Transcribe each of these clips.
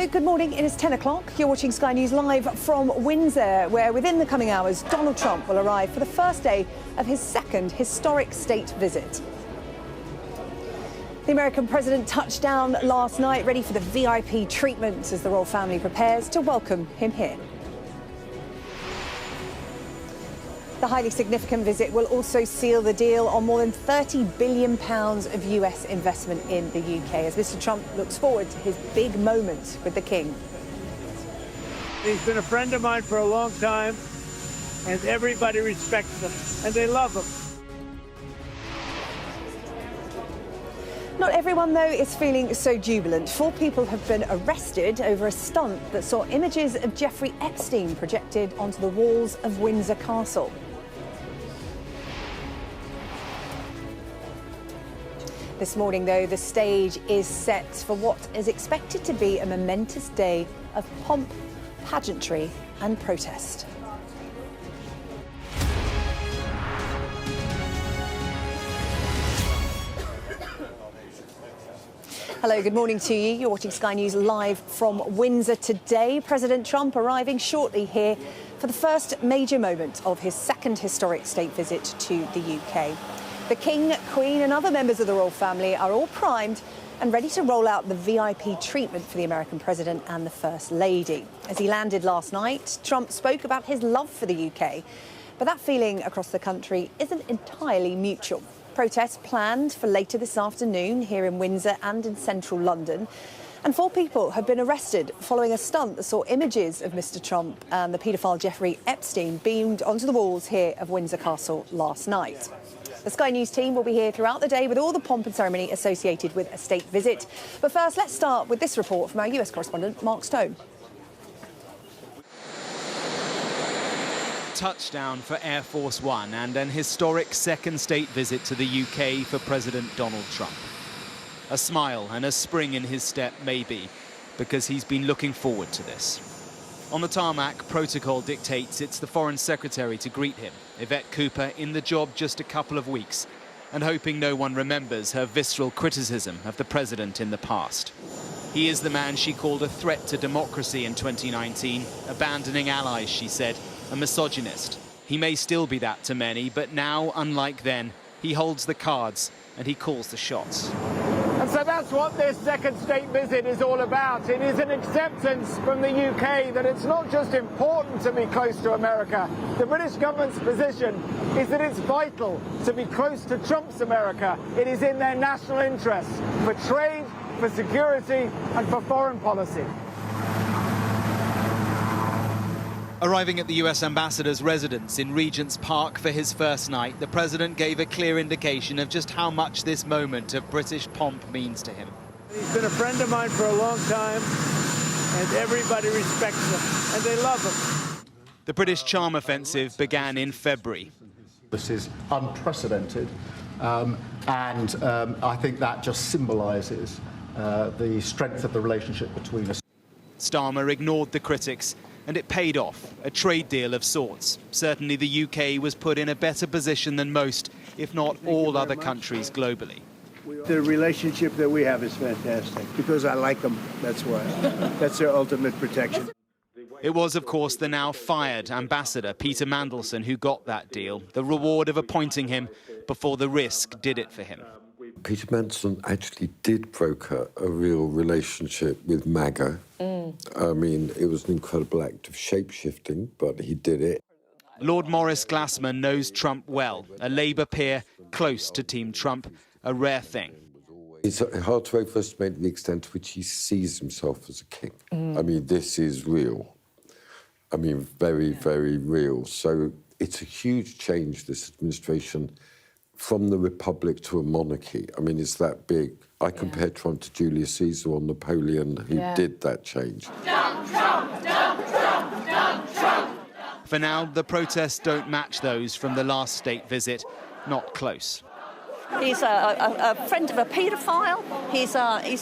Hello, good morning. It is 10 o'clock. You're watching Sky News live from Windsor, where within the coming hours, Donald Trump will arrive for the first day of his second historic state visit. The American president touched down last night, ready for the VIP treatment as the royal family prepares to welcome him here. The highly significant visit will also seal the deal on more than £30 billion of US investment in the UK as Mr. Trump looks forward to his big moment with the King. He's been a friend of mine for a long time, and everybody respects him, and they love him. Not everyone, though, is feeling so jubilant. 4 people have been arrested over a stunt that saw images of Jeffrey Epstein projected onto the walls of Windsor Castle. This morning, though, the stage is set for what is expected to be a momentous day of pomp, pageantry and protest. Hello, good morning to you. You're watching Sky News live from Windsor today. President Trump arriving shortly here for the first major moment of his second historic state visit to the UK. The King, Queen and other members of the royal family are all primed and ready to roll out the VIP treatment for the American president and the First Lady. As he landed last night, Trump spoke about his love for the UK, but that feeling across the country isn't entirely mutual. Protests planned for later this afternoon here in Windsor and in central London. And 4 people have been arrested following a stunt that saw images of Mr. Trump and the paedophile Jeffrey Epstein beamed onto the walls here of Windsor Castle last night. The Sky News team will be here throughout the day with all the pomp and ceremony associated with a state visit. But first, let's start with this report from our US correspondent, Mark Stone. Touchdown for Air Force One and an historic second state visit to the UK for President Donald Trump. A smile and a spring in his step, maybe, because he's been looking forward to this. On the tarmac, protocol dictates it's the Foreign Secretary to greet him, Yvette Cooper in the job just a couple of weeks, and hoping no one remembers her visceral criticism of the president in the past. He is the man she called a threat to democracy in 2019, abandoning allies, she said, a misogynist. He may still be that to many, but now, unlike then, he holds the cards and he calls the shots. And so that's what this second state visit is all about. It is an acceptance from the UK that it's not just important to be close to America. The British government's position is that it's vital to be close to Trump's America. It is in their national interest for trade, for security and for foreign policy. Arriving at the US ambassador's residence in Regent's Park for his first night, the president gave a clear indication of just how much this moment of British pomp means to him. He's been a friend of mine for a long time, and everybody respects him, and they love him. The British charm offensive began in February. This is unprecedented, and I think that just symbolises the strength of the relationship between us. Starmer ignored the critics, and it paid off, a trade deal of sorts. Certainly the UK was put in a better position than most, if not all other countries globally. The relationship that we have is fantastic, because I like them, that's why. That's their ultimate protection. It was, of course, the now fired ambassador, Peter Mandelson, who got that deal, the reward of appointing him before the risk did it for him. Peter Mandelson actually did broker a real relationship with MAGA. I mean, it was an incredible act of shape-shifting, but he did it. Lord Maurice Glassman knows Trump well, a Labour peer close to Team Trump, a rare thing. It's hard to overestimate the extent to which he sees himself as a king. I mean, this is real. I mean, very, very real. So it's a huge change, this administration, from the republic to a monarchy. I mean, it's that big. I compare Trump to Julius Caesar or Napoleon, who did that change. Dump Trump! Dump Trump! Dump Trump! For now, the protests don't match those from the last state visit. Not close. He's a friend of a paedophile. He's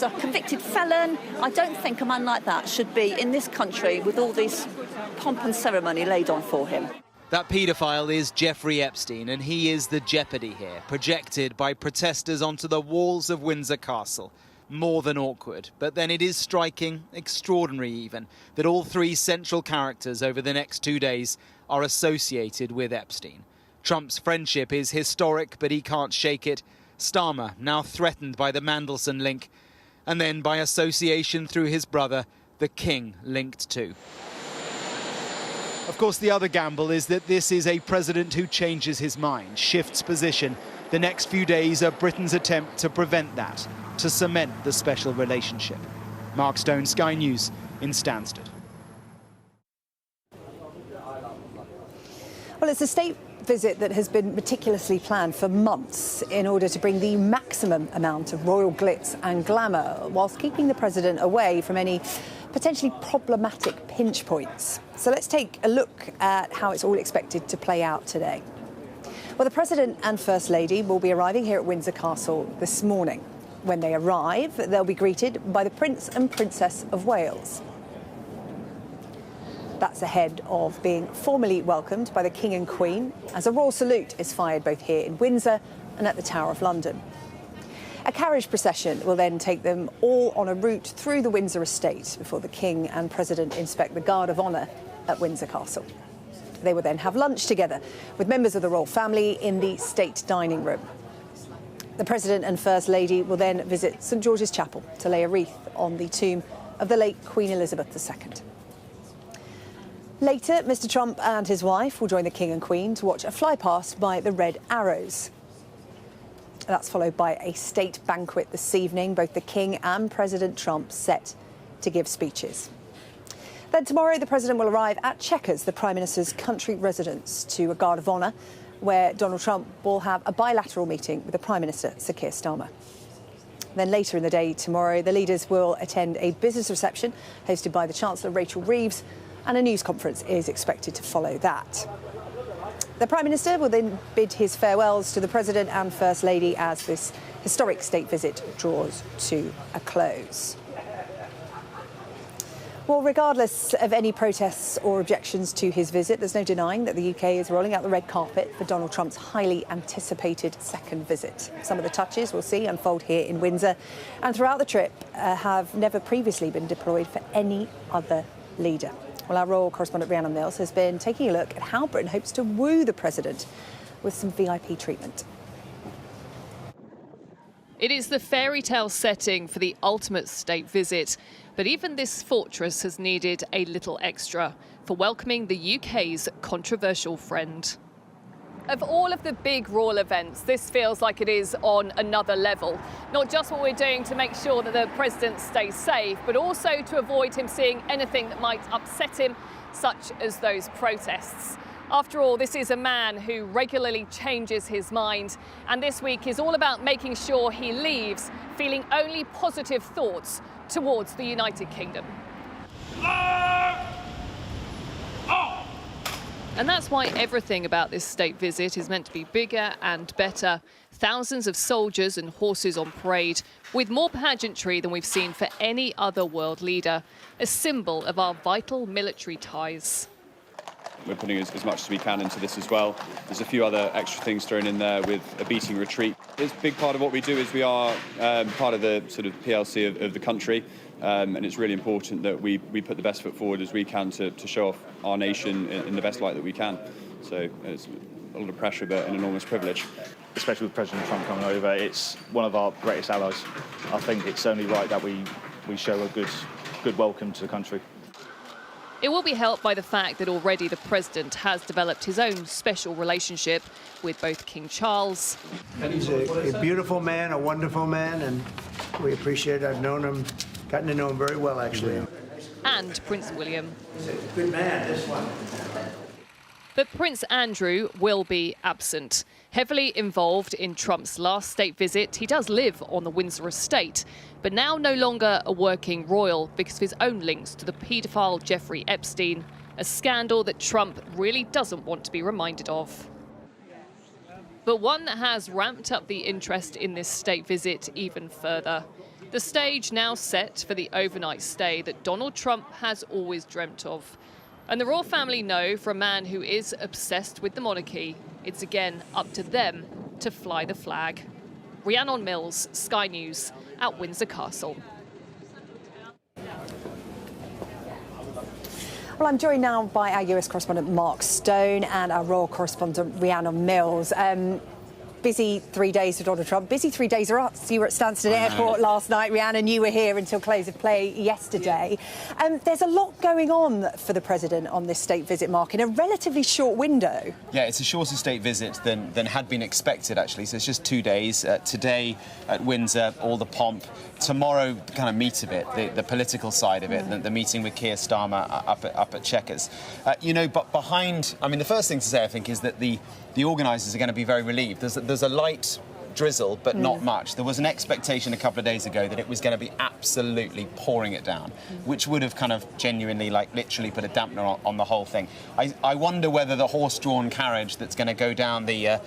a convicted felon. I don't think a man like that should be in this country with all this pomp and ceremony laid on for him. That paedophile is Jeffrey Epstein, and he is the jeopardy here, projected by protesters onto the walls of Windsor Castle. more than awkward, but then it is striking, extraordinary even, that all three central characters over the next 2 days are associated with Epstein. Trump's friendship is historic, but he can't shake it. Starmer, now threatened by the Mandelson link, and then by association through his brother, the King, linked too. Of course, the other gamble is that this is a president who changes his mind, shifts position. The next few days are Britain's attempt to prevent that, to cement the special relationship. Mark Stone, Sky News in Stansted. Well, it's a state visit that has been meticulously planned for months in order to bring the maximum amount of royal glitz and glamour, whilst keeping the president away from any potentially problematic pinch points. So let's take a look at how it's all expected to play out today. Well, the President and First Lady will be arriving here at Windsor Castle this morning. When they arrive, they'll be greeted by the Prince and Princess of Wales. That's ahead of being formally welcomed by the King and Queen, as a royal salute is fired both here in Windsor and at the Tower of London. A carriage procession will then take them all on a route through the Windsor estate before the King and President inspect the Guard of Honour at Windsor Castle. They will then have lunch together with members of the royal family in the state dining room. The President and First Lady will then visit St George's Chapel to lay a wreath on the tomb of the late Queen Elizabeth II. Later, Mr Trump and his wife will join the King and Queen to watch a flypast by the Red Arrows. That's followed by a state banquet this evening. Both the King and President Trump set to give speeches. Then tomorrow, the President will arrive at Chequers, the Prime Minister's country residence, to a Guard of Honour, where Donald Trump will have a bilateral meeting with the Prime Minister, Sir Keir Starmer. Then later in the day tomorrow, the leaders will attend a business reception hosted by the Chancellor Rachel Reeves, and a news conference is expected to follow that. The Prime Minister will then bid his farewells to the President and First Lady as this historic state visit draws to a close. Well, regardless of any protests or objections to his visit, there's no denying that the UK is rolling out the red carpet for Donald Trump's highly anticipated second visit. Some of the touches we'll see unfold here in Windsor and throughout the trip have never previously been deployed for any other leader. Well, our royal correspondent Rhiannon Mills has been taking a look at how Britain hopes to woo the president with some VIP treatment. It is the fairy tale setting for the ultimate state visit. But even this fortress has needed a little extra for welcoming the UK's controversial friend. Of all of the big royal events, this feels like it is on another level. Not just what we're doing to make sure that the president stays safe, but also to avoid him seeing anything that might upset him, such as those protests. After all, this is a man who regularly changes his mind, and this week is all about making sure he leaves feeling only positive thoughts towards the United Kingdom. And that's why everything about this state visit is meant to be bigger and better. Thousands of soldiers and horses on parade, with more pageantry than we've seen for any other world leader, a symbol of our vital military ties. We're putting as much as we can into this as well. There's a few other extra things thrown in there with a beating retreat. It's a big part of what we do is we are part of the sort of PLC of the country, and it's really important that we put the best foot forward as we can to show off our nation in the best light that we can. So it's a lot of pressure, but an enormous privilege. Especially with President Trump coming over, it's one of our greatest allies. I think it's only right that we show a good welcome to the country. It will be helped by the fact that already the president has developed his own special relationship with both King Charles. He's a beautiful man, a wonderful man, and we appreciate it. I've known him, gotten to know him very well, actually. And Prince William. He's a good man, this one. But Prince Andrew will be absent. Heavily involved in Trump's last state visit, he does live on the Windsor estate, but now no longer a working royal because of his own links to the paedophile Jeffrey Epstein, a scandal that Trump really doesn't want to be reminded of. But one that has ramped up the interest in this state visit even further. The stage now set for the overnight stay that Donald Trump has always dreamt of. And the royal family know, for a man who is obsessed with the monarchy, it's again up to them to fly the flag. Rhiannon Mills, Sky News, at Windsor Castle. Well, I'm joined now by our US correspondent Mark Stone and our royal correspondent Rhiannon Mills. Busy 3 days for Donald Trump. Busy 3 days for us. You were at Stansted Airport last night, Rhiannon. You were here until close of play yesterday. There's a lot going on for the president on this state visit, Mark, in a relatively short window. Yeah, it's a shorter state visit than had been expected, actually. So it's just 2 days. Today at Windsor, all the pomp. Tomorrow, the kind of meat of it, the political side of it, the meeting with Keir Starmer up at Chequers. But behind, I mean, the first thing to say, I think, is that the organisers are going to be very relieved. There's a light drizzle, but not much. There was an expectation a couple of days ago that it was going to be absolutely pouring it down, which would have kind of genuinely, literally put a dampener on the whole thing. I wonder whether the horse-drawn carriage that's going to go down the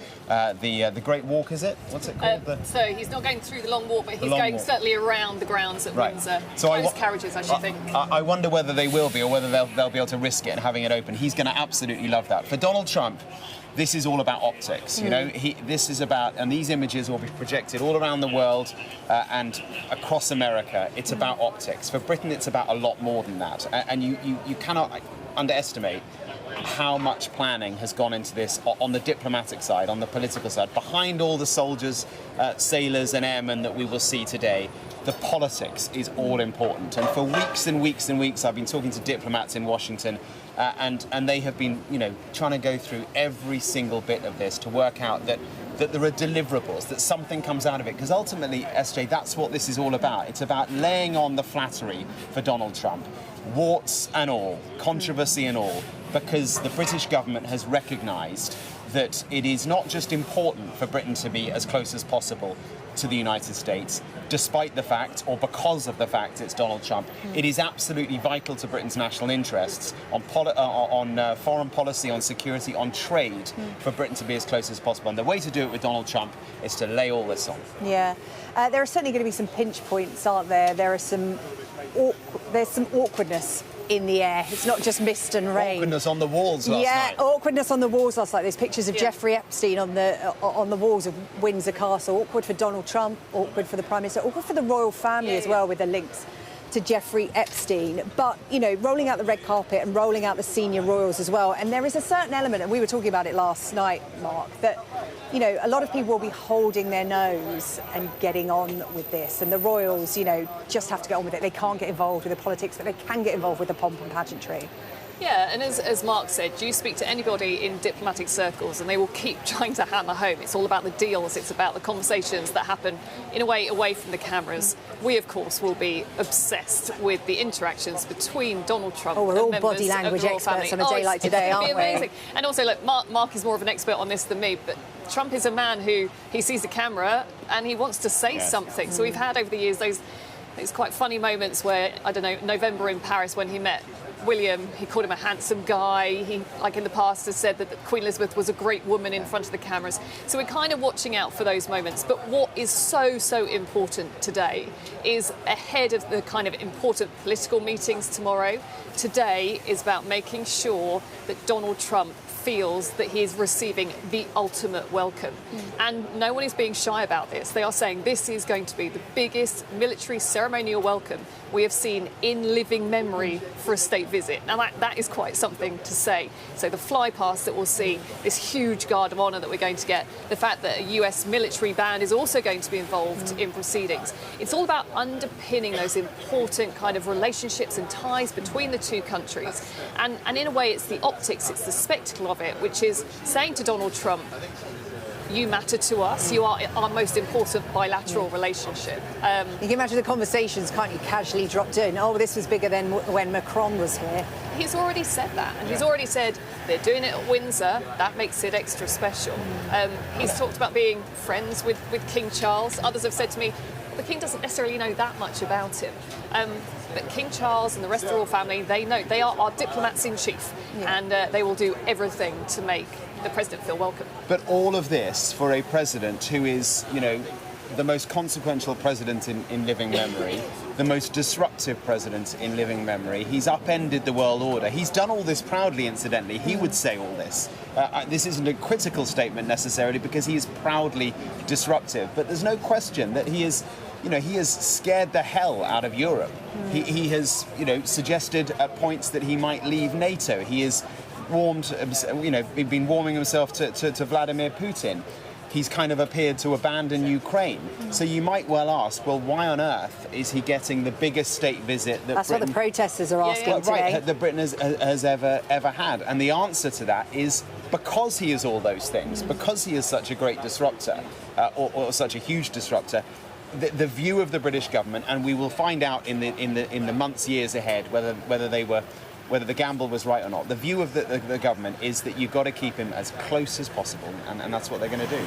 Great Walk, is it? What's it called? So he's not going through the Long Walk, but he's going certainly around the grounds at Windsor. So those carriages, I should think. I wonder whether they will be, or whether they'll be able to risk it and having it open. He's going to absolutely love that. For Donald Trump, this is all about optics, this is about, and these images will be projected all around the world and across America. It's about optics. For Britain, it's about a lot more than that. And you cannot underestimate how much planning has gone into this on the diplomatic side, on the political side. Behind all the soldiers, sailors and airmen that we will see today, the politics is all important. And for weeks and weeks and weeks, I've been talking to diplomats in Washington, and they have been, trying to go through every single bit of this to work out that there are deliverables, that something comes out of it. Because ultimately, SJ, that's what this is all about. It's about laying on the flattery for Donald Trump, warts and all, controversy and all, because the British government has recognised that it is not just important for Britain to be as close as possible to the United States, despite the fact, or because of the fact, it's Donald Trump. It is absolutely vital to Britain's national interests on foreign policy, on security, on trade, for Britain to be as close as possible. And the way to do it with Donald Trump is to lay all this on. Yeah, there are certainly going to be some pinch points, aren't there? There's some awkwardness in the air. It's not just mist and rain. Awkwardness on the walls last night. Yeah, awkwardness on the walls last night. There's pictures of Jeffrey Epstein on the walls of Windsor Castle. Awkward for Donald Trump, awkward for the Prime Minister, awkward for the royal family as well, with the links to Jeffrey Epstein. But, rolling out the red carpet and rolling out the senior royals as well. And there is a certain element, and we were talking about it last night, Mark, that, a lot of people will be holding their nose and getting on with this. And the royals, just have to get on with it. They can't get involved with the politics, but they can get involved with the pomp and pageantry. Yeah, and as Mark said, you speak to anybody in diplomatic circles and they will keep trying to hammer home. It's all about the deals, it's about the conversations that happen, in a way, away from the cameras. We, of course, will be obsessed with the interactions between Donald Trump and we're all members body language of the royal experts family. on a day like today, aren't we? Amazing. And also, look, Mark is more of an expert on this than me, but Trump is a man who, he sees the camera and he wants to say something. So we've had over the years those quite funny moments where, I don't know, November in Paris when he met William, he called him a handsome guy. He, like in the past, has said that Queen Elizabeth was a great woman in front of the cameras. So we're kind of watching out for those moments. But what is so important today is, ahead of the kind of important political meetings tomorrow, today is about making sure that Donald Trump feels that he is receiving the ultimate welcome. And no one is being shy about this. They are saying this is going to be the biggest military ceremonial welcome we have seen in living memory for a state visit. Now that is quite something to say. So the fly past that we'll see, this huge guard of honour that we're going to get, the fact that a US military band is also going to be involved in proceedings. It's all about underpinning those important kind of relationships and ties between the two countries. And in a way, it's the optics, it's the spectacle of it, which is saying to Donald Trump, you matter to us. You are our most important bilateral relationship. You can imagine the conversations, can't you, casually dropped in. Oh, this was bigger than when Macron was here. He's already said that. And he's already said they're doing it at Windsor. That makes it extra special. He's talked about being friends with King Charles. Others have said to me, the King doesn't necessarily know that much about him. But King Charles and the rest of the royal family, they know. They are our diplomats in chief. And they will do everything to make the president feel welcome. But all of this for a president who is, the most consequential president in living memory, the most disruptive president in living memory. He's upended the world order. He's done all this proudly, incidentally. He would say all this. This isn't a critical statement necessarily, because he is proudly disruptive. But there's no question that he is, he has scared the hell out of Europe. He has, suggested at points that he might leave NATO. He has been warming himself to Vladimir Putin. He's kind of appeared to abandon Ukraine. So you might well ask, well, why on earth is he getting the biggest state visit that That's Britain... what the protesters are asking today. Right, that Britain has ever had. And the answer to that is because he is all those things, because he is such a great disruptor, or such a huge disruptor, the view of the British government, and we will find out in the months, years ahead, whether the gamble was right or not. The view of the government is that you've got to keep him as close as possible, and that's what they're going to do.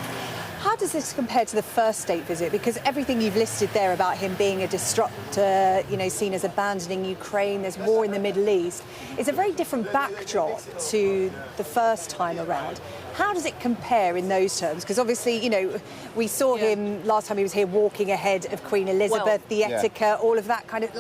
How does this compare to the first state visit? Because everything you've listed there about him being a disruptor, seen as abandoning Ukraine, there's war in the Middle East, is a very different backdrop to the first time around. How does it compare in those terms? Because obviously, we saw him last time he was here walking ahead of Queen Elizabeth, the etiquette, all of that kind of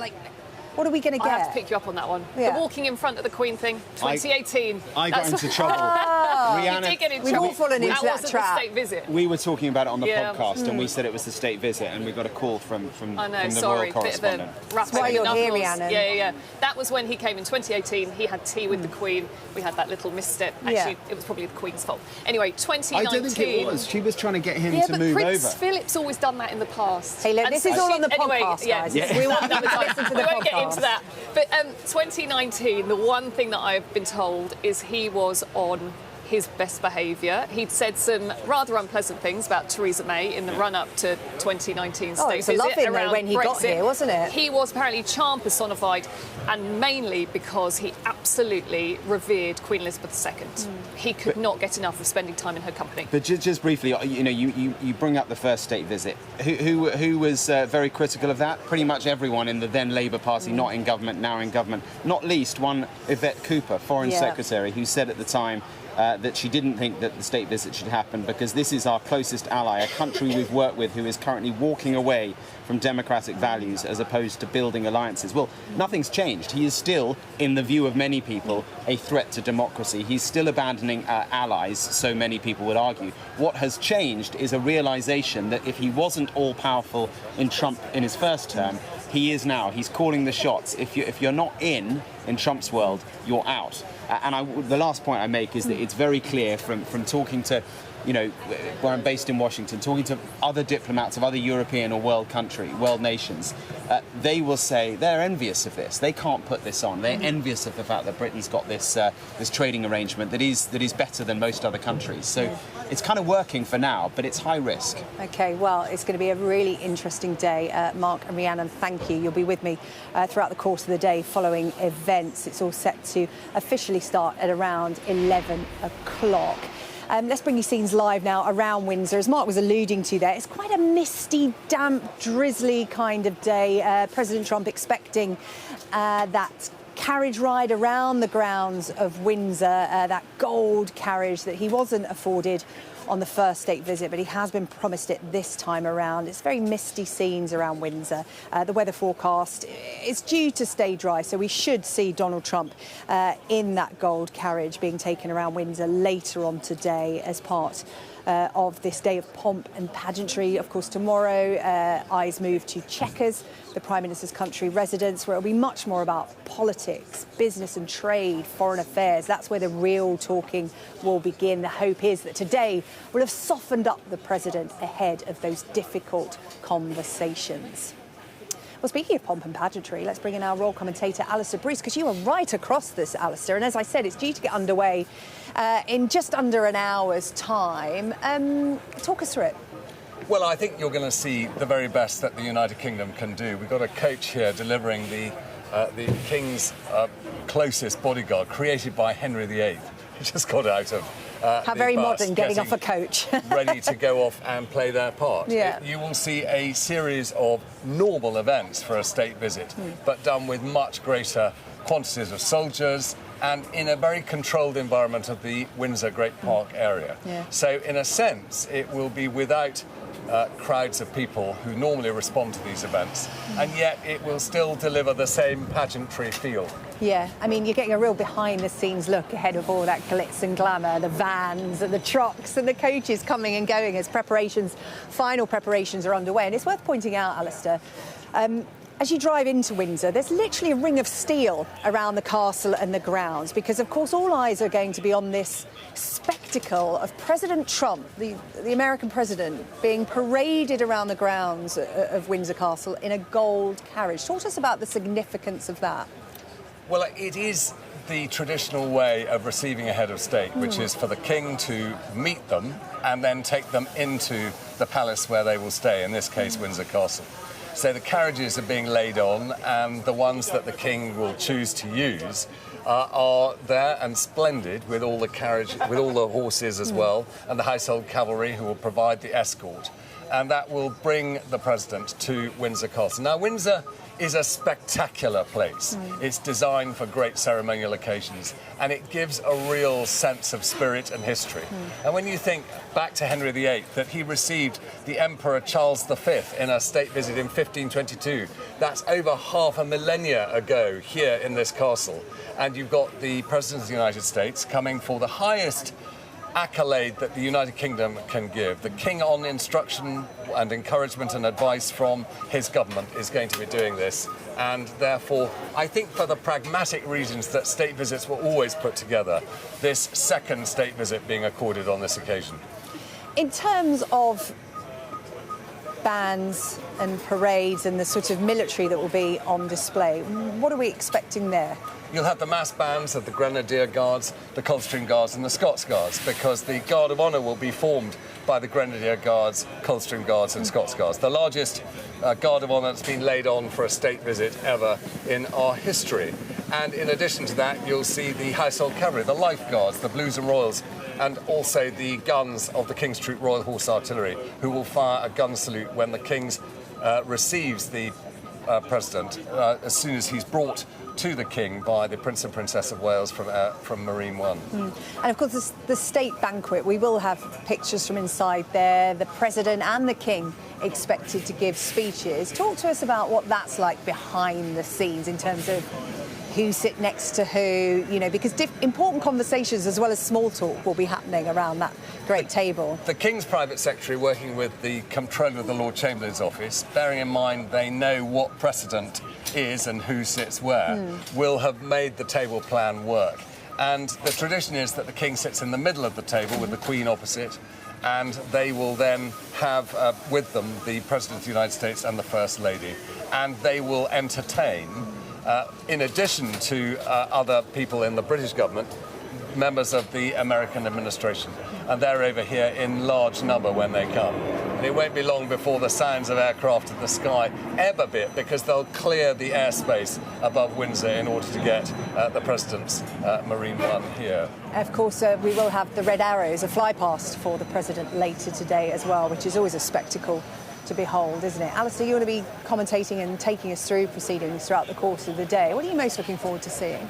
what are we going to get? I have to pick you up on that one. Yeah. The walking in front of the Queen thing, 2018. I got into trouble. Rihanna, you did get into trouble. We've all fallen into that wasn't trap. the state visit. We were talking about it on the podcast, and we said it was the state visit, and we got a call from the royal correspondent. That's why you're here, Rihanna. Yeah. That was when he came in 2018. He had tea with the Queen. We had that little misstep. Actually, it was probably the Queen's fault. Anyway, 2019. I don't think it was. She was trying to get him to move over. Yeah, but Prince over. Philip's always done that in the past. Hey, look, this is all on the podcast, guys. We want to listen to the podcast. We won't get into that. But 2019, the one thing that I've been told is he was on his best behaviour. He'd said some rather unpleasant things about Theresa May in the run-up to 2019 state visit. It was a loving though when he got here, wasn't it? He was apparently charm personified, and mainly because he absolutely revered Queen Elizabeth II. He could not get enough of spending time in her company. But just briefly, you bring up the first state visit. Who was very critical of that? Pretty much everyone in the then Labour Party, not in government, now in government. Not least one Yvette Cooper, Foreign Secretary, who said at the time that she didn't think that the state visit should happen because this is our closest ally, a country we've worked with who is currently walking away from democratic values as opposed to building alliances. Well, nothing's changed. He is still, in the view of many people, a threat to democracy. He's still abandoning allies, so many people would argue. What has changed is a realisation that if he wasn't all-powerful in Trump in his first term, he is now. He's calling the shots. If you're not in Trump's world, you're out. And the last point I make is that it's very clear from talking to, where I'm based in Washington, talking to other diplomats of other European or world nations, they will say they're envious of this. They can't put this on. They're envious of the fact that Britain's got this trading arrangement that is better than most other countries. So it's kind of working for now, but it's high risk. OK, well, it's going to be a really interesting day. Mark and Rhiannon, thank you. You'll be with me throughout the course of the day following events. It's all set to officially start at around 11 o'clock. Let's bring you scenes live now around Windsor. As Mark was alluding to there, it's quite a misty, damp, drizzly kind of day. President Trump expecting that carriage ride around the grounds of Windsor, that gold carriage that he wasn't afforded on the first state visit, but he has been promised it this time around. It's very misty scenes around Windsor. The weather forecast is due to stay dry, so we should see Donald Trump in that gold carriage being taken around Windsor later on today as part of this day of pomp and pageantry. Of course, tomorrow, eyes move to Chequers, the Prime Minister's country residence, where it'll be much more about politics, business and trade, foreign affairs. That's where the real talking will begin. The hope is that today will have softened up the president ahead of those difficult conversations. Well, speaking of pomp and pageantry, let's bring in our royal commentator, Alistair Bruce, because you are right across this, Alistair. And as I said, it's due to get underway in just under an hour's time. Talk us through it. Well, I think you're going to see the very best that the United Kingdom can do. We've got a coach here delivering the King's closest bodyguard, created by Henry VIII. He just got out of how very modern, getting off a coach. ready to go off and play their part. Yeah. You will see a series of normal events for a state visit, but done with much greater quantities of soldiers and in a very controlled environment of the Windsor Great Park area. Yeah. So in a sense, it will be without crowds of people who normally respond to these events, and yet it will still deliver the same pageantry feel. Yeah, I mean, you're getting a real behind-the-scenes look ahead of all that glitz and glamour, the vans and the trucks and the coaches coming and going as final preparations are underway. And it's worth pointing out, Alistair, as you drive into Windsor, there's literally a ring of steel around the castle and the grounds because, of course, all eyes are going to be on this spectacle of President Trump, the American president, being paraded around the grounds of Windsor Castle in a gold carriage. Talk to us about the significance of that. Well, it is the traditional way of receiving a head of state, which is for the king to meet them and then take them into the palace where they will stay, in this case, Windsor Castle. So the carriages are being laid on, and the ones that the king will choose to use are there and splendid with all the horses as well, and the Household Cavalry who will provide the escort. And that will bring the president to Windsor Castle. Now, Windsor is a spectacular place. It's designed for great ceremonial occasions, and it gives a real sense of spirit and history. And when you think back to Henry VIII, that he received the Emperor Charles V in a state visit in 1522, that's over half a millennia ago here in this castle. And you've got the President of the United States coming for the highest accolade that the United Kingdom can give. The King, on instruction and encouragement and advice from his government, is going to be doing this, and therefore I think for the pragmatic reasons that state visits were always put together, this second state visit being accorded on this occasion. In terms of bands and parades and the sort of military that will be on display, what are we expecting there? You'll have the mass bands of the Grenadier Guards, the Coldstream Guards and the Scots Guards, because the Guard of Honour will be formed by the Grenadier Guards, Coldstream Guards and Scots Guards. The largest Guard of Honour that's been laid on for a state visit ever in our history. And in addition to that, you'll see the Household Cavalry, the Life Guards, the Blues and Royals, and also the guns of the King's Troop Royal Horse Artillery, who will fire a gun salute when the King receives the President as soon as he's brought to the King by the Prince and Princess of Wales from Marine One. And of course, the state banquet, we will have pictures from inside there, the President and the King expected to give speeches. Talk to us about what that's like behind the scenes in terms of who sit next to who, you know, because important conversations as well as small talk will be happening around that great table. The King's private secretary, working with the Comptroller of the Lord Chamberlain's office, bearing in mind they know what precedent is and who sits where, will have made the table plan work. And the tradition is that the King sits in the middle of the table with the Queen opposite, and they will then have with them the President of the United States and the First Lady, and they will entertain, in addition to other people in the British government, members of the American administration. And they're over here in large number when they come. And it won't be long before the sounds of aircraft in the sky ebb a bit, because they'll clear the airspace above Windsor in order to get the President's Marine One here. Of course, we will have the Red Arrows, a fly past for the President later today as well, which is always a spectacle to behold, isn't it? Alistair, you want to be commentating and taking us through proceedings throughout the course of the day. What are you most looking forward to seeing?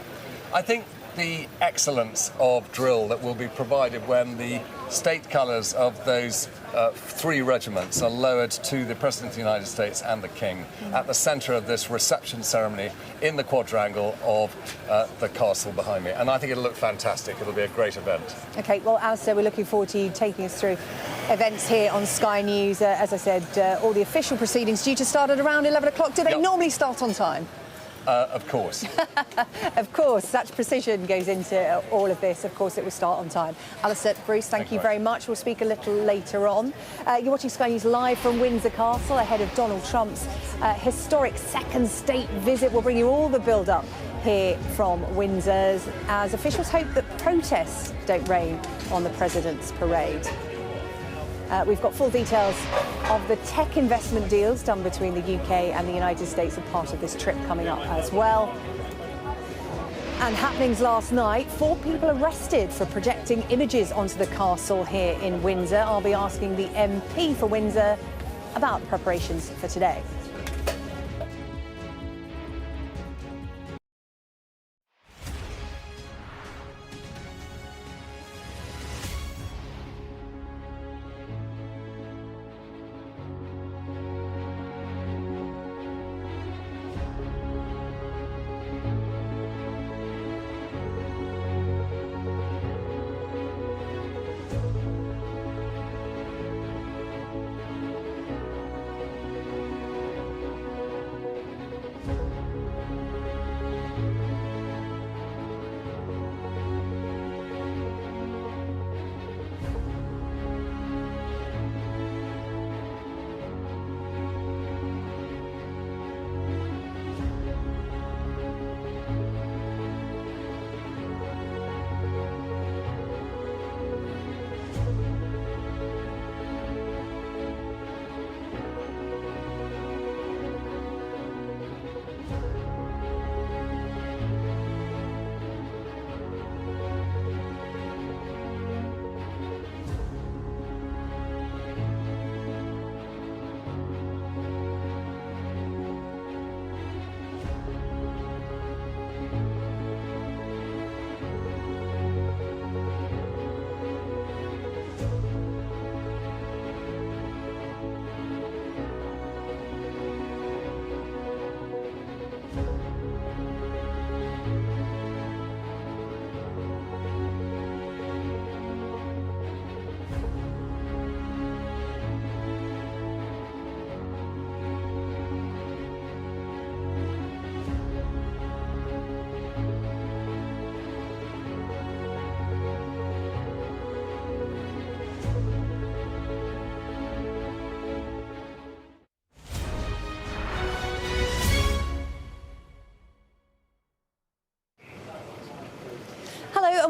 I think the excellence of drill that will be provided when the state colours of those three regiments are lowered to the President of the United States and the King at the centre of this reception ceremony in the quadrangle of the castle behind me. And I think it'll look fantastic. It'll be a great event. OK, well, Alistair, we're looking forward to you taking us through events here on Sky News. As I said, all the official proceedings due to start at around 11 o'clock. Do they normally start on time? Of course. Of course, such precision goes into all of this. Of course, it will start on time. Alistair, Bruce, thank you very much. We'll speak a little later on. You're watching Sky News live from Windsor Castle ahead of Donald Trump's historic second state visit. We'll bring you all the build-up here from Windsor as officials hope that protests don't rain on the President's parade. We've got full details of the tech investment deals done between the UK and the United States as part of this trip coming up as well. And happenings last night, 4 people arrested for projecting images onto the castle here in Windsor. I'll be asking the MP for Windsor about the preparations for today.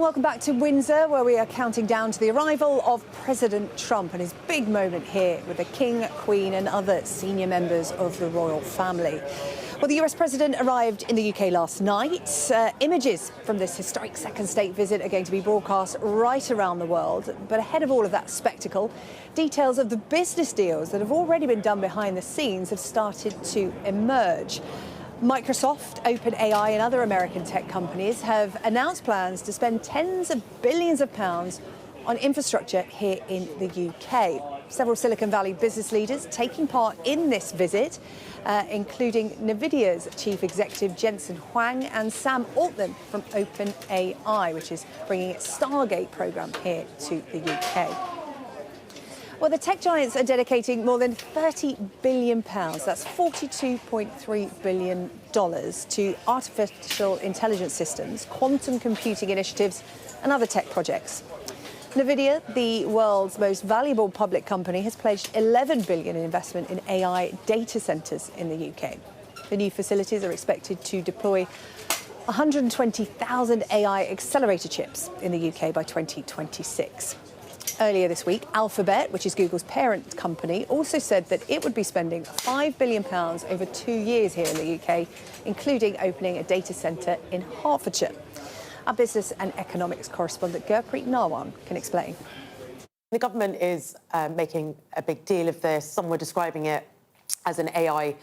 And welcome back to Windsor, where we are counting down to the arrival of President Trump and his big moment here with the King, Queen and other senior members of the royal family. Well, the US President arrived in the UK last night. Images from this historic second state visit are going to be broadcast right around the world. But ahead of all of that spectacle, details of the business deals that have already been done behind the scenes have started to emerge. Microsoft, OpenAI and other American tech companies have announced plans to spend tens of billions of pounds on infrastructure here in the UK. Several Silicon Valley business leaders taking part in this visit, including NVIDIA's chief executive Jensen Huang and Sam Altman from OpenAI, which is bringing its Stargate program here to the UK. Well, the tech giants are dedicating more than £30 billion, that's $42.3 billion, to artificial intelligence systems, quantum computing initiatives and other tech projects. NVIDIA, the world's most valuable public company, has pledged $11 billion in investment in AI data centres in the UK. The new facilities are expected to deploy 120,000 AI accelerator chips in the UK by 2026. Earlier this week, Alphabet, which is Google's parent company, also said that it would be spending £5 billion over 2 years here in the UK, including opening a data centre in Hertfordshire. Our business and economics correspondent Gurpreet Narwan can explain. The government is making a big deal of this. Some were describing it as an AI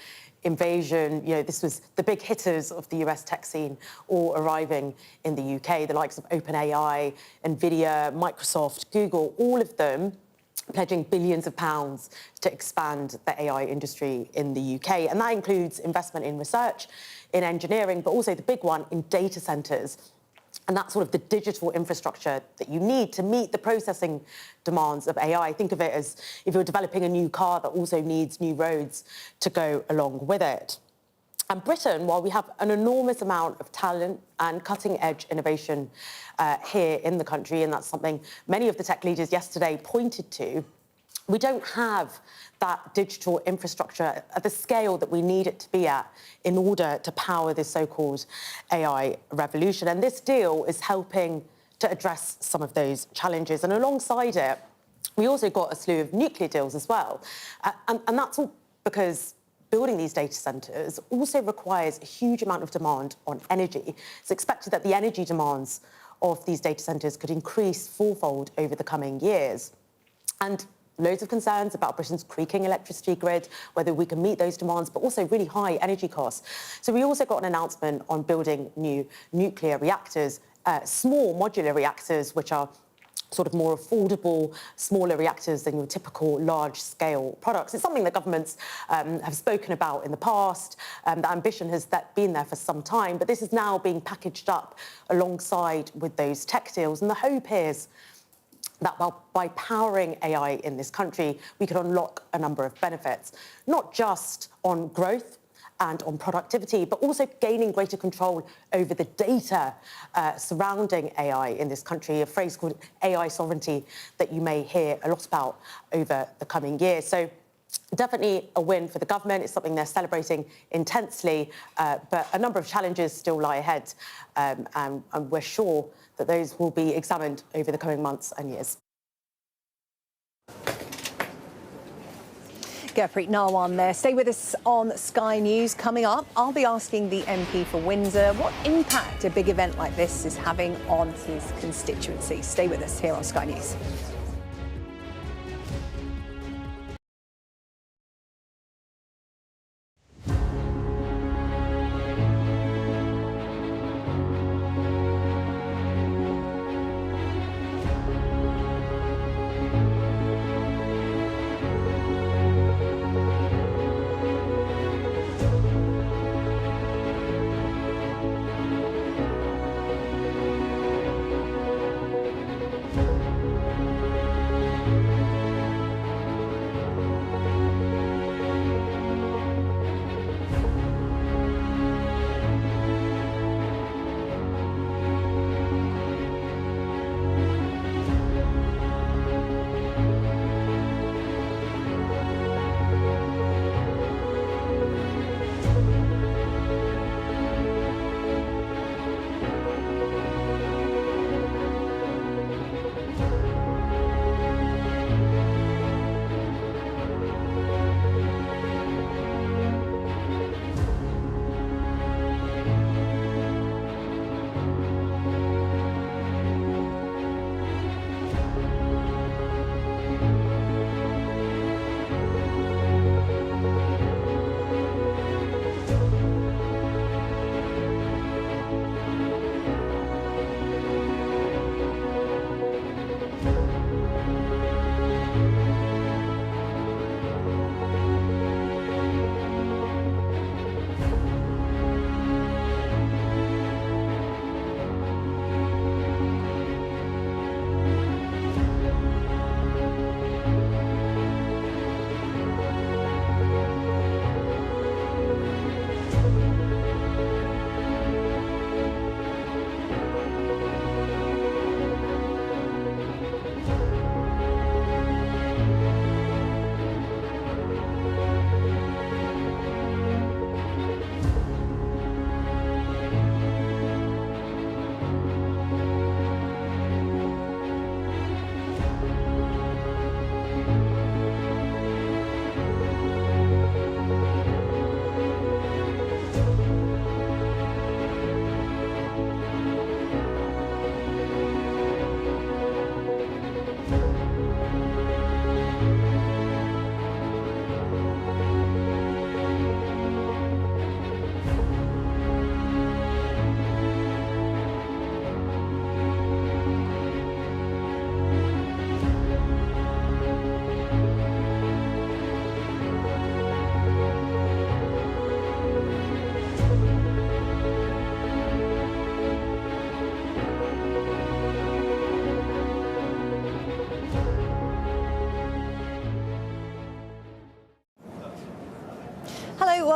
invasion. You know, this was the big hitters of the US tech scene all arriving in the UK, the likes of OpenAI, NVIDIA, Microsoft, Google, all of them pledging billions of pounds to expand the AI industry in the UK. And that includes investment in research, in engineering, but also the big one in data centres. And that's sort of the digital infrastructure that you need to meet the processing demands of AI. Think of it as if you're developing a new car that also needs new roads to go along with it. And Britain, while we have an enormous amount of talent and cutting-edge innovation here in the country, and that's something many of the tech leaders yesterday pointed to, we don't have that digital infrastructure at the scale that we need it to be at in order to power this so-called AI revolution. And this deal is helping to address some of those challenges. And alongside it, we also got a slew of nuclear deals as well. And that's all because building these data centres also requires a huge amount of demand on energy. It's expected that the energy demands of these data centres could increase fourfold over the coming years. And loads of concerns about Britain's creaking electricity grid, whether we can meet those demands, but also really high energy costs. So we also got an announcement on building new nuclear reactors, small modular reactors, which are sort of more affordable, smaller reactors than your typical large-scale products. It's something that governments have spoken about in the past. The ambition has been there for some time, but this is now being packaged up alongside with those tech deals. And the hope is that by powering AI in this country, we could unlock a number of benefits, not just on growth and on productivity, but also gaining greater control over the data surrounding AI in this country, a phrase called AI sovereignty that you may hear a lot about over the coming years. So definitely a win for the government. It's something they're celebrating intensely, but a number of challenges still lie ahead, and we're sure that those will be examined over the coming months and years. Gurpreet Narwan there. Stay with us on Sky News. Coming up, I'll be asking the MP for Windsor what impact a big event like this is having on his constituency. Stay with us here on Sky News.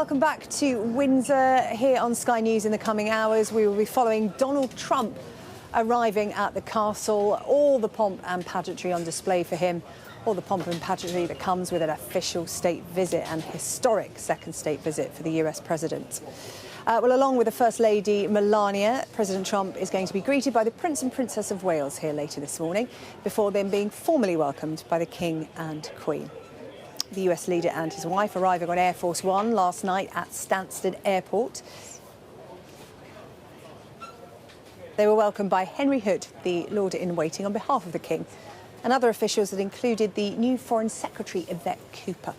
Welcome back to Windsor. Here on Sky News in the coming hours, we will be following Donald Trump arriving at the castle. All the pomp and pageantry on display for him. All the pomp and pageantry that comes with an official state visit and historic second state visit for the US president. Well, along with the First Lady Melania, President Trump is going to be greeted by the Prince and Princess of Wales here later this morning, before then being formally welcomed by the King and Queen. The US leader and his wife arriving on Air Force One last night at Stansted Airport. They were welcomed by Henry Hood, the Lord-in-Waiting, on behalf of the King, and other officials that included the new Foreign Secretary, Yvette Cooper.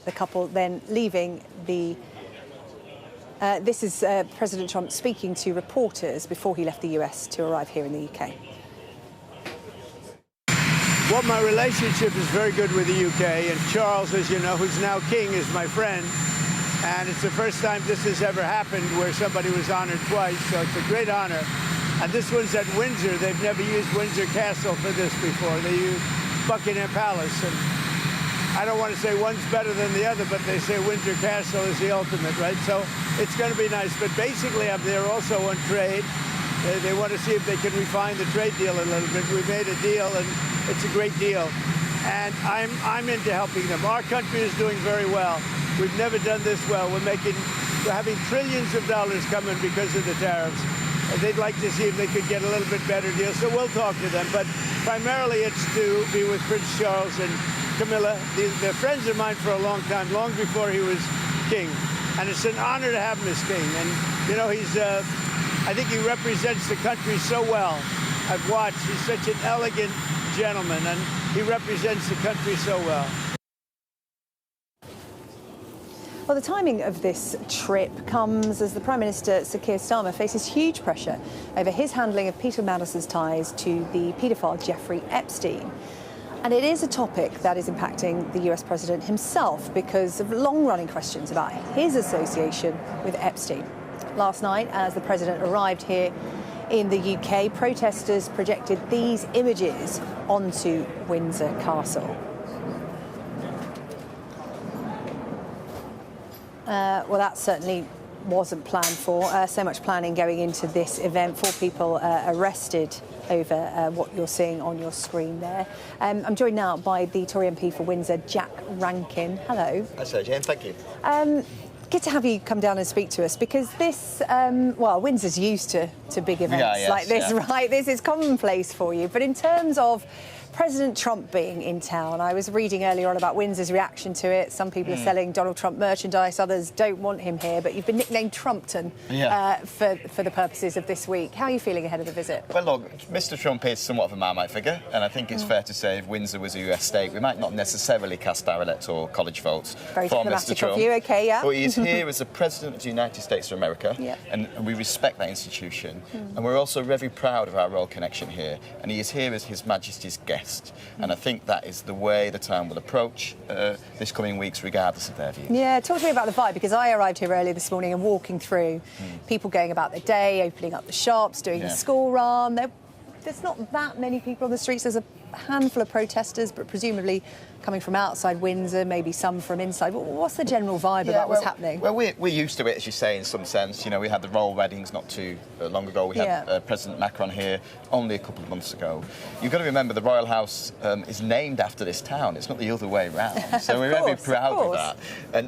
The couple then leaving the... this is President Trump speaking to reporters before he left the US to arrive here in the UK. Well, my relationship is very good with the UK, and Charles, as you know, who's now king, is my friend. And it's the first time this has ever happened where somebody was honored twice, so it's a great honor. And this one's at Windsor. They've never used Windsor Castle for this before. They used Buckingham Palace. And I don't want to say one's better than the other, but they say Windsor Castle is the ultimate, right? So it's going to be nice. But basically, I'm there also on trade. They want to see if they can refine the trade deal a little bit. We made a deal, and it's a great deal. And I'm into helping them. Our country is doing very well. We've never done this well. We're having trillions of dollars coming because of the tariffs. They'd like to see if they could get a little bit better deal, so we'll talk to them. But primarily it's to be with Prince Charles and Camilla. They're friends of mine for a long time, long before he was king. And it's an honor to have him as king. And, you know, I think he represents the country so well. I've watched. He's such an elegant gentleman, and he represents the country so well. Well, the timing of this trip comes as the Prime Minister, Sir Keir Starmer, faces huge pressure over his handling of Peter Mandelson ties to the paedophile Jeffrey Epstein. And it is a topic that is impacting the US President himself because of long-running questions about his association with Epstein. Last night, as the President arrived here in the UK, protesters projected these images onto Windsor Castle. Well, that certainly wasn't planned for. So much planning going into this event. 4 people arrested over what you're seeing on your screen there. I'm joined now by the Tory MP for Windsor, Jack Rankin. Hello. Hello, Jane. Thank you. Good to have you come down and speak to us because this, well, Windsor's used to big events like this, right? This is commonplace for you. But in terms of President Trump being in town, I was reading earlier on about Windsor's reaction to it. Some people are selling Donald Trump merchandise, others don't want him here, but you've been nicknamed Trumpton for the purposes of this week. How are you feeling ahead of the visit? Well, look, Mr. Trump is somewhat of a Marmite figure, and I think it's fair to say if Windsor was a US state, we might not necessarily cast our electoral college votes Very for Mr. Trump. Of you, okay, yeah. But he is here as the President of the United States of America, and we respect that institution, and we're also very proud of our royal connection here, and he is here as His Majesty's guest, and I think that is the way the town will approach this coming weeks, regardless of their views. Yeah, talk to me about the vibe, because I arrived here earlier this morning and walking through, people going about their day, opening up the shops, doing the school run. There's not that many people on the streets. There's a handful of protesters, but presumably coming from outside Windsor, maybe some from inside. What's the general vibe about what's happening? Well, we're used to it, as you say, in some sense. You know, we had the royal weddings not too long ago. We had President Macron here only a couple of months ago. You've got to remember the Royal House is named after this town. It's not the other way around. So we're very proud of that.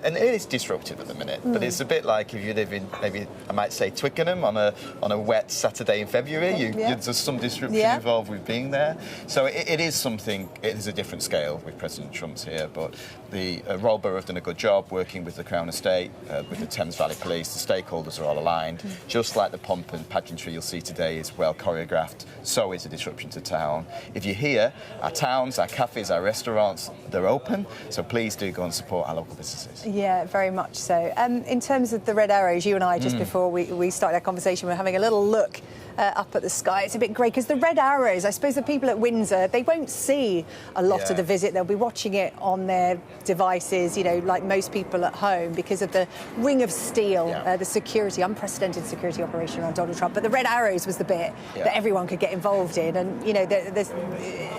And it is disruptive at the minute, but it's a bit like if you live in, maybe I might say, Twickenham on a wet Saturday in February. There's some disruption involved with being there. So it is something, it is a different scale with President Trump's here, but the Royal Borough have done a good job working with the Crown Estate, with the Thames Valley Police. The stakeholders are all aligned. Just like the pomp and pageantry you'll see today is well choreographed, so is a disruption to town. If you're here, our towns, our cafes, our restaurants, they're open, so please do go and support our local businesses. Yeah, very much so. In terms of the Red Arrows, you and I, just before we started our conversation, we're having a little look up at the sky. It's a bit grey because the red arrows, I suppose the people at Windsor, they won't see a lot of the visit. They'll be watching it on their devices, you know, like most people at home, because of the ring of steel, the security, unprecedented security operation around Donald Trump. But the red arrows was the bit that everyone could get involved in. And, you know,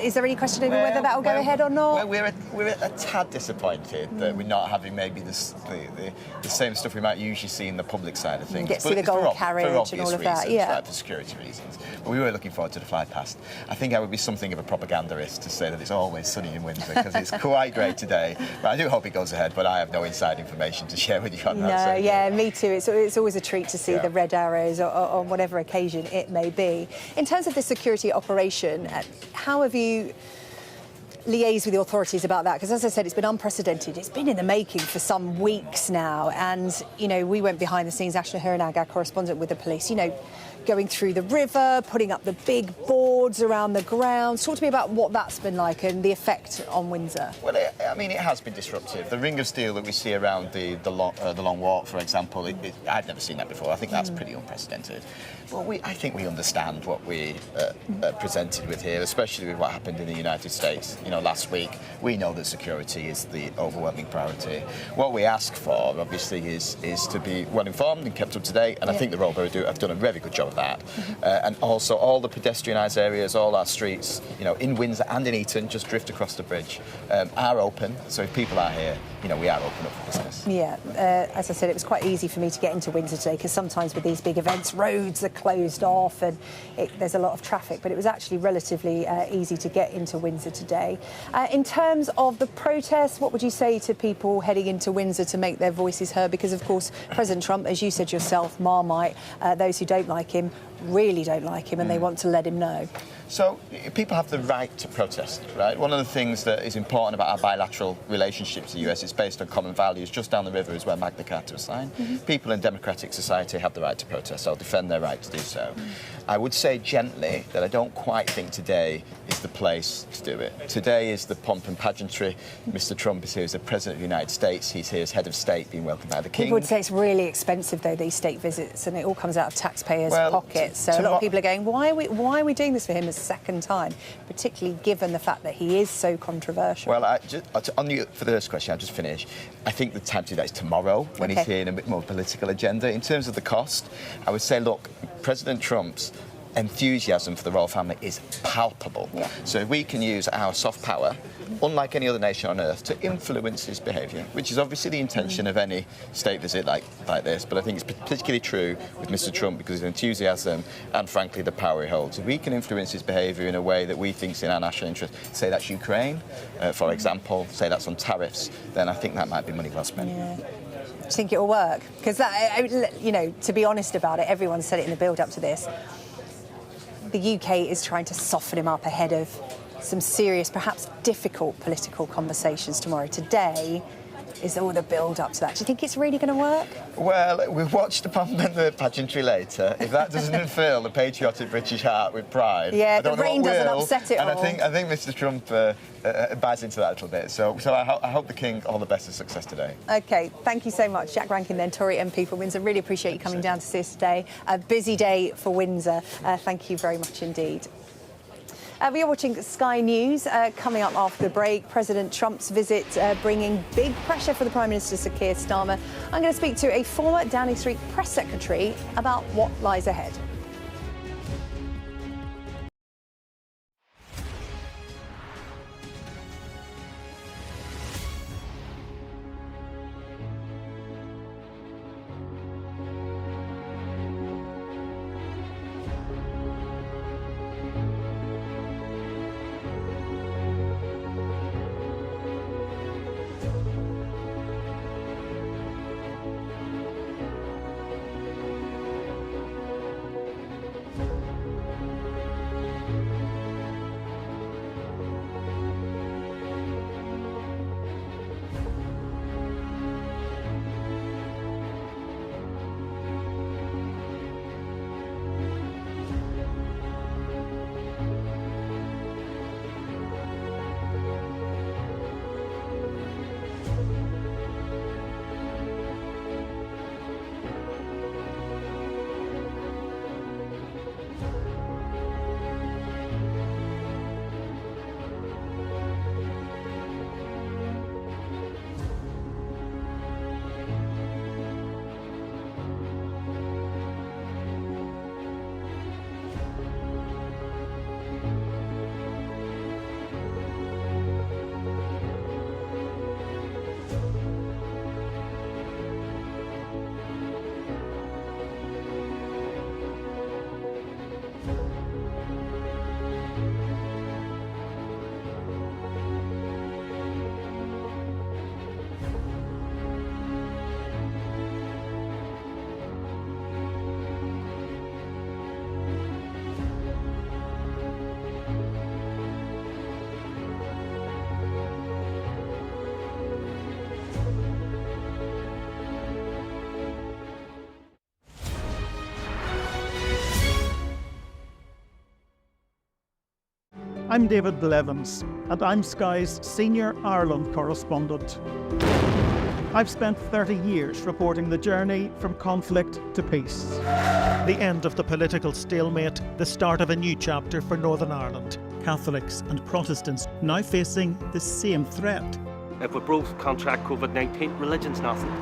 is there any question over whether that will go ahead or not? We're a tad disappointed that we're not having maybe the same stuff we might usually see in the public side of things. Get to see the gold carriage and all of that, like for security reasons. But we were looking forward to the fly past. I think I would be something of a propagandist to say that it's always sunny in Windsor, because it's quite great today. But I do hope it goes ahead, but I have no inside information to share with you on that. No, yeah, me too. It's always a treat to see the red arrows on whatever occasion it may be. In terms of the security operation, how have you liaise with the authorities about that? Because, as I said, it's been unprecedented. It's been in the making for some weeks now. And, you know, we went behind the scenes, Ashna Hiranag, our correspondent with the police, you know, going through the river, putting up the big boards around the grounds. Talk to me about what that's been like and the effect on Windsor. Well, I mean, it has been disruptive. The ring of steel that we see around the Long Walk, for example, I'd never seen that before. I think that's pretty unprecedented. Well, I think we understand what we presented with here, especially with what happened in the United States. You know, last week, we know that security is the overwhelming priority. What we ask for, obviously, is to be well informed and kept up to date, and I think the Royal Borough have done a very good job of that. And also, all the pedestrianised areas, all our streets, you know, in Windsor and in Eton, just drift across the bridge, are open. So if people are here, you know, we are open up for business. Yeah, as I said, it was quite easy for me to get into Windsor today, because sometimes with these big events, roads are closed off and there's a lot of traffic, but it was actually relatively easy to get into Windsor today. In terms of the protests, what would you say to people heading into Windsor to make their voices heard? Because, of course, President Trump, as you said yourself, Marmite, those who don't like him really don't like him, and they want to let him know. So people have the right to protest, right? One of the things that is important about our bilateral relationships with the US is based on common values. Just down the river is where Magna Carta was signed. People in democratic society have the right to protest. I'll defend their right to do so. I would say gently that I don't quite think today is the place to do it. Today is the pomp and pageantry. Mr. Trump is here as the President of the United States. He's here as head of state, being welcomed by the King. People would say it's really expensive, though, these state visits, and it all comes out of taxpayers' pockets. So a lot of people are going, why are we doing this for him a second time, particularly given the fact that he is so controversial? Well, for the first question, I'll just finish. I think the time to do that is tomorrow, when he's here in a bit more political agenda. In terms of the cost, I would say, look, President Trump's enthusiasm for the royal family is palpable. So if we can use our soft power, unlike any other nation on earth, to influence his behaviour, which is obviously the intention of any state visit like this, but I think it's particularly true with Mr. Trump because of his enthusiasm and, frankly, the power he holds. If we can influence his behaviour in a way that we think is in our national interest, say that's Ukraine, for example, say that's on tariffs, then I think that might be money well spent. Yeah. Do you think it will work? Because, you know, to be honest about it, everyone said it in the build-up to this, the UK is trying to soften him up ahead of some serious, perhaps difficult political conversations tomorrow. Today is all the build-up to that. Do you think it's really going to work? Well, we'll watch the pomp and the pageantry later. If that doesn't fill the patriotic British heart with pride, yeah, I don't the rain know what doesn't will. upset it and all. I think Mr. Trump buys into that a little bit. So I hope the King all the best of success today. OK, thank you so much. Jack Rankin then, Tory MP for Windsor. Really appreciate you coming down to see us today. A busy day for Windsor. Thank you very much indeed. We are watching Sky News. Coming up after the break, President Trump's visit bringing big pressure for the Prime Minister, Sir Keir Starmer. I'm going to speak to a former Downing Street press secretary about what lies ahead. I'm David Blevins, and I'm Sky's senior Ireland correspondent. I've spent 30 years reporting the journey from conflict to peace. The end of the political stalemate, the start of a new chapter for Northern Ireland. Catholics and Protestants now facing the same threat. If we both contract COVID-19, religion's nothing.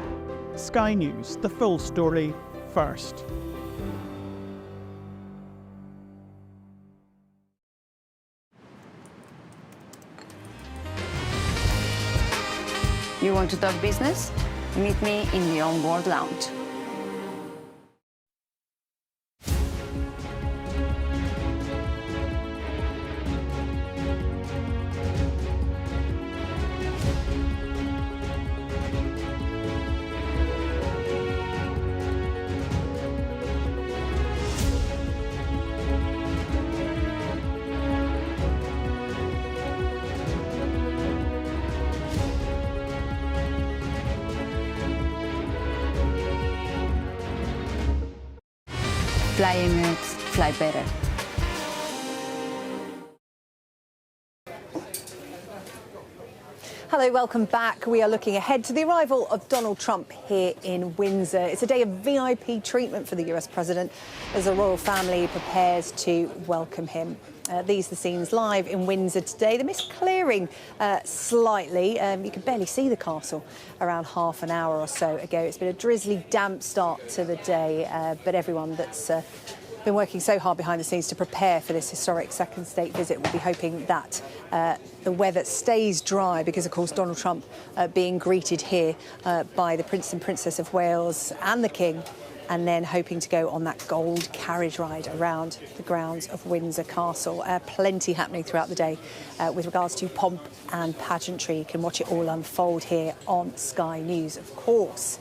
Sky News, the full story first. You want to talk business? Meet me in the On-Board Lounge. Fly Emirates, fly better. Hello, welcome back. We are looking ahead to the arrival of Donald Trump here in Windsor. It's a day of VIP treatment for the US president as the royal family prepares to welcome him. These are the scenes live in Windsor today. The mist clearing slightly. You can barely see the castle around half an hour or so ago. It's been a drizzly, damp start to the day, but everyone that's been working so hard behind the scenes to prepare for this historic second state visit will be hoping that the weather stays dry because, of course, Donald Trump being greeted here by the Prince and Princess of Wales and the King, and then hoping to go on that gold carriage ride around the grounds of Windsor Castle. Plenty happening throughout the day with regards to pomp and pageantry. You can watch it all unfold here on Sky News, of course.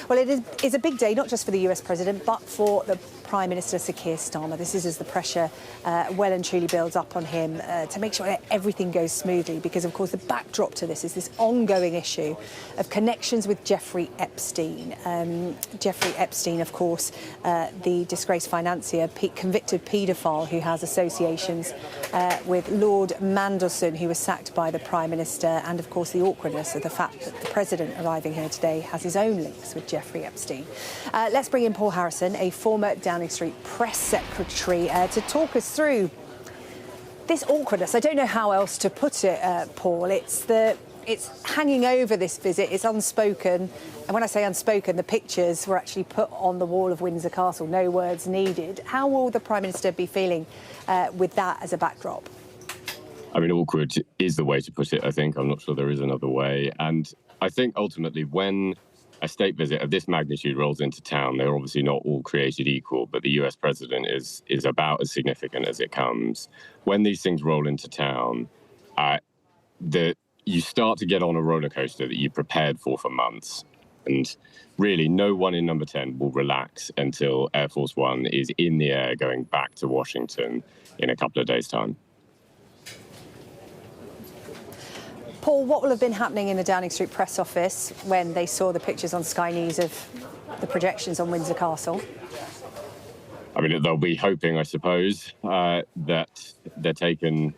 Well, it is a big day, not just for the US president, but for the Prime Minister Sir Keir Starmer. This is as the pressure well and truly builds up on him to make sure that everything goes smoothly, because, of course, the backdrop to this is this ongoing issue of connections with Jeffrey Epstein. Jeffrey Epstein, of course, the disgraced financier, convicted paedophile who has associations with Lord Mandelson, who was sacked by the Prime Minister, and, of course, the awkwardness of the fact that the President arriving here today has his own links with Jeffrey Epstein. Let's bring in Paul Harrison, a former Downing Street press secretary, to talk us through this awkwardness. I don't know how else to put it, Paul. It's hanging over this visit. It's unspoken. And when I say unspoken, the pictures were actually put on the wall of Windsor Castle. No words needed. How will the Prime Minister be feeling with that as a backdrop? I mean, awkward is the way to put it, I think. I'm not sure there is another way. And I think ultimately when a state visit of this magnitude rolls into town, they're obviously not all created equal, but the US president is about as significant as it comes. When these things roll into town, you start to get on a roller coaster that you prepared for months. And really, no one in number 10 will relax until Air Force One is in the air going back to Washington in a couple of days' time. Paul, what will have been happening in the Downing Street press office when they saw the pictures on Sky News of the projections on Windsor Castle? I mean, they'll be hoping, I suppose, that they're taken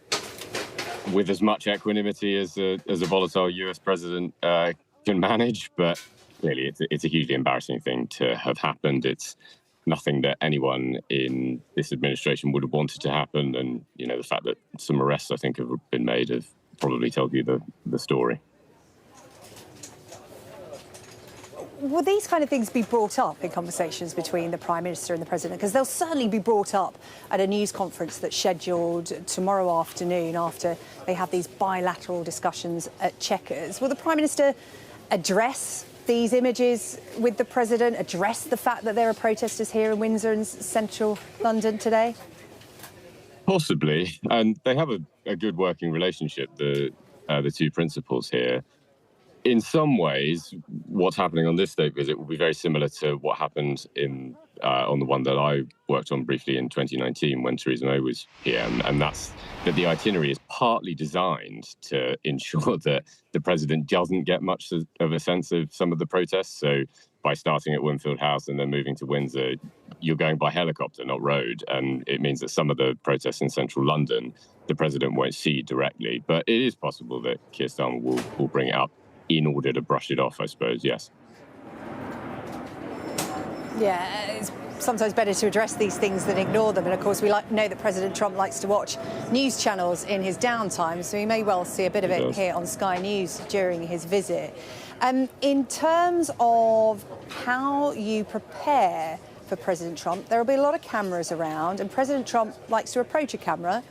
with as much equanimity as a volatile US president can manage. But really, it's a hugely embarrassing thing to have happened. It's nothing that anyone in this administration would have wanted to happen. And, you know, the fact that some arrests, I think, have been made have probably tells you the story. Will these kind of things be brought up in conversations between the Prime Minister and the President? Because they'll certainly be brought up at a news conference that's scheduled tomorrow afternoon after they have these bilateral discussions at Chequers. Will the Prime Minister address these images with the President, address the fact that there are protesters here in Windsor and central London today? Possibly, and they have a good working relationship, the two principals here. In some ways, what's happening on this state visit will be very similar to what happened on the one that I worked on briefly in 2019 when Theresa May was PM, and that's that the itinerary is partly designed to ensure that the president doesn't get much of a sense of some of the protests. So by starting at Winfield House and then moving to Windsor, you're going by helicopter, not road. And it means that some of the protests in central London, the president won't see directly. But it is possible that Keir Starmer will bring it up in order to brush it off, I suppose, yes. Yeah, it's sometimes better to address these things than ignore them. And of course, we know that President Trump likes to watch news channels in his downtime, so we may well see a bit of it here on Sky News during his visit. In terms of how you prepare for President Trump, there will be a lot of cameras around, and President Trump likes to approach a camera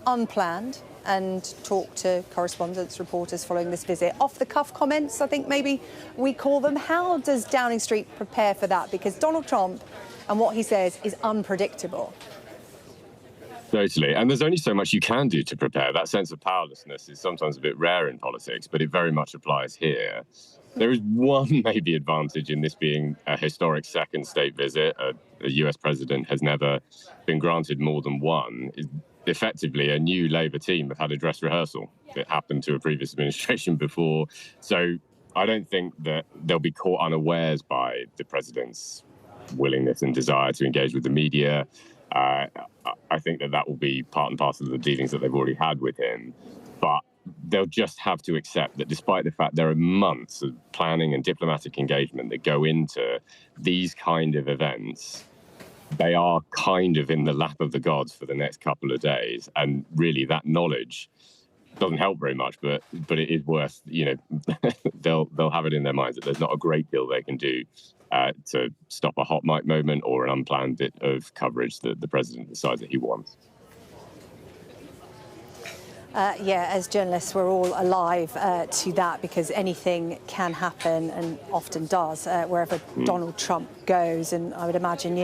unplanned and talk to correspondents, reporters following this visit. Off-the-cuff comments, I think maybe we call them. How does Downing Street prepare for that? Because Donald Trump and what he says is unpredictable. Totally. And there's only so much you can do to prepare. That sense of powerlessness is sometimes a bit rare in politics, but it very much applies here. There is one maybe advantage in this being a historic second state visit. A US president has never been granted more than one. Effectively, a new Labour team have had a dress rehearsal that happened to a previous administration before. So I don't think that they'll be caught unawares by the president's willingness and desire to engage with the media. I think that will be part and parcel of the dealings that they've already had with him. But they'll just have to accept that despite the fact there are months of planning and diplomatic engagement that go into these kind of events, they are kind of in the lap of the gods for the next couple of days. And really that knowledge doesn't help very much, but it is worth, they'll have it in their minds that there's not a great deal they can do to stop a hot mic moment or an unplanned bit of coverage that the president decides that he wants. As journalists, we're all alive to that, because anything can happen and often does wherever Donald Trump goes. And I would imagine,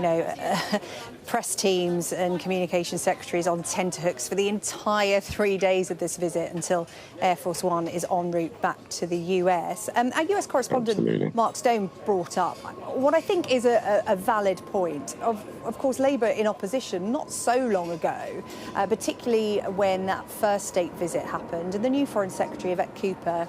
press teams and communication secretaries on tenterhooks for the entire 3 days of this visit until Air Force One is en route back to the US. Our US correspondent, Mark Stone, brought up what I think is a valid point. Of course, Labour in opposition not so long ago, particularly when that first state visit happened, and the new Foreign Secretary, Yvette Cooper,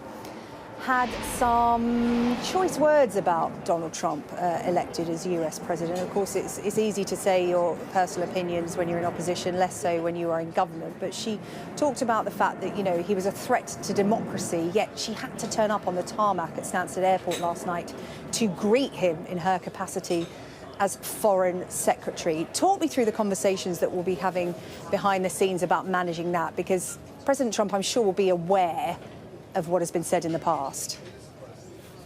had some choice words about Donald Trump elected as US president. Of course, it's easy to say your personal opinions when you're in opposition, less so when you are in government. But she talked about the fact that, he was a threat to democracy, yet she had to turn up on the tarmac at Stansted Airport last night to greet him in her capacity as Foreign Secretary. Talk me through the conversations that we'll be having behind the scenes about managing that, because President Trump, I'm sure, will be aware of what has been said in the past.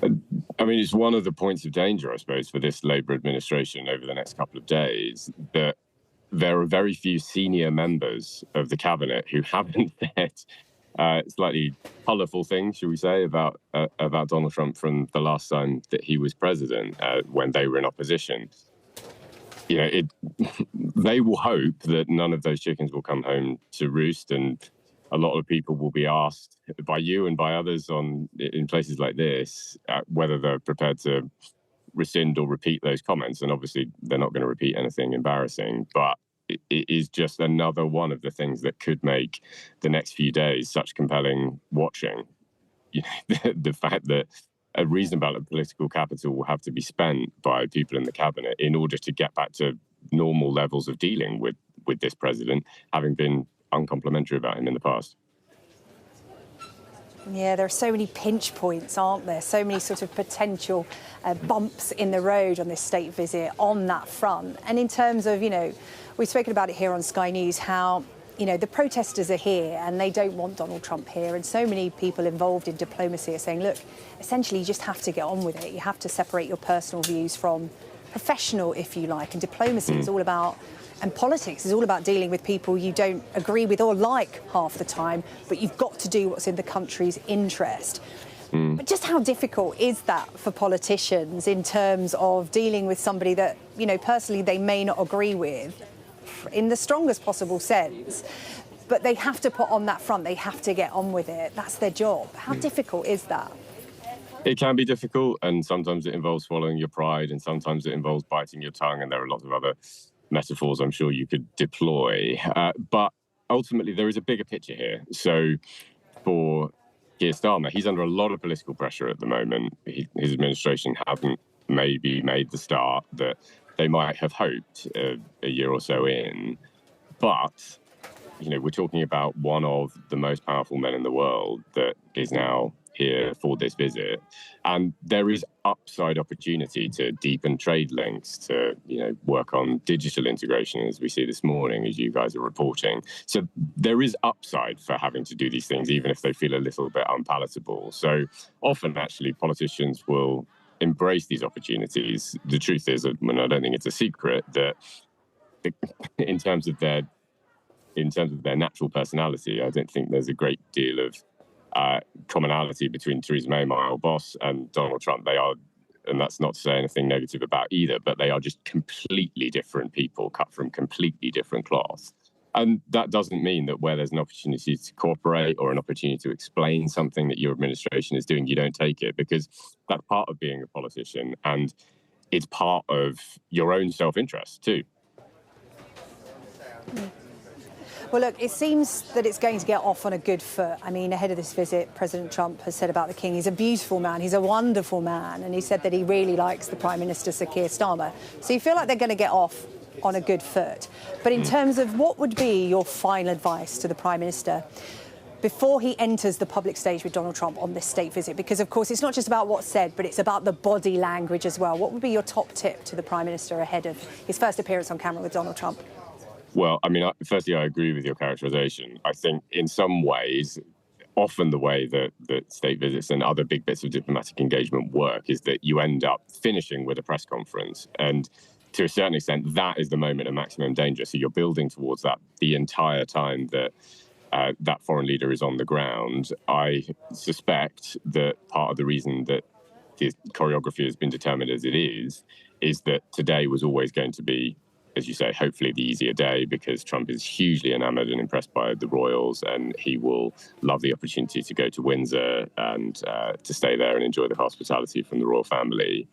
I mean, it's one of the points of danger, I suppose, for this Labour administration over the next couple of days, that there are very few senior members of the cabinet who haven't said slightly colourful things, shall we say, about Donald Trump from the last time that he was president, when they were in opposition. They will hope that none of those chickens will come home to roost, and a lot of people will be asked by you and by others in places like this whether they're prepared to rescind or repeat those comments. And obviously, they're not going to repeat anything embarrassing, but it is just another one of the things that could make the next few days such compelling watching. The fact that a reasonable amount of political capital will have to be spent by people in the cabinet in order to get back to normal levels of dealing with this president, having been uncomplimentary about him in the past. Yeah, there are so many pinch points, aren't there? So many sort of potential bumps in the road on this state visit on that front. And in terms of, we've spoken about it here on Sky News, how, the protesters are here and they don't want Donald Trump here. And so many people involved in diplomacy are saying, look, essentially you just have to get on with it. You have to separate your personal views from professional, if you like. And diplomacy is all about, and politics is all about dealing with people you don't agree with or like half the time, but you've got to do what's in the country's interest. But just how difficult is that for politicians in terms of dealing with somebody that, personally they may not agree with in the strongest possible sense, but they have to put on that front, they have to get on with it. That's their job. How difficult is that? It can be difficult, and sometimes it involves swallowing your pride, and sometimes it involves biting your tongue, and there are lots of other metaphors I'm sure you could deploy. But ultimately, there is a bigger picture here. So for Keir Starmer, he's under a lot of political pressure at the moment. His administration hasn't maybe made the start that they might have hoped a year or so in. But, you know, we're talking about one of the most powerful men in the world that is now here for this visit. And there is upside opportunity to deepen trade links, to, you know, work on digital integration, as we see this morning, as you guys are reporting. So there is upside for having to do these things, even if they feel a little bit unpalatable. So often, actually, politicians will embrace these opportunities. The truth is, I don't think it's a secret that in terms of their natural personality, I don't think there's a great deal of commonality between Theresa May, my old boss, and Donald Trump. They are, and that's not to say anything negative about either, but they are just completely different people, cut from completely different cloth. And that doesn't mean that where there's an opportunity to cooperate or an opportunity to explain something that your administration is doing, you don't take it, because that's part of being a politician, and it's part of your own self-interest too. Well, look, it seems that it's going to get off on a good foot. I mean, ahead of this visit, President Trump has said about the King, he's a beautiful man, he's a wonderful man, and he said that he really likes the Prime Minister, Sir Keir Starmer. So you feel like they're going to get off on a good foot. But in terms of what would be your final advice to the Prime Minister before he enters the public stage with Donald Trump on this state visit? Because, of course, it's not just about what's said, but it's about the body language as well. What would be your top tip to the Prime Minister ahead of his first appearance on camera with Donald Trump? Well, I mean, firstly, I agree with your characterization. I think in some ways, often the way that state visits and other big bits of diplomatic engagement work is that you end up finishing with a press conference. And to a certain extent, that is the moment of maximum danger. So you're building towards that the entire time that that foreign leader is on the ground. I suspect that part of the reason that the choreography has been determined as it is that today was always going to be, as you say, hopefully the easier day, because Trump is hugely enamored and impressed by the royals, and he will love the opportunity to go to Windsor and to stay there and enjoy the hospitality from the royal family.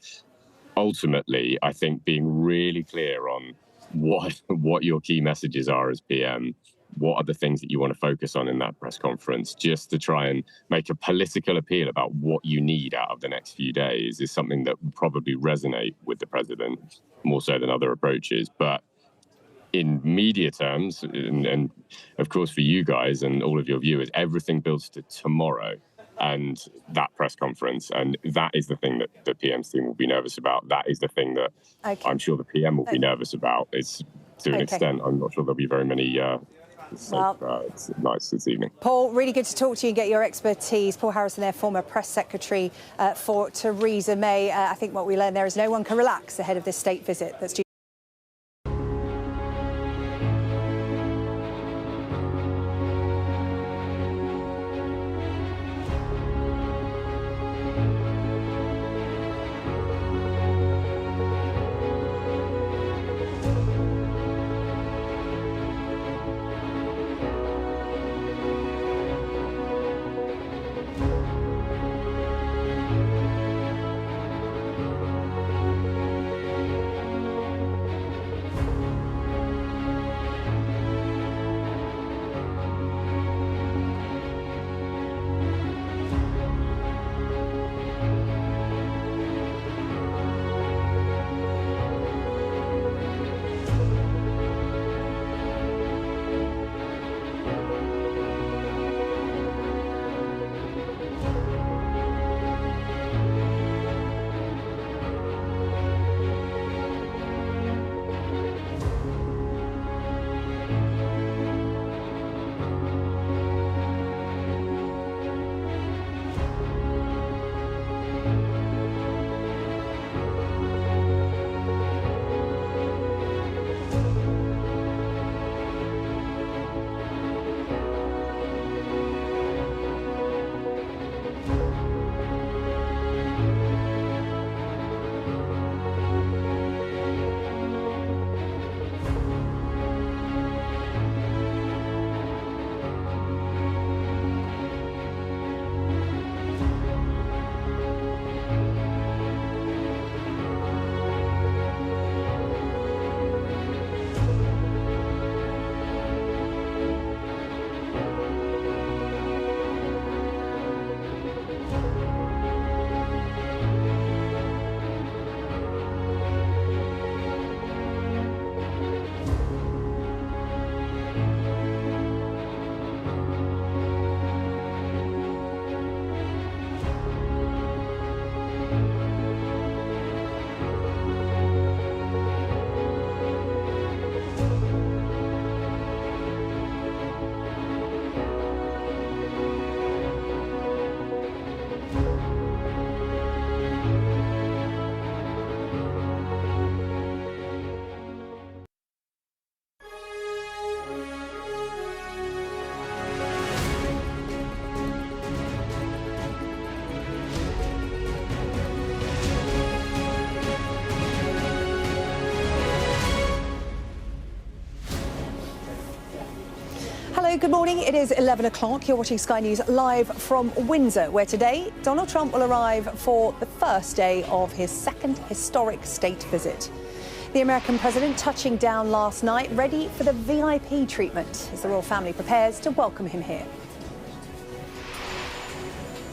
Ultimately, I think being really clear on what your key messages are as PM, what are the things that you want to focus on in that press conference, just to try and make a political appeal about what you need out of the next few days, is something that will probably resonate with the president more so than other approaches. But in media terms, and of course for you guys and all of your viewers, everything builds to tomorrow and that press conference. And that is the thing that the PM's team will be nervous about. That is the thing that I'm sure the PM will be nervous about. It's to an extent, I'm not sure there'll be very many it's nice this evening. Paul, really good to talk to you and get your expertise. Paul Harrison there, former press secretary for Theresa May. I think what we learned there is no one can relax ahead of this state visit that's due. Hello, good morning. It is 11 o'clock. You're watching Sky News live from Windsor, where today Donald Trump will arrive for the first day of his second historic state visit. The American president touching down last night, ready for the VIP treatment as the royal family prepares to welcome him here.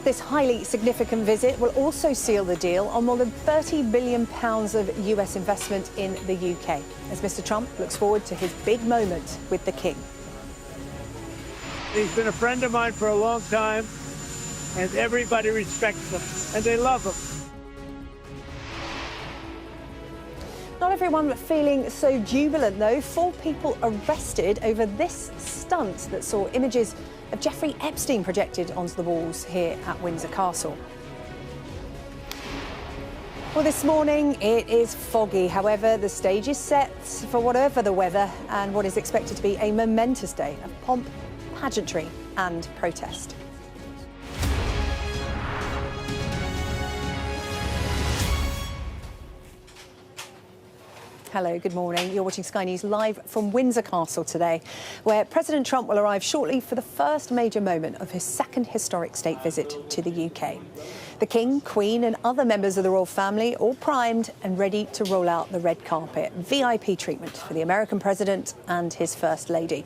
This highly significant visit will also seal the deal on more than £30 billion of US investment in the UK, as Mr. Trump looks forward to his big moment with the King. He's been a friend of mine for a long time, and everybody respects him, and they love him. Not everyone feeling so jubilant, though. 4 people arrested over this stunt that saw images of Jeffrey Epstein projected onto the walls here at Windsor Castle. Well, this morning it is foggy. However, the stage is set for whatever the weather and what is expected to be a momentous day of pomp, pageantry and protest. Hello, good morning. You're watching Sky News live from Windsor Castle today, where President Trump will arrive shortly for the first major moment of his second historic state visit to the UK. The King, Queen and other members of the royal family all primed and ready to roll out the red carpet. VIP treatment for the American president and his First Lady.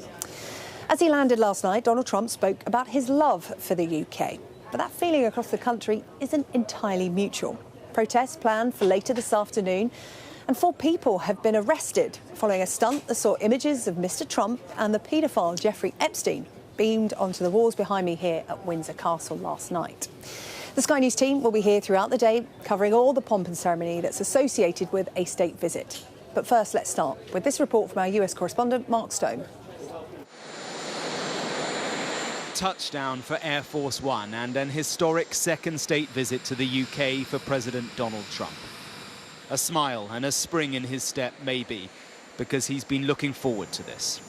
As he landed last night, Donald Trump spoke about his love for the UK. But that feeling across the country isn't entirely mutual. Protests planned for later this afternoon, and 4 people have been arrested following a stunt that saw images of Mr. Trump and the paedophile Jeffrey Epstein beamed onto the walls behind me here at Windsor Castle last night. The Sky News team will be here throughout the day, covering all the pomp and ceremony that's associated with a state visit. But first, let's start with this report from our US correspondent, Mark Stone. Touchdown for Air Force One and an historic second state visit to the UK for President Donald Trump. A smile and a spring in his step, maybe, because he's been looking forward to this.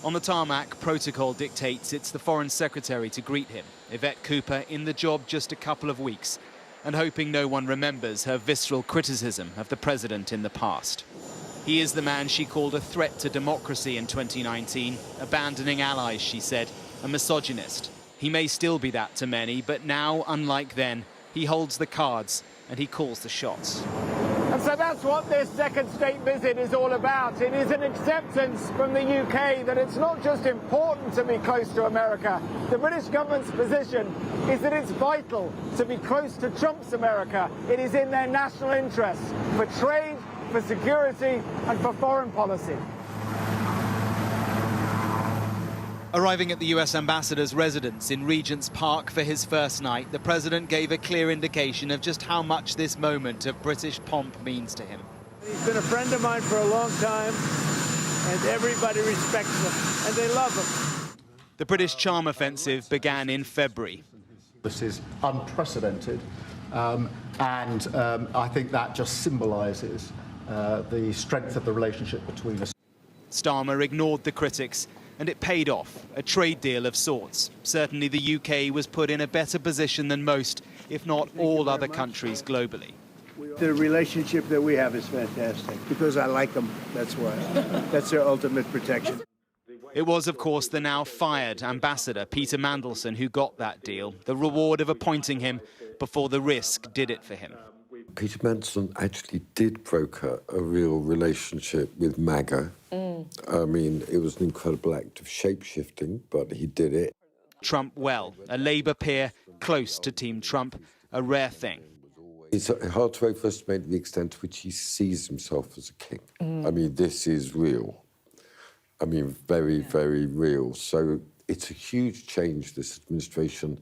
On the tarmac, protocol dictates it's the Foreign Secretary to greet him, Yvette Cooper, in the job just a couple of weeks, and hoping no one remembers her visceral criticism of the president in the past. He is the man she called a threat to democracy in 2019, abandoning allies, she said, a misogynist. He may still be that to many, but now, unlike then, he holds the cards and he calls the shots. And so that's what this second state visit is all about. It is an acceptance from the UK that it's not just important to be close to America. The British government's position is that it's vital to be close to Trump's America. It is in their national interest for trade, for security and for foreign policy. Arriving at the US ambassador's residence in Regent's Park for his first night, the president gave a clear indication of just how much this moment of British pomp means to him. He's been a friend of mine for a long time, and everybody respects him, and they love him. The British charm offensive began in February. This is unprecedented, and I think that just symbolises the strength of the relationship between us. Starmer ignored the critics, and it paid off, a trade deal of sorts. Certainly the UK was put in a better position than most, if not all other countries globally. The relationship that we have is fantastic, because I like them, that's why. That's their ultimate protection. It was, of course, the now fired ambassador, Peter Mandelson, who got that deal, the reward of appointing him before the risk did it for him. Peter Mandelson actually did broker a real relationship with MAGA. I mean, it was an incredible act of shape-shifting, but he did it. Trump well, a Labour peer close to Team Trump, a rare thing. It's hard to overestimate the extent to which he sees himself as a king. I mean, this is real. I mean, very, very real. So it's a huge change, this administration,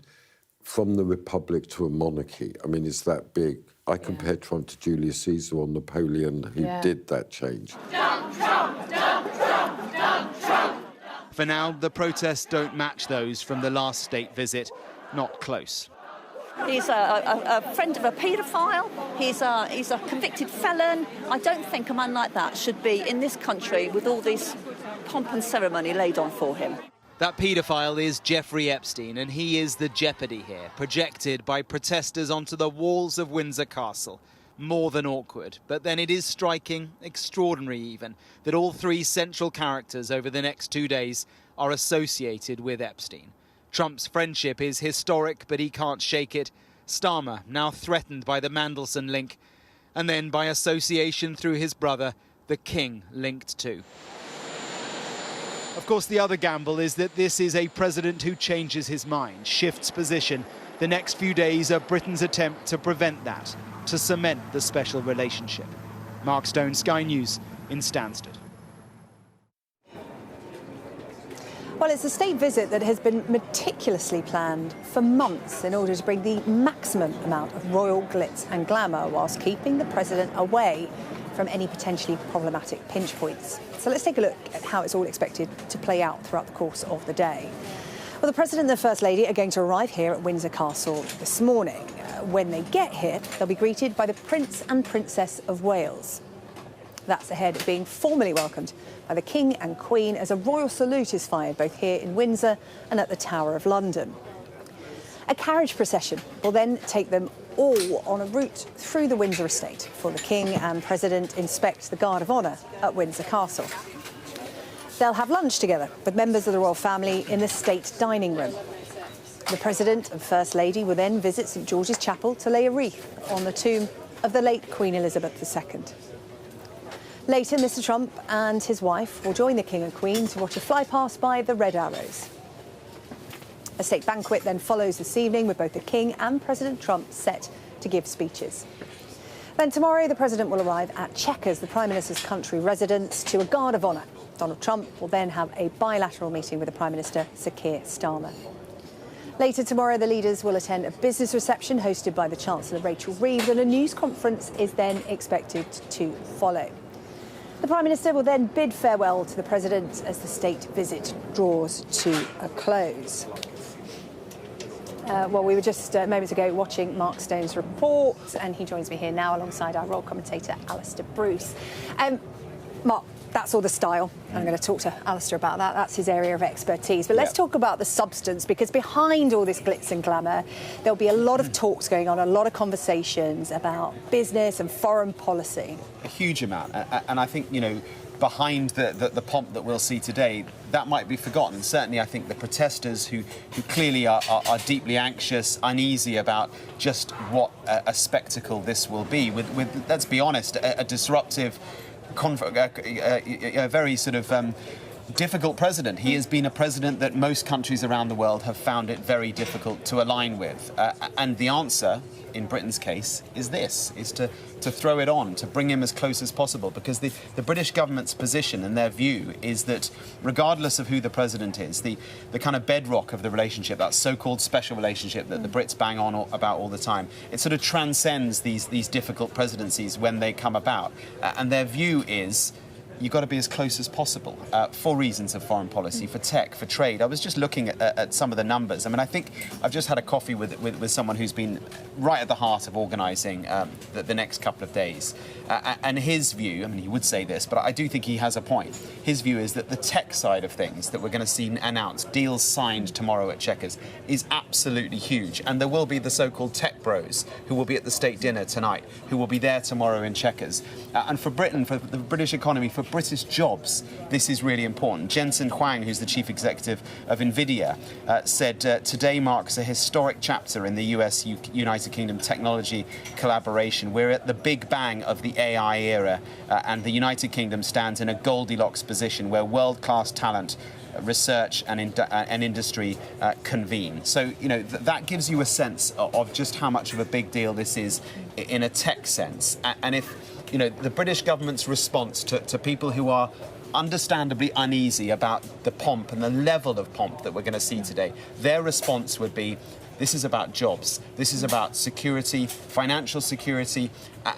from the republic to a monarchy. I mean, it's that big. I compare Trump to Julius Caesar or Napoleon, who did that change. Dump Trump, dump Trump, dump Trump. For now, the protests don't match those from the last state visit. Not close. He's a friend of a paedophile. He's a convicted felon. I don't think a man like that should be in this country with all this pomp and ceremony laid on for him. That paedophile is Jeffrey Epstein, and he is the jeopardy here, projected by protesters onto the walls of Windsor Castle. More than awkward, but then it is striking, extraordinary even, that all 3 central characters over the next 2 days are associated with Epstein. Trump's friendship is historic, but he can't shake it. Starmer now threatened by the Mandelson link, and then by association through his brother, the king, linked to. Of course, the other gamble is that this is a president who changes his mind, shifts position. The next few days are Britain's attempt to prevent that, to cement the special relationship. Mark Stone, Sky News in Stansted. Well, it's a state visit that has been meticulously planned for months in order to bring the maximum amount of royal glitz and glamour whilst keeping the president away from any potentially problematic pinch points. So let's take a look at how it's all expected to play out throughout the course of the day. Well, the President and the First Lady are going to arrive here at Windsor Castle this morning. When they get here, they'll be greeted by the Prince and Princess of Wales. That's ahead of being formally welcomed by the King and Queen as a royal salute is fired both here in Windsor and at the Tower of London. A carriage procession will then take them all on a route through the Windsor estate for the King and President inspect the Guard of Honour at Windsor Castle. They'll have lunch together with members of the royal family in the state dining room. The President and First Lady will then visit St George's Chapel to lay a wreath on the tomb of the late Queen Elizabeth II. Later, Mr Trump and his wife will join the King and Queen to watch a flypast by the Red Arrows. A state banquet then follows this evening with both the King and President Trump set to give speeches. Then tomorrow, the President will arrive at Chequers, the Prime Minister's country residence, to a Guard of Honour. Donald Trump will then have a bilateral meeting with the Prime Minister, Sir Keir Starmer. Later tomorrow, the leaders will attend a business reception hosted by the Chancellor Rachel Reeves, and a news conference is then expected to follow. The Prime Minister will then bid farewell to the President as the state visit draws to a close. Well, we were just moments ago watching Mark Stone's report, and he joins me here now alongside our royal commentator, Alistair Bruce. Mark, that's all the style. I'm going to talk to Alistair about that. That's his area of expertise. But let's talk about the substance, because behind all this glitz and glamour, there'll be a lot of talks going on, a lot of conversations about business and foreign policy. A huge amount. And I think, you know, behind the pomp that we'll see today, that might be forgotten. Certainly, I think the protesters who clearly are deeply anxious, uneasy about just what a spectacle this will be, with let's be honest, a disruptive, a very sort of difficult president. He has been a president that most countries around the world have found it very difficult to align with. And the answer, in Britain's case, is this, is to throw it on, to bring him as close as possible, because the British government's position and their view is that regardless of who the president is, the kind of bedrock of the relationship, that so-called special relationship that the Brits bang on about all the time, it sort of transcends these difficult presidencies when they come about. And their view is you've got to be as close as possible for reasons of foreign policy, for tech, for trade. I was just looking at some of the numbers. I mean, I think I've just had a coffee with someone who's been right at the heart of organising the next couple of days. And his view, I mean, he would say this, but I do think he has a point. His view is that the tech side of things that we're going to see announced, deals signed tomorrow at Chequers, is absolutely huge. And there will be the so-called tech bros who will be at the state dinner tonight, who will be there tomorrow in Chequers. And for Britain, for the British economy, for British jobs, this is really important. Jensen Huang, who's the chief executive of NVIDIA, said today marks a historic chapter in the US-United Kingdom technology collaboration. We're at the big bang of the AI era, and the United Kingdom stands in a Goldilocks position where world-class talent, research and industry convene. So, you know, that gives you a sense of just how much of a big deal this is in a tech sense. And if, you know, the British government's response to people who are understandably uneasy about the pomp and the level of pomp that we're going to see today, their response would be, this is about jobs, this is about security, financial security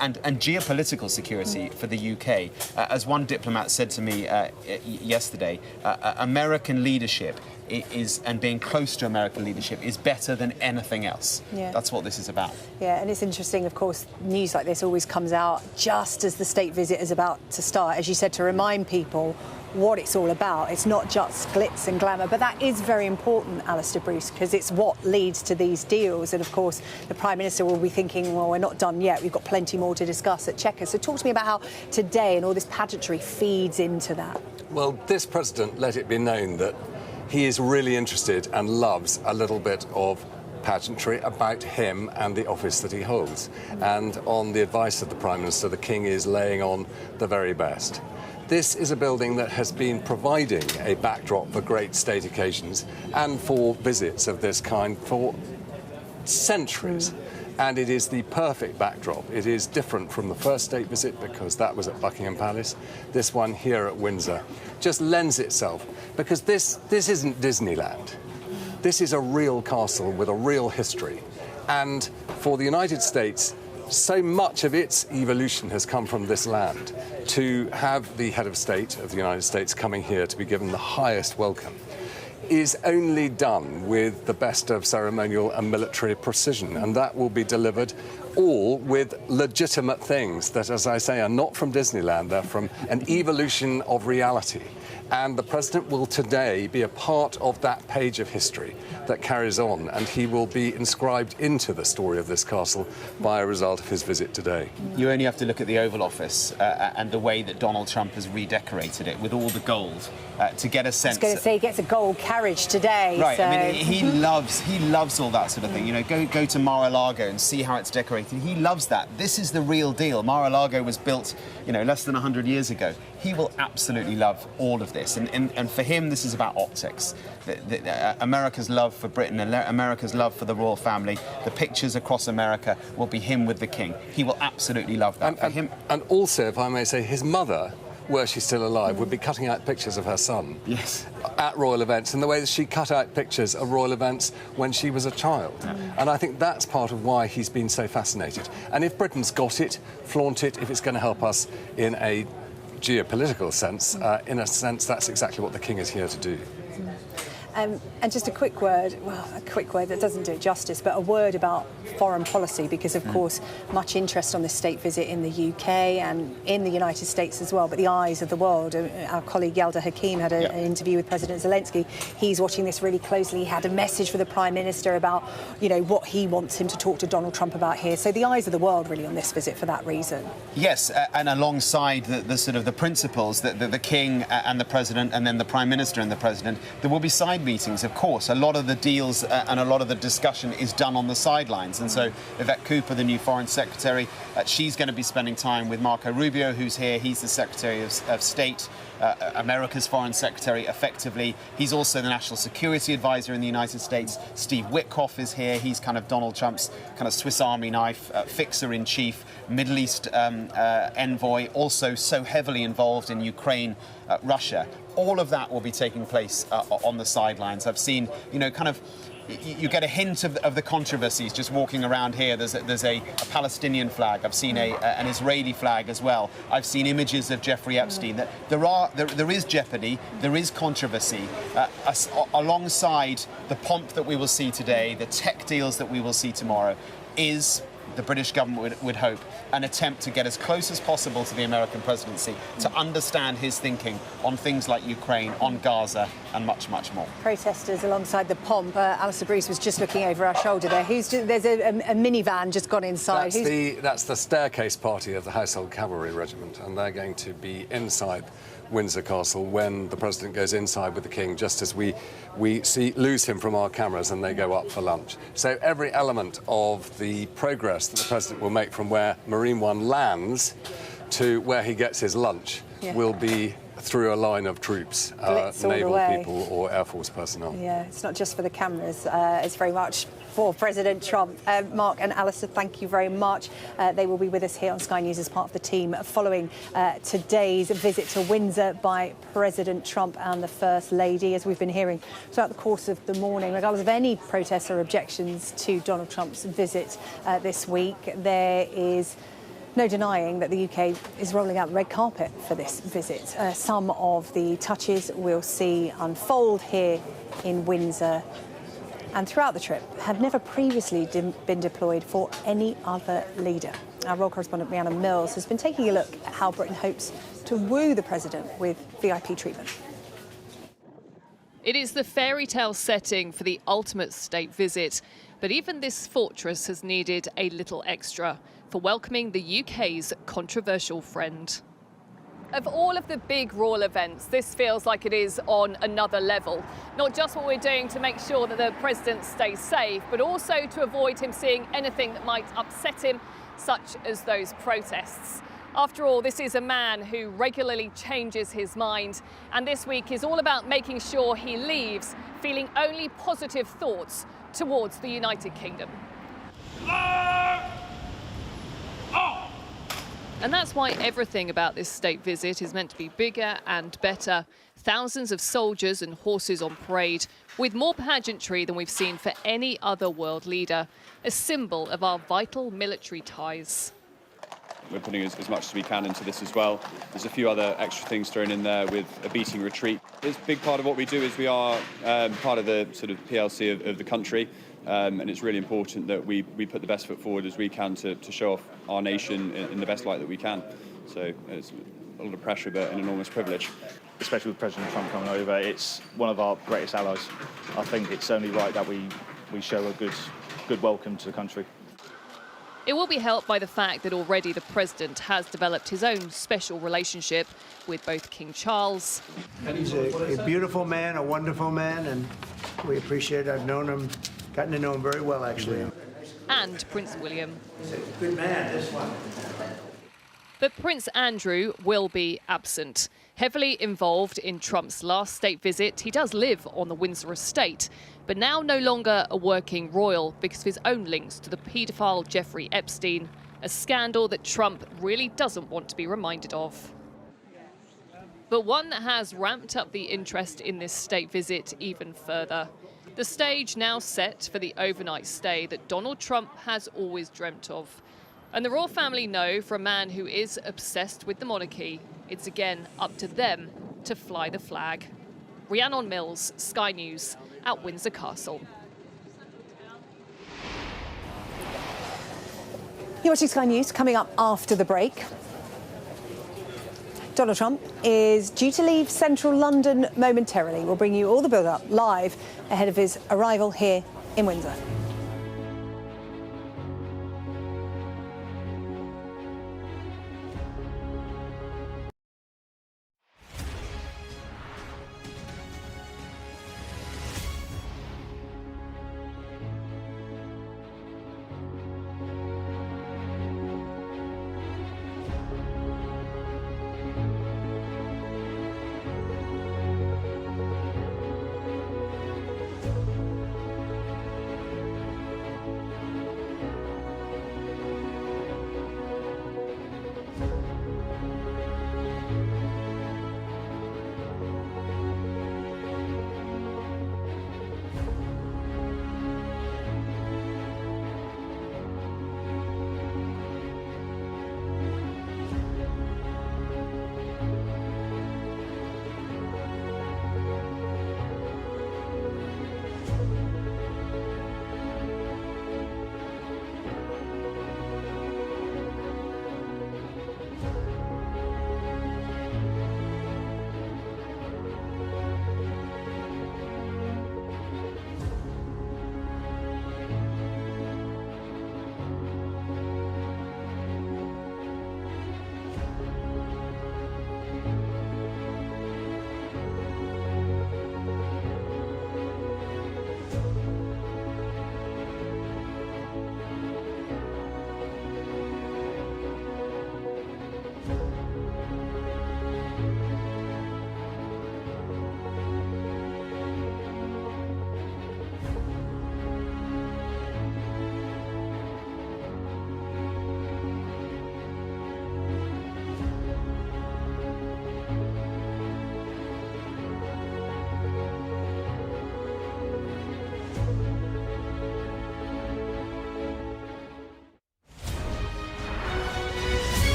and geopolitical security for the UK. As one diplomat said to me yesterday, American leadership is, and being close to American leadership, is better than anything else. Yeah. That's what this is about. Yeah, and it's interesting, of course, news like this always comes out just as the state visit is about to start, as you said, to remind people what it's all about. It's not just glitz and glamour, but that is very important, Alistair Bruce, because it's what leads to these deals. And of course, the Prime Minister will be thinking, well, we're not done yet. We've got plenty more to discuss at Chequers. So talk to me about how today and all this pageantry feeds into that. Well, this president let it be known that he is really interested and loves a little bit of pageantry about him and the office that he holds. And on the advice of the Prime Minister, the King is laying on the very best. This is a building that has been providing a backdrop for great state occasions and for visits of this kind for centuries. And it is the perfect backdrop. It is different from the first state visit because that was at Buckingham Palace. This one here at Windsor just lends itself, because this isn't Disneyland. This is a real castle with a real history. And for the United States, so much of its evolution has come from this land. To have the head of state of the United States coming here to be given the highest welcome is only done with the best of ceremonial and military precision, and that will be delivered all with legitimate things that, as I say, are not from Disneyland. They're from an evolution of reality. And the President will today be a part of that page of history that carries on, and he will be inscribed into the story of this castle by a result of his visit today. You only have to look at the Oval Office and the way that Donald Trump has redecorated it with all the gold to get a sense. I was going to say he gets a gold carriage today. Right, so. I mean, he loves all that sort of thing. You know, go to Mar-a-Lago and see how it's decorated. He loves that. This is the real deal. Mar-a-Lago was built, you know, less than 100 years ago. He will absolutely love all of this. And for him, this is about optics. America's love for Britain, America's love for the royal family, the pictures across America will be him with the King. He will absolutely love that. And also, if I may say, his mother, were she still alive, would be cutting out pictures of her son. Yes. At royal events, in the way that she cut out pictures of royal events when she was a child. Yeah. And I think that's part of why he's been so fascinated. And if Britain's got it, flaunt it. If it's going to help us in a geopolitical sense, in a sense, that's exactly what the King is here to do. And just a quick word that doesn't do it justice, but a word about foreign policy, because, of course, much interest on this state visit in the UK and in the United States as well, but the eyes of the world. Our colleague Yalda Hakim had an interview with President Zelensky. He's watching this really closely. He had a message for the Prime Minister about, you know, what he wants him to talk to Donald Trump about here. So the eyes of the world really on this visit for that reason. Yes, and alongside the sort of the principles that the King and the President and then the Prime Minister and the President, there will be side meetings, of course. A lot of the deals and a lot of the discussion is done on the sidelines. And so Yvette Cooper, the new Foreign Secretary, she's going to be spending time with Marco Rubio, who's here. He's the Secretary of State, America's Foreign Secretary, effectively. He's also the National Security Advisor in the United States. Steve Witkoff is here. He's kind of Donald Trump's kind of Swiss Army knife, fixer-in-chief, Middle East envoy, also so heavily involved in Ukraine, Russia. All of that will be taking place on the sidelines. I've seen, you know, kind of, you get a hint of the controversies just walking around here. There's a Palestinian flag. I've seen an Israeli flag as well. I've seen images of Jeffrey Epstein. That there is jeopardy, there is controversy alongside the pomp that we will see today, the tech deals that we will see tomorrow. Is the British government would hope an attempt to get as close as possible to the American presidency, to understand his thinking on things like Ukraine, on Gaza, and much, much more. Protesters alongside the pomp. Alistair Bruce was just looking over our shoulder there. There's a minivan just gone inside. That's the staircase party of the Household Cavalry Regiment, and they're going to be inside Windsor Castle when the President goes inside with the King, just as we lose him from our cameras and they go up for lunch. So every element of the progress that the President will make from where Marine One lands to where he gets his lunch will be through a line of troops, naval people or Air Force personnel. Yeah, it's not just for the cameras, it's very much for President Trump. Mark and Alistair, thank you very much. They will be with us here on Sky News as part of the team following today's visit to Windsor by President Trump and the First Lady. As we've been hearing throughout the course of the morning, regardless of any protests or objections to Donald Trump's visit this week, there is no denying that the UK is rolling out the red carpet for this visit. Some of the touches we'll see unfold here in Windsor and throughout the trip had never previously been deployed for any other leader. Our royal correspondent Rhiannon Mills has been taking a look at how Britain hopes to woo the president with VIP treatment. It is the fairy tale setting for the ultimate state visit, but even this fortress has needed a little extra for welcoming the UK's controversial friend. Of all of the big royal events, this feels like it is on another level. Not just what we're doing to make sure that the president stays safe, but also to avoid him seeing anything that might upset him, such as those protests. After all, this is a man who regularly changes his mind, and this week is all about making sure he leaves feeling only positive thoughts towards the United Kingdom. And that's why everything about this state visit is meant to be bigger and better. Thousands of soldiers and horses on parade, with more pageantry than we've seen for any other world leader, a symbol of our vital military ties. We're putting as much as we can into this as well. There's a few other extra things thrown in there with a beating retreat. It's a big part of what we do is we are part of the sort of PLC of the country. And it's really important that we put the best foot forward as we can to show off our nation in the best light that we can. So it's a lot of pressure, but an enormous privilege. Especially with President Trump coming over, it's one of our greatest allies. I think it's only right that we show a good welcome to the country. It will be helped by the fact that already the president has developed his own special relationship with both King Charles. He's a beautiful man, a wonderful man, and we appreciate it. I've known him, gotten to know him very well, actually. And Prince William. He's a good man, this one. But Prince Andrew will be absent. Heavily involved in Trump's last state visit, he does live on the Windsor estate, but now no longer a working royal because of his own links to the paedophile Jeffrey Epstein, a scandal that Trump really doesn't want to be reminded of. But one that has ramped up the interest in this state visit even further. The stage now set for the overnight stay that Donald Trump has always dreamt of. And the royal family know, for a man who is obsessed with the monarchy, it's again up to them to fly the flag. Rhiannon Mills, Sky News, at Windsor Castle. You're watching Sky News. Coming up after the break, Donald Trump is due to leave central London momentarily. We'll bring you all the build-up live ahead of his arrival here in Windsor.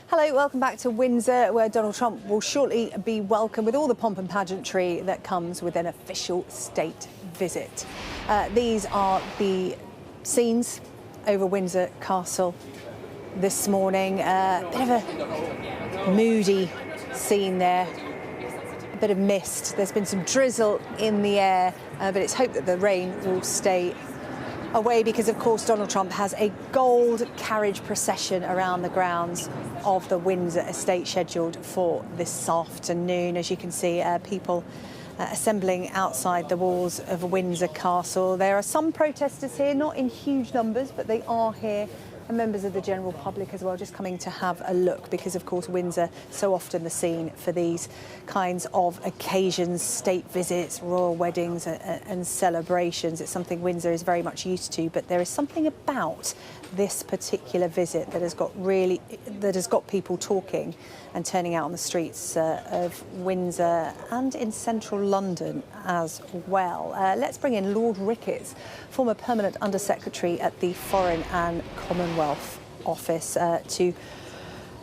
Hello, welcome back to Windsor, where Donald Trump will shortly be welcomed with all the pomp and pageantry that comes with an official state visit. These are the scenes over Windsor Castle this morning. A bit of a moody scene there, a bit of mist. There's been some drizzle in the air, but it's hoped that the rain will stay away because, of course, Donald Trump has a gold carriage procession around the grounds of the Windsor estate scheduled for this afternoon. As you can see, people assembling outside the walls of Windsor Castle. There are some protesters here, not in huge numbers, but they are here, and members of the general public as well, just coming to have a look because, of course, Windsor so often the scene for these kinds of occasions, state visits, royal weddings and celebrations. It's something Windsor is very much used to, but there is something about this particular visit that has got people talking and turning out on the streets of Windsor and in central London as well. Let's bring in Lord Ricketts, former permanent Undersecretary at the Foreign and Commonwealth Office, to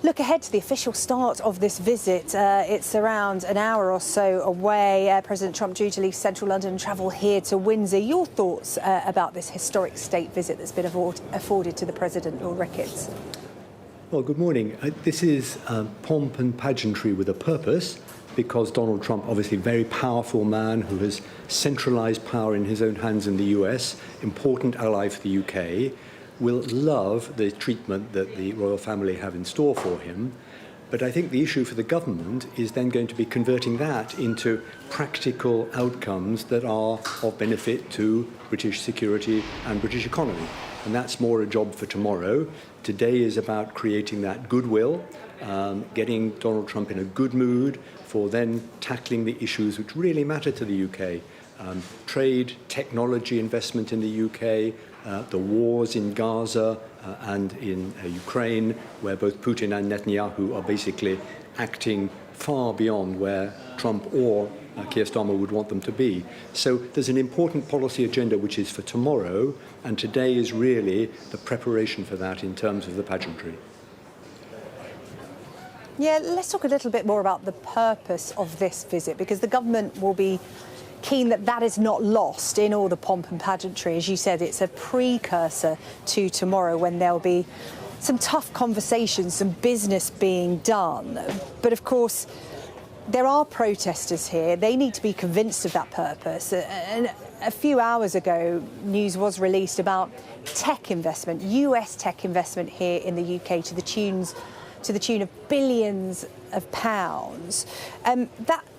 look ahead to the official start of this visit. It's around an hour or so away. President Trump due to leave central London and travel here to Windsor. Your thoughts about this historic state visit that's been afforded to the President, Lord Ricketts? Well, good morning. This is pomp and pageantry with a purpose, because Donald Trump, obviously a very powerful man who has centralised power in his own hands in the US, important ally for the UK, will love the treatment that the royal family have in store for him. But I think the issue for the government is then going to be converting that into practical outcomes that are of benefit to British security and British economy. And that's more a job for tomorrow. Today is about creating that goodwill, getting Donald Trump in a good mood for then tackling the issues which really matter to the UK. Trade, technology investment in the UK, the wars in Gaza and in Ukraine, where both Putin and Netanyahu are basically acting far beyond where Trump or Keir Starmer would want them to be. So there's an important policy agenda which is for tomorrow, and today is really the preparation for that in terms of the pageantry. Yeah, let's talk a little bit more about the purpose of this visit, because the government will be keen that that is not lost in all the pomp and pageantry. As you said, it's a precursor to tomorrow when there'll be some tough conversations, some business being done. But of course, there are protesters here. They need to be convinced of that purpose. And a few hours ago, news was released about tech investment, US tech investment here in the UK to the tune of billions of pounds.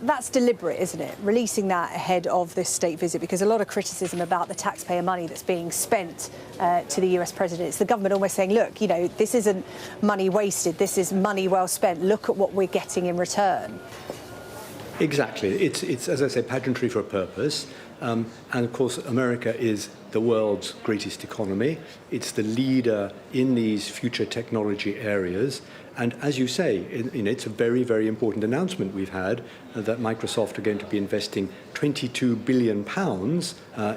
That's deliberate, isn't it? Releasing that ahead of this state visit, because a lot of criticism about the taxpayer money that's being spent to the US president. It's the government almost saying, look, you know, this isn't money wasted. This is money well spent. Look at what we're getting in return. Exactly. It's as I say, pageantry for a purpose. And of course, America is the world's greatest economy. It's the leader in these future technology areas. And as you say, it's a very, very important announcement we've had that Microsoft are going to be investing £22 billion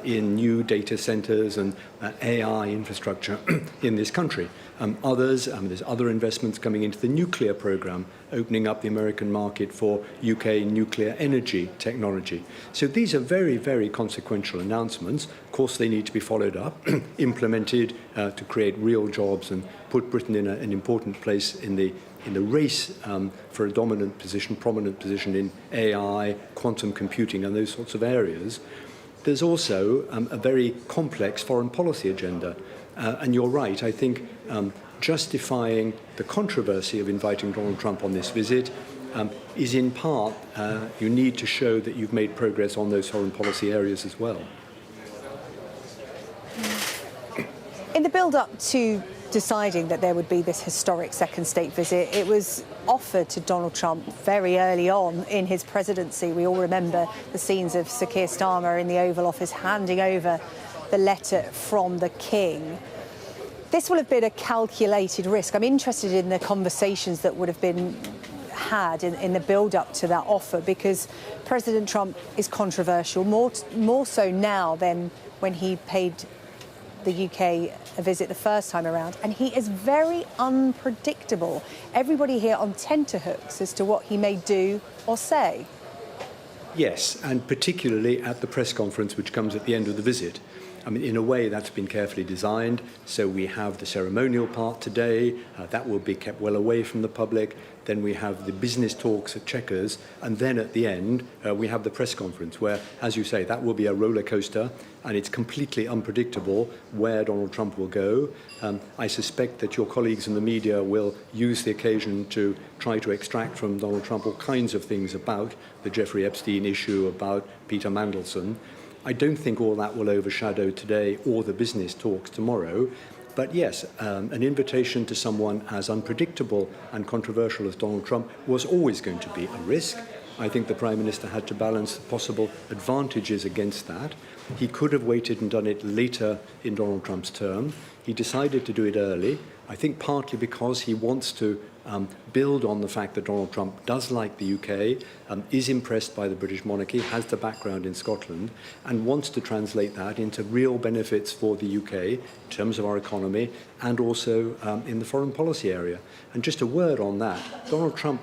in new data centers and AI infrastructure in this country. There's other investments coming into the nuclear program, opening up the American market for UK nuclear energy technology. So these are very, very consequential announcements. Of course, they need to be followed up, implemented to create real jobs and put Britain in an important place in the race for a dominant position, prominent position in AI, quantum computing and those sorts of areas. There's also a very complex foreign policy agenda. And you're right, I think justifying the controversy of inviting Donald Trump on this visit is in part, you need to show that you've made progress on those foreign policy areas as well. In the build-up to deciding that there would be this historic second state visit, it was offered to Donald Trump very early on in his presidency. We all remember the scenes of Sir Keir Starmer in the Oval Office handing over the letter from the King. This will have been a calculated risk. I'm interested in the conversations that would have been had in the build-up to that offer, because President Trump is controversial, more so now than when he paid the UK a visit the first time around, and he is very unpredictable. Everybody here on tenterhooks as to what he may do or say. Yes, and particularly at the press conference which comes at the end of the visit. I mean, in a way, that's been carefully designed. So we have the ceremonial part today. That will be kept well away from the public. Then we have the business talks at Chequers. And then at the end, we have the press conference where, as you say, that will be a roller coaster. And it's completely unpredictable where Donald Trump will go. I suspect that your colleagues in the media will use the occasion to try to extract from Donald Trump all kinds of things about the Jeffrey Epstein issue, about Peter Mandelson. I don't think all that will overshadow today or the business talks tomorrow. But yes, an invitation to someone as unpredictable and controversial as Donald Trump was always going to be a risk. I think the Prime Minister had to balance possible advantages against that. He could have waited and done it later in Donald Trump's term. He decided to do it early, I think partly because he wants to build on the fact that Donald Trump does like the UK, is impressed by the British monarchy, has the background in Scotland, and wants to translate that into real benefits for the UK in terms of our economy and also in the foreign policy area. And just a word on that, Donald Trump,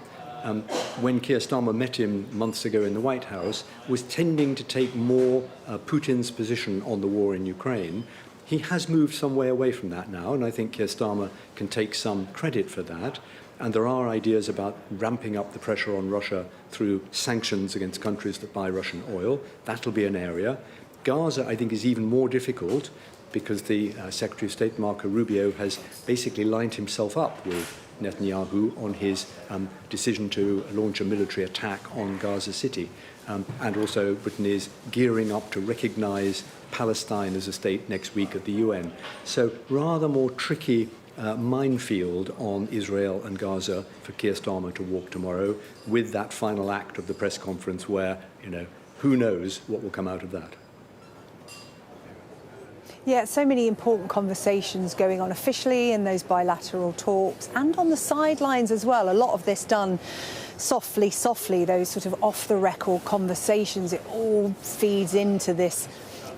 when Keir Starmer met him months ago in the White House, was tending to take more Putin's position on the war in Ukraine. He has moved some way away from that now, and I think Keir Starmer can take some credit for that. And there are ideas about ramping up the pressure on Russia through sanctions against countries that buy Russian oil. That'll be an area. Gaza, I think, is even more difficult because the Secretary of State, Marco Rubio, has basically lined himself up with Netanyahu on his decision to launch a military attack on Gaza City. And also Britain is gearing up to recognize Palestine as a state next week at the UN. So rather more tricky minefield on Israel and Gaza for Keir Starmer to walk tomorrow, with that final act of the press conference where, who knows what will come out of that. Yeah, so many important conversations going on officially in those bilateral talks and on the sidelines as well. A lot of this done softly, those sort of off-the-record conversations. It all feeds into this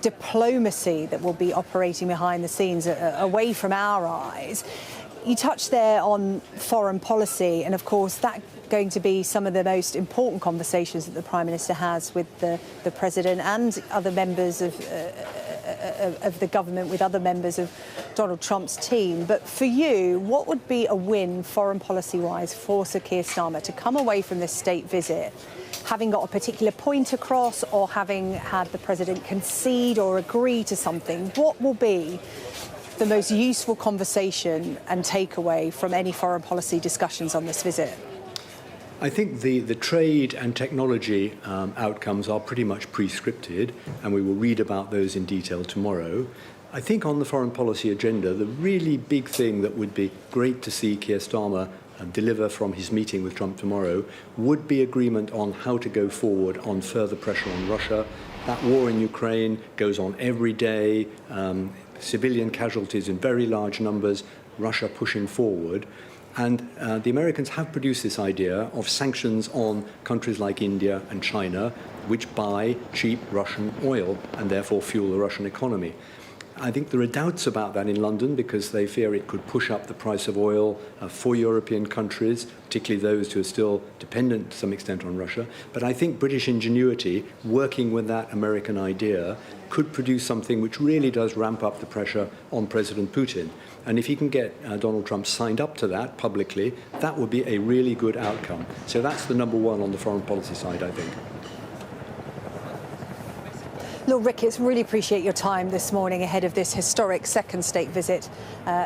diplomacy that will be operating behind the scenes away from our eyes. You touched there on foreign policy, and of course that's going to be some of the most important conversations that the Prime Minister has with the President and other members of the government, with other members of Donald Trump's team. But for you, what would be a win foreign policy-wise for Sir Keir Starmer to come away from this state visit having got a particular point across, or having had the President concede or agree to something? What will be the most useful conversation and takeaway from any foreign policy discussions on this visit? I think the trade and technology outcomes are pretty much pre-scripted, and we will read about those in detail tomorrow. I think on the foreign policy agenda, the really big thing that would be great to see Keir Starmer deliver from his meeting with Trump tomorrow would be agreement on how to go forward on further pressure on Russia. That war in Ukraine goes on every day, civilian casualties in very large numbers, Russia pushing forward. And the Americans have produced this idea of sanctions on countries like India and China, which buy cheap Russian oil and therefore fuel the Russian economy. I think there are doubts about that in London because they fear it could push up the price of oil for European countries, particularly those who are still dependent to some extent on Russia. But I think British ingenuity, working with that American idea, could produce something which really does ramp up the pressure on President Putin. And if he can get Donald Trump signed up to that publicly, that would be a really good outcome. So that's the number one on the foreign policy side, I think. Lord Ricketts, really appreciate your time this morning ahead of this historic second state visit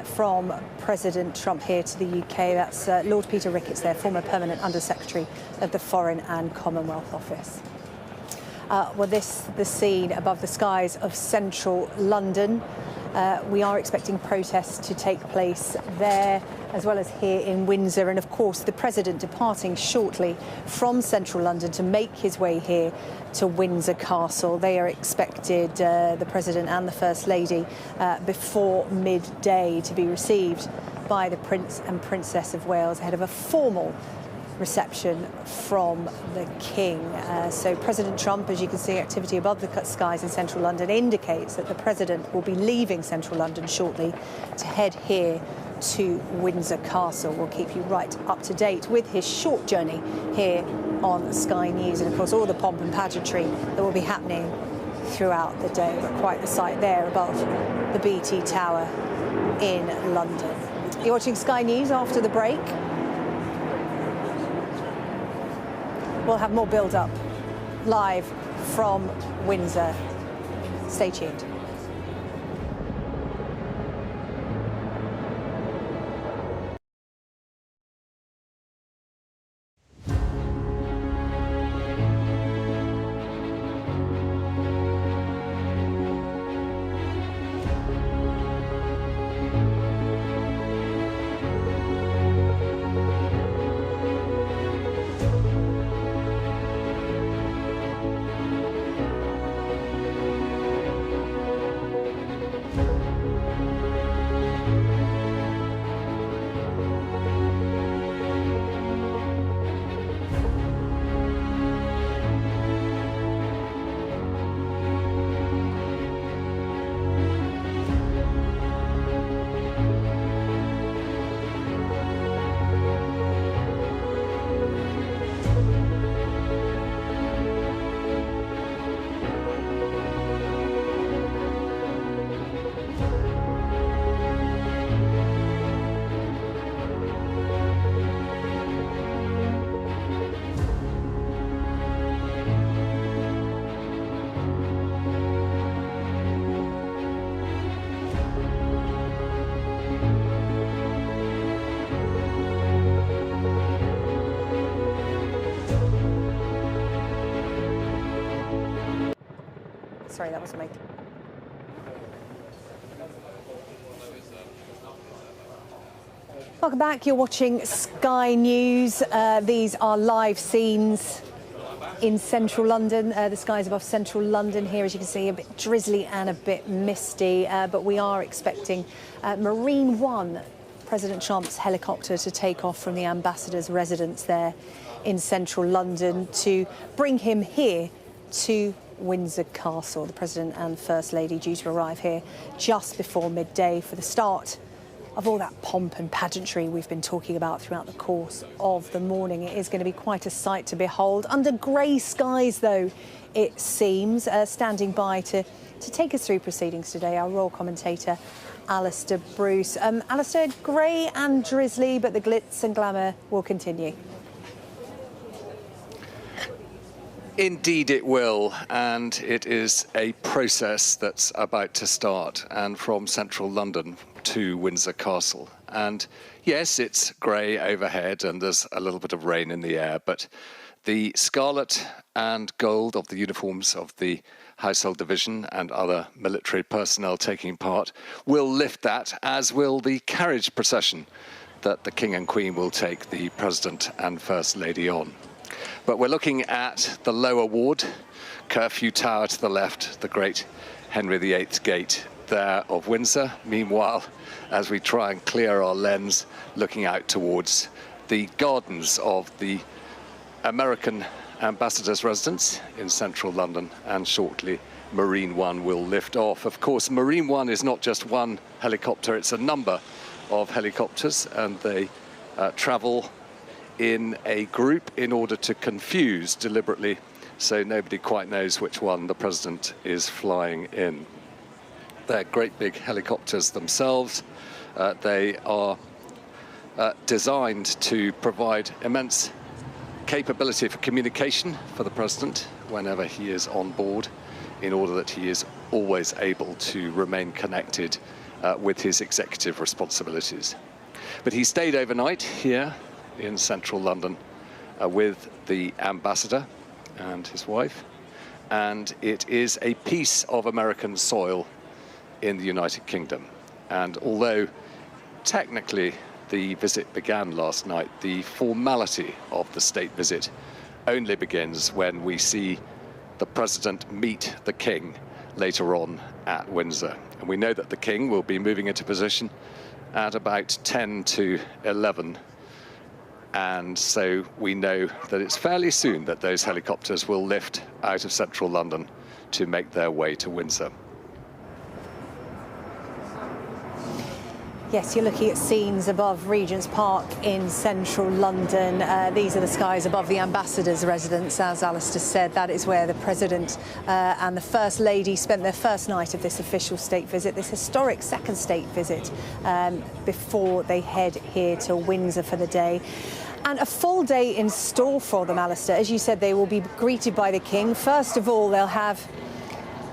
from President Trump here to the UK. That's Lord Peter Ricketts there, former Permanent Under-Secretary of the Foreign and Commonwealth Office. Well, this the scene above the skies of central London. We are expecting protests to take place there as well as here in Windsor, and of course the President departing shortly from central London to make his way here to Windsor Castle. They are expected, the President and the First Lady, before midday to be received by the Prince and Princess of Wales ahead of a formal reception from the King. So President Trump, as you can see, activity above the skies in central London indicates that the President will be leaving central London shortly to head here to Windsor Castle. We'll keep you right up to date with his short journey here on Sky News, and of course all the pomp and pageantry that will be happening throughout the day, but quite the sight there above the BT Tower in London. You're watching Sky News after the break. We'll have more build-up live from Windsor. Stay tuned. Sorry, that was me. Welcome back. You're watching Sky News. These are live scenes in central London. The skies above central London here, as you can see, a bit drizzly and a bit misty. But we are expecting Marine One, President Trump's helicopter, to take off from the ambassador's residence there in central London to bring him here to Windsor Castle. The President and First Lady due to arrive here just before midday for the start of all that pomp and pageantry we've been talking about throughout the course of the morning. It is going to be quite a sight to behold. Under grey skies, though, it seems. Standing by to take us through proceedings today, our royal commentator, Alistair Bruce. Alistair, grey and drizzly, but the glitz and glamour will continue. Indeed it will, and it is a process that's about to start, and from central London to Windsor Castle. And yes, it's grey overhead and there's a little bit of rain in the air, but the scarlet and gold of the uniforms of the Household Division and other military personnel taking part will lift that, as will the carriage procession that the King and Queen will take the President and First Lady on. But we're looking at the lower ward, Curfew Tower to the left, the great Henry VIII gate there of Windsor. Meanwhile, as we try and clear our lens, looking out towards the gardens of the American ambassador's residence in central London, and shortly Marine One will lift off. Of course, Marine One is not just one helicopter, it's a number of helicopters, and they travel in a group in order to confuse deliberately, so nobody quite knows which one the President is flying in. They're great big helicopters themselves. They are designed to provide immense capability for communication for the President whenever he is on board, in order that he is always able to remain connected with his executive responsibilities. But he stayed overnight here in central London with the ambassador and his wife, and it is a piece of American soil in the United Kingdom. And although technically the visit began last night, the formality of the state visit only begins when we see the President meet the King later on at Windsor. And we know that the King will be moving into position at about 10 to 11. And so we know that it's fairly soon that those helicopters will lift out of central London to make their way to Windsor. Yes, you're looking at scenes above Regent's Park in central London. These are the skies above the Ambassador's residence. As Alistair said, that is where the President and the First Lady spent their first night of this official state visit, this historic second state visit, before they head here to Windsor for the day. And a full day in store for them, Alistair. As you said, they will be greeted by the King. First of all, they'll have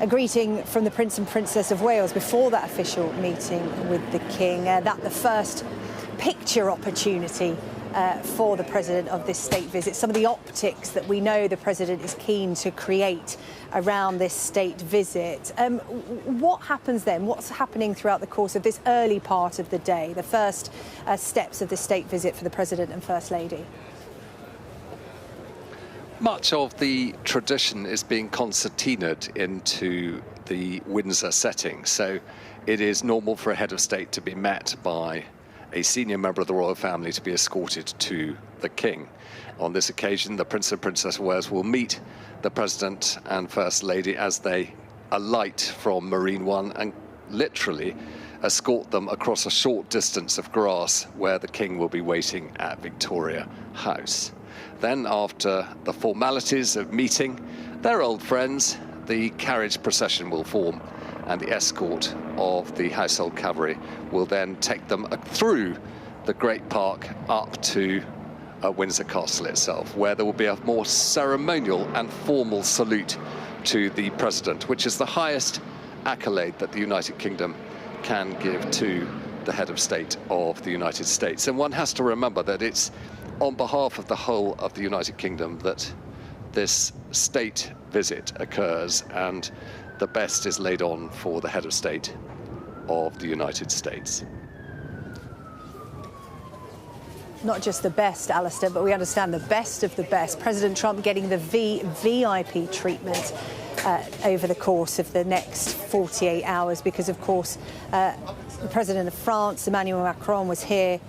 a greeting from the Prince and Princess of Wales before that official meeting with the King. That the first picture opportunity for the President of this state visit. Some of the optics that we know the President is keen to create around this state visit. What happens then? What's happening throughout the course of this early part of the day, the first steps of the state visit for the President and First Lady? Much of the tradition is being concertinaed into the Windsor setting. So it is normal for a head of state to be met by a senior member of the royal family to be escorted to the King. On this occasion, the Prince and Princess of Wales will meet the President and First Lady as they alight from Marine One and literally escort them across a short distance of grass where the King will be waiting at Victoria House. Then, after the formalities of meeting their old friends, the carriage procession will form, and the escort of the Household Cavalry will then take them through the Great Park up to Windsor Castle itself, where there will be a more ceremonial and formal salute to the President, which is the highest accolade that the United Kingdom can give to the head of state of the United States. And one has to remember that it's on behalf of the whole of the United Kingdom that this state visit occurs, and the best is laid on for the head of state of the United States. Not just the best, Alistair, but we understand the best of the best. President Trump getting the VIP treatment over the course of the next 48 hours because, of course, the President of France, Emmanuel Macron, was here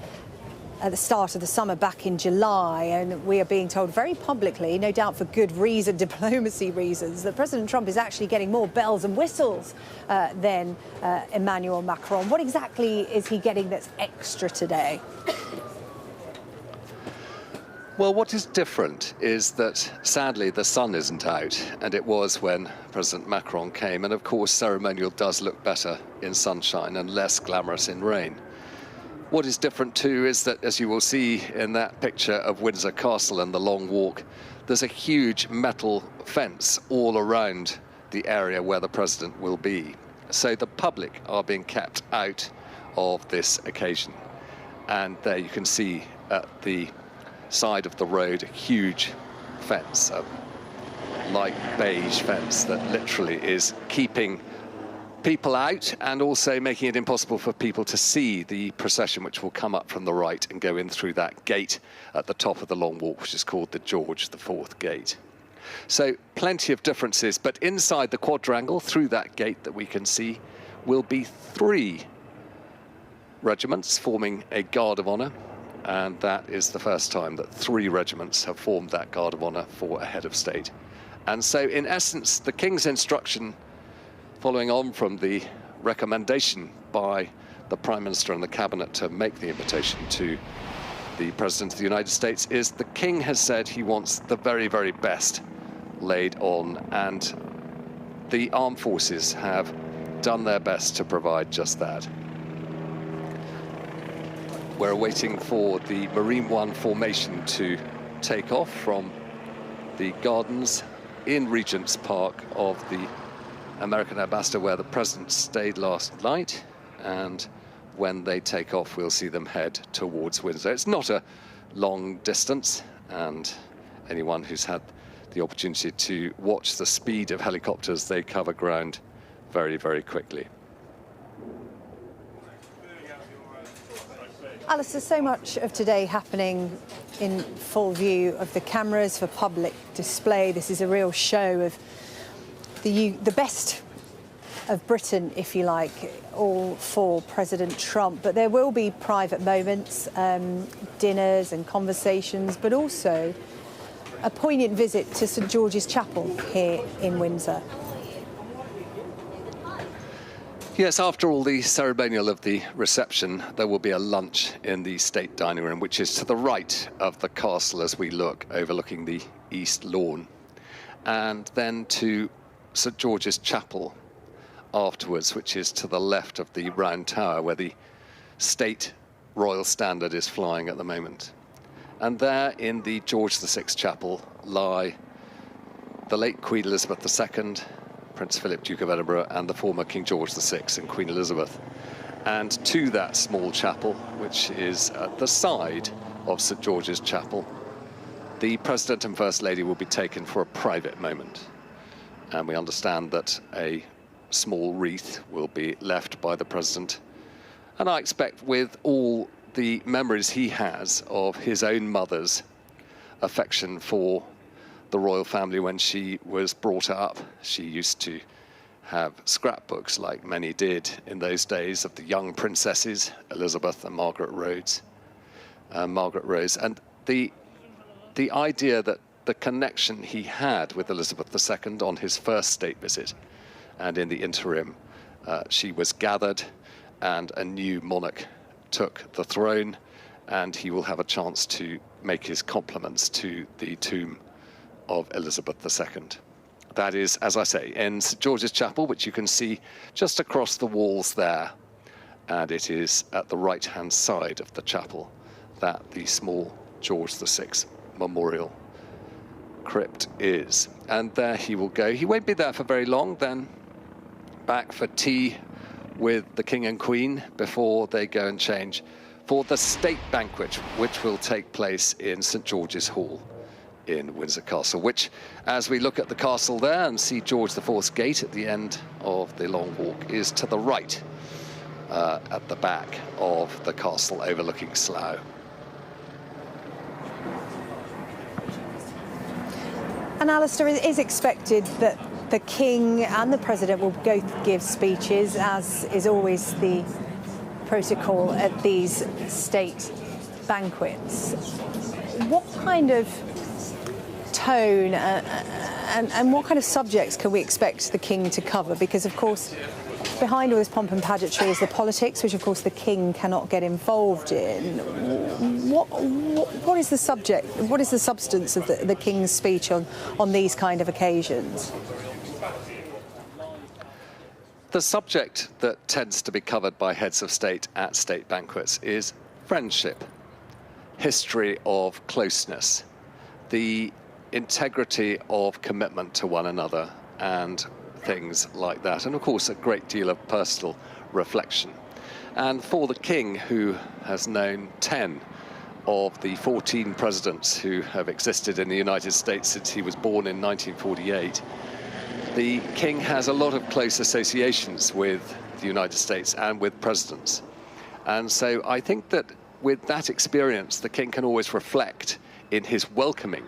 at the start of the summer back in July, and we are being told very publicly, no doubt for good reason, diplomacy reasons, that President Trump is actually getting more bells and whistles than Emmanuel Macron. What exactly is he getting that's extra today? Well, what is different is that, sadly, the sun isn't out, and it was when President Macron came. And, of course, ceremonial does look better in sunshine and less glamorous in rain. What is different, too, is that, as you will see in that picture of Windsor Castle and the Long Walk, there's a huge metal fence all around the area where the President will be. So the public are being kept out of this occasion. And there you can see at the side of the road a huge fence, a light beige fence that literally is keeping people out and also making it impossible for people to see the procession, which will come up from the right and go in through that gate at the top of the Long Walk, which is called the George IV gate. So plenty of differences, but inside the quadrangle, through that gate that we can see, will be 3 regiments forming a Guard of Honour, and that is the first time that 3 regiments have formed that Guard of Honour for a head of state. And so, in essence, the King's instruction, following on from the recommendation by the Prime Minister and the Cabinet to make the invitation to the President of the United States, is the King has said he wants the very, very best laid on, and the armed forces have done their best to provide just that. We're waiting for the Marine One formation to take off from the gardens in Regent's Park of the American Ambassador, where the President stayed last night, and when they take off we'll see them head towards Windsor. It's not a long distance, and anyone who's had the opportunity to watch the speed of helicopters, they cover ground very, very quickly. Alistair, so much of today happening in full view of the cameras for public display. This is a real show of the best of Britain, if you like, all for President Trump. But there will be private moments, dinners and conversations, but also a poignant visit to St George's Chapel here in Windsor. Yes, after all the ceremonial of the reception, there will be a lunch in the state dining room, which is to the right of the castle as we look, overlooking the east lawn. And then to St George's Chapel afterwards, which is to the left of the round tower where the state royal standard is flying at the moment. And there in the George VI Chapel lie the late Queen Elizabeth II, Prince Philip, Duke of Edinburgh, and the former King George VI and Queen Elizabeth. And to that small chapel, which is at the side of St George's Chapel, the President and First Lady will be taken for a private moment. And we understand that a small wreath will be left by the President. And I expect with all the memories he has of his own mother's affection for the royal family when she was brought up. She used to have scrapbooks, like many did in those days, of the young princesses, Elizabeth and Margaret Rose. And the idea that the connection he had with Elizabeth II on his first state visit, and in the interim, she was gathered and a new monarch took the throne, and he will have a chance to make his compliments to the tomb of Elizabeth II. That is, as I say, in St George's Chapel, which you can see just across the walls there. And it is at the right-hand side of the chapel that the small George VI memorial crypt is. And there he will go. He won't be there for very long, then back for tea with the King and Queen before they go and change for the state banquet, which will take place in St George's Hall in Windsor Castle, which, as we look at the castle there and see George IV's gate at the end of the long walk, is to the right at the back of the castle overlooking Slough. And Alistair, it is expected that the King and the President will both give speeches, as is always the protocol at these state banquets. What kind of tone and what kind of subjects can we expect the King to cover? Because, of course, behind all this pomp and pageantry is the politics, which, of course, the King cannot get involved in. What is the subject? What is the substance of the King's speech on these kind of occasions? The subject that tends to be covered by heads of state at state banquets is friendship, history of closeness, the integrity of commitment to one another, and things like that. And of course, a great deal of personal reflection. And for the King, who has known 10 of the 14 presidents who have existed in the United States since he was born in 1948, the King has a lot of close associations with the United States and with presidents. And so I think that with that experience, the King can always reflect in his welcoming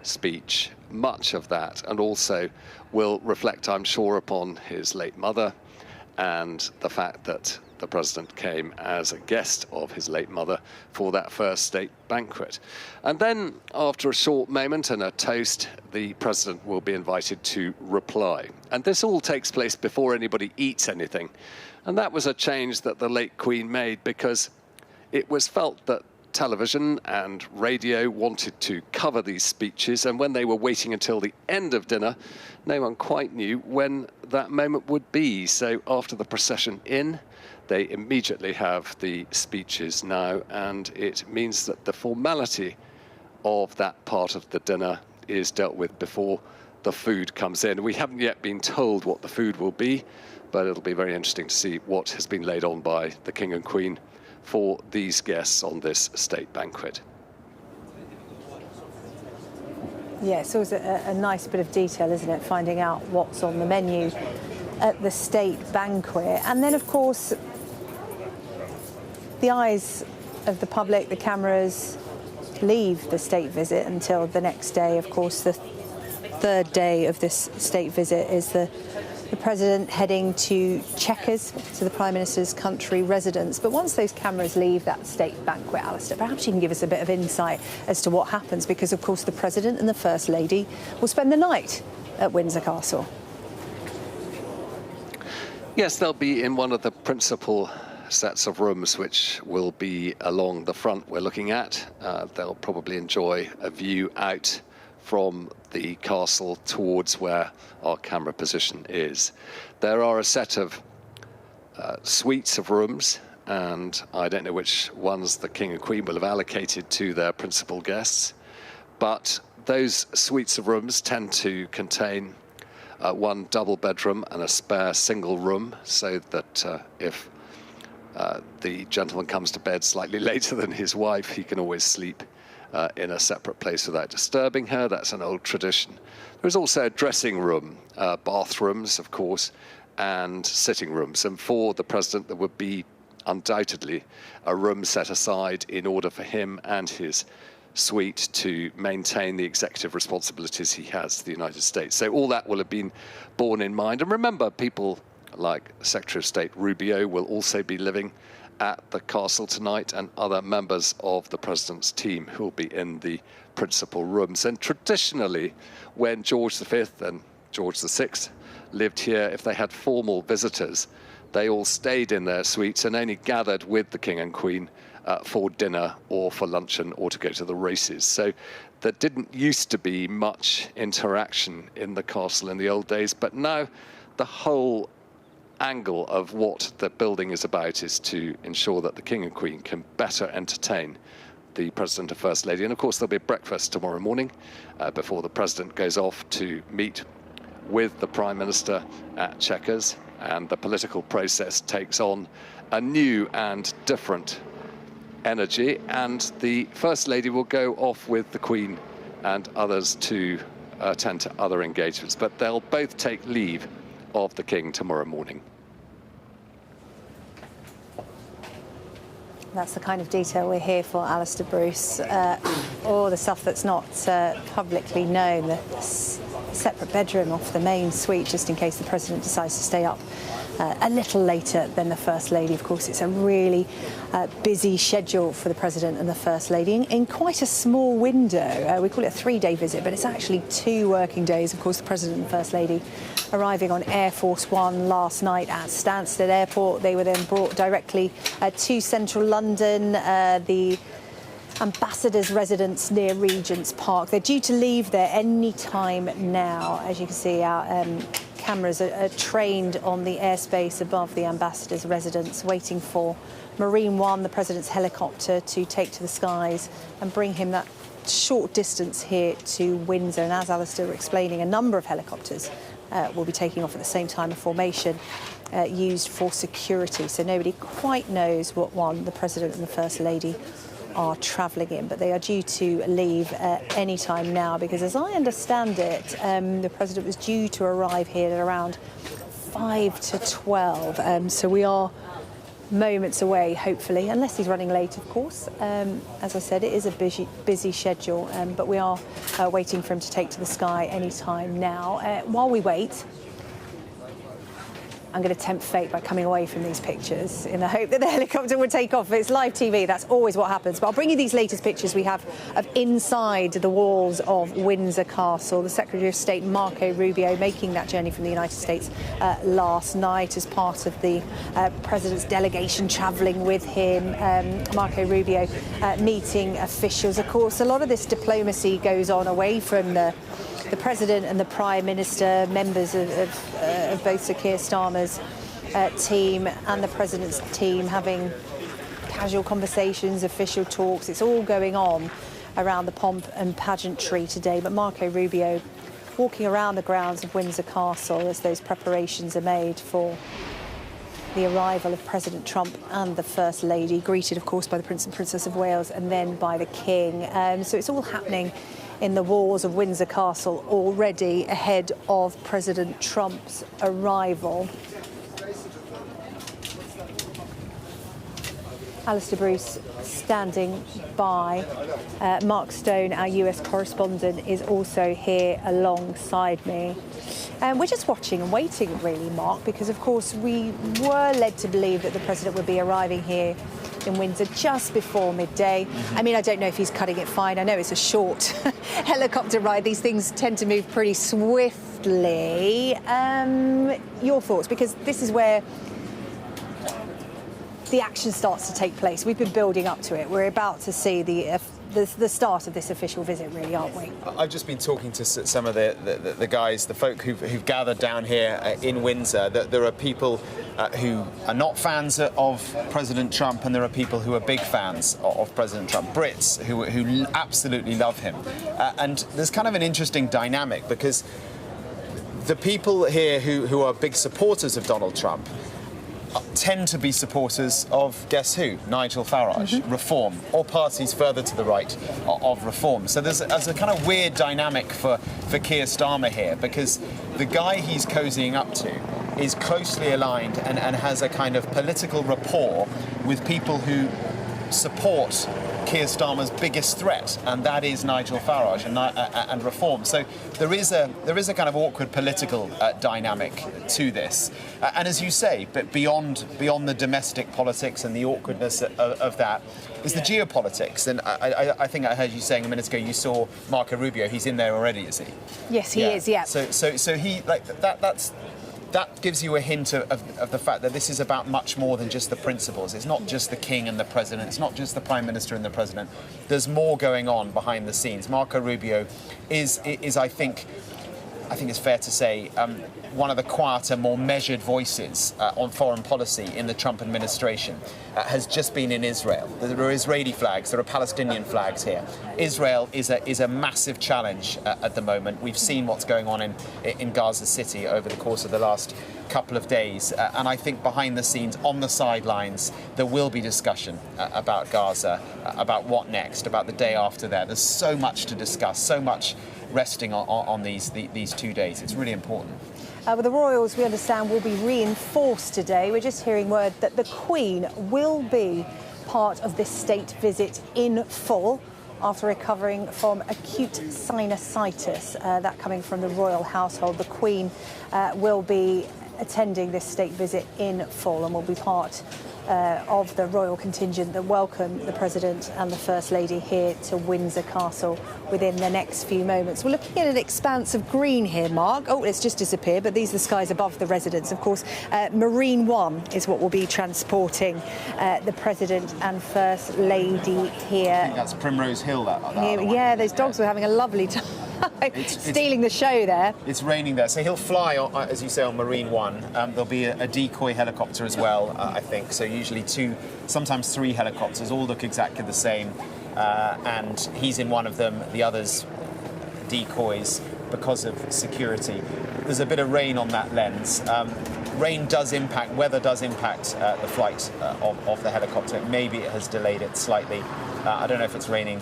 speech much of that, and also will reflect, I'm sure, upon his late mother and the fact that the President came as a guest of his late mother for that first state banquet. And then, after a short moment and a toast, the President will be invited to reply. And this all takes place before anybody eats anything. And that was a change that the late Queen made, because it was felt that television and radio wanted to cover these speeches, and when they were waiting until the end of dinner, no one quite knew when that moment would be. So after the procession in, they immediately have the speeches now, and it means that the formality of that part of the dinner is dealt with before the food comes in. We haven't yet been told what the food will be, but it'll be very interesting to see what has been laid on by the King and Queen for these guests on this state banquet. Yeah, it's always a nice bit of detail, isn't it, finding out what's on the menu at the state banquet. And then, of course, the eyes of the public, the cameras, leave the state visit until the next day. Of course, the third day of this state visit is the President heading to Chequers, to the Prime Minister's country residence. But once those cameras leave that state banquet, Alistair, perhaps you can give us a bit of insight as to what happens, because, of course, the President and the First Lady will spend the night at Windsor Castle. Yes, they'll be in one of the principal sets of rooms which will be along the front we're looking at. They'll probably enjoy a view out from the castle towards where our camera position is. There are a set of suites of rooms, and I don't know which ones the King and Queen will have allocated to their principal guests, but those suites of rooms tend to contain one double bedroom and a spare single room, so that if the gentleman comes to bed slightly later than his wife, he can always sleep in a separate place without disturbing her. That's an old tradition. There's also a dressing room, bathrooms, of course, and sitting rooms. And for the president, there would be undoubtedly a room set aside in order for him and his suite to maintain the executive responsibilities he has to the United States. So all that will have been borne in mind. And remember, people like Secretary of State Rubio will also be living at the castle tonight, and other members of the president's team who will be in the principal rooms. And traditionally, when George V and George VI lived here, if they had formal visitors, they all stayed in their suites and only gathered with the King and Queen for dinner or for luncheon or to go to the races. So there didn't used to be much interaction in the castle in the old days, but now the whole angle of what the building is about is to ensure that the King and Queen can better entertain the President and First Lady. And of course, there'll be a breakfast tomorrow morning before the President goes off to meet with the Prime Minister at Chequers, and the political process takes on a new and different energy, and the First Lady will go off with the Queen and others to attend to other engagements, but they'll both take leave of the King tomorrow morning. That's the kind of detail we're here for, Alistair Bruce. All the stuff that's not publicly known, the separate bedroom off the main suite, just in case the President decides to stay up a little later than the First Lady. Of course, it's a really busy schedule for the President and the First Lady in quite a small window. We call it a 3-day visit, but it's actually 2 working days. Of course, the President and First Lady arriving on Air Force One last night at Stansted Airport. They were then brought directly to central London, the Ambassador's residence near Regent's Park. They're due to leave there any time now. As you can see, our cameras are trained on the airspace above the Ambassador's residence, waiting for Marine One, the President's helicopter, to take to the skies and bring him that short distance here to Windsor. And as Alistair was explaining, a number of helicopters will be taking off at the same time, a formation used for security. So nobody quite knows what one the President and the First Lady are travelling in, but they are due to leave any time now, because as I understand it, the President was due to arrive here at around 5 to 12. So we are moments away, hopefully, unless he's running late, of course. As I said, it is a busy schedule, but we are waiting for him to take to the sky any time now. While we wait, I'm going to tempt fate by coming away from these pictures in the hope that the helicopter would take off. It's live TV, that's always what happens. But I'll bring you these latest pictures we have of inside the walls of Windsor Castle. The Secretary of State, Marco Rubio, making that journey from the United States last night as part of the President's delegation travelling with him. Marco Rubio meeting officials. Of course, a lot of this diplomacy goes on away from the President and the Prime Minister, members of both Sir Keir Starmer's team and the President's team, having casual conversations, official talks. It's all going on around the pomp and pageantry today. But Marco Rubio walking around the grounds of Windsor Castle as those preparations are made for the arrival of President Trump and the First Lady, greeted, of course, by the Prince and Princess of Wales and then by the King. So it's all happening in the walls of Windsor Castle already ahead of President Trump's arrival. Alistair Bruce standing by. Mark Stone, our US correspondent, is also here alongside me. We're just watching and waiting, really, Mark, because, of course, we were led to believe that the President would be arriving here in Windsor just before midday. I mean, I don't know if he's cutting it fine. I know it's a short helicopter ride. These things tend to move pretty swiftly. Your thoughts? Because this is where the action starts to take place. We've been building up to it. We're about to see the start of this official visit, really, aren't we? I've just been talking to some of the guys, the folk who've gathered down here in Windsor. That there are people who are not fans of President Trump, and there are people who are big fans of President Trump. Brits who absolutely love him, and there's kind of an interesting dynamic because the people here who are big supporters of Donald Trump tend to be supporters of, guess who? Nigel Farage, Reform, or parties further to the right of Reform. So there's a kind of weird dynamic for Keir Starmer here, because the guy he's cozying up to is closely aligned and has a kind of political rapport with people who support Keir Starmer's biggest threat, and that is Nigel Farage and Reform. So there is a kind of awkward political dynamic to this, and as you say, but beyond the domestic politics and the awkwardness of that is the geopolitics. And I think I heard you saying a minute ago you saw Marco Rubio. He's in there already, is he? Yes, he is. Yeah. So he that gives you a hint of the fact that this is about much more than just the principles. It's not just the king and the president. It's not just the prime minister and the president. There's more going on behind the scenes. Marco Rubio is I think it's fair to say, one of the quieter, more measured voices on foreign policy in the Trump administration. Has just been in Israel. There are Israeli flags, there are Palestinian flags here. Israel is a massive challenge at the moment. We've seen what's going on in Gaza City over the course of the last couple of days. And I think behind the scenes, on the sidelines, there will be discussion about Gaza, about what next, about the day after that. There's so much to discuss, so much resting on these 2 days. It's really important. Well, the royals, we understand, will be reinforced today. We're just hearing word that the Queen will be part of this state visit in full after recovering from acute sinusitis. That coming from the royal household. The Queen will be attending this state visit in full and will be part of the royal contingent that welcome the President and the First Lady here to Windsor Castle within the next few moments. We're looking at an expanse of green here, Mark. Oh, it's just disappeared, but these are the skies above the residence. Of course, Marine One is what will be transporting the President and First Lady here. I think that's Primrose Hill, yeah, those dogs were having a lovely time. Stealing the show there. It's raining there, so he'll fly, as you say, on Marine One. There'll be a decoy helicopter as well, I think. So usually 2, sometimes 3 helicopters, all look exactly the same. And he's in one of them, the others decoys because of security. There's a bit of rain on that lens. Weather does impact the flight of the helicopter. Maybe it has delayed it slightly. I don't know if it's raining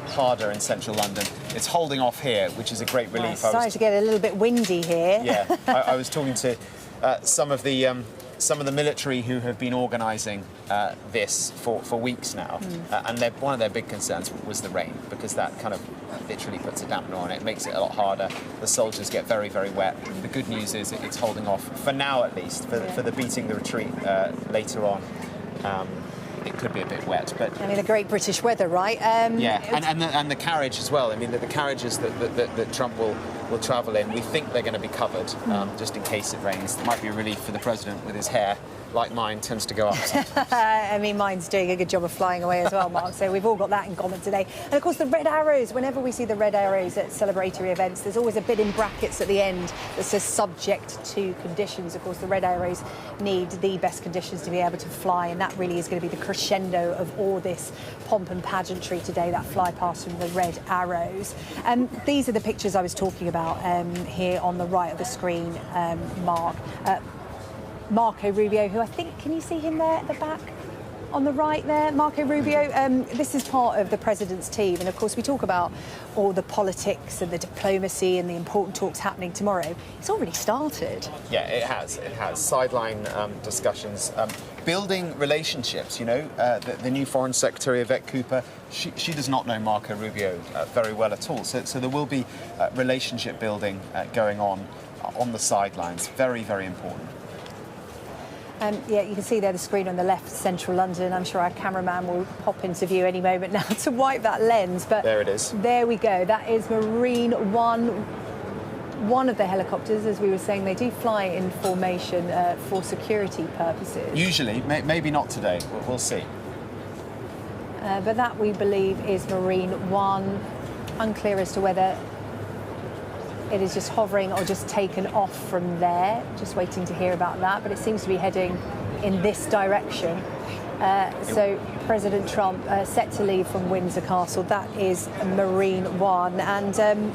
harder in central London. It's holding off here, which is a great relief. It's starting to get a little bit windy here. Yeah, I was talking to some of the military who have been organising this for weeks now, and one of their big concerns was the rain, because that kind of literally puts a dampener on it, makes it a lot harder. The soldiers get very, very wet. The good news is it's holding off, for now at least, for the beating the retreat later on. It could be a bit wet, but I mean, the great British weather, right? Yeah, and the carriage as well. I mean, the carriages that Trump will travel in, we think they're going to be covered, just in case it rains. It might be a relief for the president with his hair, like mine, tends to go up. I mean, mine's doing a good job of flying away as well, Mark, so we've all got that in common today. And of course, the red arrows, whenever we see the red arrows at celebratory events, there's always a bit in brackets at the end that says subject to conditions. Of course, the red arrows need the best conditions to be able to fly, and that really is going to be the crescendo of all this pomp and pageantry today, that fly past from the red arrows. These are the pictures I was talking about here on the right of the screen, Mark. Marco Rubio, who I think, can you see him there at the back on the right there? Marco Rubio, this is part of the President's team, and of course we talk about all the politics and the diplomacy and the important talks happening tomorrow. It's already started. Yeah, it has. Sideline discussions, building relationships, you know. The new Foreign Secretary, Yvette Cooper, she does not know Marco Rubio very well at all, so there will be relationship building going on the sidelines. Very, very important. Yeah, you can see there the screen on the left, central London. I'm sure our cameraman will pop into view any moment now to wipe that lens. But there it is. There we go. That is Marine One. One of the helicopters, as we were saying, they do fly in formation for security purposes. Usually, maybe not today. We'll see. But that, we believe, is Marine One. Unclear as to whether it is just hovering or just taken off from there. Just waiting to hear about that. But it seems to be heading in this direction. So President Trump set to leave from Windsor Castle. That is Marine One. And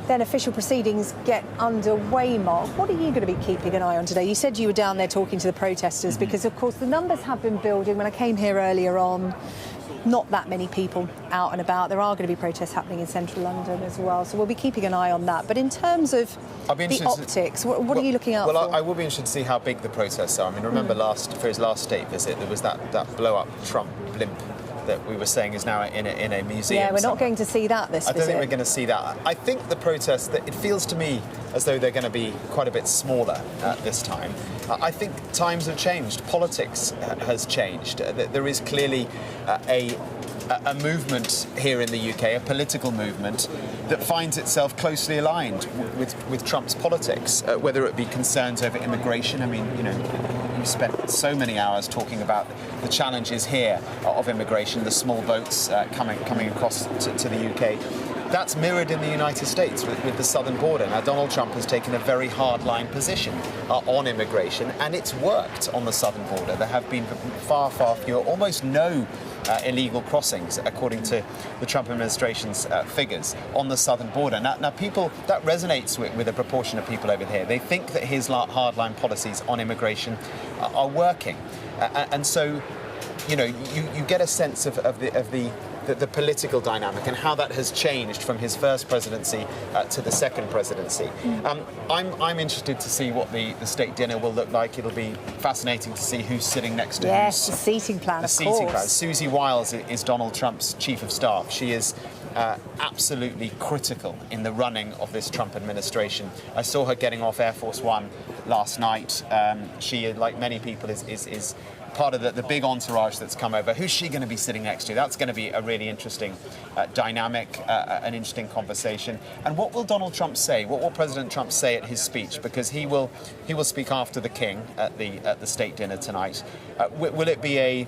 then official proceedings get underway, Mark. What are you going to be keeping an eye on today? You said you were down there talking to the protesters because, of course, the numbers have been building. When I came here earlier on, not that many people out and about. There are going to be protests happening in central London as well, so we'll be keeping an eye on that. But in terms of the optics, what are you looking out for? Well, I will be interested to see how big the protests are. I mean, remember for his last state visit, there was that blow-up Trump blimp that we were saying is now in a museum. Yeah, we're not going to see that this visit. I don't think we're going to see that. I think the protests, it feels to me as though they're going to be quite a bit smaller this time. I think times have changed. Politics has changed. There is clearly a movement here in the UK, a political movement that finds itself closely aligned with Trump's politics, whether it be concerns over immigration. I mean, you know, we spent so many hours talking about the challenges here of immigration, the small boats coming across to the UK. That's mirrored in the United States with the southern border. Now, Donald Trump has taken a very hard-line position on immigration, and it's worked on the southern border. There have been far, far fewer, almost no illegal crossings, according to the Trump administration's figures, on the southern border. Now people, that resonates with a proportion of people over here. They think that his hard-line policies on immigration are working. And so, you know, you get a sense of the political dynamic and how that has changed from his first presidency to the second presidency. I'm interested to see what the state dinner will look like. It'll be fascinating to see who's sitting next to yes, the seating plan, the seating plan. Susie Wiles is Donald Trump's chief of staff. She is absolutely critical in the running of this Trump administration. I saw her getting off Air Force One last night. She, like many people, is part of the big entourage that's come over. Who's she going to be sitting next to? That's going to be a really interesting dynamic, an interesting conversation. And what will Donald Trump say? What will President Trump say at his speech? Because he will speak after the King at the state dinner tonight. Will it be a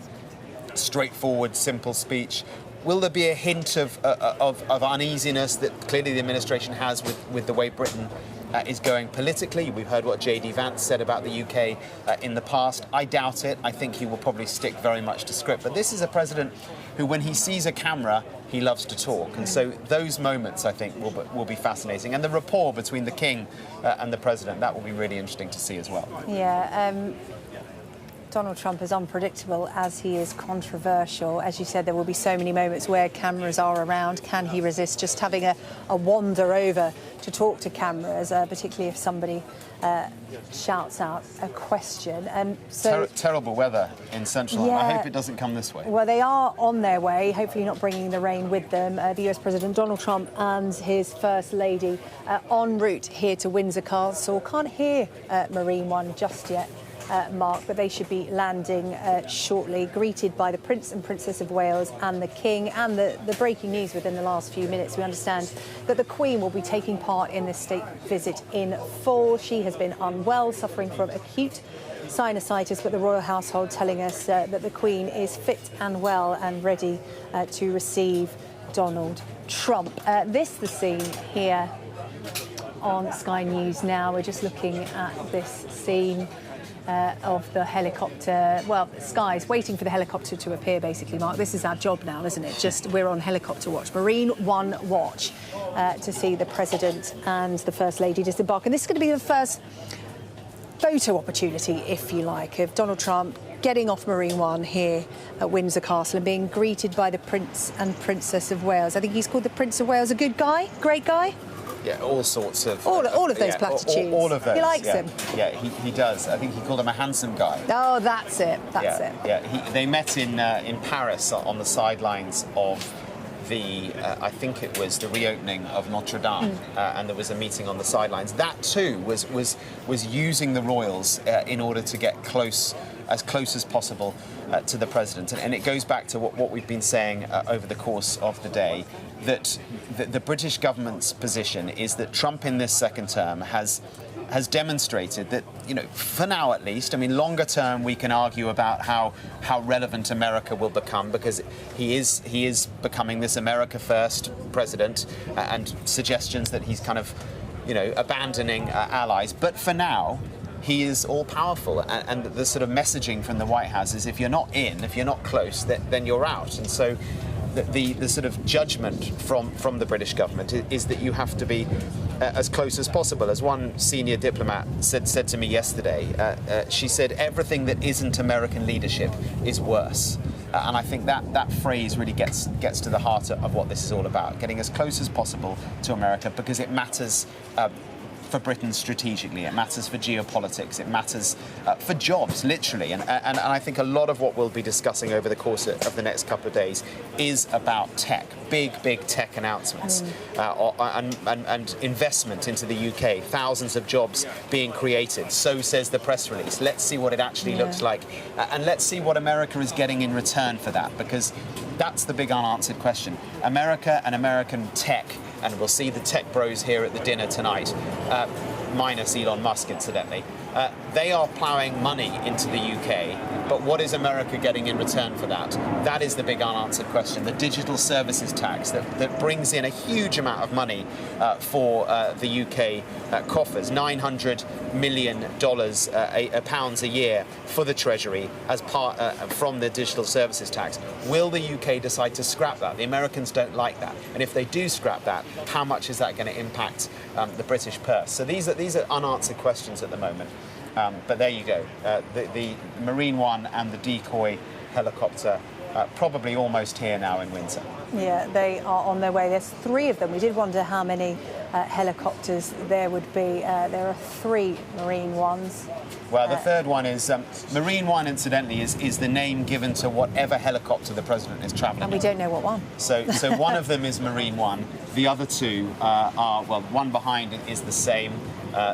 straightforward, simple speech? Will there be a hint of uneasiness that clearly the administration has with the way Britain is going politically? We've heard what J.D. Vance said about the UK in the past. I doubt it. I think he will probably stick very much to script. But this is a president who, when he sees a camera, he loves to talk. And so those moments, I think, will be fascinating. And the rapport between the King and the President, that will be really interesting to see as well. Yeah. Donald Trump is unpredictable as he is controversial. As you said, there will be so many moments where cameras are around. Can he resist just having a wander over to talk to cameras, particularly if somebody shouts out a question? Terrible weather in central London. I hope it doesn't come this way. Well, they are on their way, hopefully not bringing the rain with them. The US President Donald Trump and his First Lady en route here to Windsor Castle. Can't hear Marine One just yet, Mark, but they should be landing shortly, greeted by the Prince and Princess of Wales and the King. And the breaking news within the last few minutes, we understand that the Queen will be taking part in this state visit in full. She has been unwell, suffering from acute sinusitis, but the royal household telling us that the Queen is fit and well and ready to receive Donald Trump. The scene here on Sky News now. We're just looking at this scene of the helicopter. Well, skies waiting for the helicopter to appear, basically, Mark. This is our job now, isn't it? Just we're on helicopter watch, Marine One watch, to see the President and the First Lady disembark. And this is going to be the first photo opportunity, if you like, of Donald Trump getting off Marine One here at Windsor Castle and being greeted by the Prince and Princess of Wales. I think he's called the Prince of Wales a good guy, great guy. Yeah, all sorts of... All of those platitudes. All of those. He likes him. Yeah, he does. I think he called him a handsome guy. Oh, that's it. That's it. Yeah, they met in Paris on the sidelines of I think it was the reopening of Notre Dame, and there was a meeting on the sidelines. That too was using the royals in order to get as close as possible to the president. And it goes back to what we've been saying over the course of the day, that the British government's position is that Trump in this second term has demonstrated that, for now at least, I mean, longer term we can argue about how relevant America will become, because he is becoming this America first president, and suggestions that he's kind of, abandoning allies. But for now, he is all-powerful, and the sort of messaging from the White House is if you're not close, then you're out. And so the sort of judgment from the British government is that you have to be as close as possible. As one senior diplomat said to me yesterday, she said, everything that isn't American leadership is worse. And I think that phrase really gets to the heart of what this is all about, getting as close as possible to America, because it matters for Britain strategically, it matters for geopolitics, it matters for jobs, literally. And I think a lot of what we'll be discussing over the course of the next couple of days is about tech, big tech announcements, and investment into the UK, thousands of jobs being created. So says the press release. Let's see what it actually looks like, and let's see what America is getting in return for that, because that's the big unanswered question. America and American tech, and we'll see the tech bros here at the dinner tonight, minus Elon Musk, incidentally. They are ploughing money into the UK, but what is America getting in return for that? That is the big unanswered question. The digital services tax that brings in a huge amount of money for the UK coffers, $900 million pounds a year for the Treasury as part from the digital services tax. Will the UK decide to scrap that? The Americans don't like that, and if they do scrap that, how much is that going to impact the British purse? So these are unanswered questions at the moment. But there you go. The Marine One and the decoy helicopter probably almost here now in Windsor. Yeah, they are on their way. There's 3 of them. We did wonder how many helicopters there would be. There are 3 Marine Ones. Well, the third one is Marine One, incidentally, is the name given to whatever helicopter the president is travelling. And we don't know what one. So one of them is Marine One. The other 2 are, well, one behind it is the same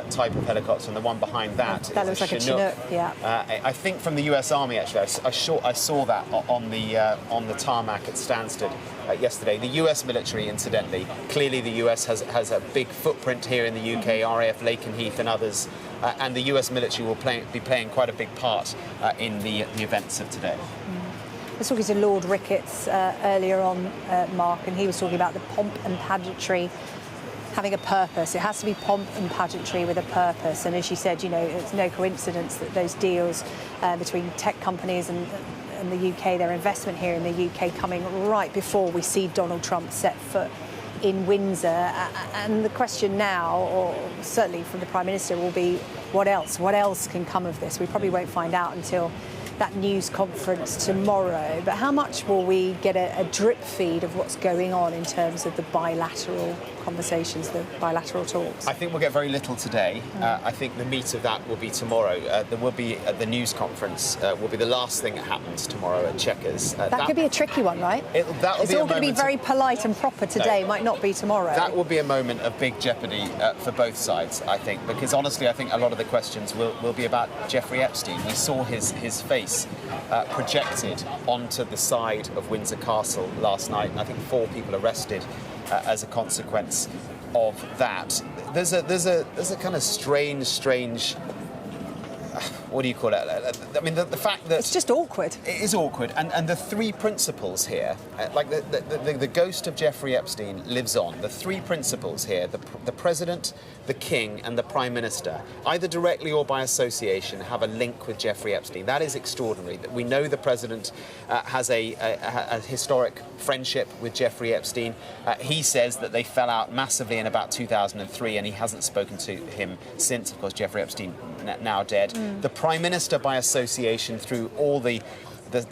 type of helicopter, and the one behind that looks like a Chinook. Yeah. I think from the U.S. Army, actually. I saw that on the tarmac at Stansted yesterday. The U.S. military, incidentally, clearly the U.S. has a big footprint here in the UK, RAF Lakenheath and others, and the U.S. military will be playing quite a big part in the events of today. I was talking to Lord Ricketts earlier on, Mark, and he was talking about the pomp and pageantry having a purpose. It has to be pomp and pageantry with a purpose. And as you said, it's no coincidence that those deals between tech companies and the UK, their investment here in the UK, coming right before we see Donald Trump set foot in Windsor. And the question now, or certainly from the Prime Minister, will be what else? What else can come of this? We probably won't find out until that news conference tomorrow. But how much will we get a drip feed of what's going on in terms of the bilateral conversations, the bilateral talks? I think we'll get very little today. I think the meat of that will be tomorrow. There will be the news conference will be the last thing that happens tomorrow at Chequers. That could be a tricky one, right? It's all going to be very polite and proper today, might not be tomorrow. That will be a moment of big jeopardy for both sides, I think, because honestly I think a lot of the questions will be about Jeffrey Epstein. We saw his face projected onto the side of Windsor Castle last night. I think 4 people arrested as a consequence of that. There's a kind of strange. What do you call it? I mean, the fact that it's just awkward. It is awkward, and the 3 principles here, like the ghost of Jeffrey Epstein lives on. The 3 principles here: the president, the king, and the prime minister, either directly or by association, have a link with Jeffrey Epstein. That is extraordinary. We know the president has a historic friendship with Jeffrey Epstein. He says that they fell out massively in about 2003, and he hasn't spoken to him since. Of course, Jeffrey Epstein now dead. The Prime Minister by association through all the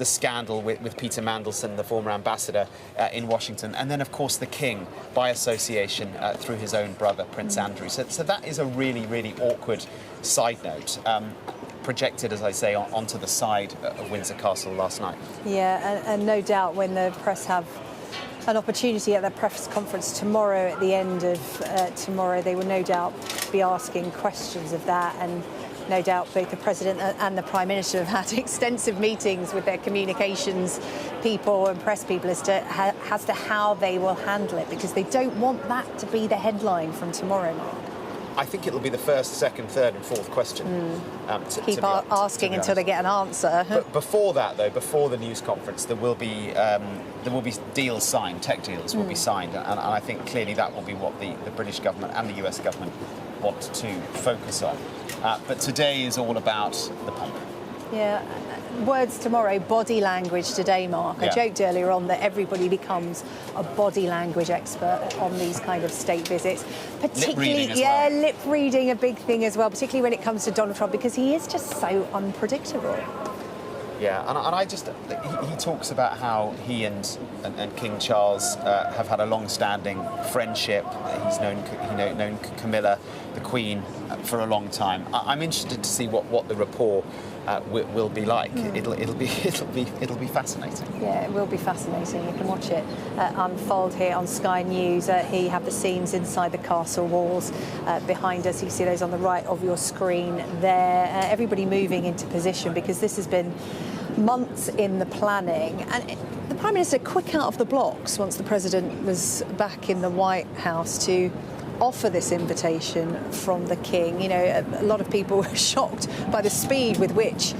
scandal with Peter Mandelson, the former ambassador in Washington, and then of course the King by association through his own brother Prince Andrew. So that is a really awkward side note. Projected, as I say, onto the side of Windsor Castle last night. Yeah, and no doubt when the press have an opportunity at their press conference tomorrow. At the end of tomorrow, they will no doubt be asking questions of that, and no doubt both the President and the Prime Minister have had extensive meetings with their communications people and press people as to how they will handle it, because they don't want that to be the headline from tomorrow, Mark. I think it'll be the first, second, third and fourth question. Keep asking until they get an answer. But before that, though, before the news conference, there will be deals signed, tech deals will be signed, and I think clearly that will be what the British government and the US government want to focus on. But today is all about the pomp. Yeah, words tomorrow, body language today, Mark. I joked earlier on that everybody becomes a body language expert on these kind of state visits. Particularly, lip reading a big thing as well, particularly when it comes to Donald Trump, because he is just so unpredictable. Yeah, and I just, he talks about how he and King Charles have had a long-standing friendship. He's known Camilla, the Queen, for a long time. I'm interested to see what the rapport will be like. It'll be fascinating. Yeah, it will be fascinating. You can watch it unfold here on Sky News. Here you have the scenes inside the castle walls behind us. You can see those on the right of your screen there. Everybody moving into position, because this has been months in the planning. And the Prime Minister quick out of the blocks once the President was back in the White House to offer this invitation from the King. You know, a lot of people were shocked by the speed with which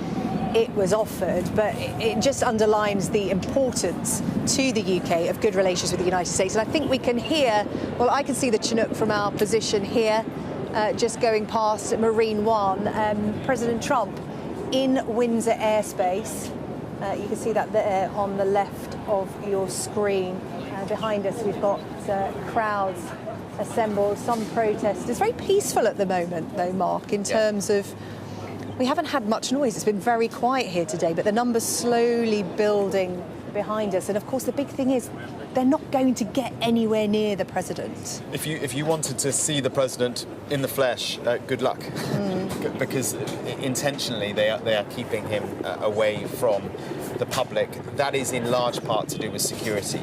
it was offered, but it just underlines the importance to the UK of good relations with the United States. And I think we can hear, well, I can see the Chinook from our position here, just going past Marine One, President Trump in Windsor airspace. You can see that there on the left of your screen. Behind us we've got crowds assembled, some protest. It's very peaceful at the moment, though, Mark, in terms of, we haven't had much noise. It's been very quiet here today, but the numbers slowly building behind us. And of course, the big thing is they're not going to get anywhere near the President. If you wanted to see the President in the flesh, good luck, because intentionally they are keeping him away from the public. That is in large part to do with security.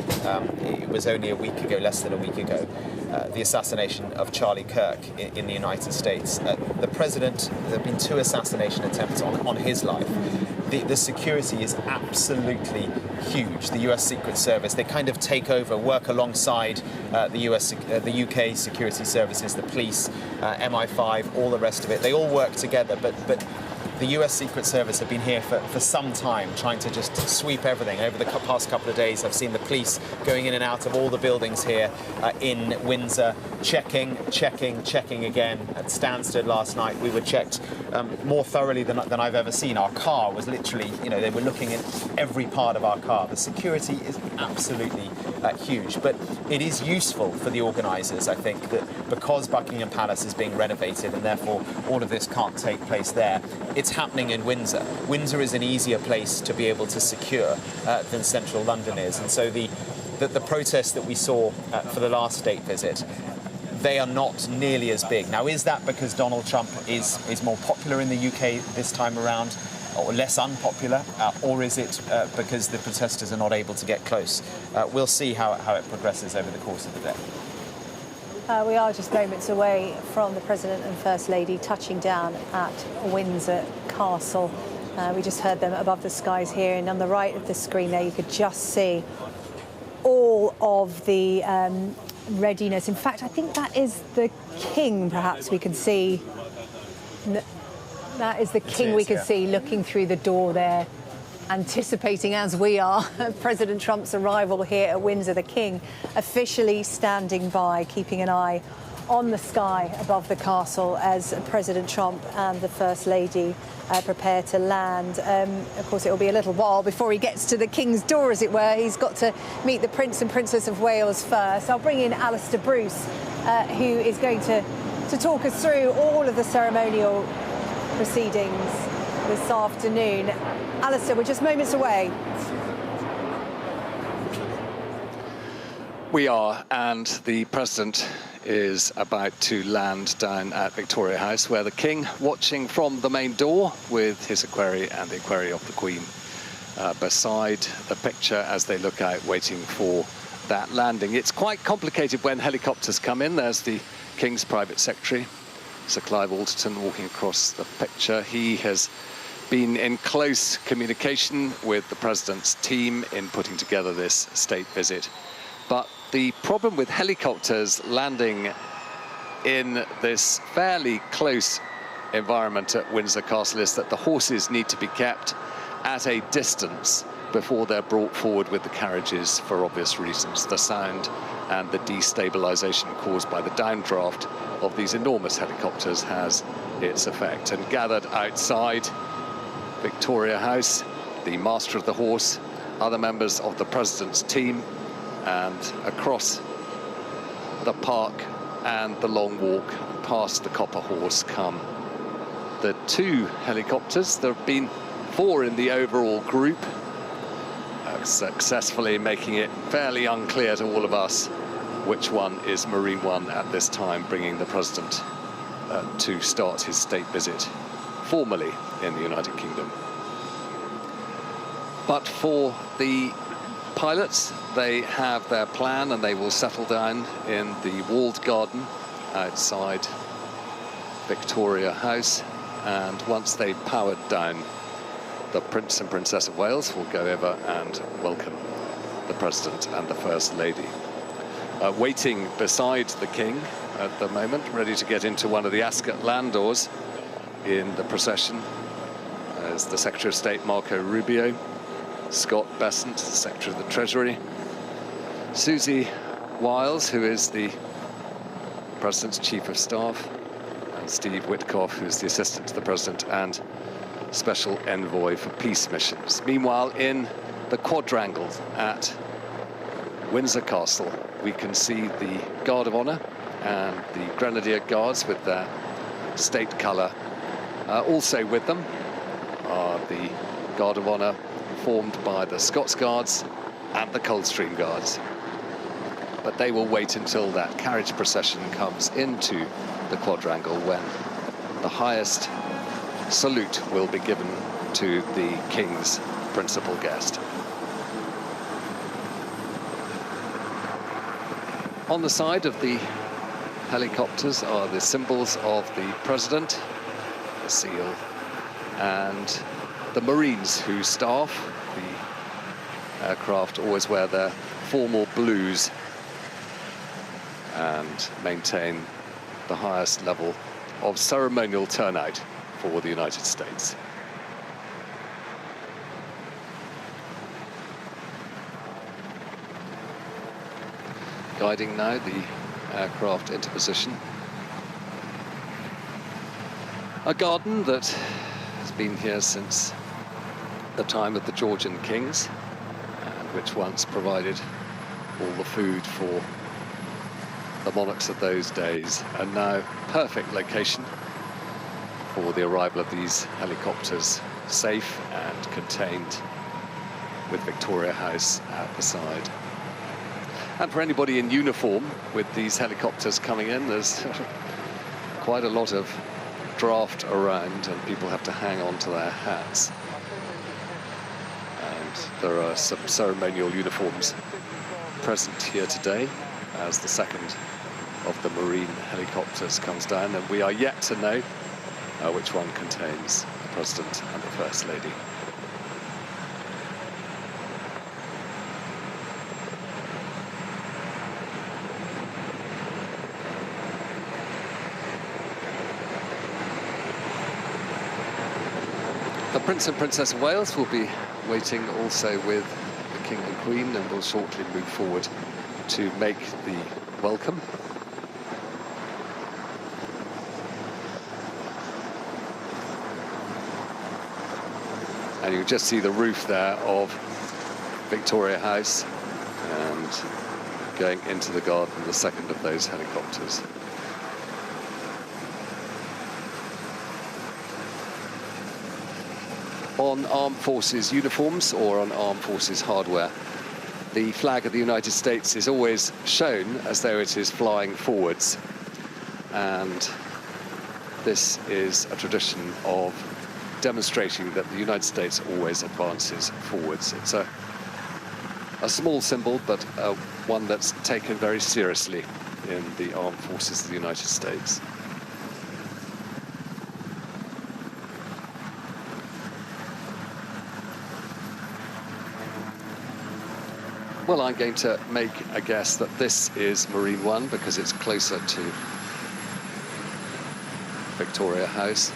It was only less than a week ago, the assassination of Charlie Kirk in the United States. The President, there have been 2 assassination attempts on his life. The security is absolutely huge. The US Secret Service, they kind of take over, work alongside the UK security services, the police, MI5, all the rest of it. They all work together, but the US Secret Service have been here for some time, trying to just sweep everything. Over the past couple of days, I've seen the police going in and out of all the buildings here in Windsor, checking again. At Stansted last night, we were checked more thoroughly than I've ever seen. Our car was literally, they were looking in every part of our car. The security is absolutely huge, but it is useful for the organisers, I think, that because Buckingham Palace is being renovated and therefore all of this can't take place there, it's happening in Windsor. Windsor is an easier place to be able to secure than central London is, and so the protests that we saw for the last state visit, they are not nearly as big. Now, is that because Donald Trump is more popular in the UK this time around, or less unpopular, or is it because the protesters are not able to get close? We'll see how it progresses over the course of the day. We are just moments away from the President and First Lady touching down at Windsor Castle. We just heard them above the skies here, and on the right of the screen there you could just see all of the readiness. In fact, I think that is the King, perhaps we can see. That is the King we can see looking through the door there, anticipating, as we are, President Trump's arrival here at Windsor. The King officially standing by, keeping an eye on the sky above the castle as President Trump and the First Lady prepare to land. Of course, it will be a little while before he gets to the King's door, as it were. He's got to meet the Prince and Princess of Wales first. I'll bring in Alistair Bruce, who is going to talk us through all of the ceremonial proceedings this afternoon. Alistair, we're just moments away. We are, and the President is about to land down at Victoria House, where the King, watching from the main door with his equerry and the equerry of the Queen beside the picture as they look out, waiting for that landing. It's quite complicated when helicopters come in. There's the King's Private Secretary, Sir Clive Alderton, walking across the picture. He has been in close communication with the President's team in putting together this state visit. But the problem with helicopters landing in this fairly close environment at Windsor Castle is that the horses need to be kept at a distance before they're brought forward with the carriages for obvious reasons. The sound and the destabilization caused by the downdraft of these enormous helicopters has its effect. And gathered outside Victoria House, the master of the horse, other members of the President's team, and across the park and the long walk past the Copper Horse come the 2 helicopters. There have been 4 in the overall group, successfully making it fairly unclear to all of us which one is Marine One at this time, bringing the President to start his state visit formally in the United Kingdom. But for the pilots, they have their plan and they will settle down in the walled garden outside Victoria House. And once they've powered down, the Prince and Princess of Wales will go over and welcome the President and the First Lady. Waiting beside the King at the moment, ready to get into one of the Escort landau's in the procession, is the Secretary of State Marco Rubio, Scott Bessent, the Secretary of the Treasury, Susie Wiles, who is the President's Chief of Staff, and Steve Witkoff, who's the Assistant to the President and Special Envoy for Peace Missions. Meanwhile, in the quadrangle at Windsor Castle, we can see the Guard of Honour and the Grenadier Guards with their state colour. Also with them are the Guard of Honour formed by the Scots Guards and the Coldstream Guards. But they will wait until that carriage procession comes into the quadrangle when the highest salute will be given to the King's principal guest. On the side of the helicopters are the symbols of the President, the seal, and the Marines who staff the aircraft always wear their formal blues and maintain the highest level of ceremonial turnout for the United States. Guiding now the aircraft into position. A garden that has been here since the time of the Georgian kings, and which once provided all the food for the monarchs of those days, and now perfect location for the arrival of these helicopters, safe and contained with Victoria House at the side. And for anybody in uniform with these helicopters coming in, there's quite a lot of draft around and people have to hang on to their hats. And there are some ceremonial uniforms present here today as the second of the Marine helicopters comes down, and we are yet to know which one contains the President and the First Lady. The Prince and Princess of Wales will be waiting also with the King and Queen, and will shortly move forward to make the welcome. And you can just see the roof there of Victoria House, and going into the garden, the second of those helicopters. On Armed Forces uniforms or on Armed Forces hardware, the flag of the United States is always shown as though it is flying forwards. And this is a tradition of demonstrating that the United States always advances forwards. It's a a small symbol, but one that's taken very seriously in the armed forces of the United States. Well, I'm going to make a guess that this is Marine One because it's closer to Victoria House.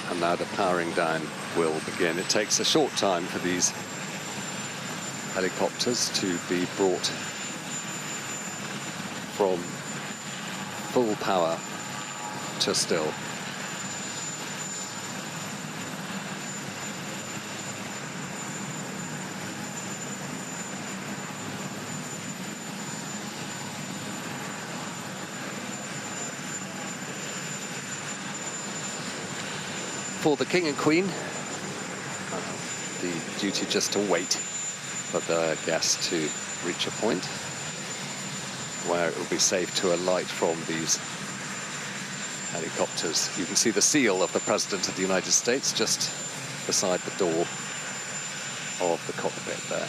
And now the powering down will begin. It takes a short time for these helicopters to be brought from full power to still. For the King and Queen, the duty just to wait for the guests to reach a point where it will be safe to alight from these helicopters. You can see the seal of the President of the United States just beside the door of the cockpit there.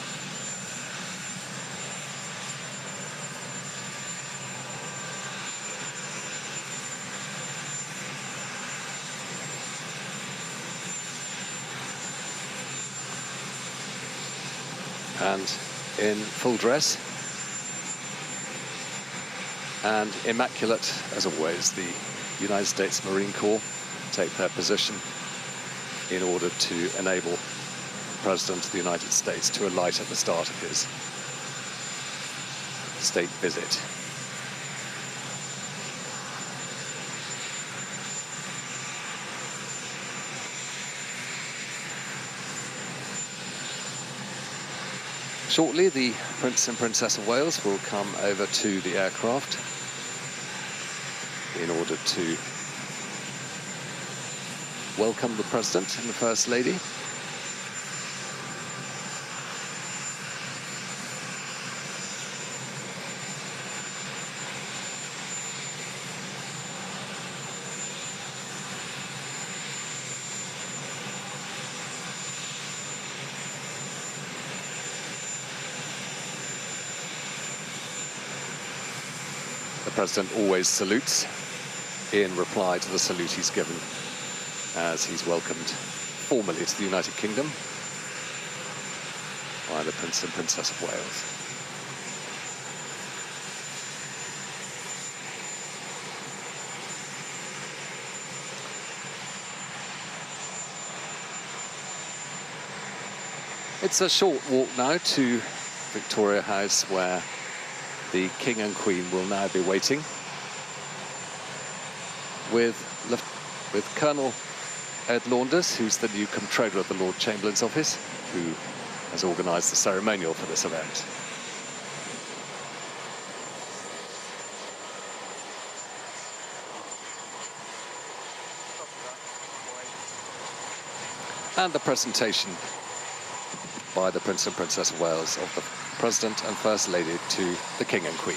And in full dress and immaculate as always, the United States Marine Corps take their position in order to enable the President of the United States to alight at the start of his state visit. Shortly, the Prince and Princess of Wales will come over to the aircraft in order to welcome the President and the First Lady. The President always salutes in reply to the salute he's given as he's welcomed formally to the United Kingdom by the Prince and Princess of Wales. It's a short walk now to Victoria House, where the King and Queen will now be waiting with Colonel Ed Launders, who's the new Comptroller of the Lord Chamberlain's office, who has organised the ceremonial for this event. And the presentation by the Prince and Princess of Wales of the President and First Lady to the King and Queen.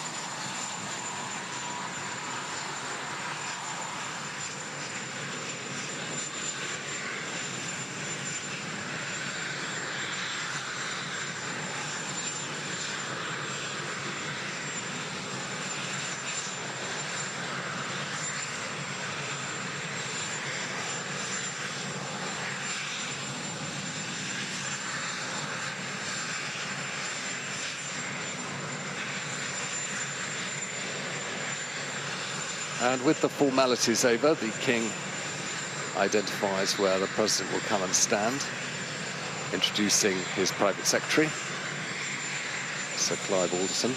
And with the formalities over, the King identifies where the President will come and stand, introducing his private secretary, Sir Clive Alderson.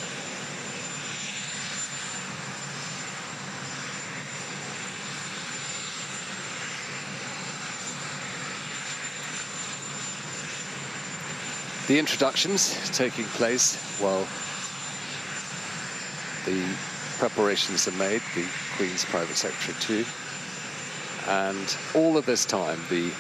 The introductions taking place while the preparations are made, the Queen's private secretary too. And all of this time, the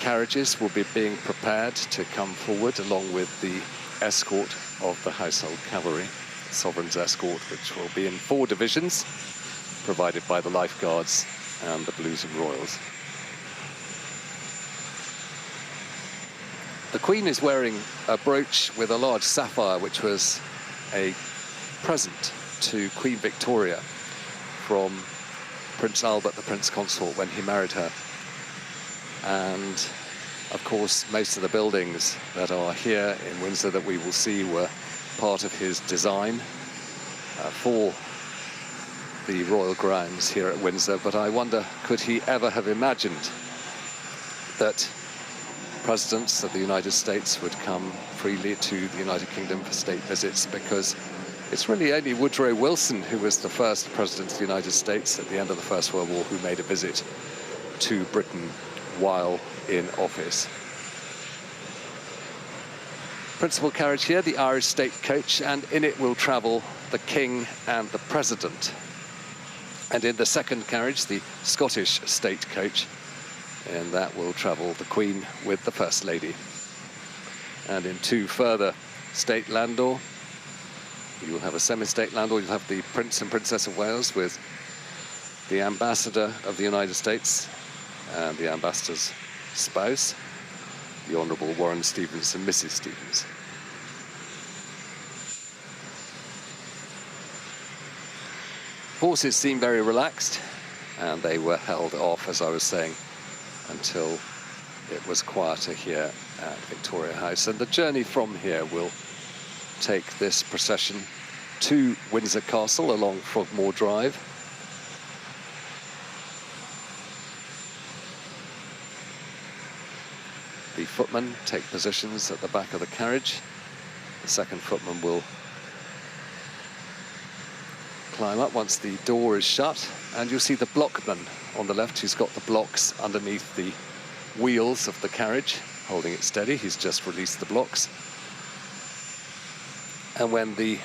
carriages will be being prepared to come forward, along with the escort of the Household Cavalry, Sovereign's escort, which will be in 4 divisions, provided by the Life Guards and the Blues and Royals. The Queen is wearing a brooch with a large sapphire, which was a present to Queen Victoria from Prince Albert, the Prince Consort, when he married her. And of course, most of the buildings that are here in Windsor that we will see were part of his design for the royal grounds here at Windsor. But I wonder, could he ever have imagined that presidents of the United States would come freely to the United Kingdom for state visits? Because it's really only Woodrow Wilson, who was the first president of the United States at the end of the First World War, who made a visit to Britain while in office. Principal carriage here, the Irish state coach, and in it will travel the King and the President. And in the second carriage, the Scottish state coach, and that will travel the Queen with the First Lady. And in two further state landau, you'll have a semi-state landau, you'll have the Prince and Princess of Wales with the Ambassador of the United States and the Ambassador's spouse, the Honourable Warren Stevens and Mrs. Stevens. Horses seem very relaxed, and they were held off, as I was saying, until it was quieter here at Victoria House. And the journey from here will take this procession to Windsor Castle along Frogmore Drive. The footmen take positions at the back of the carriage. The second footman will climb up once the door is shut, and you'll see the blockman on the left who's got the blocks underneath the wheels of the carriage, holding it steady. He's just released the blocks. And when the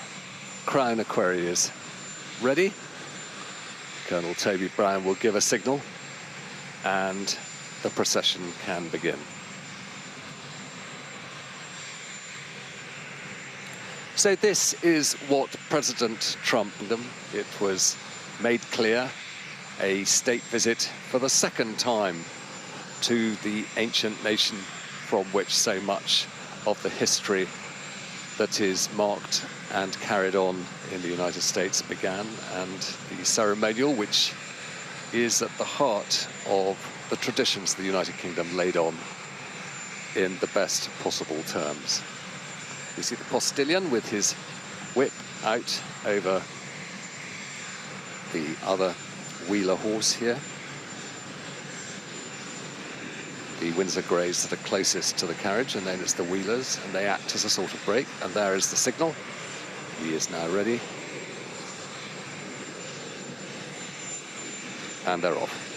Crown Equerry is ready, Colonel Toby Brown will give a signal and the procession can begin. So this is what President Trump, it was made clear, a state visit for the second time to the ancient nation from which so much of the history that is marked and carried on in the United States began, and the ceremonial which is at the heart of the traditions the United Kingdom laid on in the best possible terms. You see the postilion with his whip out over the other wheeler horse here. The Windsor Greys that are closest to the carriage are known as the wheelers, and they act as a sort of brake. And there is the signal. He is now ready. And they're off.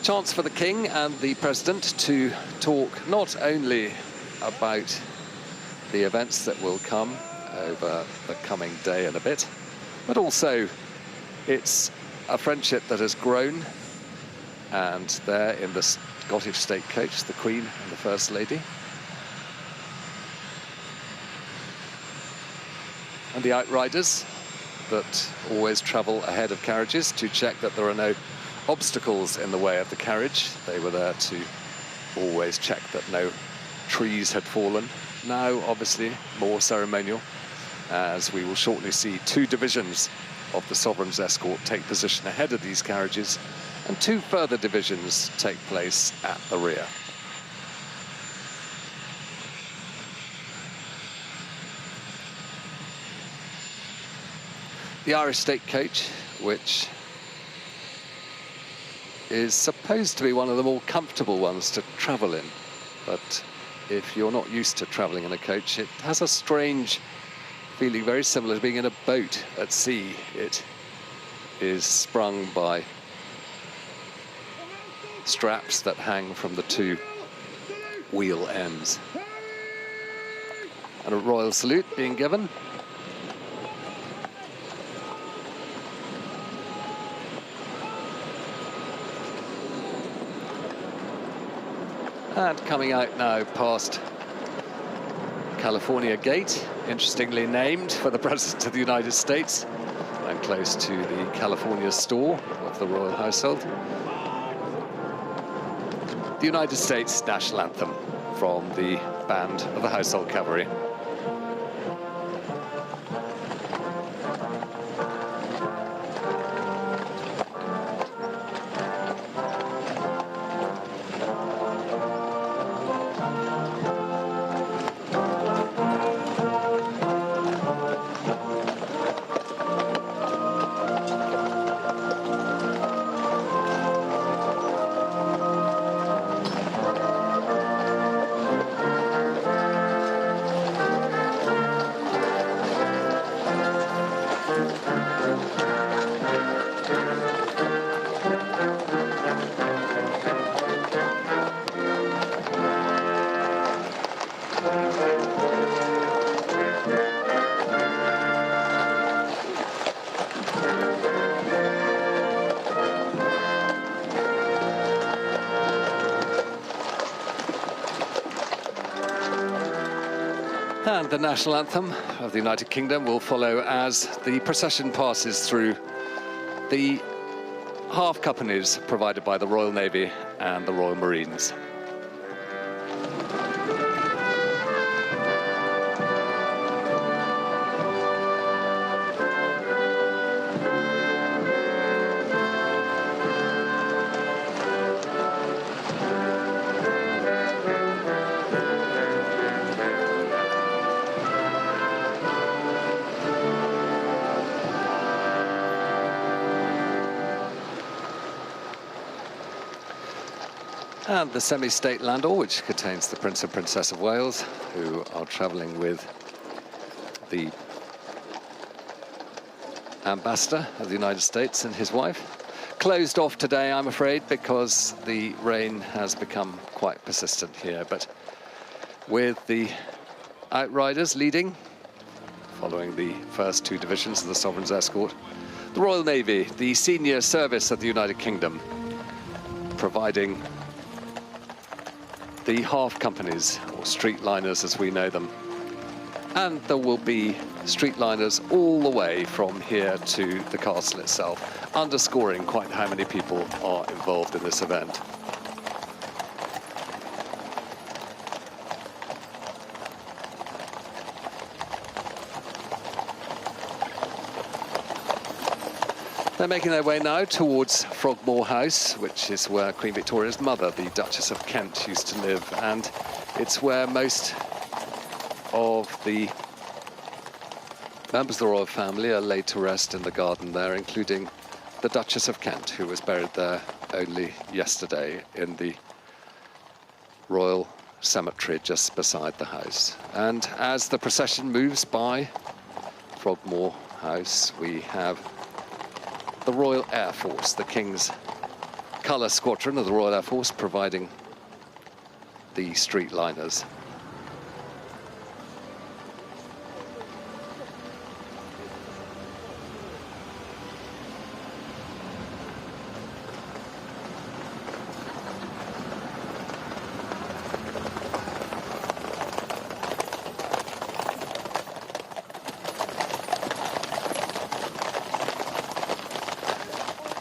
Chance for the King and the President to talk not only about the events that will come over the coming day and a bit, but also it's a friendship that has grown, and there in the Scottish state coach, the Queen and the First Lady. And the outriders that always travel ahead of carriages to check that there are no obstacles in the way of the carriage. They were there to always check that no trees had fallen. Now, obviously, more ceremonial, as we will shortly see two divisions of the Sovereign's escort take position ahead of these carriages, and two further divisions take place at the rear. The Irish state coach, which is supposed to be one of the more comfortable ones to travel in, but if you're not used to travelling in a coach, it has a strange feeling, very similar to being in a boat at sea. It is sprung by straps that hang from the two wheel ends. And a royal salute being given. And coming out now past California Gate, interestingly named for the President of the United States, and close to the California store of the royal household. the United States national anthem from the band of the Household Cavalry. And the national anthem of the United Kingdom will follow as the procession passes through the half companies provided by the Royal Navy and the Royal Marines. And the semi-state landau, which contains the Prince and Princess of Wales, who are travelling with the Ambassador of the United States and his wife. Closed off today, I'm afraid, because the rain has become quite persistent here. But with the Outriders leading, following the first two divisions of the Sovereign's Escort, the Royal Navy, the senior service of the United Kingdom, providing the half companies, or streetliners as we know them. And there will be streetliners all the way from here to the castle itself, underscoring quite how many people are involved in this event. They're making their way now towards Frogmore House, which is where Queen Victoria's mother, the Duchess of Kent, used to live, and it's where most of the members of the royal family are laid to rest in the garden there, including the Duchess of Kent, who was buried there only yesterday in the royal cemetery just beside the house. And as the procession moves by Frogmore House, we have the Royal Air Force, the King's Colour Squadron of the Royal Air Force, providing the streetliners.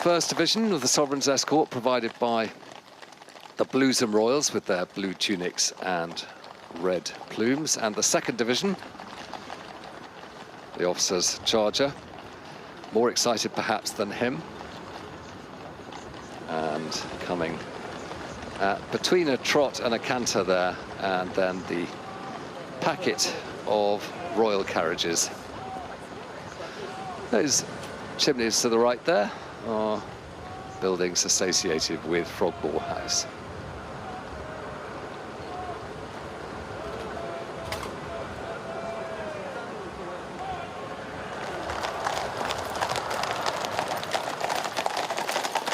First division of the Sovereign's Escort, provided by the Bluesome Royals with their blue tunics and red plumes, and the second division, the officer's charger, more excited perhaps than him, and coming between a trot and a canter there, and then the packet of royal carriages. Those chimneys to the right there are buildings associated with Frogmore House.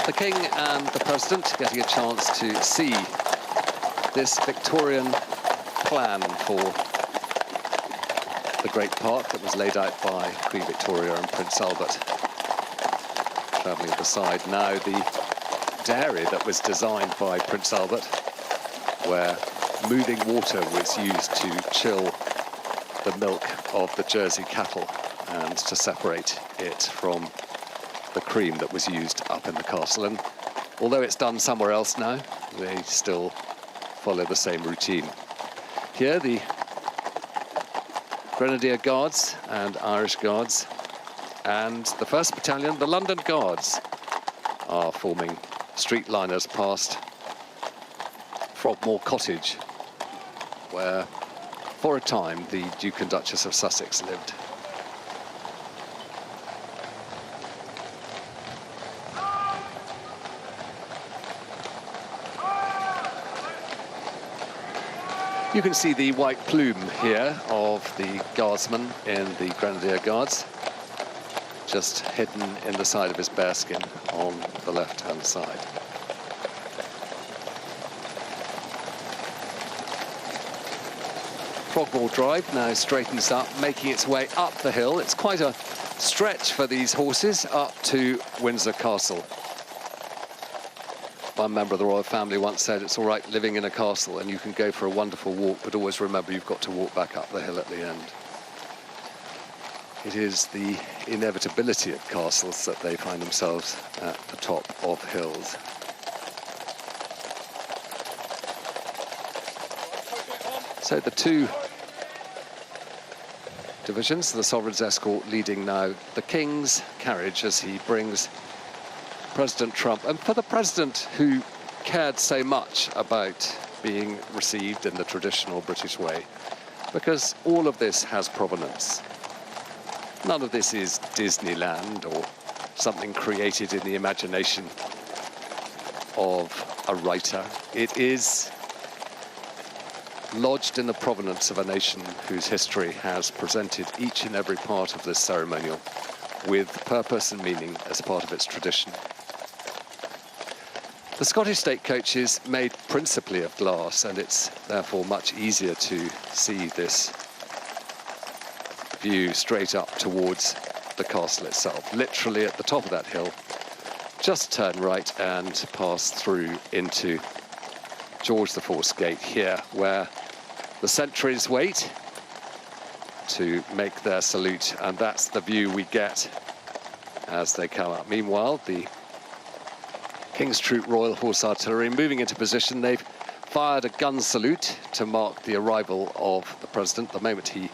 The King and the President getting a chance to see this Victorian plan for the great park that was laid out by Queen Victoria and Prince Albert. Travelling beside now the dairy that was designed by Prince Albert, where moving water was used to chill the milk of the Jersey cattle and to separate it from the cream that was used up in the castle. And Although it's done somewhere else now, they still follow the same routine. Here, the Grenadier Guards and Irish Guards and the 1st Battalion, the London Guards, are forming street liners past Frogmore Cottage, where, for a time, the Duke and Duchess of Sussex lived. You can see the white plume here of the guardsman in the Grenadier Guards, just hidden in the side of his bearskin on the left-hand side. Frogmore Drive now straightens up, making its way up the hill. It's quite a stretch for these horses up to Windsor Castle. One member of the royal family once said it's all right living in a castle and you can go for a wonderful walk, but always remember you've got to walk back up the hill at the end. It is the inevitability of castles that they find themselves at the top of hills. So the two divisions, the Sovereign's Escort leading now the King's Carriage as he brings President Trump, and for the president who cared so much about being received in the traditional British way, because all of this has provenance. None of this is Disneyland or something created in the imagination of a writer. It is lodged in the provenance of a nation whose history has presented each and every part of this ceremonial with purpose and meaning as part of its tradition. The Scottish state coach is made principally of glass, and it's therefore much easier to see this view straight up towards the castle itself. Literally at the top of that hill, just turn right and pass through into George IV's gate here, where the sentries wait to make their salute, and that's the view we get as they come up. Meanwhile, the King's Troop Royal Horse Artillery moving into position. They've fired a gun salute to mark the arrival of the president. The moment he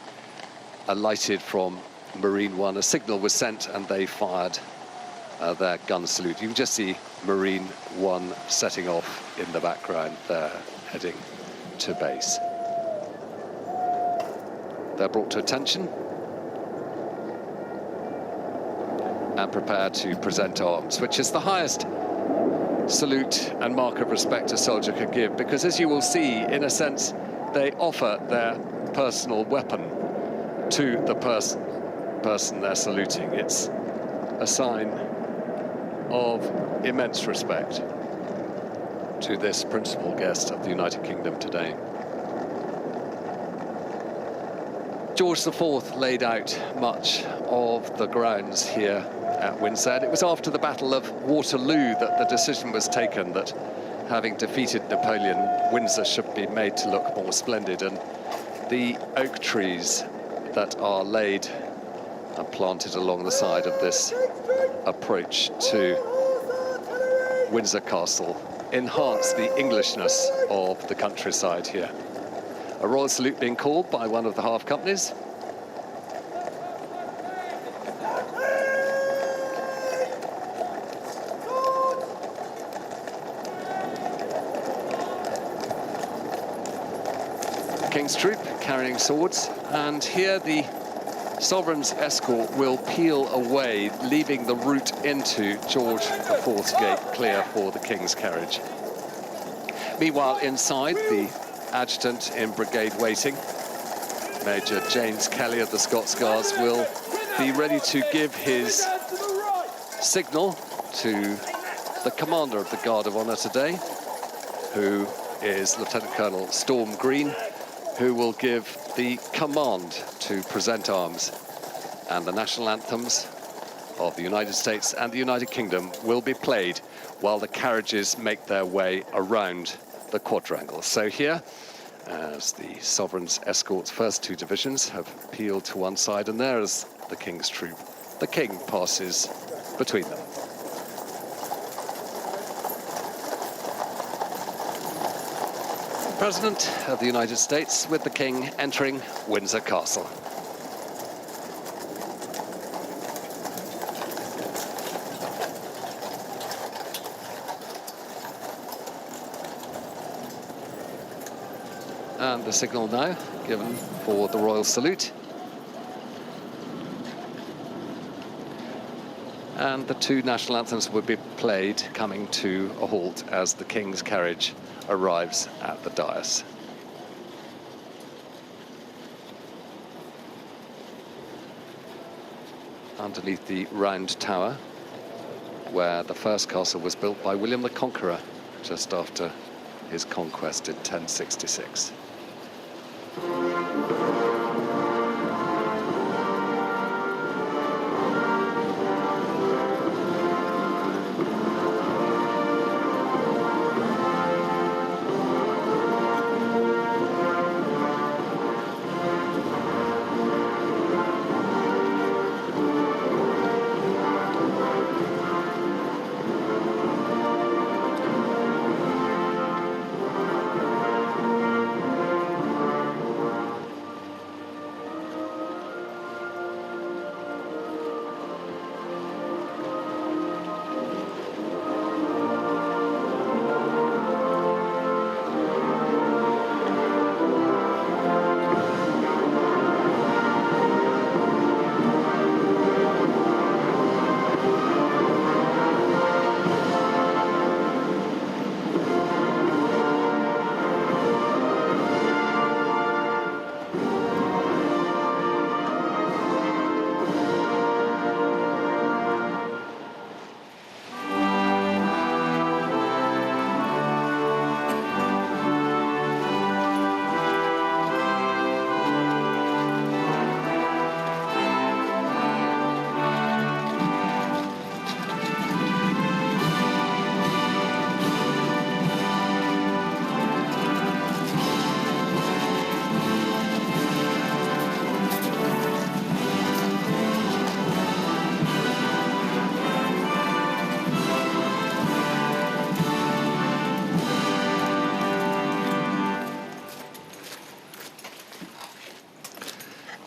alighted from Marine One, a signal was sent and they fired their gun salute. You can just see Marine One setting off in the background there, heading to base. They're brought to attention and prepared to present arms, which is the highest salute and mark of respect a soldier could give, because as you will see, in a sense, they offer their personal weapon to the person they're saluting. It's a sign of immense respect to this principal guest of the United Kingdom today. George IV laid out much of the grounds here at Windsor. And it was after the Battle of Waterloo that the decision was taken that, having defeated Napoleon, Windsor should be made to look more splendid. And the oak trees that are laid and planted along the side of this approach to Windsor Castle enhance the Englishness of the countryside here. A royal salute being called by one of the half companies. King's Troop carrying swords, and here the Sovereign's Escort will peel away, leaving the route into George IV's gate clear for the King's Carriage. Meanwhile, inside, the adjutant in brigade waiting, Major James Kelly of the Scots Guards, will be ready to give his signal to the commander of the Guard of Honour today, who is Lieutenant Colonel Storm Green, who will give the command to present arms, and the national anthems of the United States and the United Kingdom will be played while the carriages make their way around the quadrangle. So here, as the Sovereign's Escort's first two divisions have peeled to one side, and there is the King's Troop. The King passes between them. President of the United States with the King entering Windsor Castle. And the signal now given for the royal salute. And the two national anthems will be played, coming to a halt as the King's carriage arrives at the dais. Underneath the round tower, where the first castle was built by William the Conqueror just after his conquest in 1066.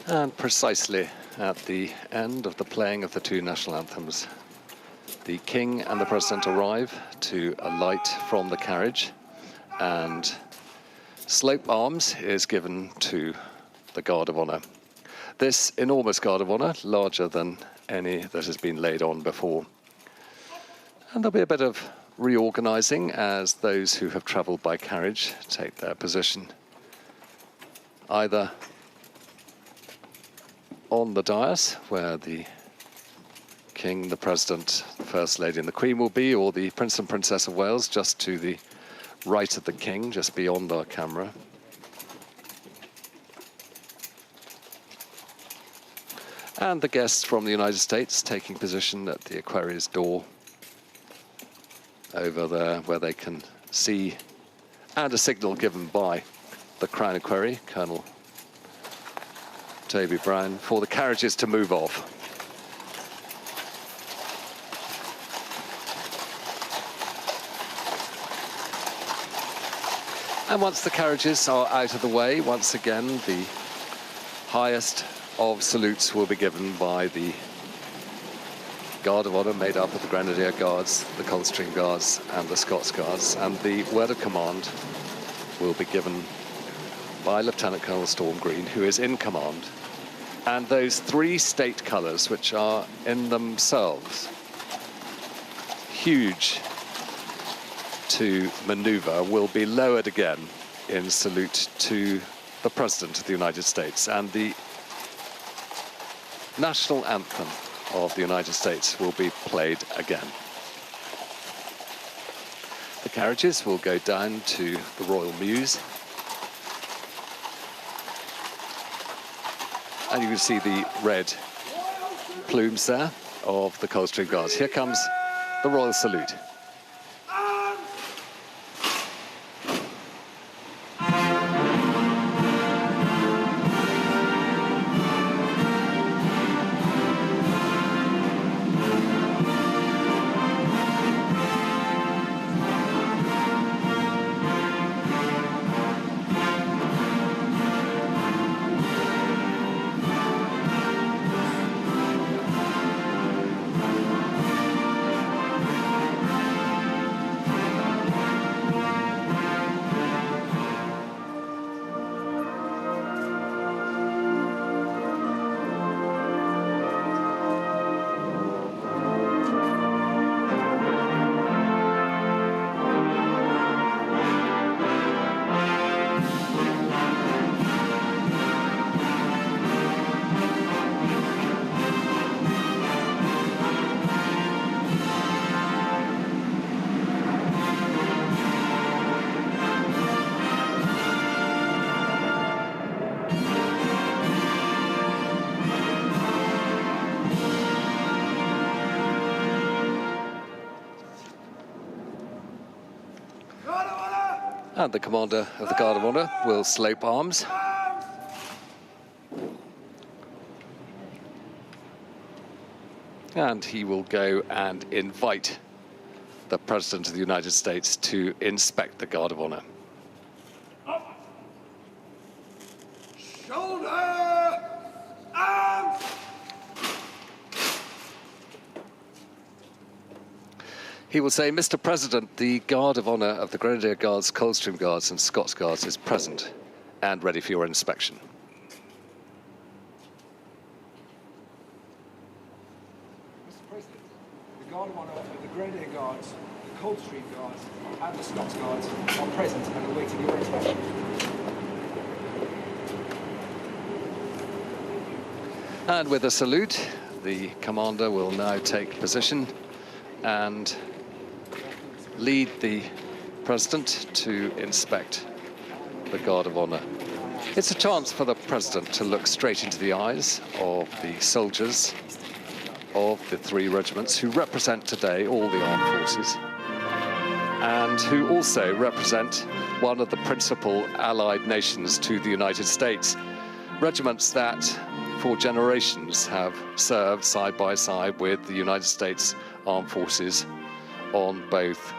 And precisely at the end of the playing of the two national anthems, the King and the President arrive to alight from the carriage, and slope arms is given to the Guard of Honour. This enormous Guard of Honour, larger than any that has been laid on before. And there'll be a bit of reorganising as those who have travelled by carriage take their position either on the dais, where the King, the President, the First Lady and the Queen will be, or the Prince and Princess of Wales just to the right of the King, just beyond our camera. And the guests from the United States taking position at the Equerries' door over there, where they can see, and a signal given by the Crown Equerry, Colonel Toby Brown, for the carriages to move off. And once the carriages are out of the way, once again, the highest of salutes will be given by the Guard of Honour, made up of the Grenadier Guards, the Coldstream Guards and the Scots Guards, and the word of command will be given by Lieutenant Colonel Storm Green, who is in command. And those three state colours, which are in themselves huge to manoeuvre, will be lowered again in salute to the President of the United States. And the national anthem of the United States will be played again. The carriages will go down to the Royal Mews. And you can see the red plumes there of the Coldstream Guards. Here comes the Royal Salute. And the commander of the Guard of Honour will slope arms. And he will go and invite the President of the United States to inspect the Guard of Honour. Shoulder! Arms! He will say, Mr. President, the Guard of Honour of the Grenadier Guards, Coldstream Guards and Scots Guards is present and ready for your inspection. Mr. President, the Guard of Honour of the Grenadier Guards, the Coldstream Guards and the Scots Guards are present and awaiting your inspection. And with a salute, the commander will now take position and lead the President to inspect the Guard of Honour. It's a chance for the President to look straight into the eyes of the soldiers of the three regiments who represent today all the armed forces and who also represent one of the principal allied nations to the United States. Regiments that for generations have served side by side with the United States Armed Forces on both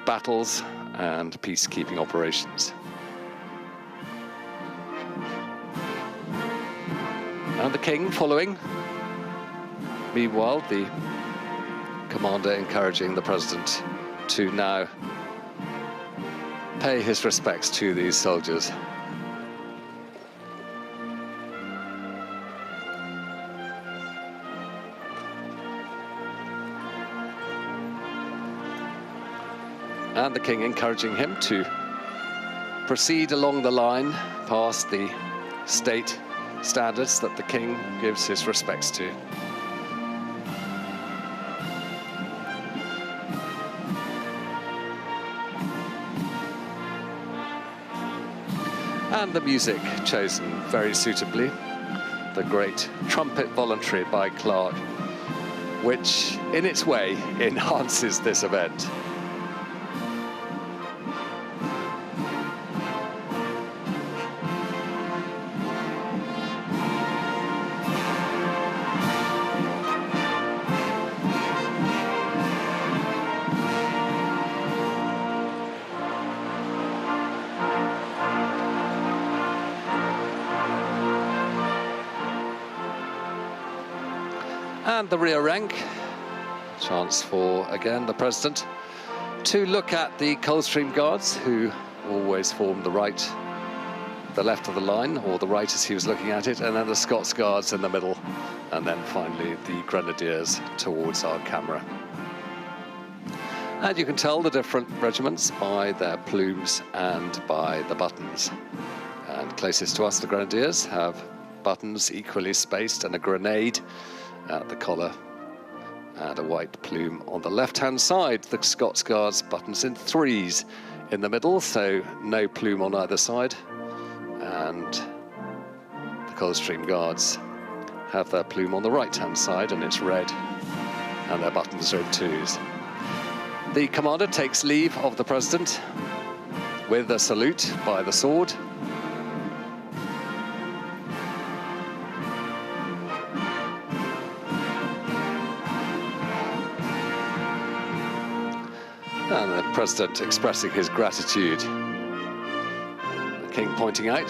battles and peacekeeping operations. And the King following. Meanwhile, the commander encouraging the President to now pay his respects to these soldiers. And the King encouraging him to proceed along the line past the state standards that the King gives his respects to. And the music chosen very suitably, the great Trumpet Voluntary by Clark, which in its way enhances this event. And the rear rank, chance for, again, the President to look at the Coldstream Guards, who always form the left of the line, or the right as he was looking at it, and then the Scots Guards in the middle, and then finally the Grenadiers towards our camera. And you can tell the different regiments by their plumes and by the buttons. And closest to us, the Grenadiers have buttons equally spaced and a grenade at the collar and a white plume on the left-hand side. The Scots Guards buttons in threes in the middle, so no plume on either side. And the Coldstream Guards have their plume on the right-hand side, and it's red, and their buttons are in twos. The commander takes leave of the President with a salute by the sword. And the President expressing his gratitude. The King pointing out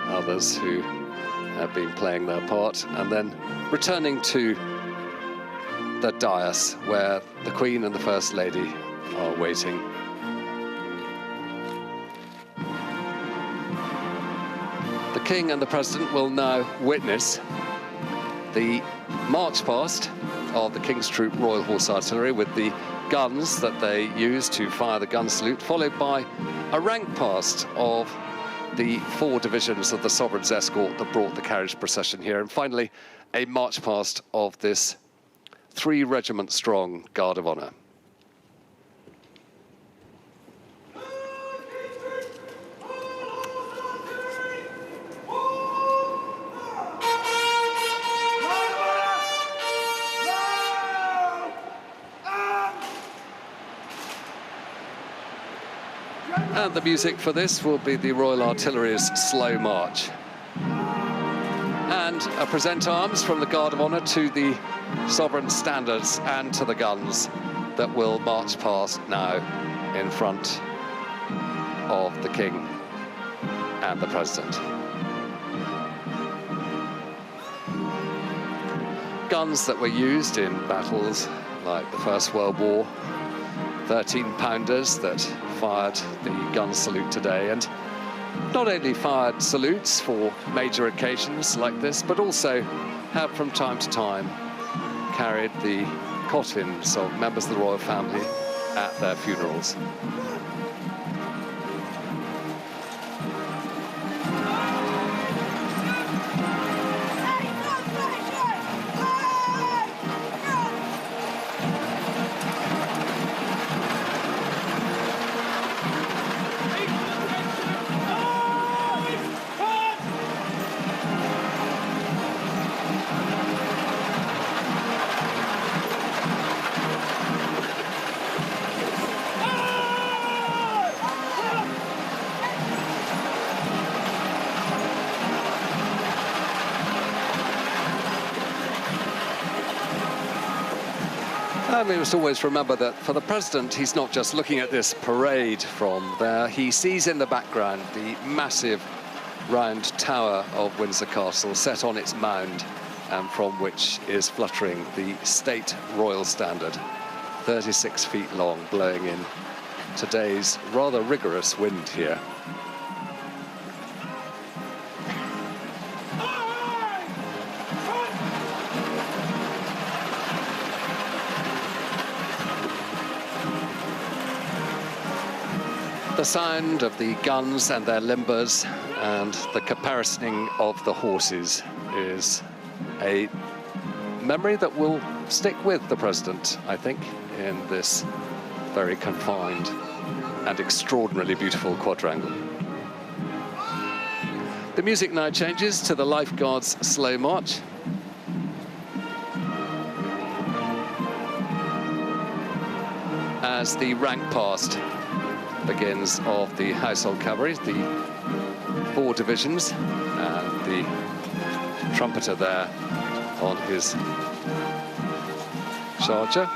others who have been playing their part, and then returning to the dais where the Queen and the First Lady are waiting. The King and the President will now witness the march past of the King's Troop Royal Horse Artillery with the guns that they use to fire the gun salute, followed by a rank past of the 4 divisions of the Sovereign's Escort that brought the carriage procession here, and finally a march past of this 3-regiment strong Guard of Honour. And the music for this will be the Royal Artillery's Slow March. And a present arms from the Guard of Honour to the Sovereign Standards and to the guns that will march past now in front of the King and the President. Guns that were used in battles like the First World War, 13-pounders that fired the gun salute today, and not only fired salutes for major occasions like this, but also have from time to time carried the coffins of members of the royal family at their funerals. And we must always remember that for the President, he's not just looking at this parade from there. He sees in the background the massive round tower of Windsor Castle set on its mound, and from which is fluttering the State Royal Standard, 36 feet long, blowing in today's rather rigorous wind here. The sound of the guns and their limbers and the caparisоning of the horses is a memory that will stick with the President, I think, in this very confined and extraordinarily beautiful quadrangle. The music now changes to the Lifeguards' Slow March. As the rank past begins of the Household Cavalry, the 4 divisions, and the trumpeter there on his charger,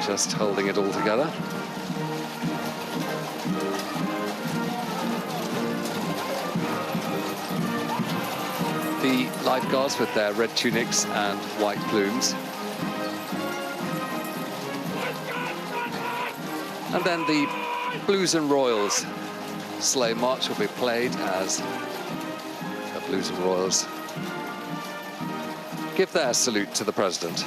just holding it all together. The Lifeguards with their red tunics and white plumes. And then the Blues and Royals Slow March will be played as the Blues and Royals give their salute to the President.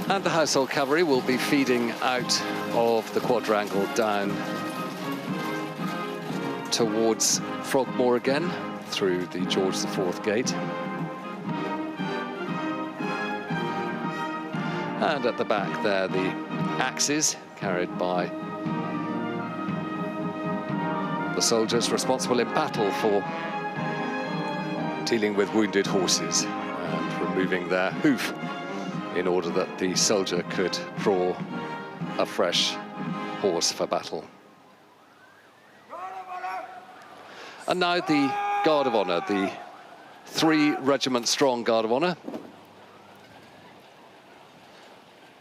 And the Household Cavalry will be feeding out of the quadrangle down towards Frogmore again through the George IV gate. And at the back there, the axes carried by the soldiers responsible in battle for dealing with wounded horses and removing their hoof in order that the soldier could draw a fresh horse for battle. And now the Guard of Honour, the 3-regiment-strong Guard of Honour,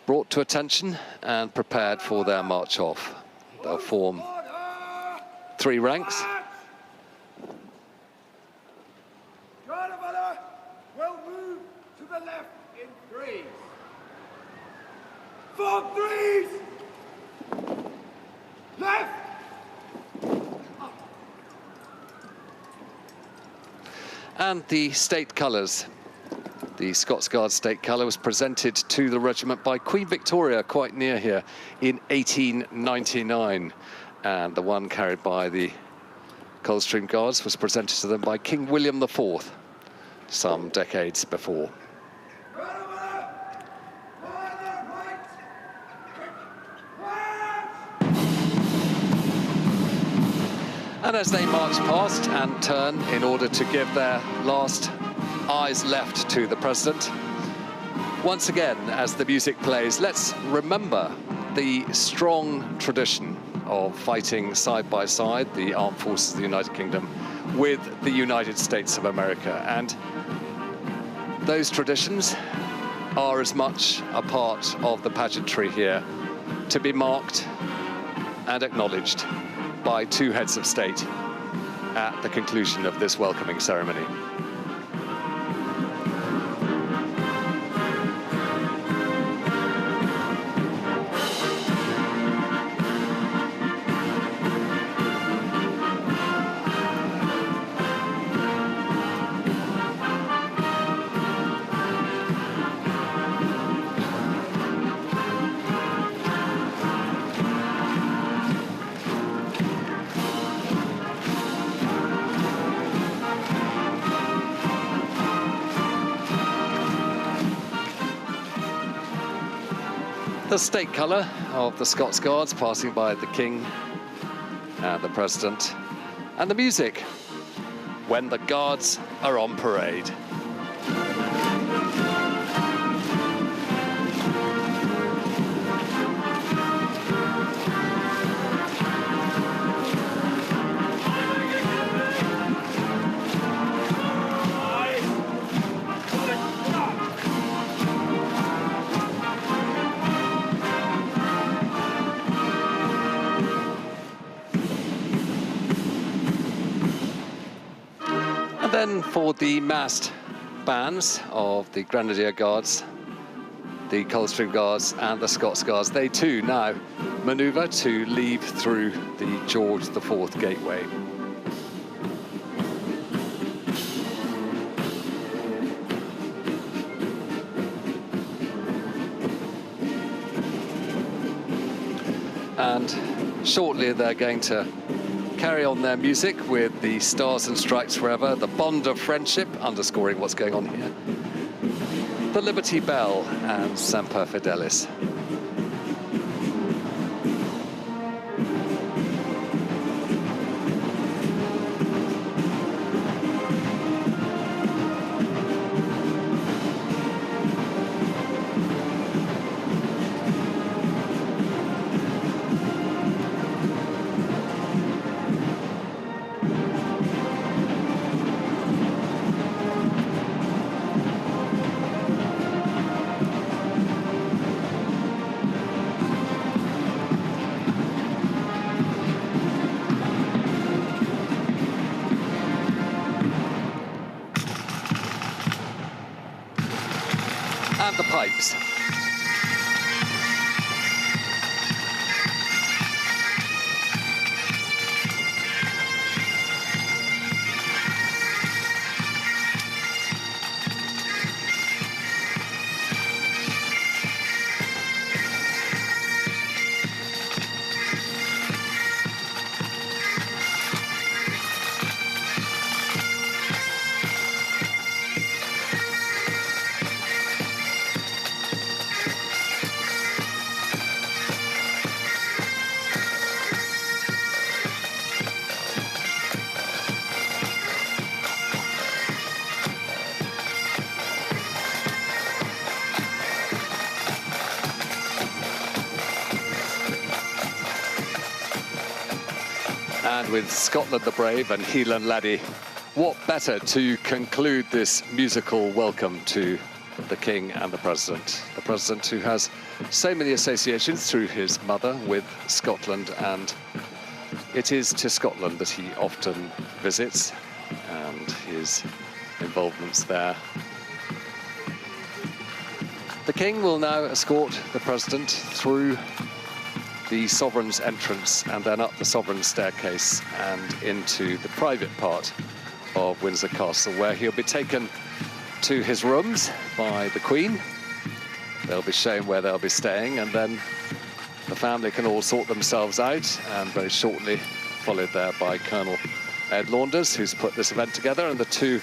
brought to attention and prepared for their march off. They'll form 3 ranks. Guard of Honour will move to the left in 3. 4 3s! Left! And the state colours. The Scots Guard state colour was presented to the regiment by Queen Victoria quite near here in 1899. And the one carried by the Coldstream Guards was presented to them by King William IV some decades before. And as they march past and turn in order to give their last eyes left to the President, once again, as the music plays, let's remember the strong tradition of fighting side by side, the armed forces of the United Kingdom with the United States of America. And those traditions are as much a part of the pageantry here, to be marked and acknowledged by two heads of state at the conclusion of this welcoming ceremony. The state colour of the Scots Guards passing by the King and the President, and the music when the Guards are on parade. Then for the massed bands of the Grenadier Guards, the Coldstream Guards and the Scots Guards, they too now manoeuvre to leave through the George IV gateway. And shortly they're going to carry on their music with the Stars and Stripes Forever, the Bond of Friendship, underscoring what's going on here, the Liberty Bell and Semper Fidelis. And the pipes. And with Scotland the Brave and Helan Laddie, what better to conclude this musical welcome to the King and the President who has so many associations through his mother with Scotland, and it is to Scotland that he often visits and his involvements there. The King will now escort the President through the Sovereign's entrance and then up the Sovereign's staircase and into the private part of Windsor Castle, where he'll be taken to his rooms by the Queen. They'll be shown where they'll be staying, and then the family can all sort themselves out, and very shortly followed there by Colonel Ed Launders, who's put this event together, and the two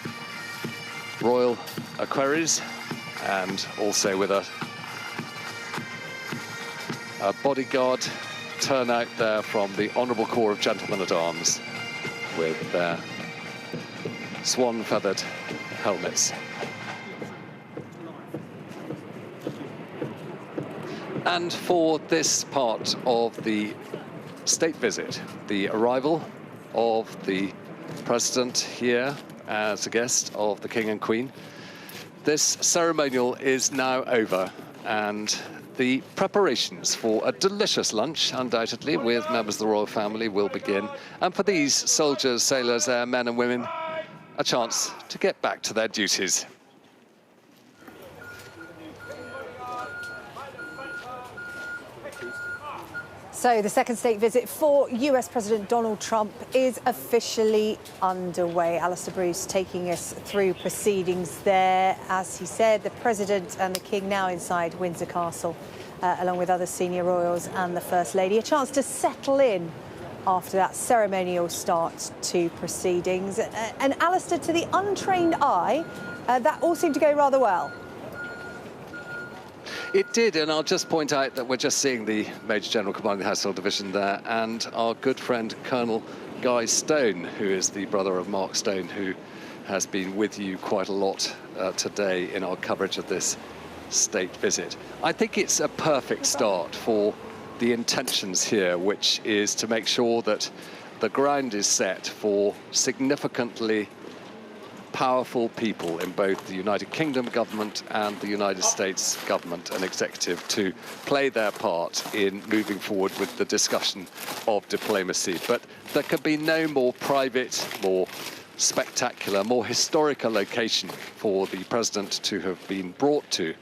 royal equerries, and also with a bodyguard turnout there from the Honourable Corps of Gentlemen at Arms. with their swan-feathered helmets. And for this part of the state visit, the arrival of the President here as a guest of the King and Queen, this ceremonial is now over, and the preparations for a delicious lunch, undoubtedly, with members of the royal family will begin. And for these soldiers, sailors, airmen and women, a chance to get back to their duties. So the second state visit for US President Donald Trump is officially underway. Alistair Bruce taking us through proceedings there. As he said, the President and the King now inside Windsor Castle, along with other senior royals and the First Lady. A chance to settle in after that ceremonial start to proceedings. And Alistair, to the untrained eye, that all seemed to go rather well. It did, and I'll just point out that we're just seeing the Major General commanding the Household Division there, and our good friend Colonel Guy Stone, who is the brother of Mark Stone, who has been with you quite a lot today in our coverage of this state visit. I think it's a perfect start for the intentions here, which is to make sure that the ground is set for significantly powerful people in both the United Kingdom government and the United States government and executive to play their part in moving forward with the discussion of diplomacy. But there could be no more private, more spectacular, more historic a location for the President to have been brought to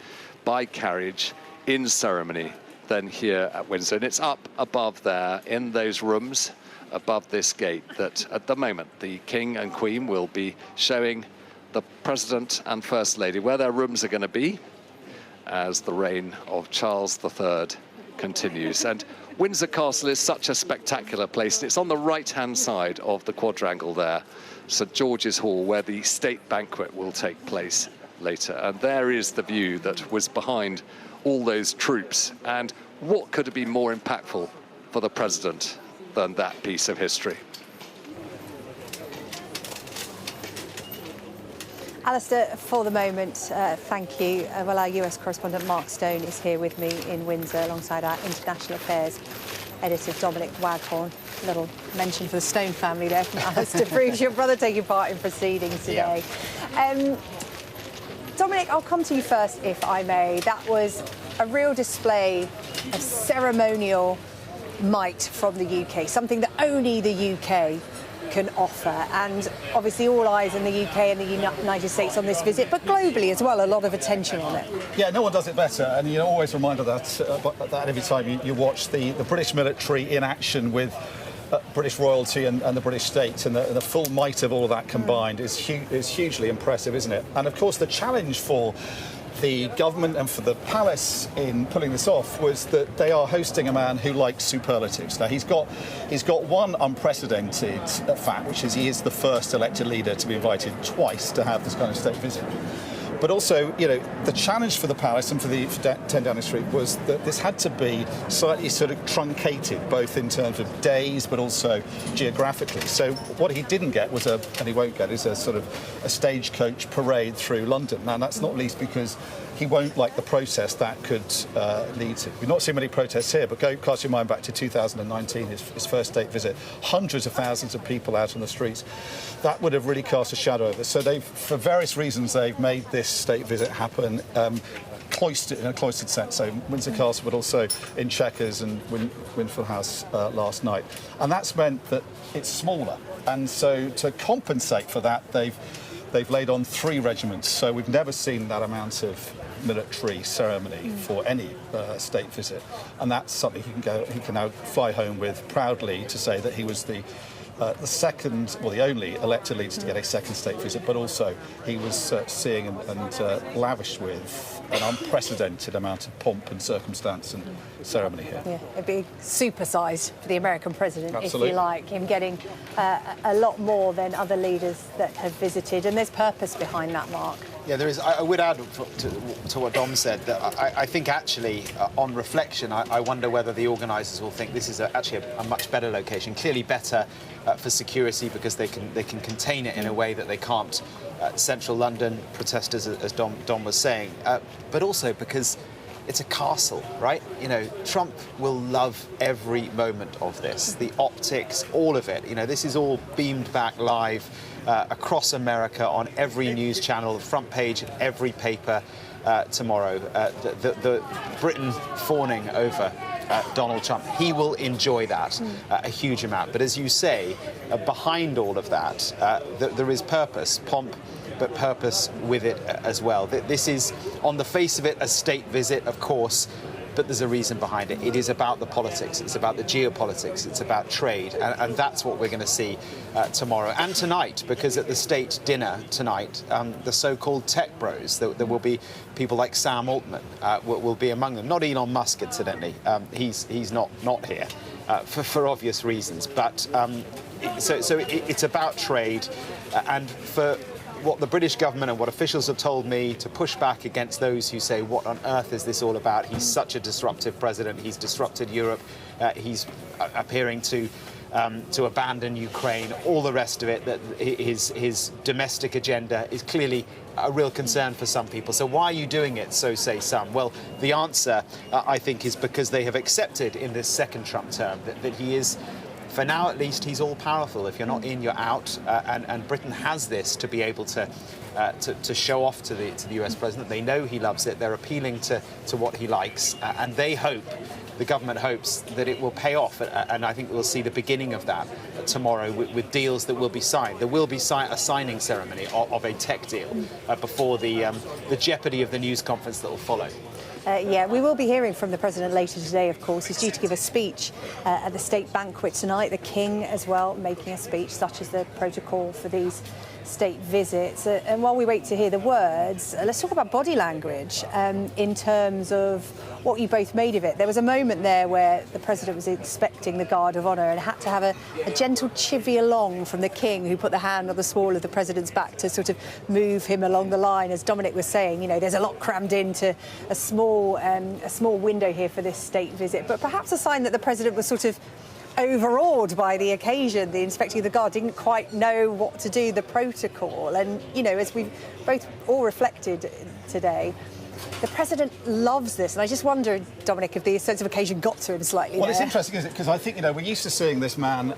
by carriage in ceremony than here at Windsor. And it's up above there in those rooms above this gate that at the moment the King and Queen will be showing the President and First Lady where their rooms are going to be as the reign of Charles III continues. And Windsor Castle is such a spectacular place. It's on the right-hand side of the quadrangle there, St George's Hall, where the state banquet will take place later. And there is the view that was behind all those troops. And what could have been more impactful for the President than that piece of history? Alistair, for the moment, thank you. Well, our US correspondent Mark Stone is here with me in Windsor alongside our international affairs editor Dominic Waghorn. A little mention for the Stone family there from Alistair Bruce, your brother taking part in proceedings today. Yeah. Dominic, I'll come to you first, if I may. That was a real display of ceremonial might from the UK, something that only the UK can offer, and obviously all eyes in the UK and the United States on this visit, but globally as well, a lot of attention on it. Yeah, no one does it better, and you're always reminded of that every time you watch the British military in action with British royalty and the British state, and the full might of all of that combined is hugely impressive, isn't it? And of course the challenge for the government and for the palace in pulling this off was that they are hosting a man who likes superlatives. Now he's got one unprecedented fact, which is he is the first elected leader to be invited twice to have this kind of state visit. But also, you know, the challenge for the palace and for 10 Downing Street was that this had to be slightly sort of truncated, both in terms of days, but also geographically. So what he didn't get was and he won't get, is a sort of a stagecoach parade through London. Now, that's not least because he won't like the process that could lead to. We've not seen many protests here, but cast your mind back to 2019, his first state visit. Hundreds of thousands of people out on the streets. That would have really cast a shadow over. So for various reasons, they've made this state visit happen cloistered, in a cloistered sense. So Windsor Castle, but also in Chequers and Winfield House last night. And that's meant that it's smaller. And so to compensate for that, they've laid on 3 regiments. So we've never seen that amount of military ceremony for any state visit, and that's something he can now fly home with proudly to say that he was the second, well, the only elected leader to get a second state visit, but also he was seeing and lavished with an unprecedented amount of pomp and circumstance and ceremony here. Yeah, it'd be supersized for the American president, Absolutely. if you like, him getting a lot more than other leaders that have visited, and there's purpose behind that, Mark. Yeah, there is. I would add to what Dom said that I think actually, on reflection, I wonder whether the organisers will think this is actually a much better location, clearly better for security because they can contain it in a way that they can't central London protesters, as Dom was saying, but also because it's a castle, right? You know, Trump will love every moment of this, the optics, all of it. You know, this is all beamed back live across America on every news channel, the front page of every paper tomorrow. The Britain fawning over Donald Trump. He will enjoy that a huge amount. But as you say, behind all of that, there is purpose, pomp, but purpose with it as well. This is, on the face of it, a state visit, of course, but there's a reason behind it. It is about the politics, it's about the geopolitics, it's about trade, and that's what we're going to see tomorrow and tonight, because at the state dinner tonight, the so-called tech bros, there will be people like Sam Altman will be among them. Not Elon Musk, incidentally. He's not here for obvious reasons. But so it's about trade, and for what the British government and what officials have told me to push back against those who say, what on earth is this all about? He's such a disruptive president. He's disrupted Europe. He's appearing to abandon Ukraine, all the rest of it, that his domestic agenda is clearly a real concern for some people. So why are you doing it, so say some? Well, the answer, I think, is because they have accepted in this second Trump term that he is, for now at least, he's all-powerful. If you're not in, you're out. And Britain has this to be able to show off to the US president. They know he loves it. They're appealing to what he likes. And they hope, the government hopes, that it will pay off. And I think we'll see the beginning of that tomorrow with deals that will be signed. There will be a signing ceremony of a tech deal before the jeopardy of the news conference that will follow. Yeah, we will be hearing from the president later today, of course. He's due to give a speech at the state banquet tonight. The King as well making a speech, such as the protocol for these state visits. And while we wait to hear the words, let's talk about body language in terms of what you both made of it. There was a moment there where the president was inspecting the Guard of Honour and had to have a gentle chivvy along from the King, who put the hand on the small of the president's back to sort of move him along the line. As Dominic was saying, you know, there's a lot crammed into a small window here for this state visit, but perhaps a sign that the president was sort of overawed by the occasion. The inspecting of the Guard didn't quite know what to do, the protocol. And, you know, as we've both all reflected today, the president loves this. And I just wonder, Dominic, if the sense of occasion got to him slightly. Well, there. It's interesting, isn't it? Because I think, you know, we're used to seeing this man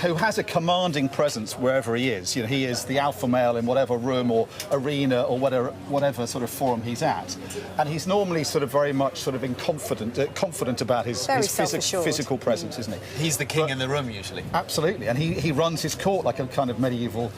who has a commanding presence wherever he is. You know, he is the alpha male in whatever room or arena or whatever sort of forum he's at. And he's normally sort of very much sort of confident about his physical presence, isn't he? He's the king in the room, usually. Absolutely. And he runs his court like a kind of medieval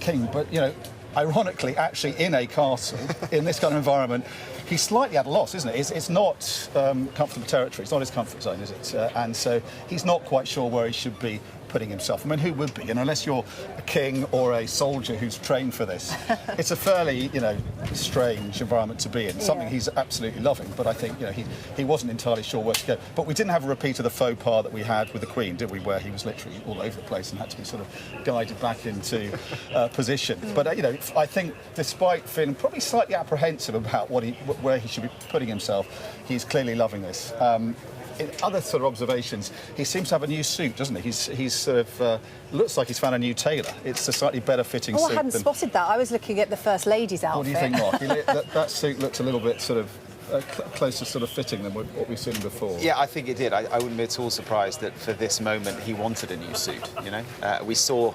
king. But, you know, ironically, actually in a castle, in this kind of environment, he's slightly at a loss, isn't it? It's not comfortable territory. It's not his comfort zone, is it? And so he's not quite sure where he should be putting himself. I mean, who would be? And unless you're a king or a soldier who's trained for this, it's a fairly, you know, strange environment to be in. Something he's absolutely loving, but I think, you know, he wasn't entirely sure where to go. But we didn't have a repeat of the faux pas that we had with the Queen, did we? Where he was literally all over the place and had to be sort of guided back into position. But you know, I think, despite feeling probably slightly apprehensive about where he should be putting himself, he's clearly loving this. In other sort of observations, he seems to have a new suit, doesn't he? He's sort of looks like he's found a new tailor. It's a slightly better fitting suit. I hadn't spotted that. I was looking at the First Lady's outfit. What do you think, Mark? that suit looks a little bit sort of closer sort of fitting than what we've seen before. Yeah, I think it did. I wouldn't be at all surprised that for this moment he wanted a new suit, you know? We saw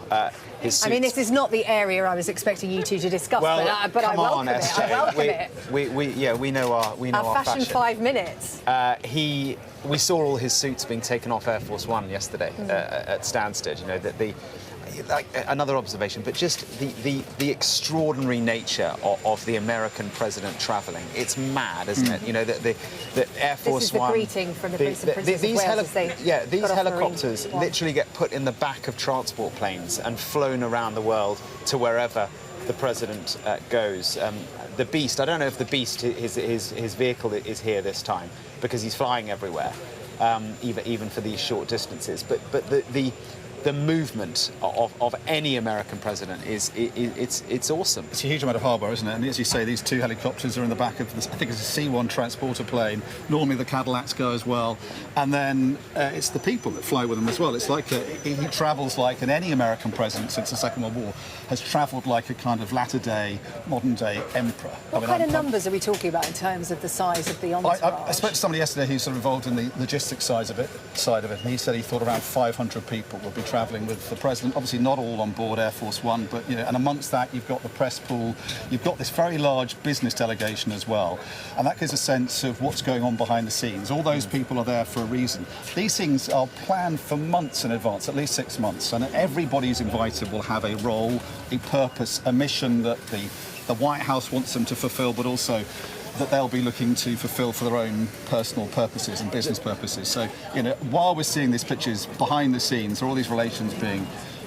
his suit. I mean, this is not the area I was expecting you two to discuss, but I welcome it. I welcome it. We know our fashion 5 minutes. We saw all his suits being taken off Air Force One yesterday at Stansted. You know, that like another observation, but just the extraordinary nature of the American president travelling. It's mad, isn't it? You know, the Air Force One. This is the greeting from the Prince and Princess of Wales. These helicopters literally get put in the back of transport planes and flown around the world to wherever the president goes. The Beast, I don't know if the Beast, his vehicle is here this time, because he's flying everywhere, even for these short distances. But the the movement of any American president it's awesome. It's a huge amount of hardware, isn't it? And as you say, these 2 helicopters are in the back of this, I think it's a C-1 transporter plane. Normally the Cadillacs go as well. And then it's the people that fly with them as well. It's like he travels like any American president since the Second World War has travelled like a kind of latter-day, modern-day emperor. What kind of numbers are we talking about in terms of the size of the entourage? I spoke to somebody yesterday who's sort of involved in the logistics side of it, and he said he thought around 500 people will be travelling with the president. Obviously, not all on board Air Force One, but and amongst that, you've got the press pool, you've got this very large business delegation as well, and that gives a sense of what's going on behind the scenes. All those people are there for a reason. These things are planned for months in advance, at least 6 months, and everybody who's invited will have a role, a purpose, a mission that the White House wants them to fulfil, but also that they'll be looking to fulfil for their own personal purposes and business purposes. So, while we're seeing these pictures behind the scenes, there are all these relations being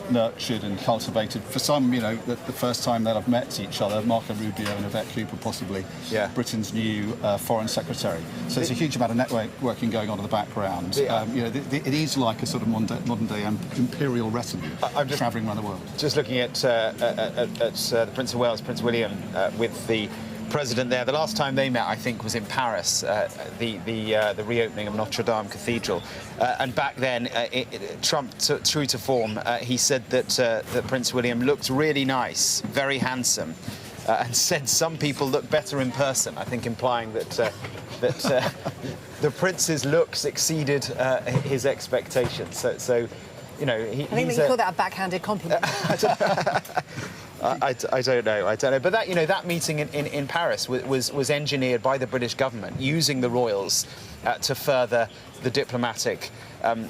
nurtured and cultivated. For some, the first time they'll have met each other, Marco Rubio and Yvette Cooper, possibly Britain's new Foreign Secretary. So there's a huge amount of networking going on in the background. It is like a sort of modern-day imperial retinue travelling around the world. Just looking at the Prince of Wales, Prince William, with the president there. The last time they met, I think, was in Paris, the reopening of Notre Dame Cathedral. And back then, Trump, true to form, he said that Prince William looked really nice, very handsome, and said some people look better in person, I think implying that the prince's looks exceeded his expectations. So I think you call that a backhanded compliment. I don't know. But that meeting in Paris was engineered by the British government using the royals to further the diplomatic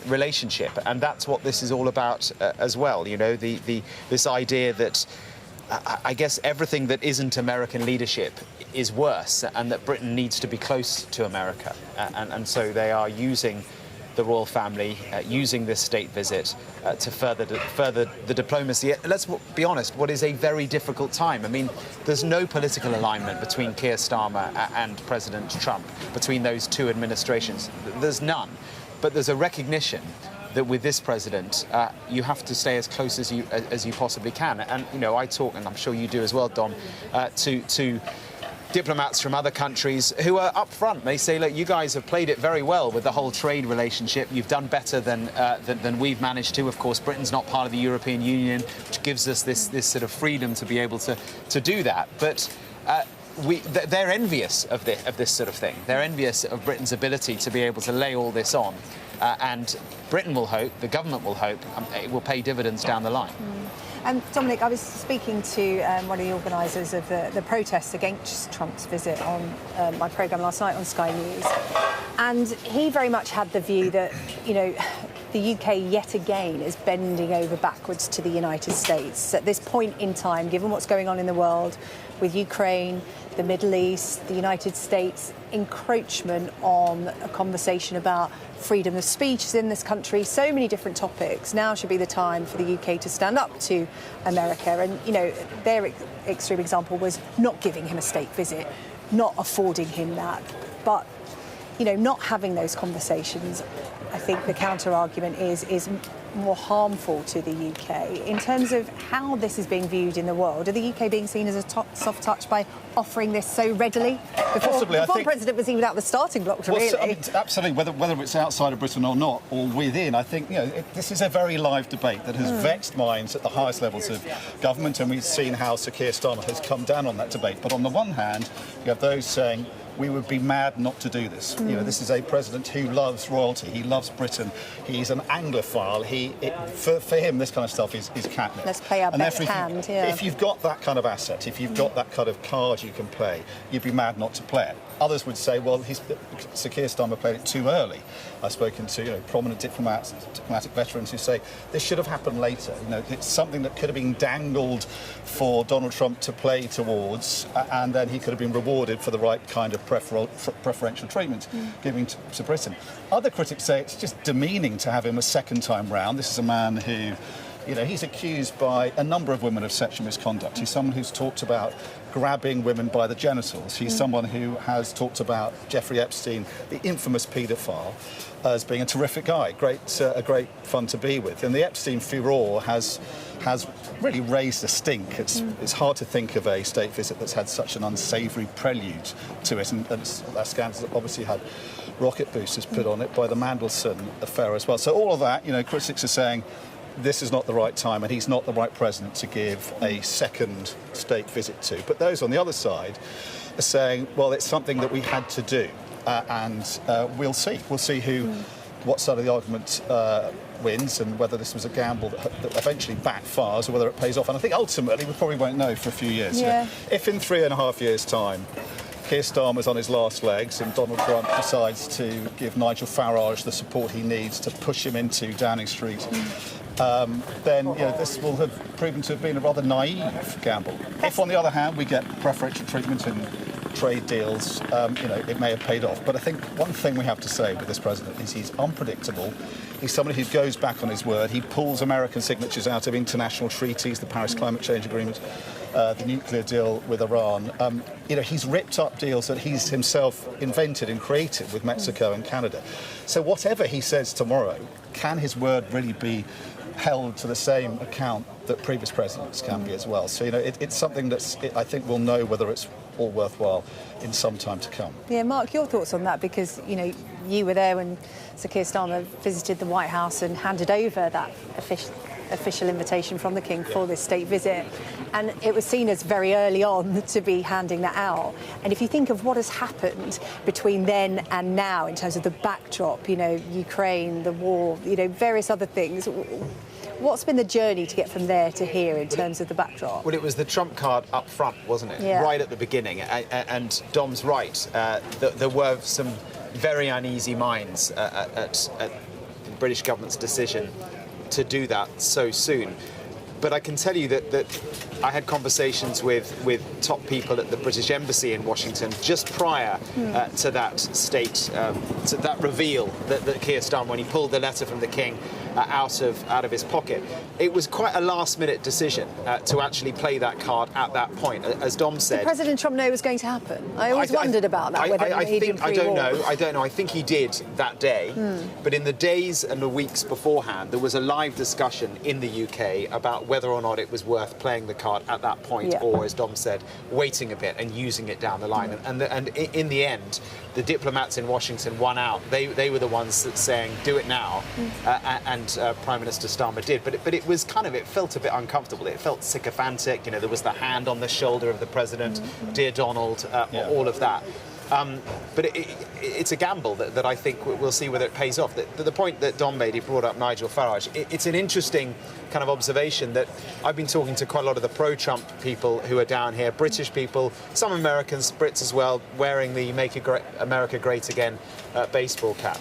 relationship, and that's what this is all about as well. This idea that I guess everything that isn't American leadership is worse, and that Britain needs to be close to America, and so they are using the royal family, using this state visit to further the diplomacy. Let's be honest, what is a very difficult time. I mean, there's no political alignment between Keir Starmer and President Trump, between those two administrations. There's none. But there's a recognition that with this president, you have to stay as close as you possibly can. And, I talk, and I'm sure you do as well, Dom, to diplomats from other countries who are up front. They say, look, you guys have played it very well with the whole trade relationship. You've done better than we've managed to. Of course, Britain's not part of the European Union, which gives us this sort of freedom to be able to do that. But they're envious of this sort of thing. They're envious of Britain's ability to be able to lay all this on. And Britain will hope, the government will hope, it will pay dividends down the line. Dominic, I was speaking to one of the organisers of the protests against Trump's visit on my programme last night on Sky News, and he very much had the view that, the UK yet again is bending over backwards to the United States at this point in time, given what's going on in the world with Ukraine, the Middle East, the United States, encroachment on a conversation about freedom of speech in this country, so many different topics. Now should be the time for the UK to stand up to America. And, their extreme example was not giving him a state visit, not affording him that. But, not having those conversations, I think the counter-argument is more harmful to the UK. In terms of how this is being viewed in the world, are the UK being seen as a soft touch by offering this so readily? Before the president was even out the starting blocks, really. Absolutely, whether it's outside of Britain or not, or within, I think, this is a very live debate that has vexed minds at the highest levels of government, and we've seen how Sir Keir Starmer has come down on that debate. But on the one hand, you have those saying, we would be mad not to do this. This is a president who loves royalty. He loves Britain. He's an Anglophile. For him, this kind of stuff is catnip. Let's play our best hand. If you've got that kind of asset, if you've got that kind of card you can play, you'd be mad not to play it. Others would say, well, Sir Keir Starmer played it too early. I've spoken to prominent diplomatic veterans who say this should have happened later. It's something that could have been dangled for Donald Trump to play towards, and then he could have been rewarded for the right kind of preferential treatment giving to Britain. Other critics say it's just demeaning to have him a second time round. This is a man who You know, he's accused by a number of women of sexual misconduct. He's someone who's talked about grabbing women by the genitals. He's someone who has talked about Jeffrey Epstein, the infamous paedophile, as being a terrific guy, a great fun to be with. And the Epstein furore has really raised a stink. It's hard to think of a state visit that's had such an unsavoury prelude to it, and that scandal obviously had rocket boosters put on it by the Mandelson affair as well. So all of that, you know, critics are saying this is not the right time and he's not the right president to give a second state visit to. But those on the other side are saying, well, it's something that we had to do, and we'll see. We'll see what side of the argument wins, and whether this was a gamble that eventually backfires or whether it pays off. And I think ultimately we probably won't know for a few years. Yeah. You know, if in 3.5 years' time Keir Starmer's on his last legs and Donald Trump decides to give Nigel Farage the support he needs to push him into Downing Street, then you know, this will have proven to have been a rather naive gamble. If, on the other hand, we get preferential treatment in trade deals, you know, it may have paid off. But I think one thing we have to say with this president is he's unpredictable. He's somebody who goes back on his word. He pulls American signatures out of international treaties, the Paris Climate Change Agreement, the nuclear deal with Iran. You know, he's ripped up deals that he's himself invented and created with Mexico and Canada. So whatever he says tomorrow, can his word really be held to the same account that previous presidents can be as well? So, you know, it's something I think we'll know whether it's all worthwhile in some time to come. Yeah, Mark, your thoughts on that? Because, you know, you were there when Sir Keir Starmer visited the White House and handed over that official invitation from the King for this state visit, and it was seen as very early on to be handing that out. And if you think of what has happened between then and now in terms of the backdrop, you know, Ukraine, the war, you know, various other things, what's been the journey to get from there to here in terms of the backdrop? Well, it was the trump card up front, wasn't it? Yeah. Right at the beginning. And Dom's right. There were some very uneasy minds at the British government's decision to do that so soon. But I can tell you that I had conversations with top people at the British Embassy in Washington just prior to that to that reveal that Keir Starmer, when he pulled the letter from the King out of his pocket. It was quite a last-minute decision to actually play that card at that point. As Dom said, did President Trump know it was going to happen? I always wondered about that. I don't know. I think he did that day. But in the days and the weeks beforehand, there was a live discussion in the UK about whether or not it was worth playing the card at that point, or, as Dom said, waiting a bit and using it down the line. And in the end, the diplomats in Washington won out. They were the ones that saying, do it now. And Prime Minister Starmer did. But it was kind of, it felt a bit uncomfortable. It felt sycophantic. You know, there was the hand on the shoulder of the president, dear Donald, all of that. But it's a gamble that I think we'll see whether it pays off. The point that Dom made, he brought up Nigel Farage, it's an interesting kind of observation that I've been talking to quite a lot of the pro-Trump people who are down here, British people, some Americans, Brits as well, wearing the Make America Great Again baseball cap.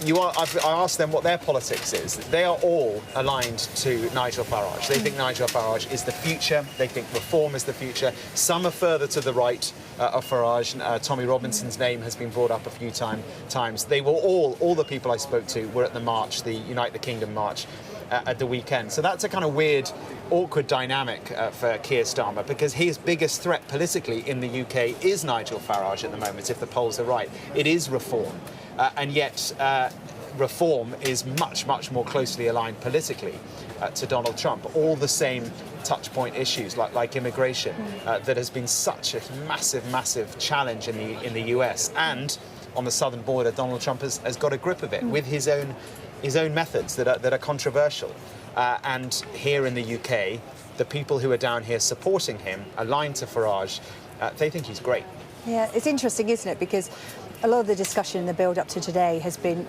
I asked them what their politics is. They are all aligned to Nigel Farage. They think Nigel Farage is the future. They think reform is the future. Some are further to the right of Farage. Tommy Robinson's name has been brought up a few times. They were all the people I spoke to were at the march, the Unite the Kingdom march at the weekend. So that's a kind of weird, awkward dynamic for Keir Starmer, because his biggest threat politically in the UK is Nigel Farage at the moment, if the polls are right. It is reform. And yet reform is much, much more closely aligned politically to Donald Trump. All the same touch point issues like immigration that has been such a massive, massive challenge in the US. And on the southern border, Donald Trump has got a grip of it with his own methods that are controversial. And here in the UK, the people who are down here supporting him, aligned to Farage, they think he's great. Yeah, it's interesting, isn't it? Because a lot of the discussion in the build-up to today has been,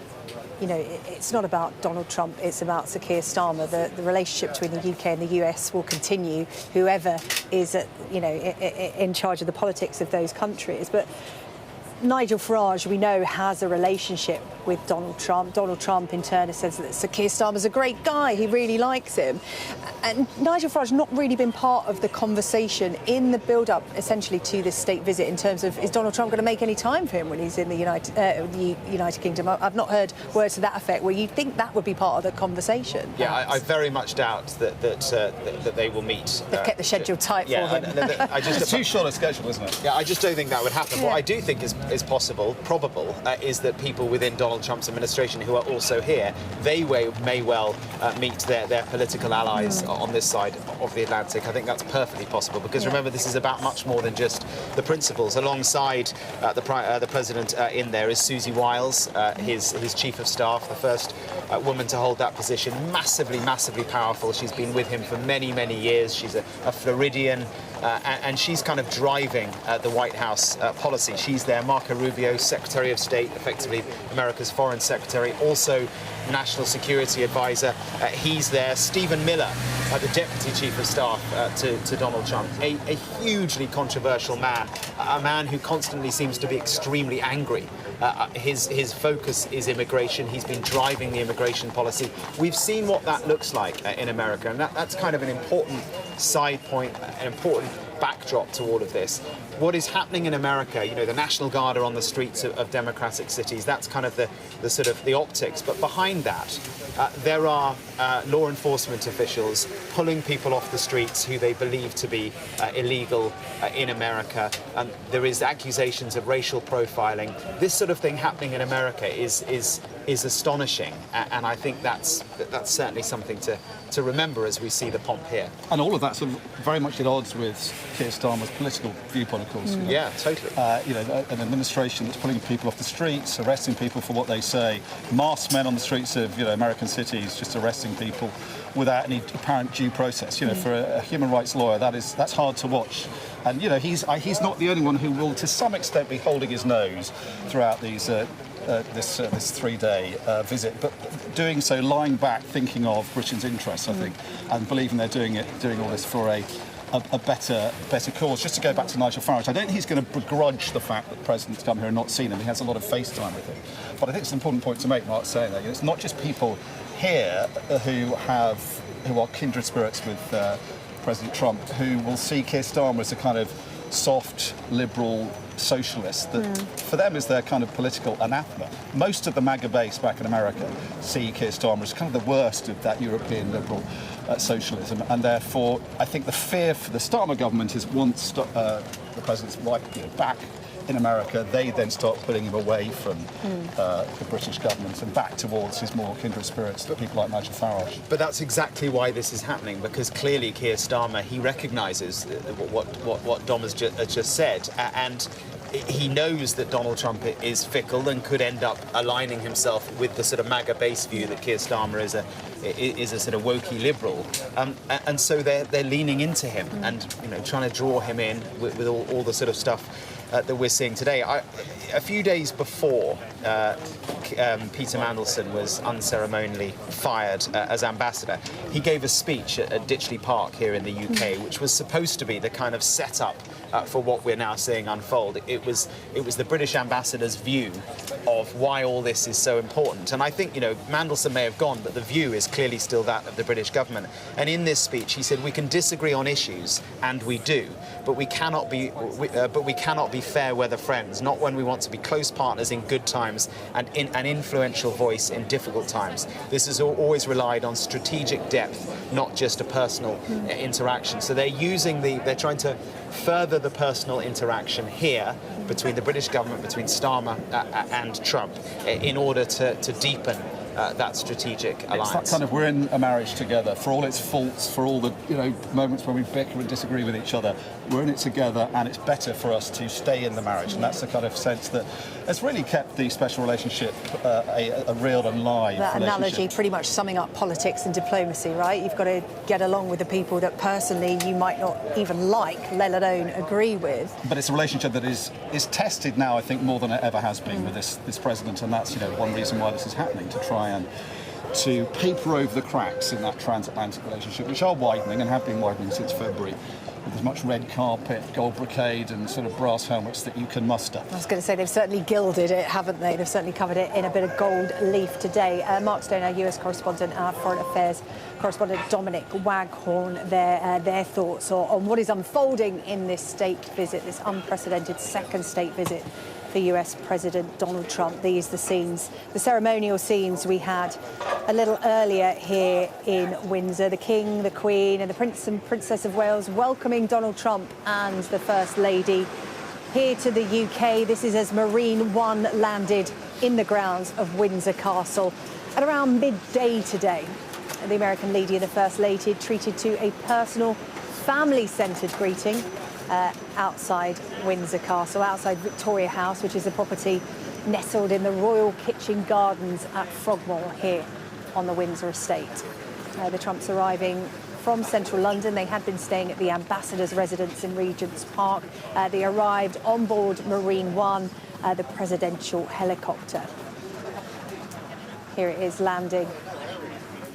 you know, it's not about Donald Trump, it's about Sir Keir Starmer. The relationship between the UK and the US will continue, whoever is, in charge of the politics of those countries. But Nigel Farage, we know, has a relationship with Donald Trump. Donald Trump, in turn, has said that Sir Keir Starmer's a great guy. He really likes him. And Nigel Farage not really been part of the conversation in the build-up, essentially, to this state visit in terms of, is Donald Trump going to make any time for him when he's in the United Kingdom? I've not heard words to that effect, where you think that would be part of the conversation. Yeah, I very much doubt that they will meet. They've kept the schedule tight for him. It's too short a schedule, isn't it? Yeah, I just don't think that would happen. What I do think is possible, probable, is that people within Donald Trump's administration who are also here, they may well meet their political allies on this side of the Atlantic. I think that's perfectly possible, because remember, this is about much more than just the principles. Alongside the president in there is Susie Wiles, his chief of staff, the first woman to hold that position. Massively, massively powerful. She's been with him for many, many years. She's a Floridian. And she's kind of driving the White House policy. She's there. Marco Rubio, Secretary of State, effectively America's Foreign Secretary, also National Security Advisor. He's there. Stephen Miller, the Deputy Chief of Staff to Donald Trump, a hugely controversial man, a man who constantly seems to be extremely angry. His focus is immigration. He's been driving the immigration policy. We've seen what that looks like in America, and that's kind of an important side point, an important backdrop to all of this. What is happening in America, you know, the National Guard are on the streets of democratic cities. That's kind of the sort of the optics. But behind that, there are law enforcement officials pulling people off the streets who they believe to be illegal in America. There is accusations of racial profiling. This sort of thing happening in America is astonishing, and I think that's certainly something to remember as we see the pomp here. And all of that's sort of very much at odds with Keir Starmer's political viewpoint, of course. Yeah, totally. You know, an administration that's pulling people off the streets, arresting people for what they say, masked men on the streets of, you know, American cities, just arresting people without any apparent due process. You know, for a human rights lawyer, that's hard to watch. And you know, he's not the only one who will, to some extent, be holding his nose throughout these. This 3-day visit, but doing so lying back, thinking of Britain's interests, I think, and believing they're doing all this for a better cause. Just to go back to Nigel Farage, I don't think he's going to begrudge the fact that the president's come here and not seen him. He has a lot of face time with him. But I think it's an important point to make, Mark, saying that it's not just people here who are kindred spirits with President Trump who will see Keir Starmer as a kind of soft, liberal socialist that for them is their kind of political anathema. Most of the MAGA base back in America see Keir Starmer as kind of the worst of that European liberal socialism, and therefore I think the fear for the Starmer government is once the president's back in America, they then start putting him away from the British government and back towards his more kindred spirits, people like Nigel Farage. But that's exactly why this is happening, because clearly Keir Starmer, he recognises what Dom has just said, and he knows that Donald Trump is fickle and could end up aligning himself with the sort of MAGA base view that Keir Starmer is a sort of wokey liberal, and so they're leaning into him and, you know, trying to draw him in with all the sort of stuff that we're seeing today. A few days before Peter Mandelson was unceremonially fired as ambassador, he gave a speech at Ditchley Park here in the UK, which was supposed to be the kind of setup for what we're now seeing unfold. It was the British ambassador's view of why all this is so important. And I think, you know, Mandelson may have gone, but the view is clearly still that of the British government. And in this speech, he said, we can disagree on issues, and we do, but we cannot be fair weather friends, not when we want to be close partners in good times and an influential voice in difficult times. This has always relied on strategic depth, not just a personal interaction. So they're trying to further the personal interaction here between the British government, between Starmer and Trump, in order to deepen that strategic alliance. It's that kind of, we're in a marriage together, for all its faults, for all the, you know, moments where we bicker and disagree with each other. We're in it together, and it's better for us to stay in the marriage. And that's the kind of sense that has really kept the special relationship a real and live that relationship. Analogy pretty much summing up politics and diplomacy, right? You've got to get along with the people that personally you might not even like, let alone agree with. But it's a relationship that is tested now, I think, more than it ever has been with this president, and that's, you know, one reason why this is happening, to try and to paper over the cracks in that transatlantic relationship, which are widening and have been widening since February. with as much red carpet, gold brocade and sort of brass helmets that you can muster. I was going to say, they've certainly gilded it, haven't they? They've certainly covered it in a bit of gold leaf today. Mark Stone, our US correspondent, our Foreign Affairs correspondent Dominic Waghorn, their thoughts on what is unfolding in this state visit, this unprecedented second state visit for US President Donald Trump. These are the scenes, the ceremonial scenes we had a little earlier here in Windsor. The King, the Queen and the Prince and Princess of Wales welcoming Donald Trump and the First Lady here to the UK. This is as Marine One landed in the grounds of Windsor Castle at around midday today. The American lady and the First Lady treated to a personal, family-centred greeting outside Windsor Castle, outside Victoria House, which is a property nestled in the Royal Kitchen Gardens at Frogmore here on the Windsor estate. The Trumps arriving from central London. They had been staying at the Ambassador's residence in Regent's Park. They arrived on board Marine One, the presidential helicopter. Here it is landing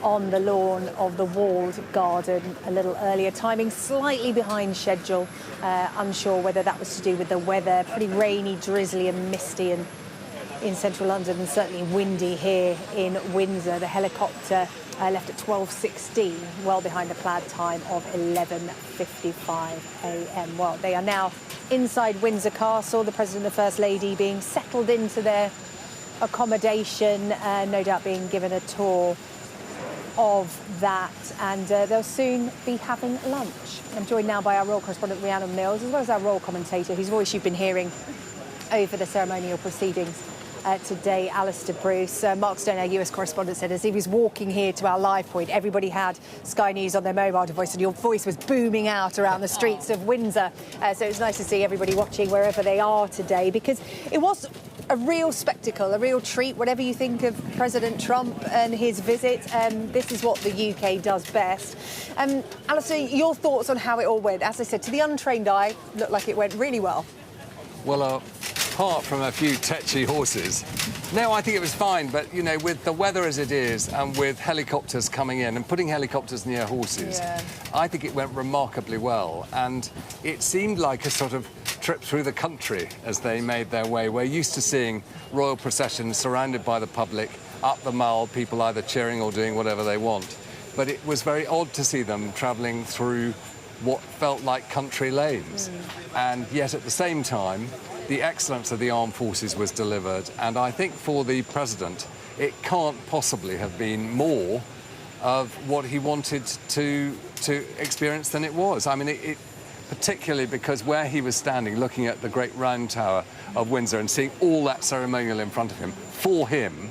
on the lawn of the walled garden a little earlier, timing slightly behind schedule. Unsure whether that was to do with the weather. Pretty rainy, drizzly and misty in central London, and certainly windy here in Windsor. The helicopter left at 12:16, well behind the plaid time of 11:55 a.m. Well, they are now inside Windsor Castle, the President and the First Lady being settled into their accommodation, no doubt being given a tour of that, and they'll soon be having lunch. I'm joined now by our royal correspondent Rhiannon Mills, as well as our royal commentator, whose voice you've been hearing over the ceremonial proceedings today, Alistair Bruce. Mark Stone, our US correspondent, said as he was walking here to our live point, everybody had Sky News on their mobile device, and your voice was booming out around the streets of Windsor. So it was nice to see everybody watching wherever they are today, because it was a real spectacle, a real treat. Whatever you think of President Trump and his visit, this is what the UK does best. Alistair, your thoughts on how it all went? As I said, to the untrained eye, looked like it went really well. Well, apart from a few tetchy horses, no, I think it was fine. But, you know, with the weather as it is and with helicopters coming in and putting helicopters near horses, I think it went remarkably well. And it seemed like a sort of trip through the country as they made their way. We're used to seeing royal processions surrounded by the public, up the Mall, people either cheering or doing whatever they want. But it was very odd to see them travelling through what felt like country lanes. And yet at the same time, the excellence of the armed forces was delivered. And I think for the president, it can't possibly have been more of what he wanted to experience than it was. I mean, it particularly because where he was standing, looking at the great round tower of Windsor and seeing all that ceremonial in front of him, for him,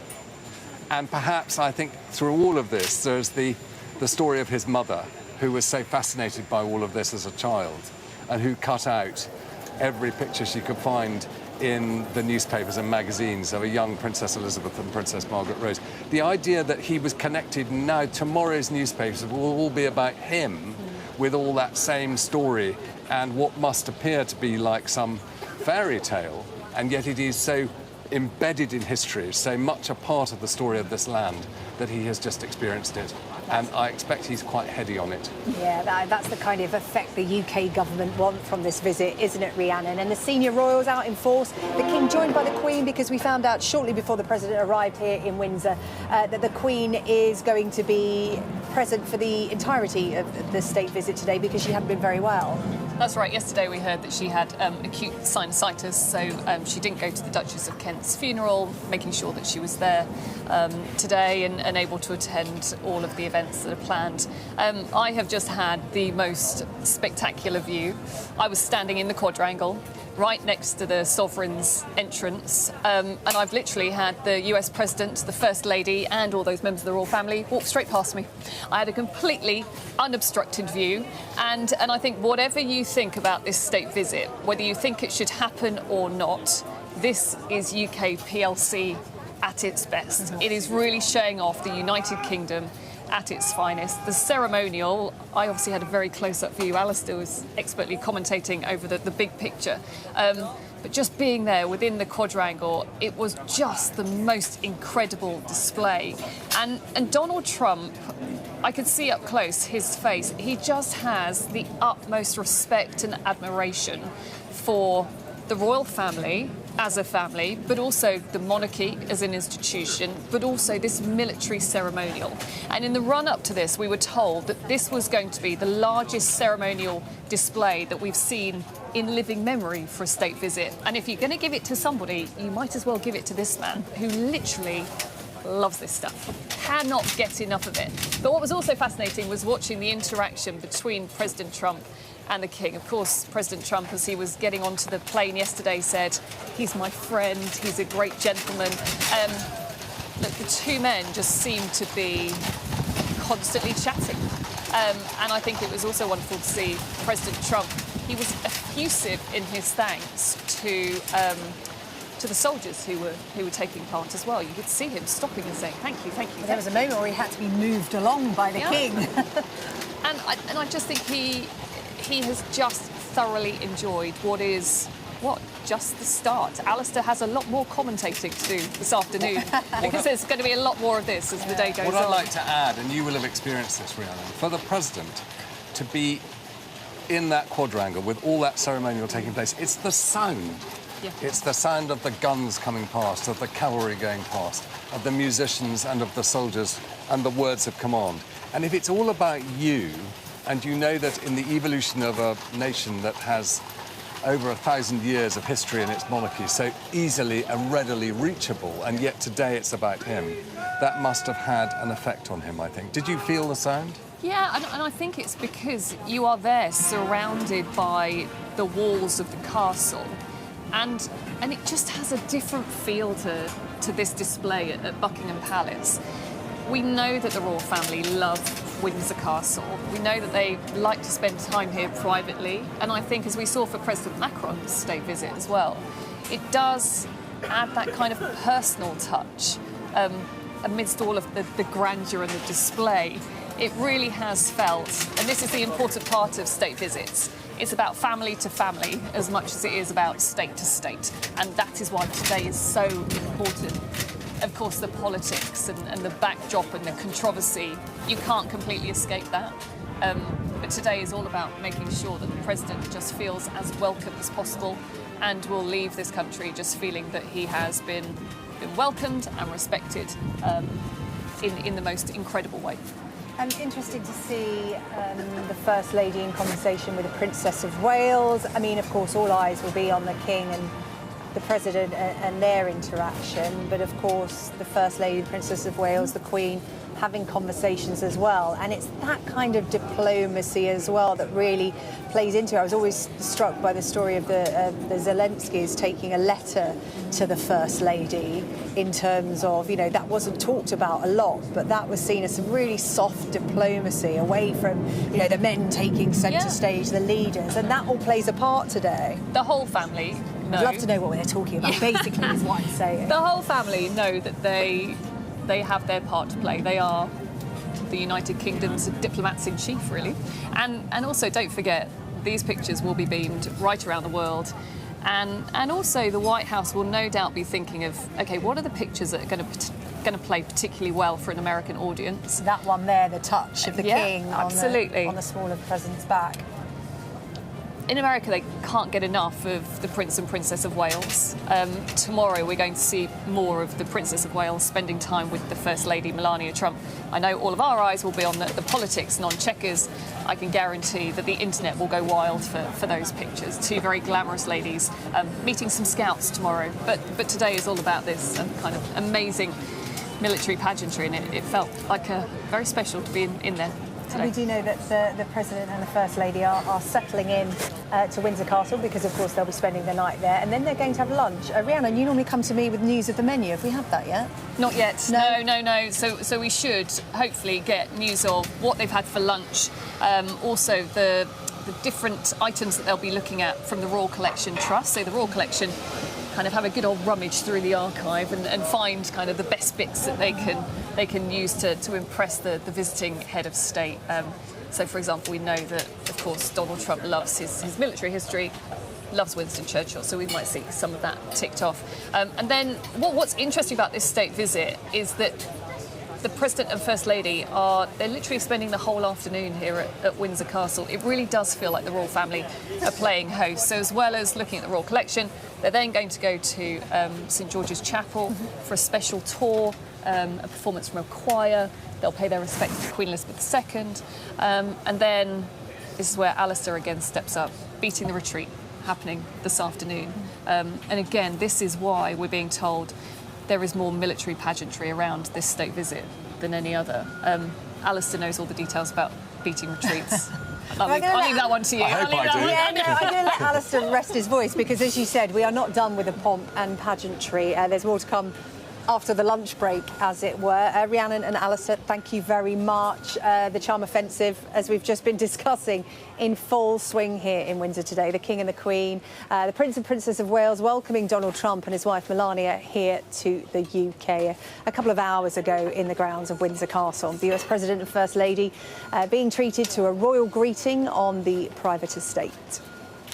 and perhaps I think through all of this, there's the story of his mother, who was so fascinated by all of this as a child, and who cut out every picture she could find in the newspapers and magazines of a young Princess Elizabeth and Princess Margaret Rose. The idea that he was connected now, tomorrow's newspapers will all be about him, with all that same story and what must appear to be like some fairy tale, and yet it is so embedded in history, so much a part of the story of this land, that he has just experienced it. And I expect he's quite heady on it. Yeah, that's the kind of effect the UK government want from this visit, isn't it, Rhiannon? And the senior royals out in force, the King joined by the Queen, because we found out shortly before the President arrived here in Windsor that the Queen is going to be present for the entirety of the state visit today, because she hadn't been very well. That's right. Yesterday we heard that she had acute sinusitis, so she didn't go to the Duchess of Kent's funeral, making sure that she was there today and able to attend all of the events that are planned. I have just had the most spectacular view. I was standing in the quadrangle, right next to the Sovereign's entrance, and I've literally had the US President, the First Lady and all those members of the royal family walk straight past me. I had a completely unobstructed view, and I think whatever you think about this state visit, whether you think it should happen or not, this is UK PLC at its best. It is really showing off the United Kingdom at its finest. The ceremonial, I obviously had a very close-up view. Alistair was expertly commentating over the big picture. But just being there within the quadrangle, it was just the most incredible display. And Donald Trump, I could see up close his face. He just has the utmost respect and admiration for the royal family as a family, but also the monarchy as an institution, but also this military ceremonial. And in the run-up to this, we were told that this was going to be the largest ceremonial display that we've seen in living memory for a state visit. And if you're going to give it to somebody, you might as well give it to this man, who literally loves this stuff, cannot get enough of it. But what was also fascinating was watching the interaction between President Trump and the King. Of course, President Trump, as he was getting onto the plane yesterday, said, he's my friend, he's a great gentleman. Look, the two men just seem to be constantly chatting. And I think it was also wonderful to see President Trump. He was effusive in his thanks to the soldiers who were taking part as well. You could see him stopping and saying, thank you, thank you. There was a moment where he had to be moved along by the King. And I just think he has just thoroughly enjoyed what is, just the start. Alistair has a lot more commentating to do this afternoon because there's going to be a lot more of this as the day goes on. What I'd like to add, and you will have experienced this, Rhiannon, for the President to be in that quadrangle with all that ceremonial taking place, it's the sound. Yeah. It's the sound of the guns coming past, of the cavalry going past, of the musicians and of the soldiers and the words of command. And if it's all about you, and you know that in the evolution of a nation that has over 1,000 years of history in its monarchy, so easily and readily reachable, and yet today it's about him, that must have had an effect on him, I think. Did you feel the sound? Yeah, and I think it's because you are there surrounded by the walls of the castle, and it just has a different feel to this display at Buckingham Palace. We know that the royal family love Windsor Castle. We know that they like to spend time here privately, and I think, as we saw for President Macron's state visit as well, it does add that kind of personal touch amidst all of the grandeur and the display. It really has felt, and this is the important part of state visits, it's about family to family as much as it is about state to state, and that is why today is so important. Of course, the politics and the backdrop and the controversy, you can't completely escape that. But today is all about making sure that the President just feels as welcome as possible and will leave this country just feeling that he has been welcomed and respected in the most incredible way. Interesting to see the First Lady in conversation with the Princess of Wales. I mean, of course, all eyes will be on the King and the President and their interaction, but of course the First Lady, the Princess of Wales, the Queen, having conversations as well. And it's that kind of diplomacy as well that really plays into it. I was always struck by the story of the Zelenskys taking a letter to the First Lady in terms of, that wasn't talked about a lot, but that was seen as some really soft diplomacy away from, the men taking centre stage, the leaders, and that all plays a part today. The whole family know. I'd love to know what they're talking about, basically, is what I'm saying. The whole family know that they have their part to play. They are the United Kingdom's diplomats in chief, really. And also, don't forget, these pictures will be beamed right around the world. And also, the White House will no doubt be thinking of, OK, what are the pictures that are going to play particularly well for an American audience? That one there, the touch of the King absolutely. On the small of the President's back. In America, they can't get enough of the Prince and Princess of Wales. Tomorrow, we're going to see more of the Princess of Wales spending time with the First Lady, Melania Trump. I know all of our eyes will be on the politics and on checkers. I can guarantee that the internet will go wild for those pictures. Two very glamorous ladies meeting some scouts tomorrow. But today is all about this kind of amazing military pageantry, and it felt like very special to be in there. And we do know that the President and the First Lady are settling in to Windsor Castle because, of course, they'll be spending the night there. And then they're going to have lunch. Rhiannon, you normally come to me with news of the menu. Have we had that yet? Not yet. No. So we should hopefully get news of what they've had for lunch. Also, the different items that they'll be looking at from the Royal Collection Trust. So the Royal Collection kind of have a good old rummage through the archive and find kind of the best bits that they can use to impress the visiting head of state. So, for example, we know that, of course, Donald Trump loves his military history. loves Winston Churchill, so we might see some of that ticked off. And then what's interesting about this state visit is that the President and First Lady they're literally spending the whole afternoon here at Windsor Castle. It really does feel like the royal family are playing host. So as well as looking at the royal collection, they're then going to go to St George's Chapel for a special tour, a performance from a choir. They'll pay their respects to Queen Elizabeth II. And then this is where Alistair again steps up, beating the retreat, happening this afternoon. And again, this is why we're being told there is more military pageantry around this state visit than any other. Alistair knows all the details about beating retreats. I'll leave that one to you. I'm going to let Alistair rest his voice because, as you said, we are not done with the pomp and pageantry. There's more to come after the lunch break, as it were. Rhiannon and Alistair, thank you very much. The charm offensive, as we've just been discussing, in full swing here in Windsor today. The King and the Queen, the Prince and Princess of Wales welcoming Donald Trump and his wife Melania here to the UK a couple of hours ago in the grounds of Windsor Castle. The US President and First Lady being treated to a royal greeting on the private estate.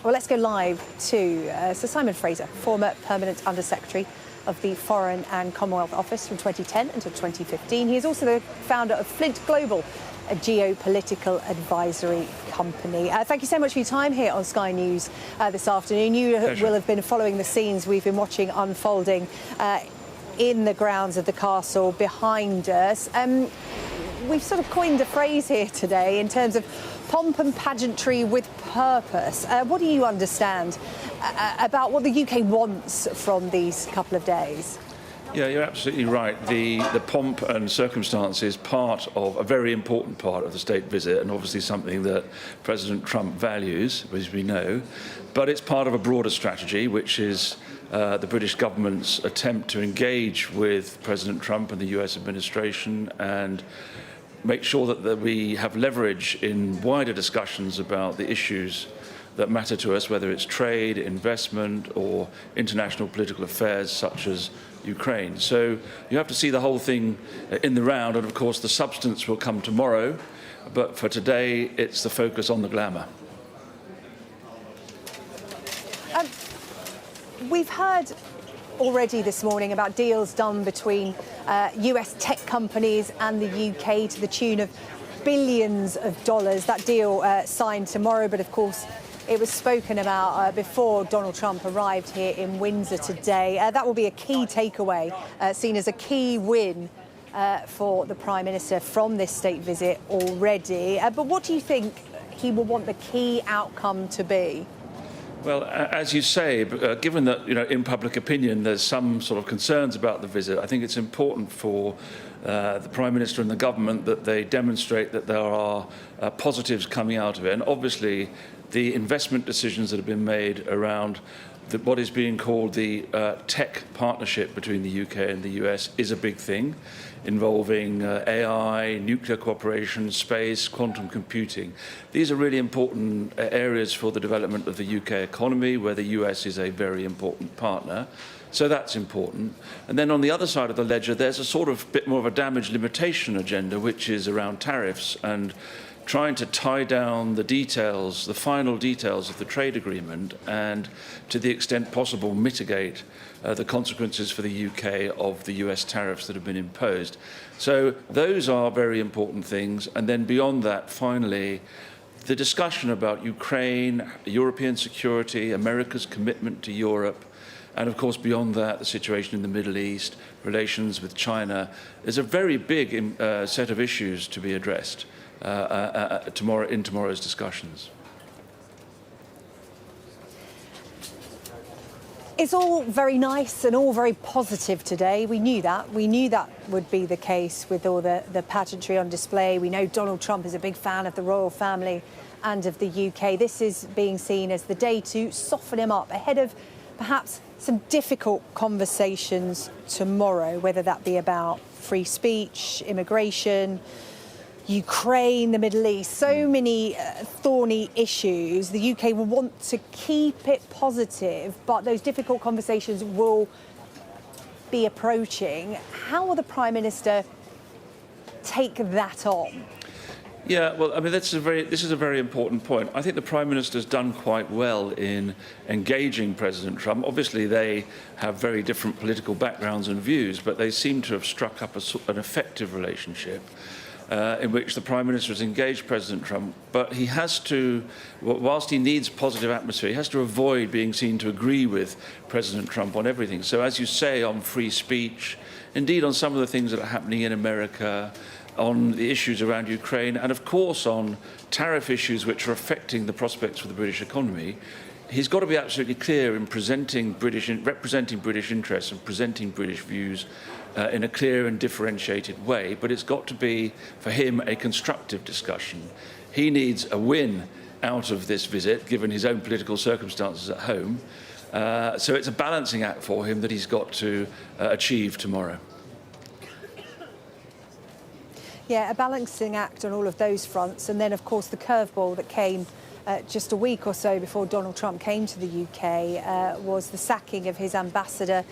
Well, let's go live to Sir Simon Fraser, former Permanent Under-Secretary of the Foreign and Commonwealth Office from 2010 until 2015. He is also the founder of Flint Global, a geopolitical advisory company. Thank you so much for your time here on Sky News this afternoon. You will have been following the scenes we've been watching unfolding in the grounds of the castle behind us. We've sort of coined a phrase here today in terms of pomp and pageantry with purpose. What do you understand about what the UK wants from these couple of days? Yeah, you're absolutely right. The pomp and circumstance is part of a very important part of the state visit, and obviously something that President Trump values, as we know. But it's part of a broader strategy, which is the British government's attempt to engage with President Trump and the US administration and make sure that we have leverage in wider discussions about the issues that matter to us, whether it's trade, investment, or international political affairs such as Ukraine. So you have to see the whole thing in the round, and of course the substance will come tomorrow, but for today it's the focus on the glamour. We've heard already this morning about deals done between US tech companies and the UK to the tune of billions of dollars. That deal signed tomorrow, but of course it was spoken about before Donald Trump arrived here in Windsor today. That will be a key takeaway, seen as a key win for the Prime Minister from this state visit already. But what do you think he will want the key outcome to be? Well, as you say, given that, in public opinion, there's some sort of concerns about the visit, I think it's important for the Prime Minister and the government that they demonstrate that there are positives coming out of it. And obviously, the investment decisions that have been made around what is being called the tech partnership between the UK and the US is a big thing, involving AI, nuclear cooperation, space, quantum computing. These are really important areas for the development of the UK economy, where the US is a very important partner. So that's important. And then on the other side of the ledger, there's a sort of bit more of a damage limitation agenda, which is around tariffs and trying to tie down the details, the final details of the trade agreement, and to the extent possible mitigate the consequences for the UK of the US tariffs that have been imposed. So those are very important things. And then beyond that, finally, the discussion about Ukraine, European security, America's commitment to Europe, and of course beyond that, the situation in the Middle East, relations with China, is a very big set of issues to be addressed in tomorrow's discussions. It's all very nice and all very positive today. We knew that. We knew that would be the case with all the pageantry on display. We know Donald Trump is a big fan of the royal family and of the UK. This is being seen as the day to soften him up ahead of perhaps some difficult conversations tomorrow, whether that be about free speech, immigration, Ukraine, the Middle East, so many thorny issues. The UK will want to keep it positive, but those difficult conversations will be approaching. How will the Prime Minister take that on? Yeah, well, I mean, this is a very important point. I think the Prime Minister's done quite well in engaging President Trump. Obviously, they have very different political backgrounds and views, but they seem to have struck up an effective relationship in which the Prime Minister has engaged President Trump. But he has to, whilst he needs positive atmosphere, he has to avoid being seen to agree with President Trump on everything. So, as you say, on free speech, indeed on some of the things that are happening in America, on the issues around Ukraine, and of course on tariff issues which are affecting the prospects for the British economy, he's got to be absolutely clear in representing British interests and presenting British views in a clear and differentiated way. But it's got to be, for him, a constructive discussion. He needs a win out of this visit, given his own political circumstances at home. So it's a balancing act for him that he's got to achieve tomorrow. Yeah, a balancing act on all of those fronts. And then, of course, the curveball that came just a week or so before Donald Trump came to the UK was the sacking of his ambassador,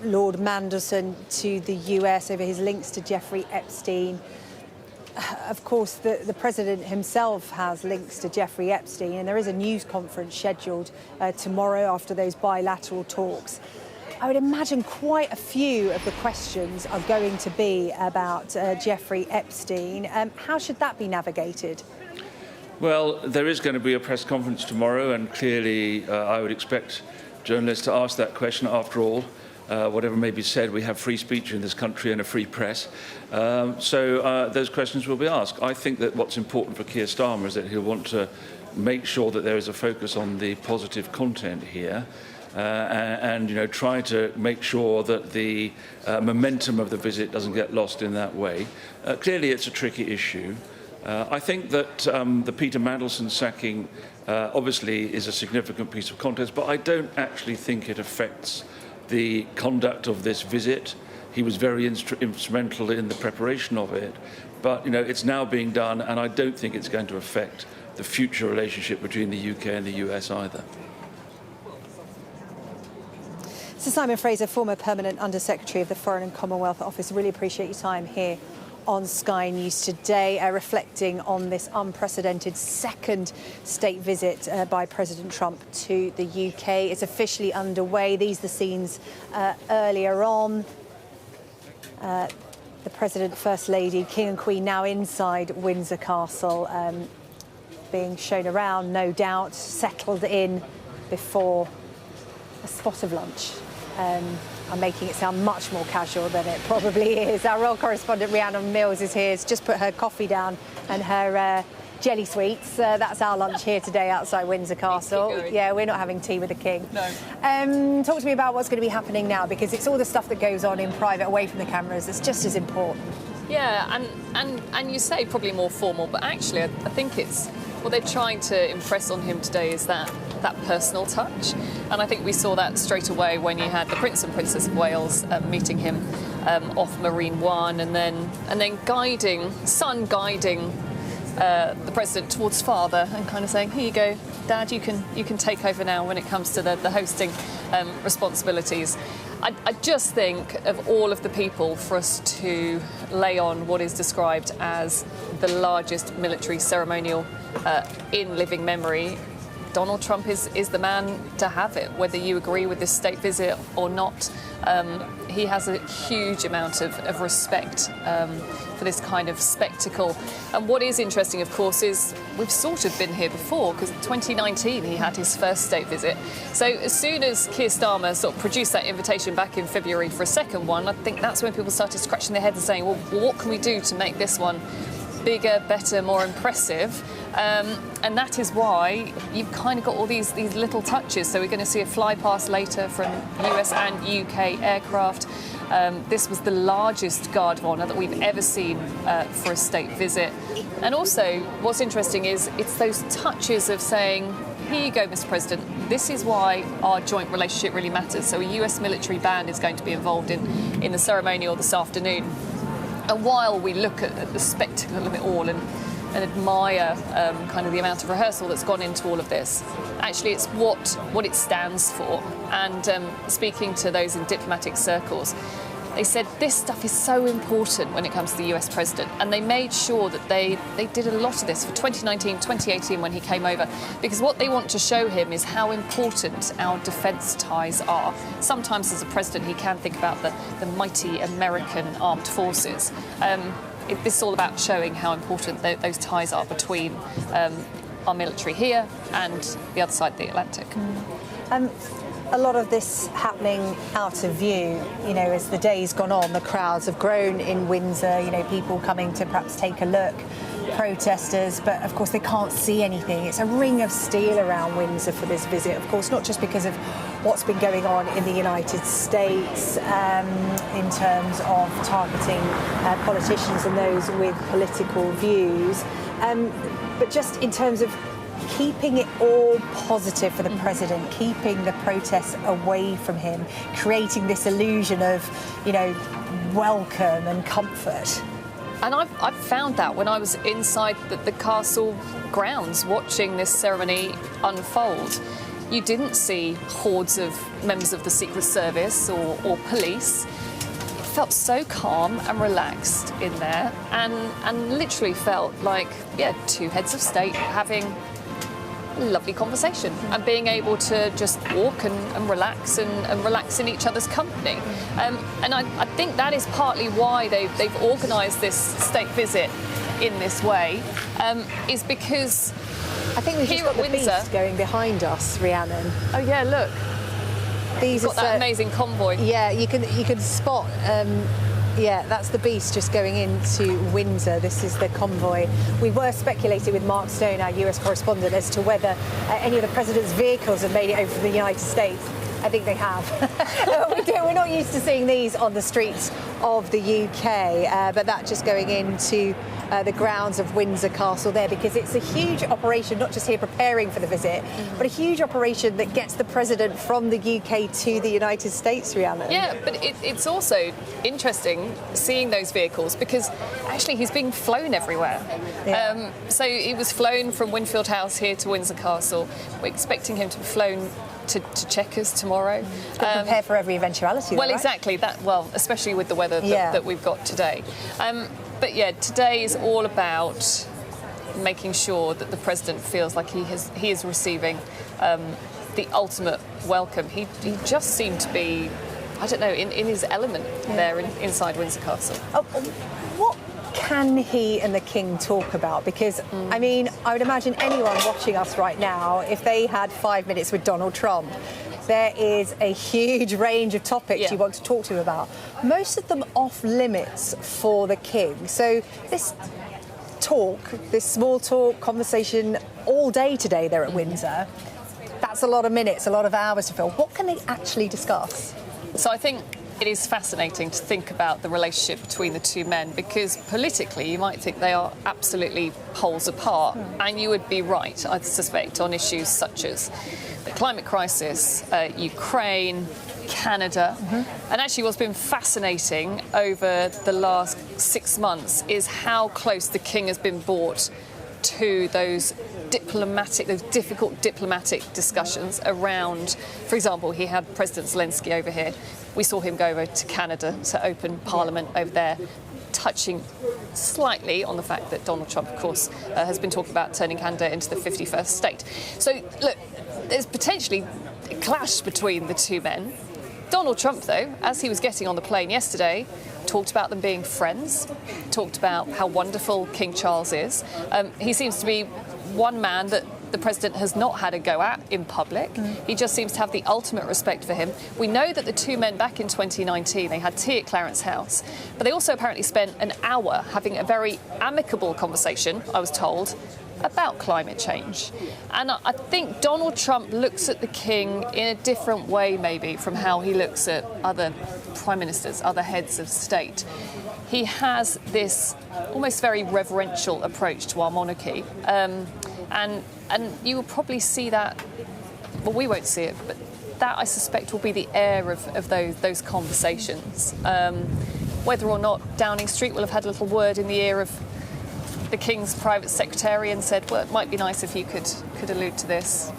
Lord Mandelson, to the US over his links to Jeffrey Epstein. Of course, the president himself has links to Jeffrey Epstein, and there is a news conference scheduled tomorrow after those bilateral talks. I would imagine quite a few of the questions are going to be about Jeffrey Epstein. How should that be navigated? Well, there is going to be a press conference tomorrow, and clearly I would expect journalists to ask that question. After all, whatever may be said, we have free speech in this country and a free press. So those questions will be asked. I think that what's important for Keir Starmer is that he'll want to make sure that there is a focus on the positive content here. And try to make sure that the momentum of the visit doesn't get lost in that way. Clearly, it's a tricky issue. I think that the Peter Mandelson sacking obviously is a significant piece of context, but I don't actually think it affects the conduct of this visit. He was very instrumental in the preparation of it, but it's now being done, and I don't think it's going to affect the future relationship between the UK and the US either. Sir Simon Fraser, former Permanent Under-Secretary of the Foreign and Commonwealth Office, really appreciate your time here on Sky News today, reflecting on this unprecedented second state visit by President Trump to the UK. It's officially underway. These are the scenes earlier on. The President, First Lady, King and Queen now inside Windsor Castle, being shown around, no doubt, settled in before a spot of lunch. I'm making it sound much more casual than it probably is. Our royal correspondent Rhiannon Mills is here. She's just put her coffee down and her jelly sweets. That's our lunch here today outside Windsor Castle. Yeah, we're not having tea with the King. No. Talk to me about what's going to be happening now, because it's all the stuff that goes on in private, away from the cameras, that's just as important. Yeah, and you say probably more formal, but actually I think it's what they're trying to impress on him today is that personal touch, and I think we saw that straight away when you had the Prince and Princess of Wales meeting him off Marine One, and then guiding the president towards father and kind of saying, here you go, Dad, you can take over now when it comes to the hosting responsibilities. I just think of all of the people for us to lay on what is described as the largest military ceremonial in living memory. Donald Trump is the man to have it, whether you agree with this state visit or not. He has a huge amount of respect for this kind of spectacle. And what is interesting, of course, is we've sort of been here before, because in 2019 he had his first state visit. So as soon as Keir Starmer sort of produced that invitation back in February for a second one, I think that's when people started scratching their heads and saying, well, what can we do to make this one bigger, better, more impressive? And that is why you've kind of got all these little touches. So we're going to see a fly past later from US and UK aircraft. This was the largest guard of honour that we've ever seen for a state visit. And also, what's interesting is it's those touches of saying, here you go, Mr. President, this is why our joint relationship really matters. So a US military band is going to be involved in the ceremonial this afternoon. And while we look at the spectacle of it all and admire kind of the amount of rehearsal that's gone into all of this, actually it's what it stands for. And speaking to those in diplomatic circles, they said this stuff is so important when it comes to the US president, and they made sure that they did a lot of this for 2019, 2018 when he came over, because what they want to show him is how important our defence ties are. Sometimes as a president he can think about the mighty American armed forces. This is all about showing how important those ties are between our military here and the other side of the Atlantic. A lot of this happening out of view, you know, as the day's gone on, the crowds have grown in Windsor, you know, people coming to perhaps take a look, protesters, but of course they can't see anything. It's a ring of steel around Windsor for this visit, of course, not just because of what's been going on in the United States in terms of targeting politicians and those with political views, but just in terms of keeping it all positive for the president, keeping the protests away from him, creating this illusion of, you know, welcome and comfort. And I've found that when I was inside the castle grounds watching this ceremony unfold. You didn't see hordes of members of the Secret Service or police. It felt so calm and relaxed in there, and literally felt like, yeah, two heads of state having a lovely conversation and being able to just walk and relax and relax in each other's company. And I think that is partly why they've organised this state visit in this way, is because I think we've here just got at the Windsor beast going behind us, Rhiannon. Oh yeah, look. These got that amazing convoy. Yeah, you can spot. Yeah, that's the beast just going into Windsor. This is the convoy. We were speculating with Mark Stone, our US correspondent, as to whether any of the president's vehicles have made it over from the United States. I think they have. We're not used to seeing these on the streets of the UK, but that just going into the grounds of Windsor Castle there, because it's a huge operation, not just here preparing for the visit, but a huge operation that gets the president from the UK to the United States, Rhiannon. Yeah, but it's also interesting seeing those vehicles, because actually he's being flown everywhere. Yeah. So he was flown from Winfield House here to Windsor Castle. We're expecting him to be flown to Chequers tomorrow. Prepare for every eventuality. Well, right? Exactly. Especially with the weather that we've got today. But yeah, today is all about making sure that the president feels like he is receiving the ultimate welcome. He just seemed to be, I don't know, in his element there inside Windsor Castle. What can he and the King talk about? Because, I mean, I would imagine anyone watching us right now, if they had 5 minutes with Donald Trump, there is a huge range of topics you want to talk to him about. Most of them off limits for the King. So this talk, this small talk, conversation all day today there at Windsor, that's a lot of minutes, a lot of hours to fill. What can they actually discuss? So I think it is fascinating to think about the relationship between the two men, because politically you might think they are absolutely poles apart, and you would be right, I suspect, on issues such as the climate crisis, Ukraine, Canada. And actually what's been fascinating over the last 6 months is how close the King has been brought to those difficult diplomatic discussions around, for example, he had President Zelensky over here. We saw him go over to Canada to open Parliament over there, touching slightly on the fact that Donald Trump, of course, has been talking about turning Canada into the 51st state. So, look, there's potentially a clash between the two men. Donald Trump, though, as he was getting on the plane yesterday, talked about them being friends, talked about how wonderful King Charles is. He seems to be one man that the president has not had a go at in public. He just seems to have the ultimate respect for him. We know that the two men back in 2019, they had tea at Clarence House, but they also apparently spent an hour having a very amicable conversation, I was told, about climate change. And I think Donald Trump looks at the King in a different way, maybe, from how he looks at other prime ministers, other heads of state. He has this almost very reverential approach to our monarchy. And you will probably see that, well, we won't see it, but that, I suspect, will be the air of those conversations. Whether or not Downing Street will have had a little word in the ear of the King's private secretary and said, well, it might be nice if you could allude to this.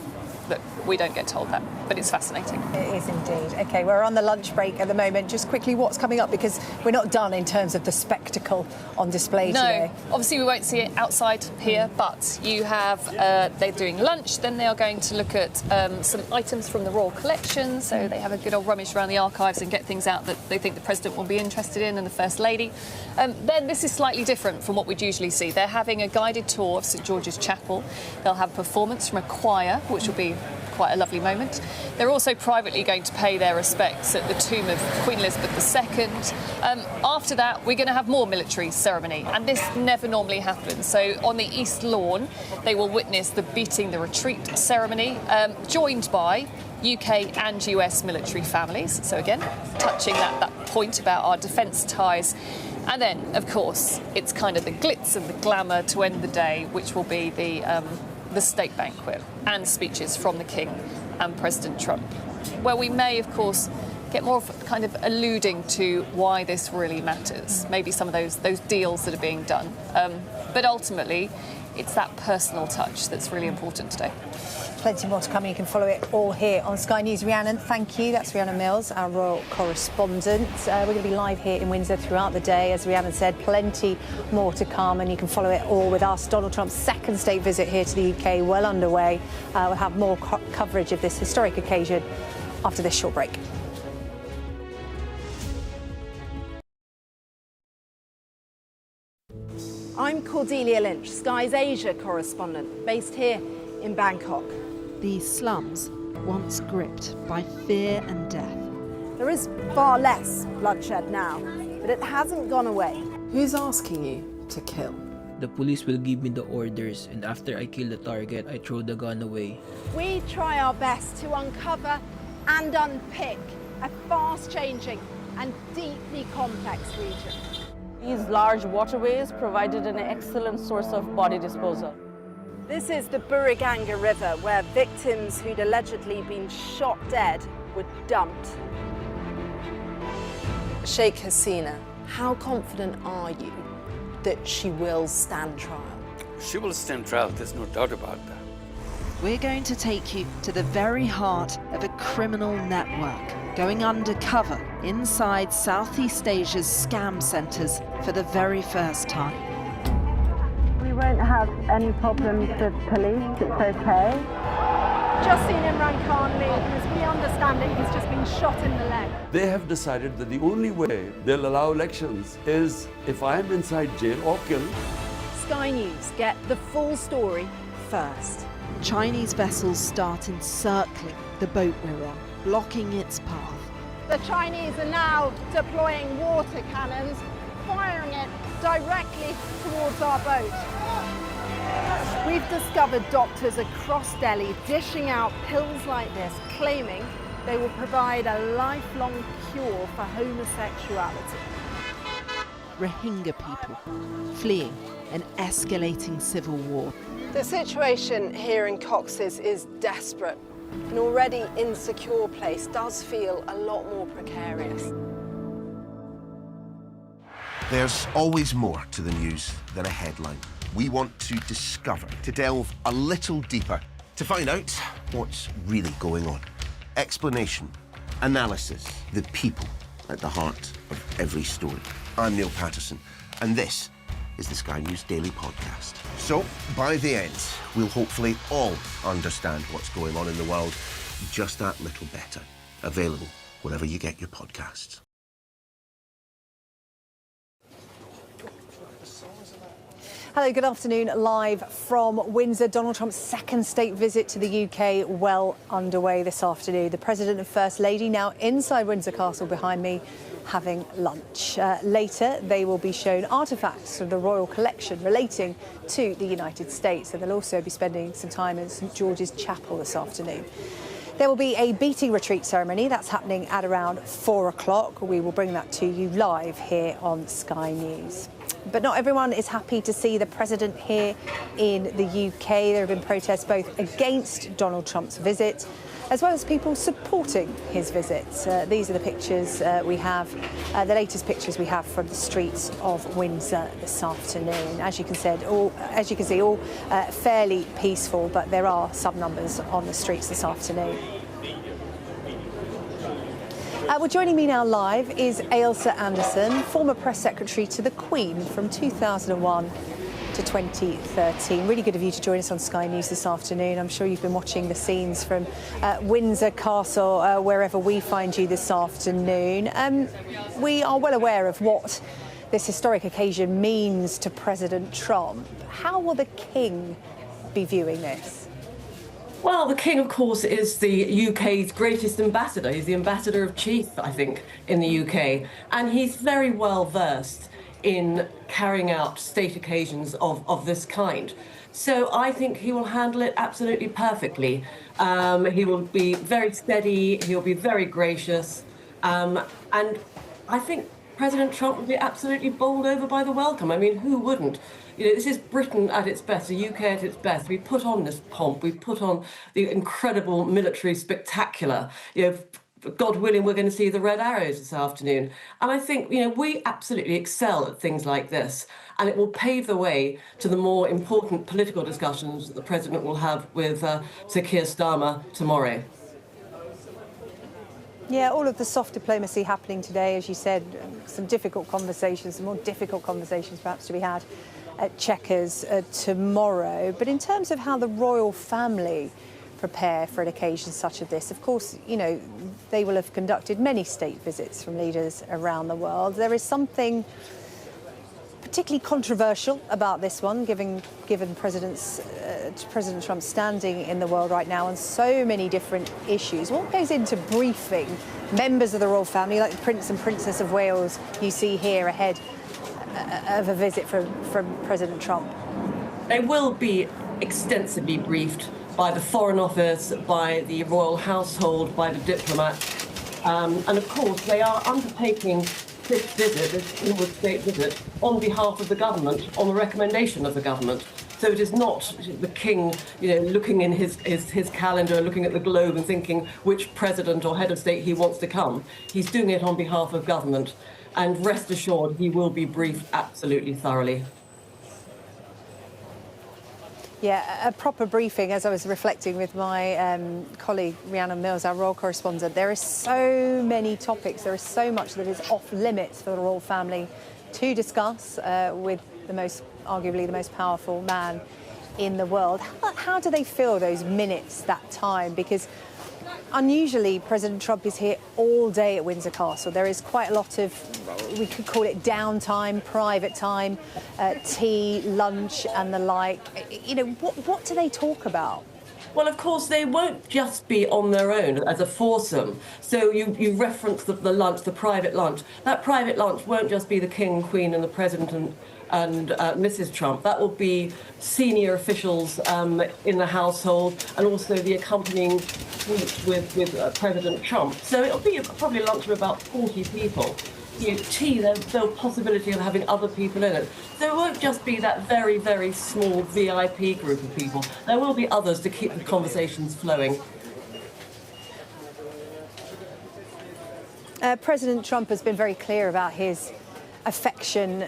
Look, we don't get told that, but it's fascinating. It is indeed. OK, we're on the lunch break at the moment. Just quickly, what's coming up? Because we're not done in terms of the spectacle on display today. No, obviously we won't see it outside here, but you have, they're doing lunch, then they are going to look at some items from the Royal Collection, so they have a good old rummage around the archives and get things out that they think the President will be interested in and the First Lady. Then this is slightly different from what we'd usually see. They're having a guided tour of St George's Chapel. They'll have a performance from a choir, which will be quite a lovely moment. They're also privately going to pay their respects at the tomb of Queen Elizabeth II. After that, we're going to have more military ceremony, and this never normally happens. So on the East Lawn, they will witness the Beating the Retreat ceremony, joined by UK and US military families. So again, touching that point about our defence ties. And then, of course, it's kind of the glitz and the glamour to end the day, which will be the state banquet and speeches from the King and President Trump, where we may, of course, get more of kind of alluding to why this really matters, maybe some of those deals that are being done. But ultimately, it's that personal touch that's really important today. Plenty more to come. You can follow it all here on Sky News. Rhiannon, thank you. That's Rhiannon Mills, our royal correspondent. We're going to be live here in Windsor throughout the day. As Rhiannon said, plenty more to come, and you can follow it all with us. Donald Trump's second state visit here to the UK well underway. We'll have more coverage of this historic occasion after this short break. I'm Cordelia Lynch, Sky's Asia correspondent, based here in Bangkok. These slums, once gripped by fear and death. There is far less bloodshed now, but it hasn't gone away. Who's asking you to kill? The police will give me the orders, and after I kill the target, I throw the gun away. We try our best to uncover and unpick a fast-changing and deeply complex region. These large waterways provided an excellent source of body disposal. This is the Buriganga River, where victims who'd allegedly been shot dead were dumped. Sheikh Hasina, how confident are you that she will stand trial? She will stand trial, there's no doubt about that. We're going to take you to the very heart of a criminal network, going undercover inside Southeast Asia's scam centres for the very first time. We won't have any problems with police, it's okay. Just seen Imran Khan leave, and as we understand it, he's just been shot in the leg. They have decided that the only way they'll allow elections is if I'm inside jail or killed. Sky News get the full story first. Chinese vessels start encircling the boat we're on, blocking its path. The Chinese are now deploying water cannons, firing it directly towards our boat. We've discovered doctors across Delhi dishing out pills like this, claiming they will provide a lifelong cure for homosexuality. Rohingya people fleeing an escalating civil war. The situation here in Cox's is desperate. An already insecure place does feel a lot more precarious. There's always more to the news than a headline. We want to discover, to delve a little deeper, to find out what's really going on. Explanation, analysis, the people at the heart of every story. I'm Neil Patterson, and this is the Sky News Daily Podcast. So, by the end, we'll hopefully all understand what's going on in the world just that little better. Available wherever you get your podcasts. Hello, good afternoon. Live from Windsor, Donald Trump's second state visit to the UK well underway this afternoon. The President and First Lady now inside Windsor Castle behind me having lunch. Later, they will be shown artefacts from the Royal Collection relating to the United States, and they'll also be spending some time in St George's Chapel this afternoon. There will be a beating retreat ceremony that's happening at around 4 o'clock. We will bring that to you live here on Sky News. But not everyone is happy to see the President here in the UK. There have been protests both against Donald Trump's visit as well as people supporting his visit. These are the pictures we have, the latest pictures we have from the streets of Windsor this afternoon. As you can see, all fairly peaceful, but there are some numbers on the streets this afternoon. Well, joining me now live is Ailsa Anderson, former press secretary to the Queen from 2001 to 2013. Really good of you to join us on Sky News this afternoon. I'm sure you've been watching the scenes from Windsor Castle, wherever we find you this afternoon. We are well aware of what this historic occasion means to President Trump. How will the King be viewing this? Well, the King, of course, is the UK's greatest ambassador. He's the ambassador of chief, I think, in the UK. And he's very well versed in carrying out state occasions of this kind. So I think he will handle it absolutely perfectly. He will be very steady, he'll be very gracious. And I think President Trump will be absolutely bowled over by the welcome. I mean, who wouldn't? You know, this is Britain at its best, the UK at its best. We put on this pomp, we put on the incredible military spectacular. You know, God willing, we're going to see the red arrows this afternoon. And I think, you know, we absolutely excel at things like this. And it will pave the way to the more important political discussions that the President will have with Sir Keir Starmer tomorrow. Yeah, all of the soft diplomacy happening today, as you said, some difficult conversations, some more difficult conversations perhaps to be had at Chequers tomorrow. But in terms of how the royal family prepare for an occasion such as this, of course, you know, they will have conducted many state visits from leaders around the world. There is something particularly controversial about this one, given President Trump's standing in the world right now on so many different issues. What goes into briefing members of the royal family, like the Prince and Princess of Wales you see here ahead of a visit from President Trump? They will be extensively briefed by the Foreign Office, by the royal household, by the diplomats. And of course, they are undertaking this visit, this inward state visit, on behalf of the government, on the recommendation of the government. So it is not the King, you know, looking in his calendar, looking at the globe and thinking which president or head of state he wants to come. He's doing it on behalf of government. And rest assured, he will be briefed absolutely thoroughly. Yeah, a proper briefing, as I was reflecting with my colleague Rhiannon Mills, our royal correspondent. There are so many topics, there is so much that is off limits for the royal family to discuss with arguably the most powerful man in the world. How do they fill those minutes, that time? Because unusually, President Trump is here all day at Windsor Castle. There is quite a lot of, we could call it downtime, private time, tea, lunch and the like. You know, what do they talk about? Well, of course, they won't just be on their own as a foursome. So you reference the lunch, the private lunch. That private lunch won't just be the King, Queen and the President and Mrs. Trump. That will be senior officials in the household and also the accompanying suite with President Trump. So it'll be probably a lunch of about 40 people. You know, tea, there's no possibility of having other people in it. So it won't just be that very, very small VIP group of people. There will be others to keep the conversations flowing. President Trump has been very clear about his affection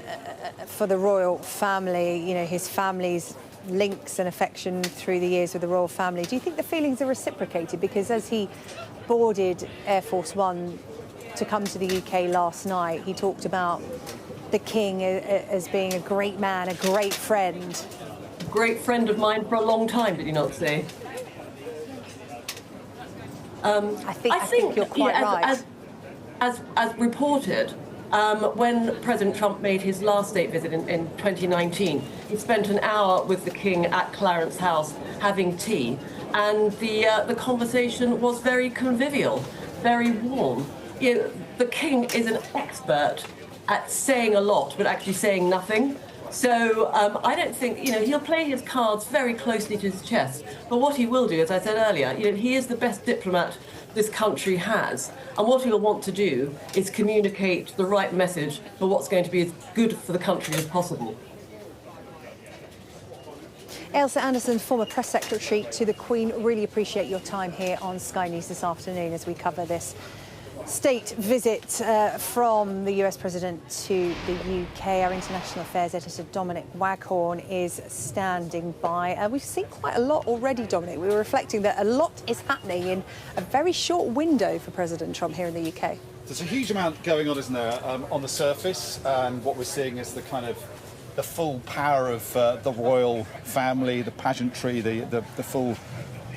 for the royal family, you know, his family's links and affection through the years with the royal family. Do you think the feelings are reciprocated? Because as he boarded Air Force One to come to the UK last night, he talked about the King as being a great man, a great friend. A great friend of mine for a long time, did he not say? I think you're quite right. As reported, when President Trump made his last state visit in 2019, he spent an hour with the King at Clarence House having tea, and the conversation was very convivial, very warm. You know, the King is an expert at saying a lot, but actually saying nothing. So I don't think, you know, he'll play his cards very closely to his chest. But what he will do, as I said earlier, you know, he is the best diplomat this country has. And what he'll want to do is communicate the right message for what's going to be as good for the country as possible. Ailsa Anderson, former press secretary to the Queen, really appreciate your time here on Sky News this afternoon as we cover this state visit from the US President to the UK. Our international affairs editor Dominic Waghorn is standing by. We've seen quite a lot already, Dominic. We were reflecting that a lot is happening in a very short window for President Trump here in the UK. There's a huge amount going on, isn't there, on the surface, and what we're seeing is the kind of the full power of the royal family, the pageantry, the full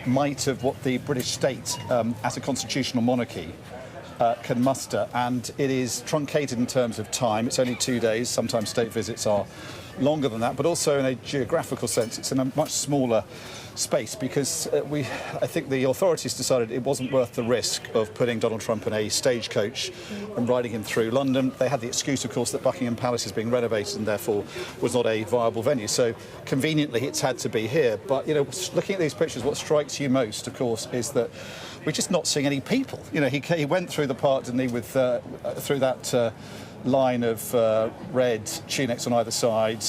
might of what the British state as a constitutional monarchy can muster, and it is truncated in terms of time. It's only 2 days. Sometimes state visits are longer than that, but also in a geographical sense it's in a much smaller space because I think the authorities decided it wasn't worth the risk of putting Donald Trump in a stagecoach and riding him through London. They had the excuse, of course, that Buckingham Palace is being renovated and therefore was not a viable venue. So conveniently it's had to be here. But, you know, looking at these pictures, what strikes you most, of course, is that we're just not seeing any people. You know, he went through the park, didn't he, with through that line of red tunics on either side,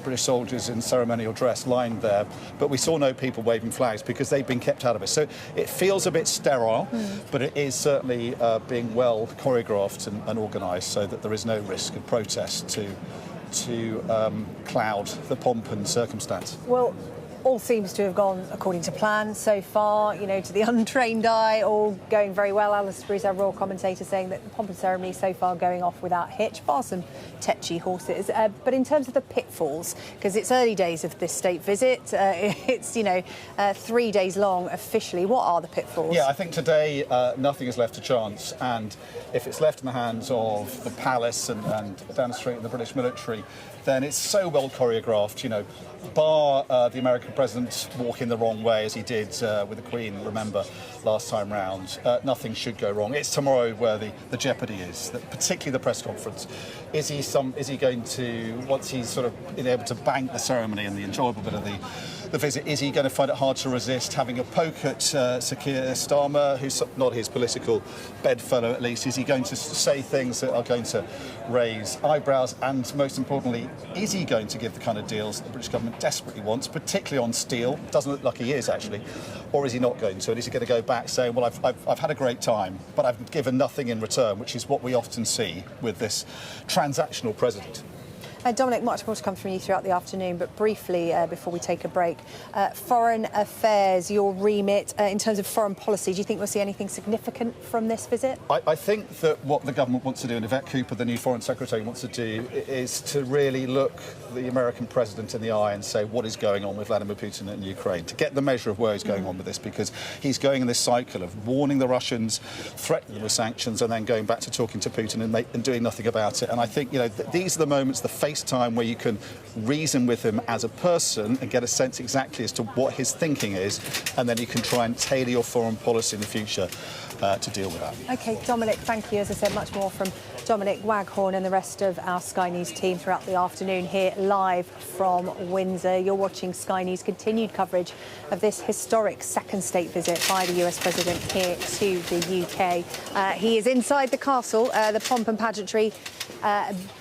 British soldiers in ceremonial dress lined there, but we saw no people waving flags because they've been kept out of it. So it feels a bit sterile, but it is certainly being well choreographed and organised so that there is no risk of protest to cloud the pomp and circumstance. Well, all seems to have gone according to plan so far, you know, to the untrained eye, all going very well. Alistair Bruce, our royal commentator, saying that the pomp and ceremony so far going off without hitch, bar some tetchy horses. But in terms of the pitfalls, because it's early days of this state visit, it's, you know, 3 days long officially. What are the pitfalls? Yeah, I think today nothing is left to chance, and if it's left in the hands of the palace and down the street the British military, then it's so well choreographed, you know, bar the American president walking the wrong way as he did with the Queen, remember, last time round. Nothing should go wrong. It's tomorrow where the jeopardy is, particularly the press conference. Is he going to, once he's sort of been able to bank the ceremony and the enjoyable bit of the visit, is he going to find it hard to resist having a poke at Starmer, who's not his political bedfellow at least? Is he going to say things that are going to raise eyebrows? And most importantly, is he going to give the kind of deals that the British government desperately wants, particularly on steel? Doesn't look like he is, actually. Or is he not going to? And is he going to go back saying, well, I've had a great time, but I've given nothing in return, which is what we often see with this transactional president? Dominic, much more to come from you throughout the afternoon, but briefly, before we take a break, foreign affairs, your remit, in terms of foreign policy, do you think we'll see anything significant from this visit? I think that what the government wants to do, and Yvette Cooper, the new Foreign Secretary, wants to do, is to really look the American president in the eye and say what is going on with Vladimir Putin in Ukraine, to get the measure of where he's going on with this, because he's going in this cycle of warning the Russians, threatening them with sanctions, and then going back to talking to Putin and doing nothing about it. And I think, you know, these are the moments, the time where you can reason with him as a person and get a sense exactly as to what his thinking is, and then you can try and tailor your foreign policy in the future to deal with that. OK, Dominic, thank you. As I said, much more from Dominic Waghorn and the rest of our Sky News team throughout the afternoon here live from Windsor. You're watching Sky News' continued coverage of this historic second state visit by the US President here to the UK. He is inside the castle, the pomp and pageantry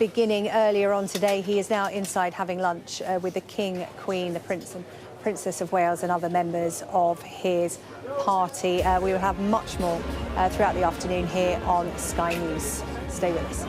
beginning earlier on today. He is now inside having lunch with the King, Queen, the Prince and Princess of Wales and other members of his party. We will have much more throughout the afternoon here on Sky News. Stay with us.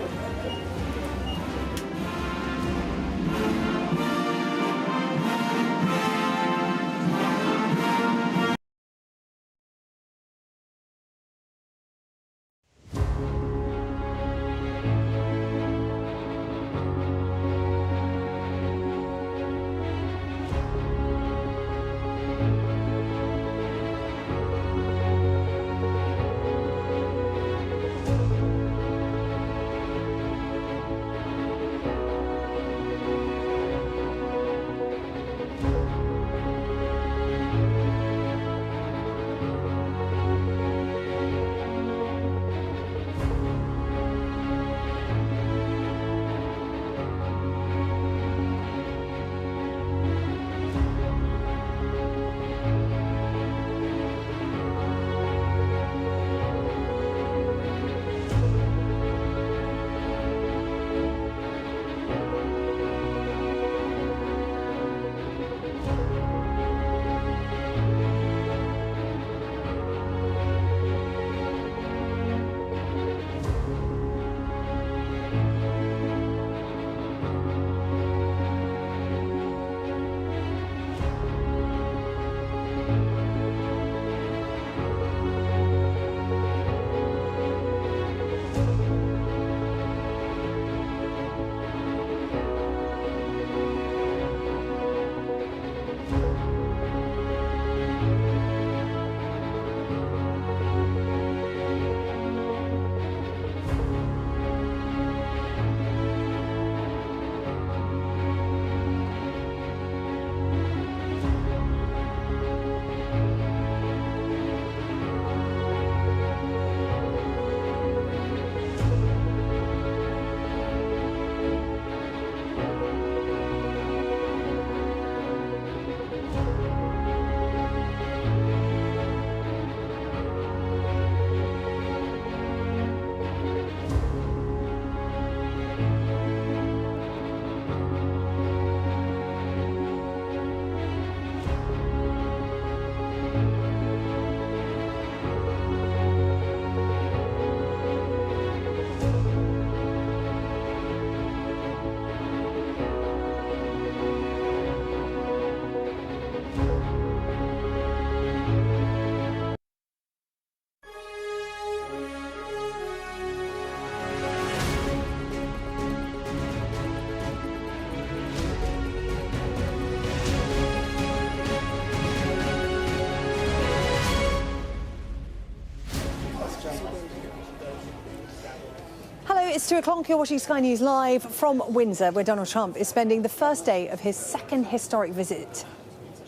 2 o'clock, you're watching Sky News live from Windsor, where Donald Trump is spending the first day of his second historic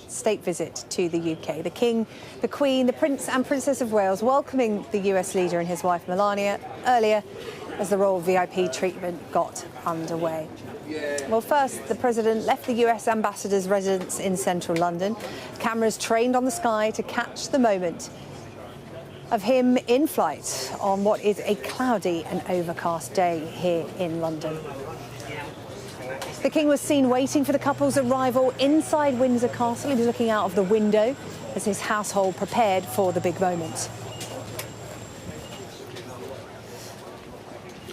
state visit to the UK. The King, the Queen, the Prince and Princess of Wales welcoming the US leader and his wife Melania earlier as the royal VIP treatment got underway. Well, first, the President left the US ambassador's residence in central London. Cameras trained on the sky to catch the moment of him in flight on what is a cloudy and overcast day here in London. The King was seen waiting for the couple's arrival inside Windsor Castle. He was looking out of the window as his household prepared for the big moment.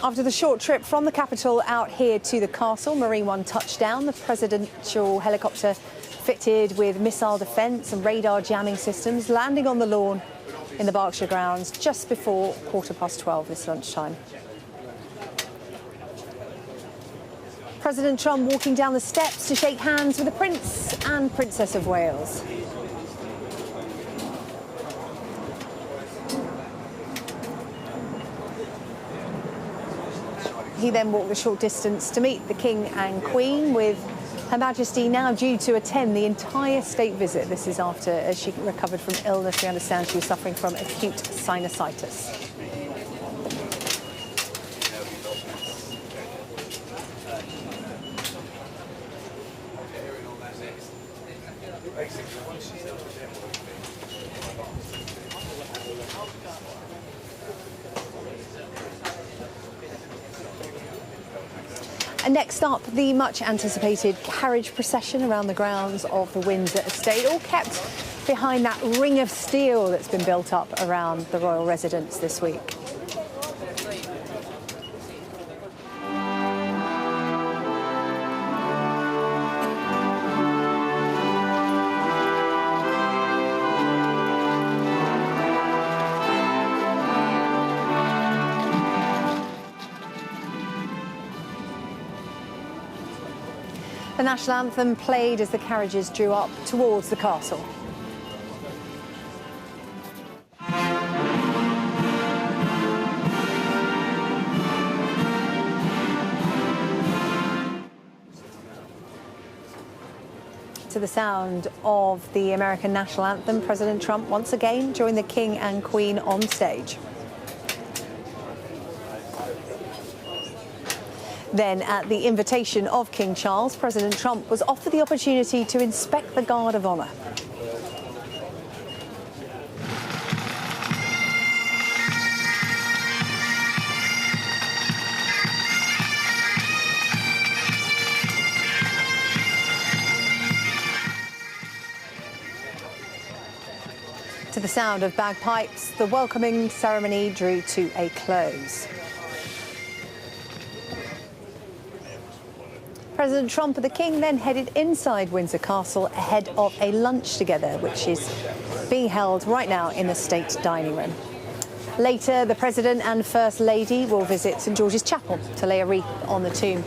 After the short trip from the capital out here to the castle, Marine One touched down. The presidential helicopter fitted with missile defence and radar jamming systems, landing on the lawn in the Berkshire grounds just before 12:15 this lunchtime. President Trump walking down the steps to shake hands with the Prince and Princess of Wales. He then walked a short distance to meet the King and Queen, with Her Majesty now due to attend the entire state visit. This is after, as she recovered from illness, we understand she was suffering from acute sinusitis. And next up, the much-anticipated carriage procession around the grounds of the Windsor estate, all kept behind that ring of steel that's been built up around the royal residence this week. The national anthem played as the carriages drew up towards the castle. To the sound of the American national anthem, President Trump once again joined the King and Queen on stage. Then, at the invitation of King Charles, President Trump was offered the opportunity to inspect the Guard of Honour. To the sound of bagpipes, the welcoming ceremony drew to a close. President Trump and the King then headed inside Windsor Castle ahead of a lunch together, which is being held right now in the state dining room. Later, the President and First Lady will visit St George's Chapel to lay a wreath on the tomb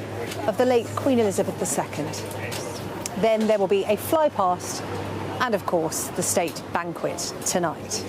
of the late Queen Elizabeth II. Then there will be a fly-past and, of course, the state banquet tonight.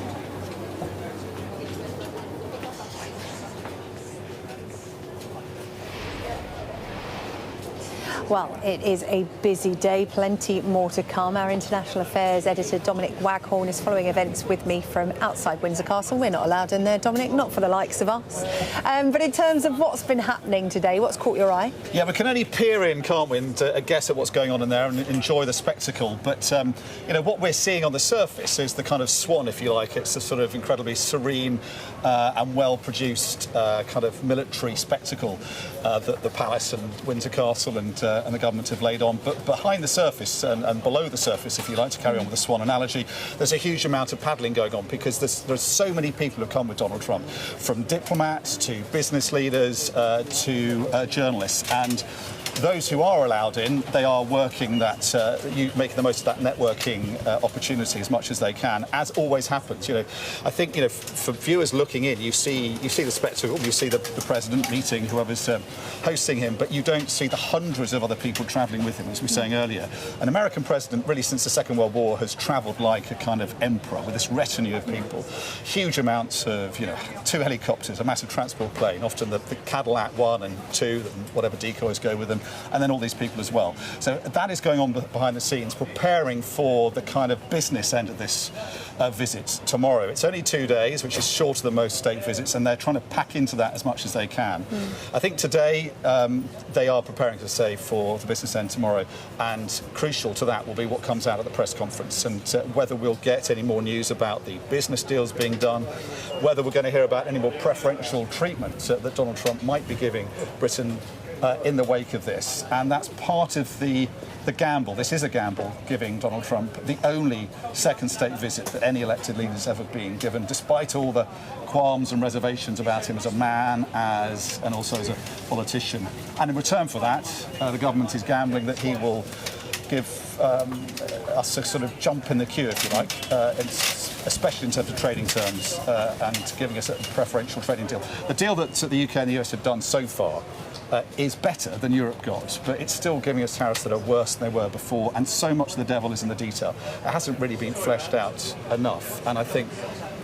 Well, it is a busy day, plenty more to come. Our international affairs editor Dominic Waghorn is following events with me from outside Windsor Castle. We're not allowed in there, Dominic, not for the likes of us. But in terms of what's been happening today, what's caught your eye? Yeah, we can only peer in, can't we, and guess at what's going on in there and enjoy the spectacle. But, you know, what we're seeing on the surface is the kind of swan, if you like. It's a sort of incredibly serene and well-produced kind of military spectacle that the palace and Windsor Castle and the government have laid on. But behind the surface and below the surface, if you like to carry on with the swan analogy, there's a huge amount of paddling going on because there's so many people who have come with Donald Trump, from diplomats to business leaders to journalists. And those who are allowed in, they are working that, making the most of that networking opportunity as much as they can, as always happens. I think, for viewers looking in, you see the spectacle, you see the president meeting whoever's hosting him, but you don't see the hundreds of other people travelling with him, as we were saying earlier. An American president, really since the Second World War, has travelled like a kind of emperor with this retinue of people, huge amounts of, 2 helicopters, a massive transport plane, often the Cadillac 1 and 2, and whatever decoys go with them, and then all these people as well. So that is going on behind the scenes, preparing for the kind of business end of this visit tomorrow. It's only 2 days, which is shorter than most state visits, and they're trying to pack into that as much as they can. I think today they are preparing, to say, for the business end tomorrow, and crucial to that will be what comes out at the press conference, and whether we'll get any more news about the business deals being done, whether we're going to hear about any more preferential treatment that Donald Trump might be giving Britain in the wake of this. And that's part of the gamble. This is a gamble, giving Donald Trump the only second state visit that any elected leader has ever been given, despite all the qualms and reservations about him as a man, and also as a politician. And in return for that, the government is gambling that he will give us a sort of jump in the queue, if you like, especially in terms of trading terms, and giving us a preferential trading deal. The deal that the UK and the US have done so far is better than Europe got, but it's still giving us tariffs that are worse than they were before, and so much of the devil is in the detail. It hasn't really been fleshed out enough, and I think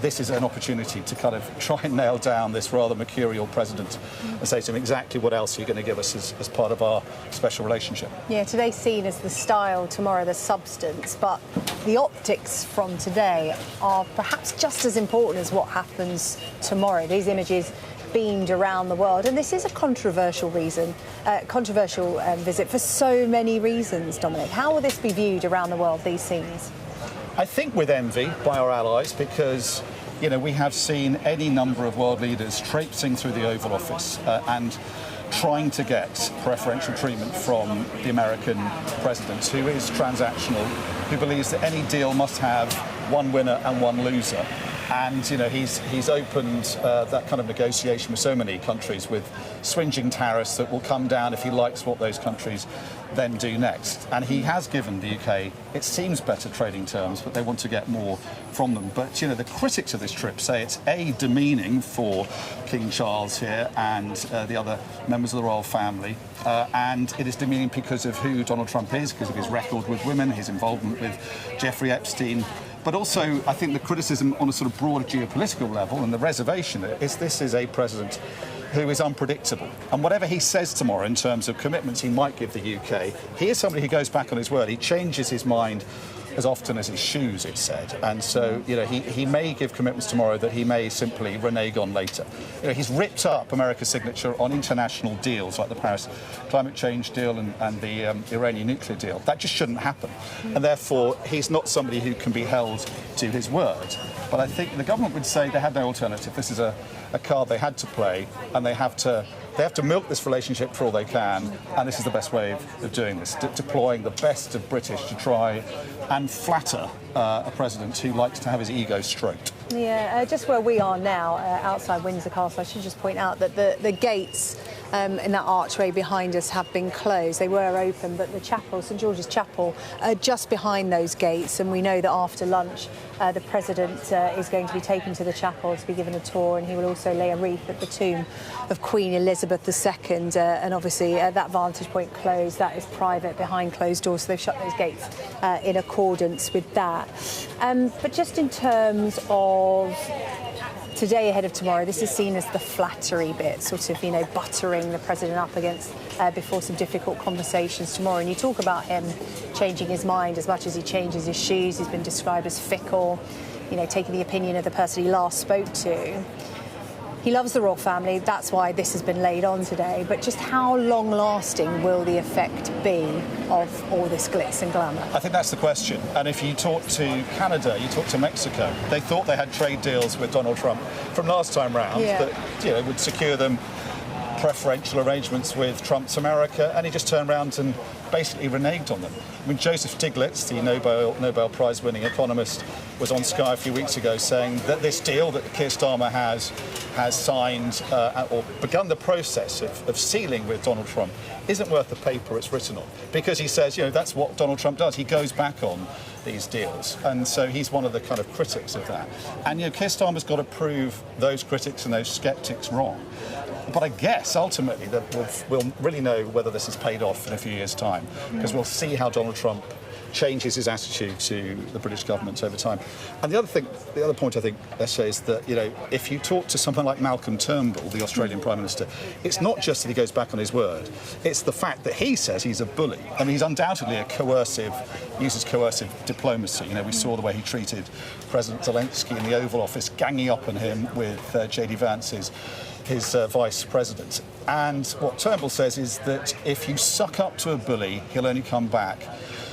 this is an opportunity to kind of try and nail down this rather mercurial president and say to him exactly what else you're going to give us as part of our special relationship. Yeah, today's seen as the style, tomorrow the substance, but the optics from today are perhaps just as important as what happens tomorrow. These images beamed around the world, and this is a controversial visit for so many reasons. Dominic, how will this be viewed around the world, these scenes? I think with envy by our allies, because we have seen any number of world leaders traipsing through the Oval Office and trying to get preferential treatment from the American president, who is transactional, who believes that any deal must have one winner and one loser. And he's opened that kind of negotiation with so many countries, with swinging tariffs that will come down if he likes what those countries then do next. And he has given the UK, it seems, better trading terms, but they want to get more from them. But the critics of this trip say it's demeaning for King Charles here and the other members of the royal family, and it is demeaning because of who Donald Trump is, because of his record with women, his involvement with Jeffrey Epstein. But also, I think the criticism on a sort of broader geopolitical level, and the reservation is this is a president who is unpredictable. And whatever he says tomorrow in terms of commitments he might give the UK, he is somebody who goes back on his word. He changes his mind as often as his shoes, it's said. And so, he may give commitments tomorrow that he may simply renege on later. He's ripped up America's signature on international deals like the Paris climate change deal and the Iranian nuclear deal. That just shouldn't happen. And therefore, he's not somebody who can be held to his word. But I think the government would say they had no alternative. This is a card they had to play, and they have to milk this relationship for all they can, and this is the best way of doing this, deploying the best of British to try and flatter a president who likes to have his ego stroked. Yeah, just where we are now, outside Windsor Castle, I should just point out that the gates in that archway behind us have been closed. They were open, but the chapel, St George's Chapel, just behind those gates, and we know that after lunch the President is going to be taken to the chapel to be given a tour, and he will also lay a wreath at the tomb of Queen Elizabeth II, and obviously that vantage point closed, that is private behind closed doors, so they've shut those gates in accordance with that. But just in terms of today ahead of tomorrow, this is seen as the flattery bit, sort of, buttering the president up against before some difficult conversations tomorrow. And you talk about him changing his mind as much as he changes his shoes. He's been described as fickle, taking the opinion of the person he last spoke to. He loves the royal family, that's why this has been laid on today, but just how long-lasting will the effect be of all this glitz and glamour? I think that's the question. And if you talk to Canada, you talk to Mexico, they thought they had trade deals with Donald Trump from last time round that would secure them preferential arrangements with Trump's America, and he just turned around and basically reneged on them. I mean, Joseph Stiglitz, the Nobel Prize-winning economist, was on Sky a few weeks ago saying that this deal that Keir Starmer has signed or begun the process of sealing with Donald Trump isn't worth the paper it's written on, because he says, that's what Donald Trump does. He goes back on these deals, and so he's one of the kind of critics of that. And Keir Starmer's got to prove those critics and those sceptics wrong. But I guess ultimately that we'll really know whether this has paid off in a few years' time, because we'll see how Donald Trump changes his attitude to the British government over time. And the other point I think, Eshe, is that if you talk to someone like Malcolm Turnbull, the Australian Prime Minister, it's not just that he goes back on his word; it's the fact that he says he's a bully. I mean, he's undoubtedly uses coercive diplomacy. We saw the way he treated President Zelensky in the Oval Office, ganging up on him with J.D. Vance, his vice president. And what Turnbull says is that if you suck up to a bully, he'll only come back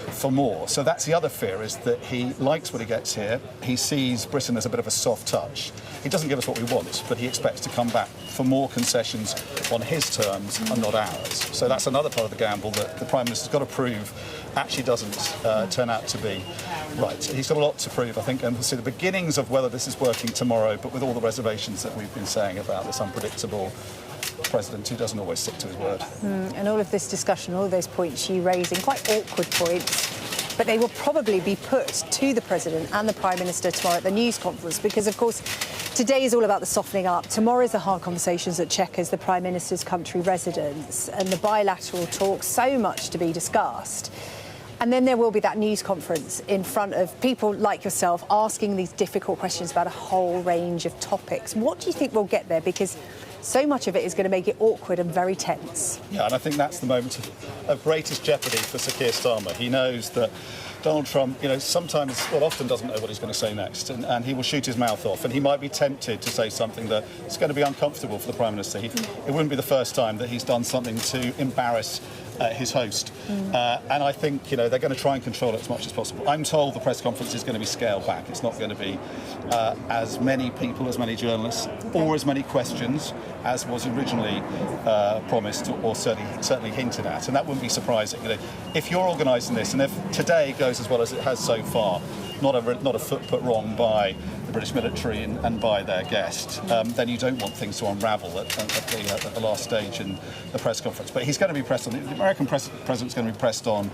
for more. So that's the other fear, is that he likes what he gets here. He sees Britain as a bit of a soft touch. He doesn't give us what we want, but he expects to come back for more concessions on his terms and not ours. So that's another part of the gamble that the Prime Minister's got to prove actually doesn't turn out to be right. He's got a lot to prove, I think, and we'll see the beginnings of whether this is working tomorrow, but with all the reservations that we've been saying about this unpredictable president who doesn't always stick to his word. And all of this discussion, all of those points you raising, quite awkward points, but they will probably be put to the President and the Prime Minister tomorrow at the news conference, because, of course, today is all about the softening up. Tomorrow is the hard conversations at Chequers, the Prime Minister's country residence, and the bilateral talks, so much to be discussed. And then there will be that news conference in front of people like yourself asking these difficult questions about a whole range of topics. What do you think we'll get there? Because so much of it is going to make it awkward and very tense. Yeah, and I think that's the moment of greatest jeopardy for Sir Keir Starmer. He knows that Donald Trump, often doesn't know what he's going to say next, and he will shoot his mouth off, and he might be tempted to say something that is going to be uncomfortable for the Prime Minister. It wouldn't be the first time that he's done something to embarrass his host. And I think, they're going to try and control it as much as possible. I'm told the press conference is going to be scaled back. It's not going to be as many people, as many journalists, or as many questions as was originally promised or certainly hinted at. And that wouldn't be surprising. If you're organising this, and if today goes as well as it has so far, not a foot put wrong by the British military and by their guest, then you don't want things to unravel at the last stage in the press conference. But he's going to be pressed on, the American president's going to be pressed on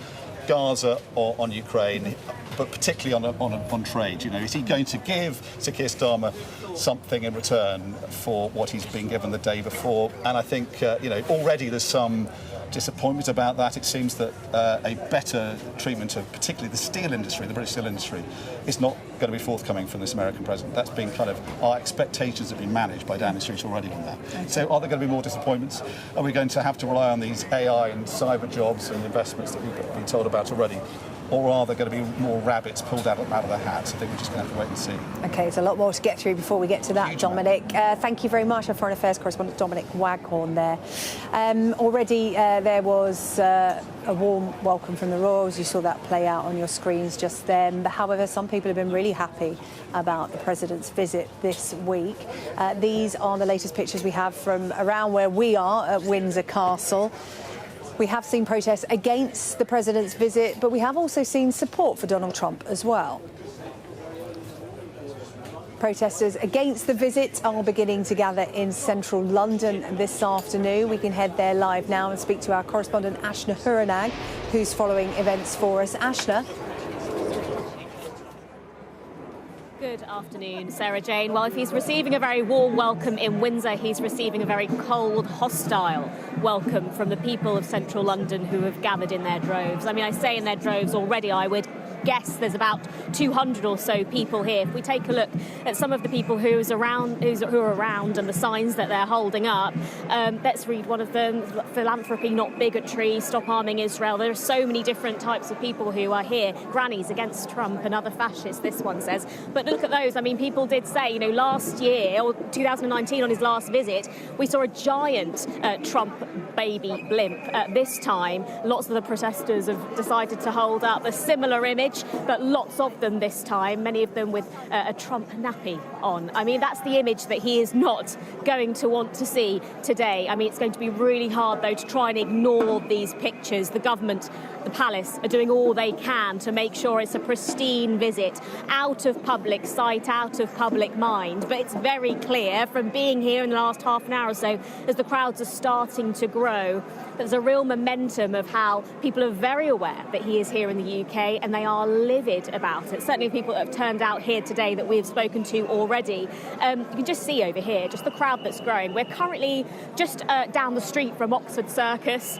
Gaza or on Ukraine, but particularly on trade. Is he going to give Sir Keir Starmer something in return for what he's been given the day before? And I think, already there's some disappointment about that. It seems that a better treatment of particularly the steel industry, the British steel industry, is not going to be forthcoming from this American president. That's been our expectations have been managed by Downing Street already on that. Okay. So are there going to be more disappointments? Are we going to have to rely on these AI and cyber jobs and investments that we've been told about already? Or are there going to be more rabbits pulled out of the hat? I think we're just going to have to wait and see. OK, there's a lot more to get through before we get to that, Dominic. Thank you very much, our Foreign Affairs correspondent Dominic Waghorn there. Already there was a warm welcome from the Royals. You saw that play out on your screens just then. However, some people have been really happy about the President's visit this week. These are the latest pictures we have from around where we are at Windsor Castle. We have seen protests against the President's visit, but we have also seen support for Donald Trump as well. Protesters against the visit are beginning to gather in central London this afternoon. We can head there live now and speak to our correspondent Ashna Huranag, who's following events for us. Ashna. Good afternoon, Sarah Jane. Well, if he's receiving a very warm welcome in Windsor, he's receiving a very cold, hostile welcome from the people of central London who have gathered in their droves. I mean, I say in their droves already, I would guess there's about 200 or so people here. If we take a look at some of the people who are around and the signs that they're holding up, let's read one of them: philanthropy, not bigotry, stop arming Israel. There are so many different types of people who are here. Grannies against Trump and other fascists, this one says. But look at those. I mean, people did say, last year, or 2019 on his last visit, we saw a giant Trump baby blimp. This time, lots of the protesters have decided to hold up a similar image. carriage, but lots of them this time, many of them with a Trump nappy on. I mean, that's the image that he is not going to want to see today. I mean, it's going to be really hard, though, to try and ignore these pictures. The government, the palace, are doing all they can to make sure it's a pristine visit, out of public sight, out of public mind. But it's very clear from being here in the last half an hour or so, as the crowds are starting to grow, there's a real momentum of how people are very aware that he is here in the UK and they are livid about it. Certainly people that have turned out here today that we've spoken to already. You can just see over here, just the crowd that's growing. We're currently just down the street from Oxford Circus,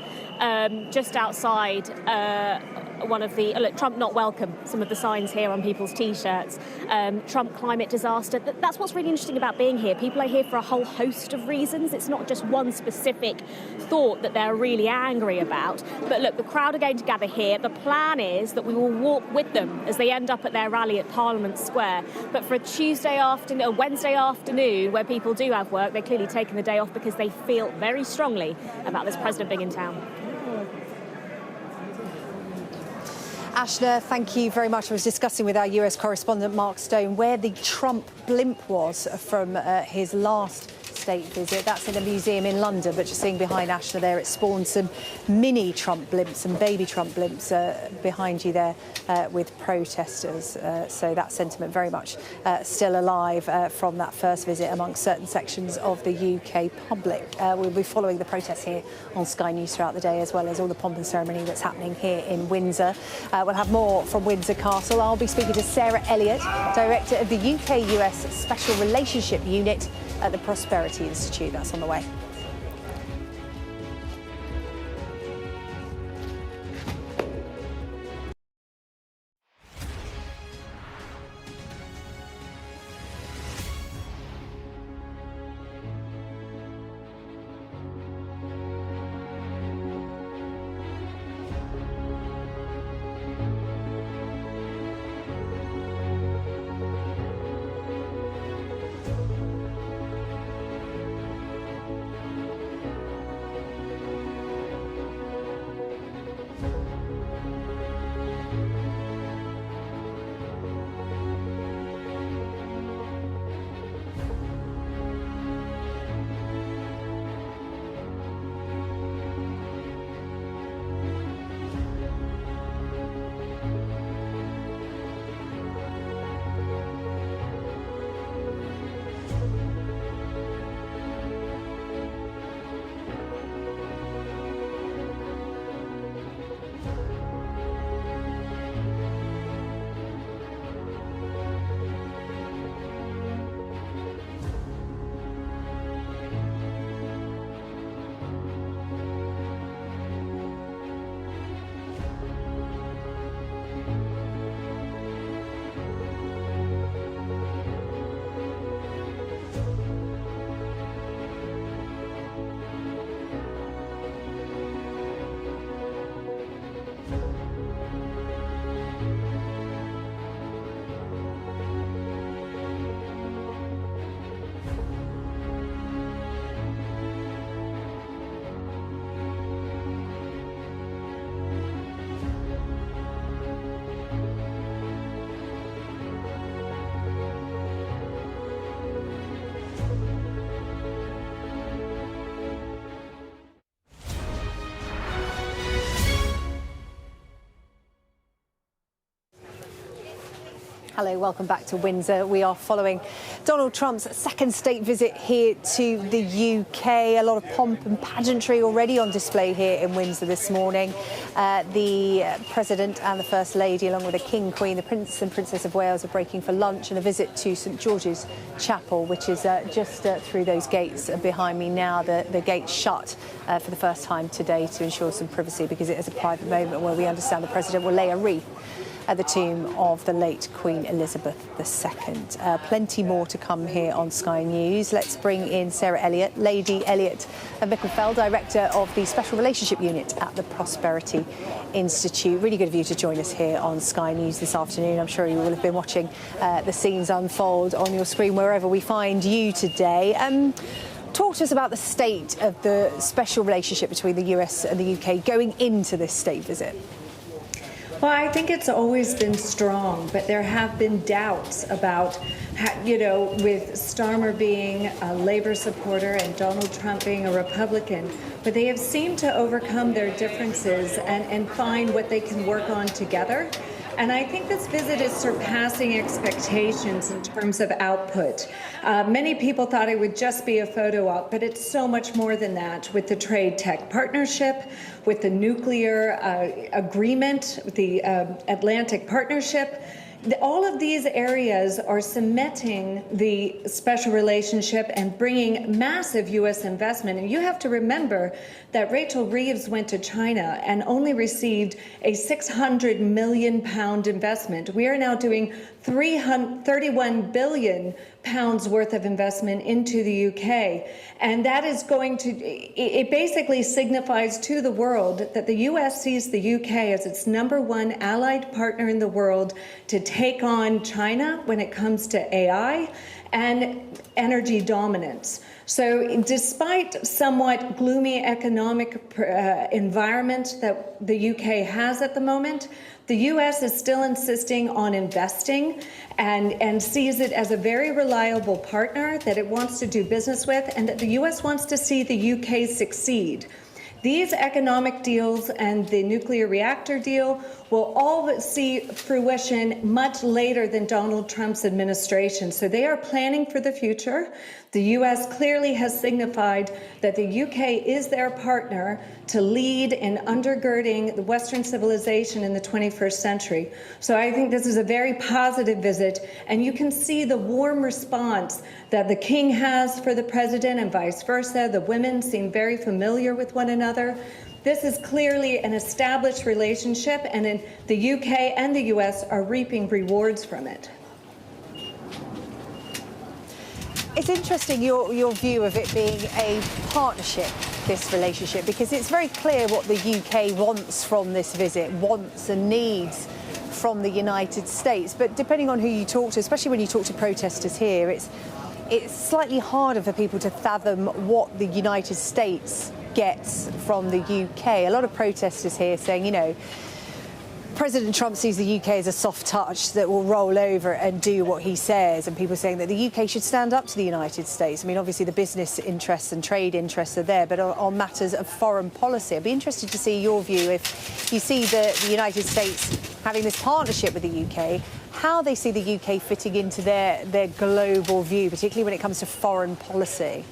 just outside one of the Trump not welcome, some of the signs here on people's T-shirts. Trump climate disaster. That's what's really interesting about being here. People are here for a whole host of reasons. It's not just one specific thought that they're really angry about. But look, the crowd are going to gather here. The plan is that we will walk with them as they end up at their rally at Parliament Square. But for a Tuesday afternoon, a Wednesday afternoon, where people do have work, they're clearly taking the day off because they feel very strongly about this president being in town. Ashna, thank you very much. I was discussing with our US correspondent Mark Stone where the Trump blimp was from his last state visit. That's in a museum in London, but just seeing behind Ashna there, it spawned some mini Trump blimps and baby Trump blimps behind you there with protesters. So that sentiment very much still alive from that first visit amongst certain sections of the UK public. We'll be following the protests here on Sky News throughout the day, as well as all the pomp and ceremony that's happening here in Windsor. We'll have more from Windsor Castle. I'll be speaking to Sarah Elliott, Director of the UK-US Special Relationship Unit at the Prosperity Institute. That's on the way. Hello, welcome back to Windsor. We are following Donald Trump's second state visit here to the UK. A lot of pomp and pageantry already on display here in Windsor this morning. The President and the First Lady, along with the King, Queen, the Prince and Princess of Wales, are breaking for lunch and a visit to St George's Chapel, which is just through those gates behind me now. The gates shut for the first time today to ensure some privacy, because it is a private moment where we understand the President will lay a wreath at the tomb of the late Queen Elizabeth II. Plenty more to come here on Sky News. Let's bring in Sarah Elliott, Lady Elliott of Micklefell, Director of the Special Relationship Unit at the Prosperity Institute. Really good of you to join us here on Sky News this afternoon. I'm sure you will have been watching the scenes unfold on your screen wherever we find you today. Talk to us about the state of the special relationship between the US and the UK going into this state visit. Well, I think it's always been strong, but there have been doubts about, with Starmer being a Labour supporter and Donald Trump being a Republican, but they have seemed to overcome their differences and find what they can work on together. And I think this visit is surpassing expectations in terms of output. Many people thought it would just be a photo op, but it's so much more than that, with the trade tech partnership, with the nuclear agreement, with the Atlantic Partnership. All of these areas are cementing the special relationship and bringing massive U.S. investment. And you have to remember that Rachel Reeves went to China and only received a £600 million investment. We are now doing 31 billion pounds worth of investment into the UK. And that is going to, it basically signifies to the world that the US sees the UK as its #1 allied partner in the world to take on China when it comes to AI and energy dominance. So despite somewhat gloomy economic environment that the UK has at the moment, the U.S. is still insisting on investing and sees it as a very reliable partner that it wants to do business with, and that the U.S. wants to see the U.K. succeed. These economic deals and the nuclear reactor deal will all see fruition much later than Donald Trump's administration. So they are planning for the future. The U.S. clearly has signified that the U.K. is their partner to lead in undergirding the Western civilization in the 21st century. So I think this is a very positive visit, and you can see the warm response that the King has for the President and vice versa. The women seem very familiar with one another. This is clearly an established relationship, and the UK and the US are reaping rewards from it. It's interesting, your view of it being a partnership, this relationship, because it's very clear what the UK wants from this visit, wants and needs from the United States. But depending on who you talk to, especially when you talk to protesters here, it's slightly harder for people to fathom what the United States gets from the UK. A lot of protesters here saying, President Trump sees the UK as a soft touch that will roll over and do what he says, and people saying that the UK should stand up to the United States. I mean, obviously the business interests and trade interests are there, but on matters of foreign policy, I'd be interested to see your view if you see the United States having this partnership with the UK, how they see the UK fitting into their global view, particularly when it comes to foreign policy.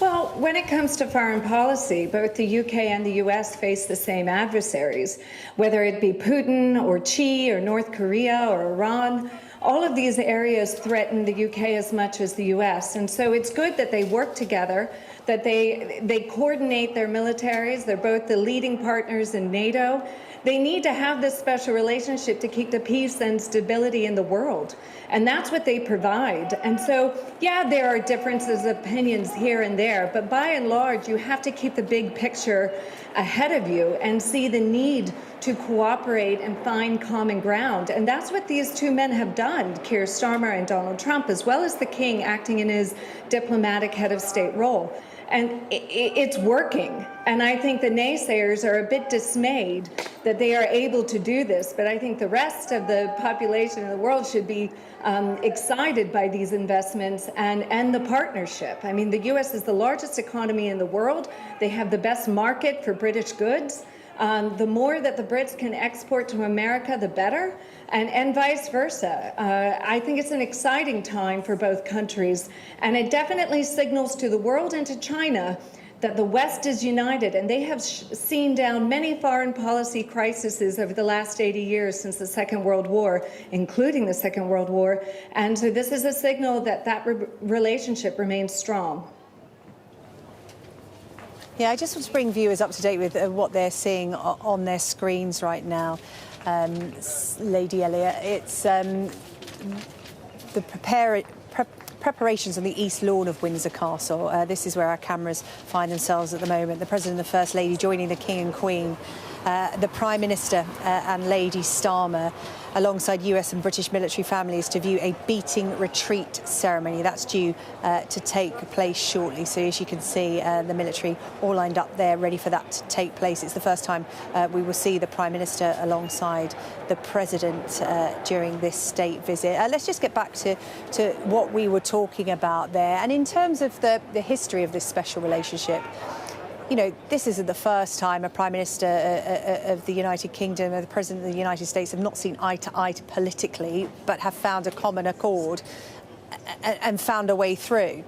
Well, when it comes to foreign policy, both the UK and the US face the same adversaries, whether it be Putin or Xi or North Korea or Iran. All of these areas threaten the UK as much as the US. And so it's good that they work together, that they coordinate their militaries. They're both the leading partners in NATO. They need to have this special relationship to keep the peace and stability in the world. And that's what they provide. And so, yeah, there are differences of opinions here and there, but by and large, you have to keep the big picture ahead of you and see the need to cooperate and find common ground. And that's what these two men have done, Keir Starmer and Donald Trump, as well as the King acting in his diplomatic head of state role. And it's working. And I think the naysayers are a bit dismayed that they are able to do this. But I think the rest of the population in the world should be excited by these investments and the partnership. I mean, the U.S. is the largest economy in the world. They have the best market for British goods. The more that the Brits can export to America, the better, and vice versa. I think it's an exciting time for both countries, and it definitely signals to the world and to China that the West is united, and they have seen down many foreign policy crises over the last 80 years since the Second World War, including the Second World War, and so this is a signal that that relationship remains strong. Yeah, I just want to bring viewers up to date with what they're seeing on their screens right now, Lady Elliot. It's the preparations on the east lawn of Windsor Castle. This is where our cameras find themselves at the moment. The President and the First Lady joining the King and Queen the Prime Minister and Lady Starmer alongside US and British military families to view a beating retreat ceremony. That's due to take place shortly. So as you can see, the military all lined up there, ready for that to take place. It's the first time we will see the Prime Minister alongside the President during this state visit. Let's just get back to what we were talking about there. And in terms of the history of this special relationship, you know, this isn't the first time a Prime Minister of the United Kingdom or the President of the United States have not seen eye to eye politically, but have found a common accord and found a way through.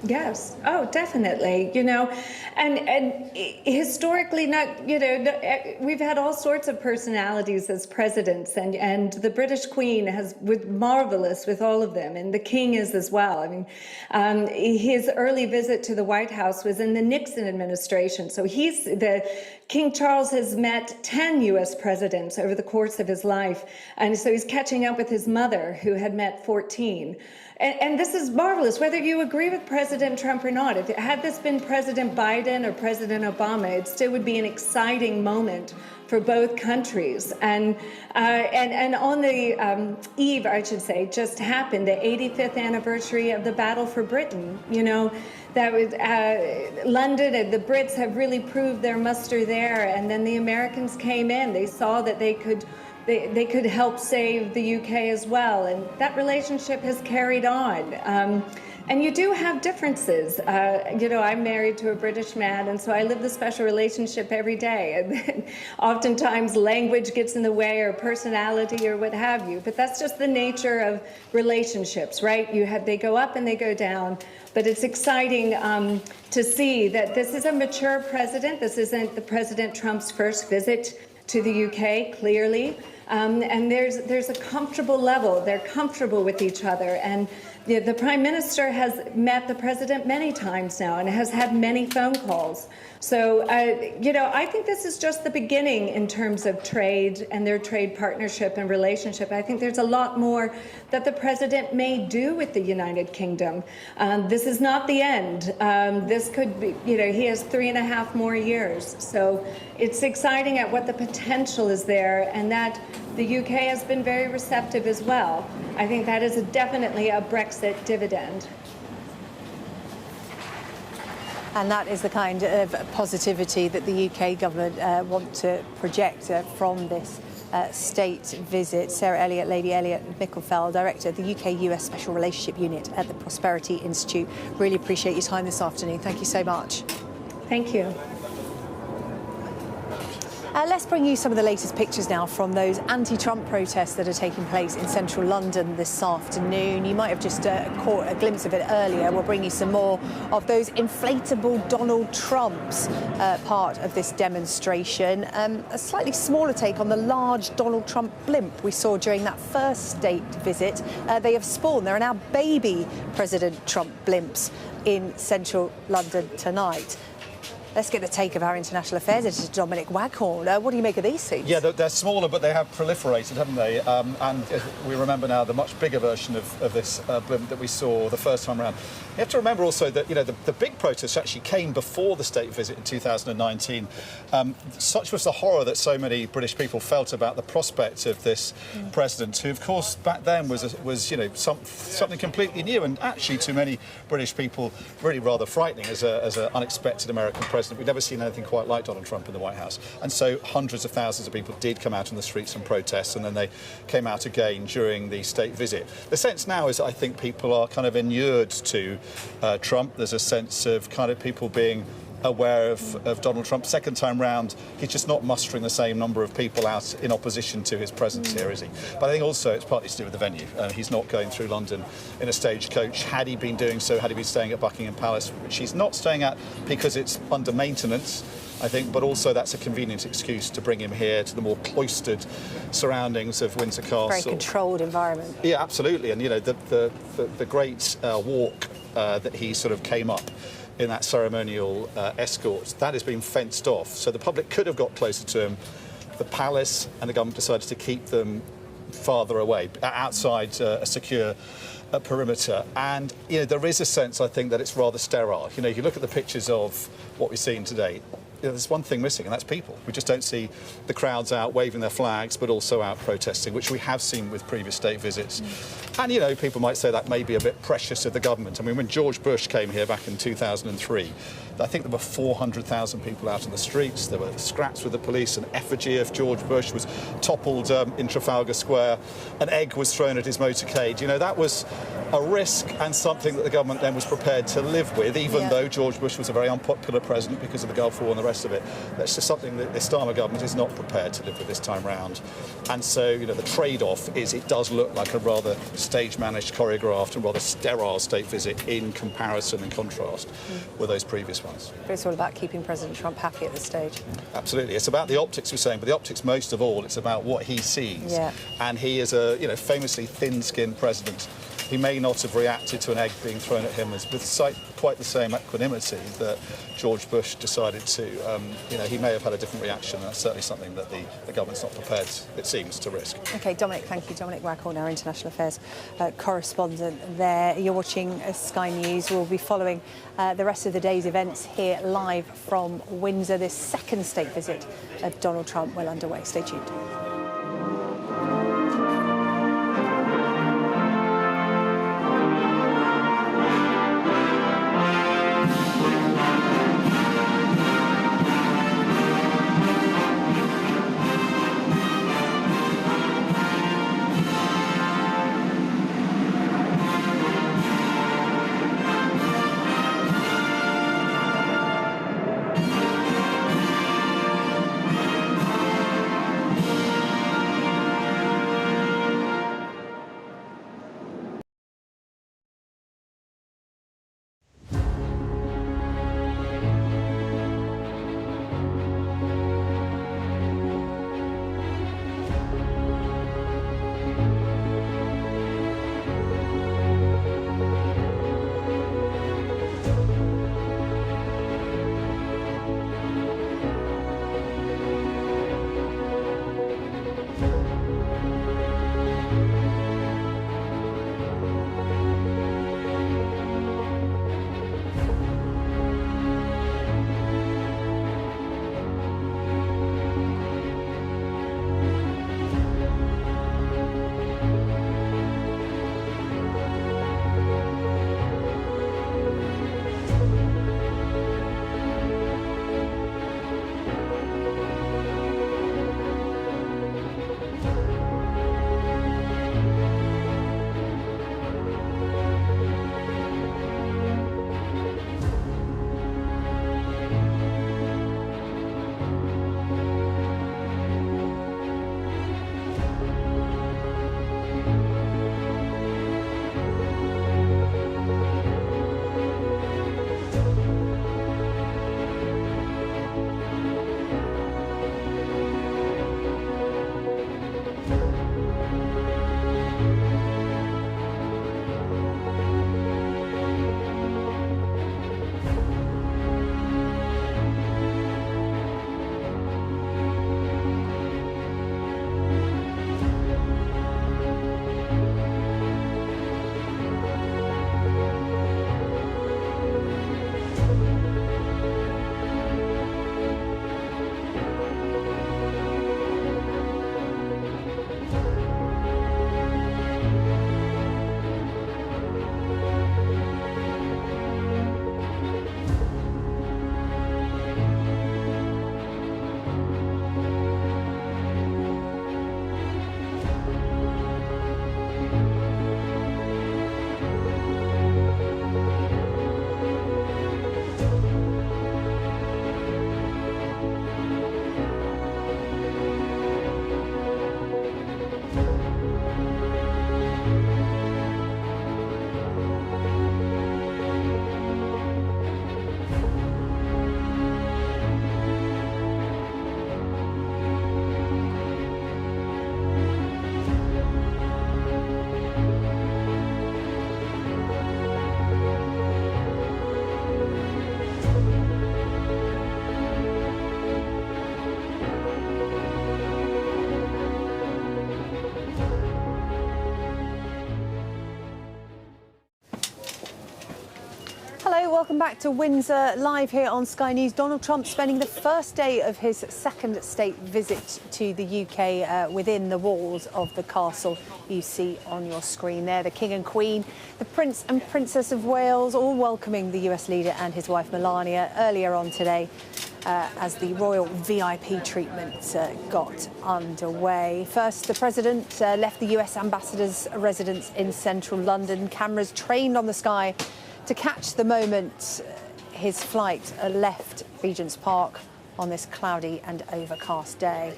Yes. Oh, definitely. You know, and historically, not, you know, we've had all sorts of personalities as presidents, and the British Queen has been marvelous with all of them, and the King is as well. I mean, his early visit to the White House was in the Nixon administration, so King Charles has met 10 U.S. presidents over the course of his life, and so he's catching up with his mother, who had met 14. And this is marvelous, whether you agree with President Trump or not. Had this been President Biden or President Obama, it still would be an exciting moment for both countries. And on the eve, I should say, just happened, the 85th anniversary of the Battle for Britain. You know, that was London, and the Brits have really proved their muster there. And then the Americans came in. They saw that they could help save the UK as well, and that relationship has carried on. And you do have differences. You know, I'm married to a British man, and so I live the special relationship every day. And oftentimes language gets in the way, or personality, or what have you. But that's just the nature of relationships, right? They go up and they go down. But it's exciting to see that this is a mature president. This isn't the President Trump's first visit to the UK, clearly. And there's a comfortable level. They're comfortable with each other. And the Prime Minister has met the President many times now and has had many phone calls. So, you know, I think this is just the beginning in terms of trade and their trade partnership and relationship. I think there's a lot more that the President may do with the United Kingdom. This is not the end. This could be, you know, he has 3.5 more years. So it's exciting at what the potential is there, and that the UK has been very receptive as well. I think that is definitely a Brexit dividend. And that is the kind of positivity that the UK government want to project from this state visit. Sarah Elliott, Lady Elliott Mickelfeld, Director of the UK-US Special Relationship Unit at the Prosperity Institute. Really appreciate your time this afternoon. Thank you so much. Thank you. Let's bring you some of the latest pictures now from those anti-Trump protests that are taking place in central London this afternoon. You might have just caught a glimpse of it earlier. We'll bring you some more of those inflatable Donald Trumps part of this demonstration. A slightly smaller take on the large Donald Trump blimp we saw during that first state visit. They have spawned. There are now baby President Trump blimps in central London tonight. Let's get the take of our international affairs editor, Dominic Waghorn. What do you make of these things? Yeah, they're smaller, but they have proliferated, haven't they? And we remember now the much bigger version of this blimp that we saw the first time around. You have to remember also that, you know, the big protests actually came before the state visit in 2019. Such was the horror that so many British people felt about the prospect of this president, who, of course, back then was you know, something completely new, and actually to many British people really rather frightening as an unexpected American president. We've never seen anything quite like Donald Trump in the White House. And so hundreds of thousands of people did come out on the streets and protest, and then they came out again during the state visit. The sense now is that I think people are kind of inured to Trump. There's a sense of kind of people being aware of Donald Trump. Second time round, he's just not mustering the same number of people out in opposition to his presence here, is he? But I think also it's partly to do with the venue. He's not going through London in a stagecoach. Had he been doing so, had he been staying at Buckingham Palace, which he's not staying at because it's under maintenance, I think, but also that's a convenient excuse to bring him here to the more cloistered surroundings of Windsor Castle. Very controlled environment. Yeah, absolutely. And, you know, the great walk that he sort of came up in that ceremonial escort, that has been fenced off. So the public could have got closer to him. The palace and the government decided to keep them farther away, outside a secure perimeter. And, you know, there is a sense, I think, that it's rather sterile. You know, you look at the pictures of what we've seen today, there's one thing missing, and that's people. We just don't see the crowds out waving their flags, but also out protesting, which we have seen with previous state visits. And, you know, people might say that may be a bit precious of the government. I mean, when George Bush came here back in 2003, I think there were 400,000 people out in the streets. There were scraps with the police. An effigy of George Bush was toppled in Trafalgar Square. An egg was thrown at his motorcade. You know, that was a risk and something that the government then was prepared to live with, even though George Bush was a very unpopular president because of the Gulf War and the rest of it. That's just something that the Starmer government is not prepared to live with this time round. And so, you know, the trade-off is it does look like a rather stage-managed, choreographed and rather sterile state visit in comparison and contrast with those previous ones. But it's all about keeping President Trump happy at this stage. Absolutely. It's about the optics, we're saying, but the optics most of all, it's about what he sees. Yeah. And he is a, you know, famously thin-skinned president. He may not have reacted to an egg being thrown at him with quite the same equanimity that George Bush decided to. You know, he may have had a different reaction. That's certainly something that the government's not prepared, it seems, to risk. OK, Dominic, thank you. Dominic Waghorn, our international affairs correspondent there. You're watching Sky News. We'll be following the rest of the day's events here live from Windsor. This second state visit of Donald Trump well underway. Stay tuned. Welcome back to Windsor, live here on Sky News. Donald Trump spending the first day of his second state visit to the UK within the walls of the castle you see on your screen there. The King and Queen, the Prince and Princess of Wales, all welcoming the US leader and his wife Melania earlier on today as the royal VIP treatment got underway. First, the president left the US ambassador's residence in central London. Cameras trained on the sky to catch the moment his flight left Regent's Park on this cloudy and overcast day.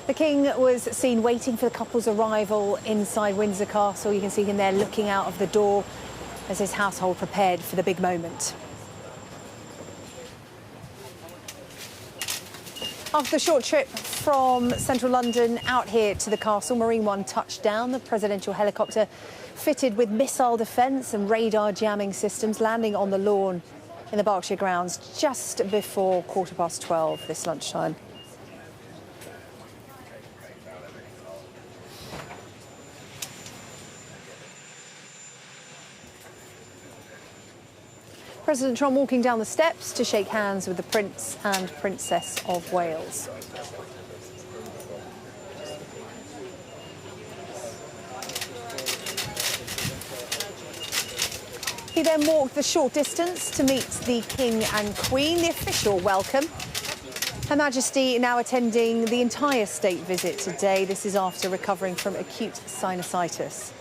The King was seen waiting for the couple's arrival inside Windsor Castle. You can see him there looking out of the door as his household prepared for the big moment. After the short trip from central London out here to the castle, Marine One touched down. The presidential helicopter fitted with missile defence and radar jamming systems, landing on the lawn in the Berkshire grounds just before 12:15 this lunchtime. President Trump walking down the steps to shake hands with the Prince and Princess of Wales. He then walked the short distance to meet the King and Queen, the official welcome. Her Majesty now attending the entire state visit today. This is after recovering from acute sinusitis.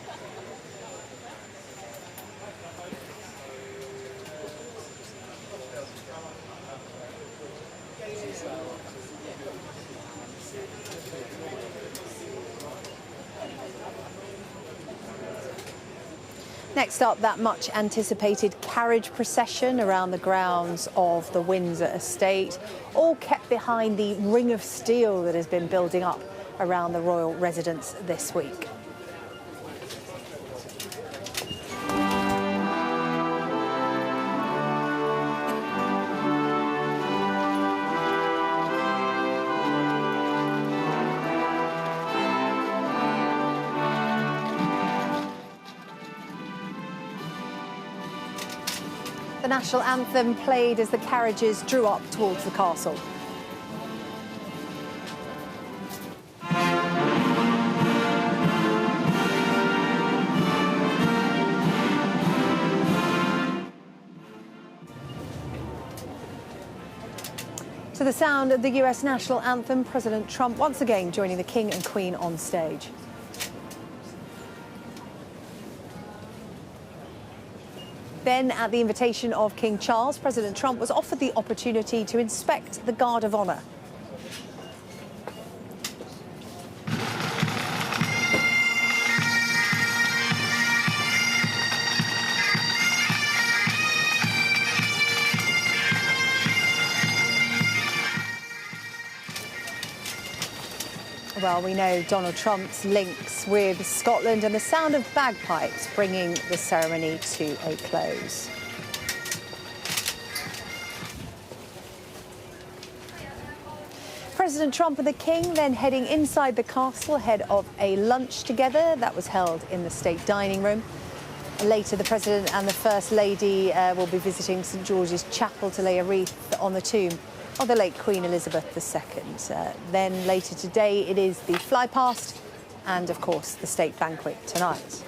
Next up, that much anticipated carriage procession around the grounds of the Windsor estate, all kept behind the ring of steel that has been building up around the royal residence this week. The national anthem played as the carriages drew up towards the castle. To the sound of the US national anthem, President Trump once again joining the King and Queen on stage. Then, at the invitation of King Charles, President Trump was offered the opportunity to inspect the Guard of Honour. Well, we know Donald Trump's links with Scotland and the sound of bagpipes bringing the ceremony to a close. President Trump and the King then heading inside the castle ahead of a lunch together that was held in the state dining room. Later, the President and the First Lady will be visiting St George's Chapel to lay a wreath on the tomb of the late Queen Elizabeth II. Then later today, it is the fly past and, of course, the state banquet tonight.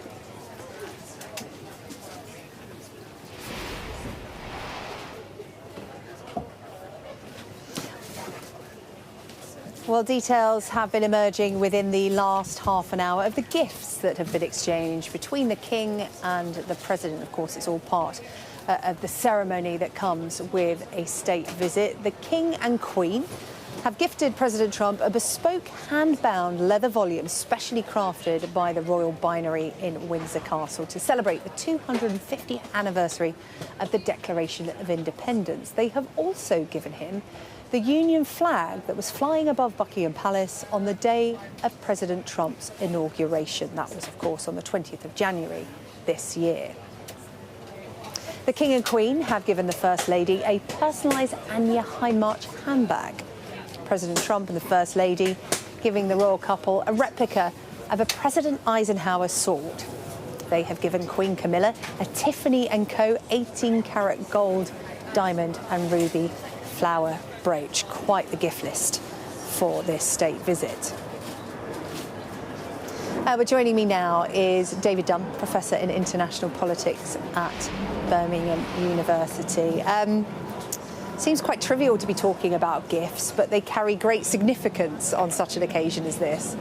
Well, details have been emerging within the last half an hour of the gifts that have been exchanged between the King and the President. Of course, it's all part of the ceremony that comes with a state visit. The King and Queen have gifted President Trump a bespoke hand-bound leather volume specially crafted by the Royal Bindery in Windsor Castle to celebrate the 250th anniversary of the Declaration of Independence. They have also given him the Union flag that was flying above Buckingham Palace on the day of President Trump's inauguration. That was, of course, on the 20th of January this year. The King and Queen have given the First Lady a personalised Anya High-March handbag. President Trump and the First Lady giving the royal couple a replica of a President Eisenhower sword. They have given Queen Camilla a Tiffany & Co. 18-carat gold, diamond and ruby flower brooch. Quite the gift list for this state visit. But joining me now is David Dunn, Professor in International Politics at Birmingham University. Seems quite trivial to be talking about gifts, but they carry great significance on such an occasion as this.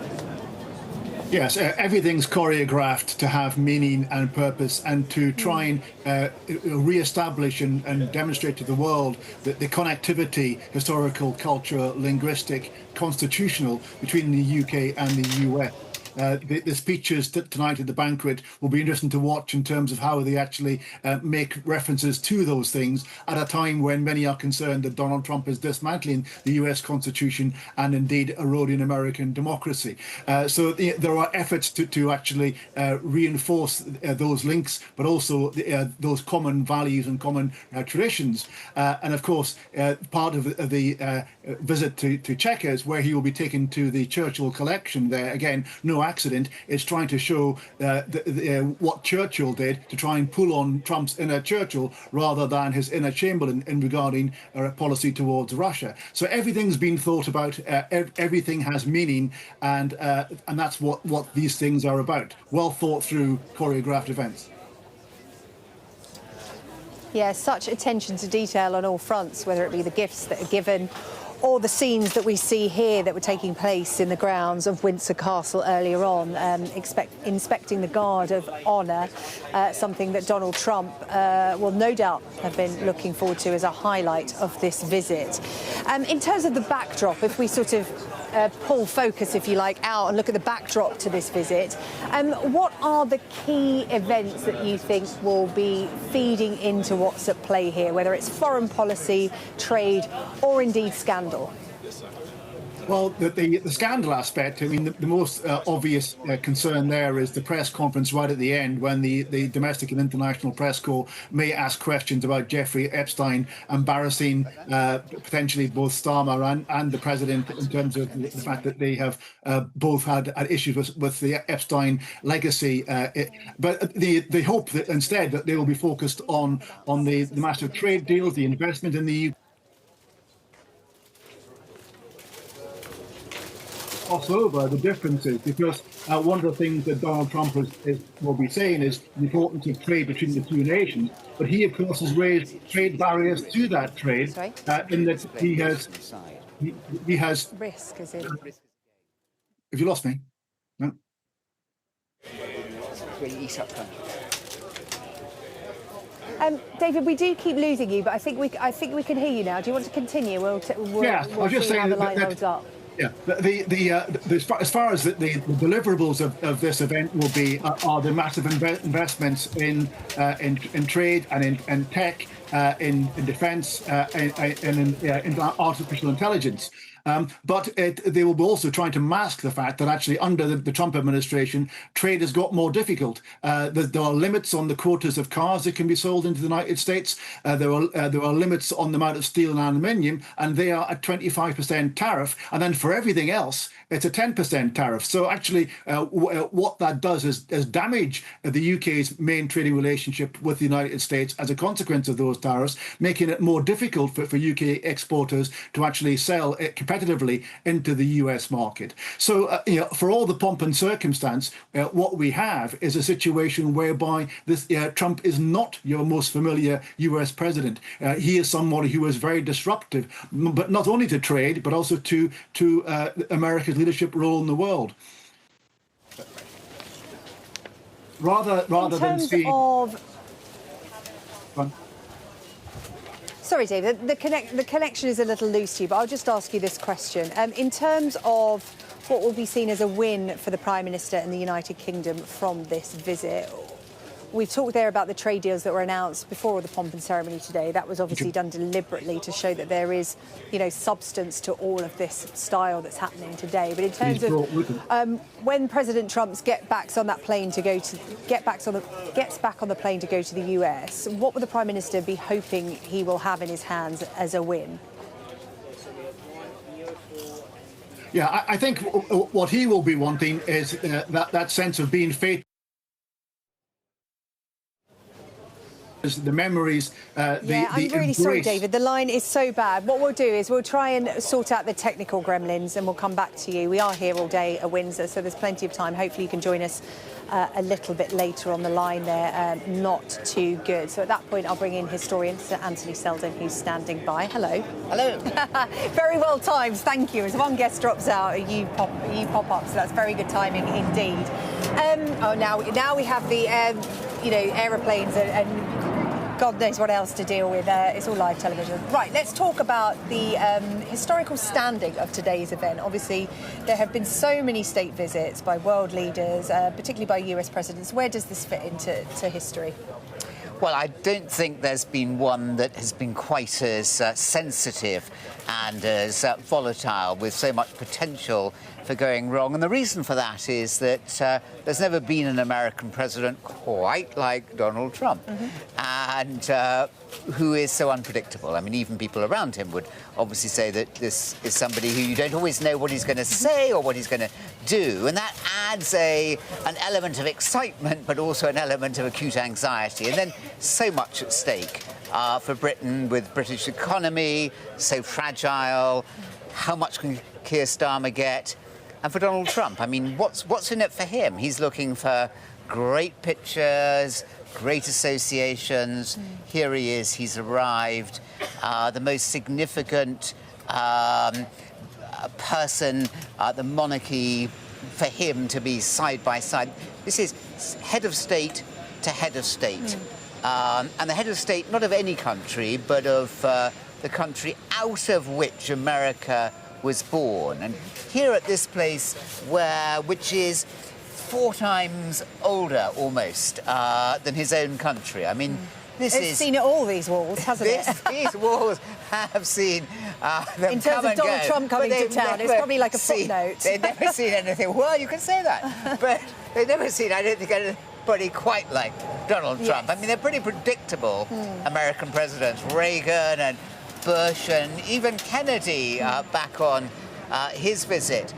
Yes, everything's choreographed to have meaning and purpose and to try and re-establish and demonstrate to the world that the connectivity, historical, cultural, linguistic, constitutional between the UK and the US. The speeches tonight at the banquet will be interesting to watch in terms of how they actually make references to those things at a time when many are concerned that Donald Trump is dismantling the US Constitution and indeed eroding American democracy. So there are efforts to actually reinforce those links, but also those common values and common traditions. And of course, part of the visit to Chequers, where he will be taken to the Churchill collection there, again, no accident, is trying to show what Churchill did to try and pull on Trump's inner Churchill rather than his inner Chamberlain in regarding policy towards Russia. So everything's been thought about, everything has meaning, and that's what these things are about. Well thought through, choreographed events. Yeah, such attention to detail on all fronts, whether it be the gifts that are given or the scenes that we see here that were taking place in the grounds of Windsor Castle earlier on, inspecting the Guard of Honour, something that Donald Trump will no doubt have been looking forward to as a highlight of this visit. In terms of the backdrop, if we sort of pull focus, if you like, out and look at the backdrop to this visit, what are the key events that you think will be feeding into what's at play here, whether it's foreign policy, trade, or indeed scandal? Well, the scandal aspect, I mean, the most obvious concern there is the press conference right at the end when the domestic and international press corps may ask questions about Jeffrey Epstein embarrassing potentially both Starmer and the president in terms of the fact that they have both had issues with the Epstein legacy. But they hope that instead that they will be focused on the massive trade deals, the investment in the UK. Over the differences, because one of the things that Donald Trump will be saying is the importance of trade between the two nations. But he, of course, has raised trade barriers to that trade in that he has risk. Is it? Have you lost me? No. David, we do keep losing you, but I think we can hear you now. Do you want to continue? We'll see how the line holds up. Yeah, as far as the deliverables of this event will be are the massive investments in trade and in tech, in defence, and in artificial intelligence. But they will be also trying to mask the fact that actually under the Trump administration, trade has got more difficult. There are limits on the quotas of cars that can be sold into the United States. There are limits on the amount of steel and aluminium, and they are at 25% tariff. And then for everything else, it's a 10% tariff. So actually, what that does is damage the UK's main trading relationship with the United States as a consequence of those tariffs, making it more difficult for UK exporters to actually sell competitively into the US market. So, for all the pomp and circumstance, what we have is a situation whereby Trump is not your most familiar US president. He is somebody who is very disruptive, but not only to trade, but also to America's leadership role in the world. Rather than seeing... Sorry, David, the connection is a little loose to you, but I'll just ask you this question. In terms of what will be seen as a win for the Prime Minister and the United Kingdom from this visit, we've talked there about the trade deals that were announced before the pomp and ceremony today. That was obviously done deliberately to show that there is, substance to all of this style that's happening today. But in terms of when President Trump gets back on the plane to go to the US, what would the Prime Minister be hoping he will have in his hands as a win? Yeah, I think what he will be wanting is that sense of being faithful the memories, I'm really sorry, David. The line is so bad. What we'll do is we'll try and sort out the technical gremlins and we'll come back to you. We are here all day at Windsor, so there's plenty of time. Hopefully you can join us a little bit later on the line there. Not too good. So at that point, I'll bring in historian Sir Anthony Selden, who's standing by. Hello. Hello. Very well timed, thank you. As one guest drops out, you pop up, so that's very good timing indeed. Now we have the aeroplanes and God knows what else to deal with. It's all live television. Right, let's talk about the historical standing of today's event. Obviously, there have been so many state visits by world leaders, particularly by US presidents. Where does this fit into history? Well, I don't think there's been one that has been quite as sensitive and as volatile, with so much potential for going wrong. And the reason for that is that there's never been an American president quite like Donald Trump, and who is so unpredictable. I mean, even people around him would obviously say that this is somebody who you don't always know what he's going to say or what he's going to do, and that adds an element of excitement, but also an element of acute anxiety. And then so much at stake for Britain, with British economy so fragile. How much can Keir Starmer get? And for Donald Trump, I mean, what's in it for him? He's looking for great pictures, great associations. Here he is, he's arrived. The most significant person, the monarchy, for him to be side by side. This is head of state to head of state. And the head of state, not of any country, but of the country out of which America was born. And here at this place, which is 4 times older almost than his own country. I mean, It's seen all these walls, hasn't it? These walls have seen them in terms come of and Donald go, Trump coming to town, it's probably like a footnote. They've never seen anything. Well, you can say that, but they've never seen, I don't think, anybody quite like Donald Trump. I mean, they're pretty predictable American presidents, Reagan and Bush and even Kennedy back on his visit.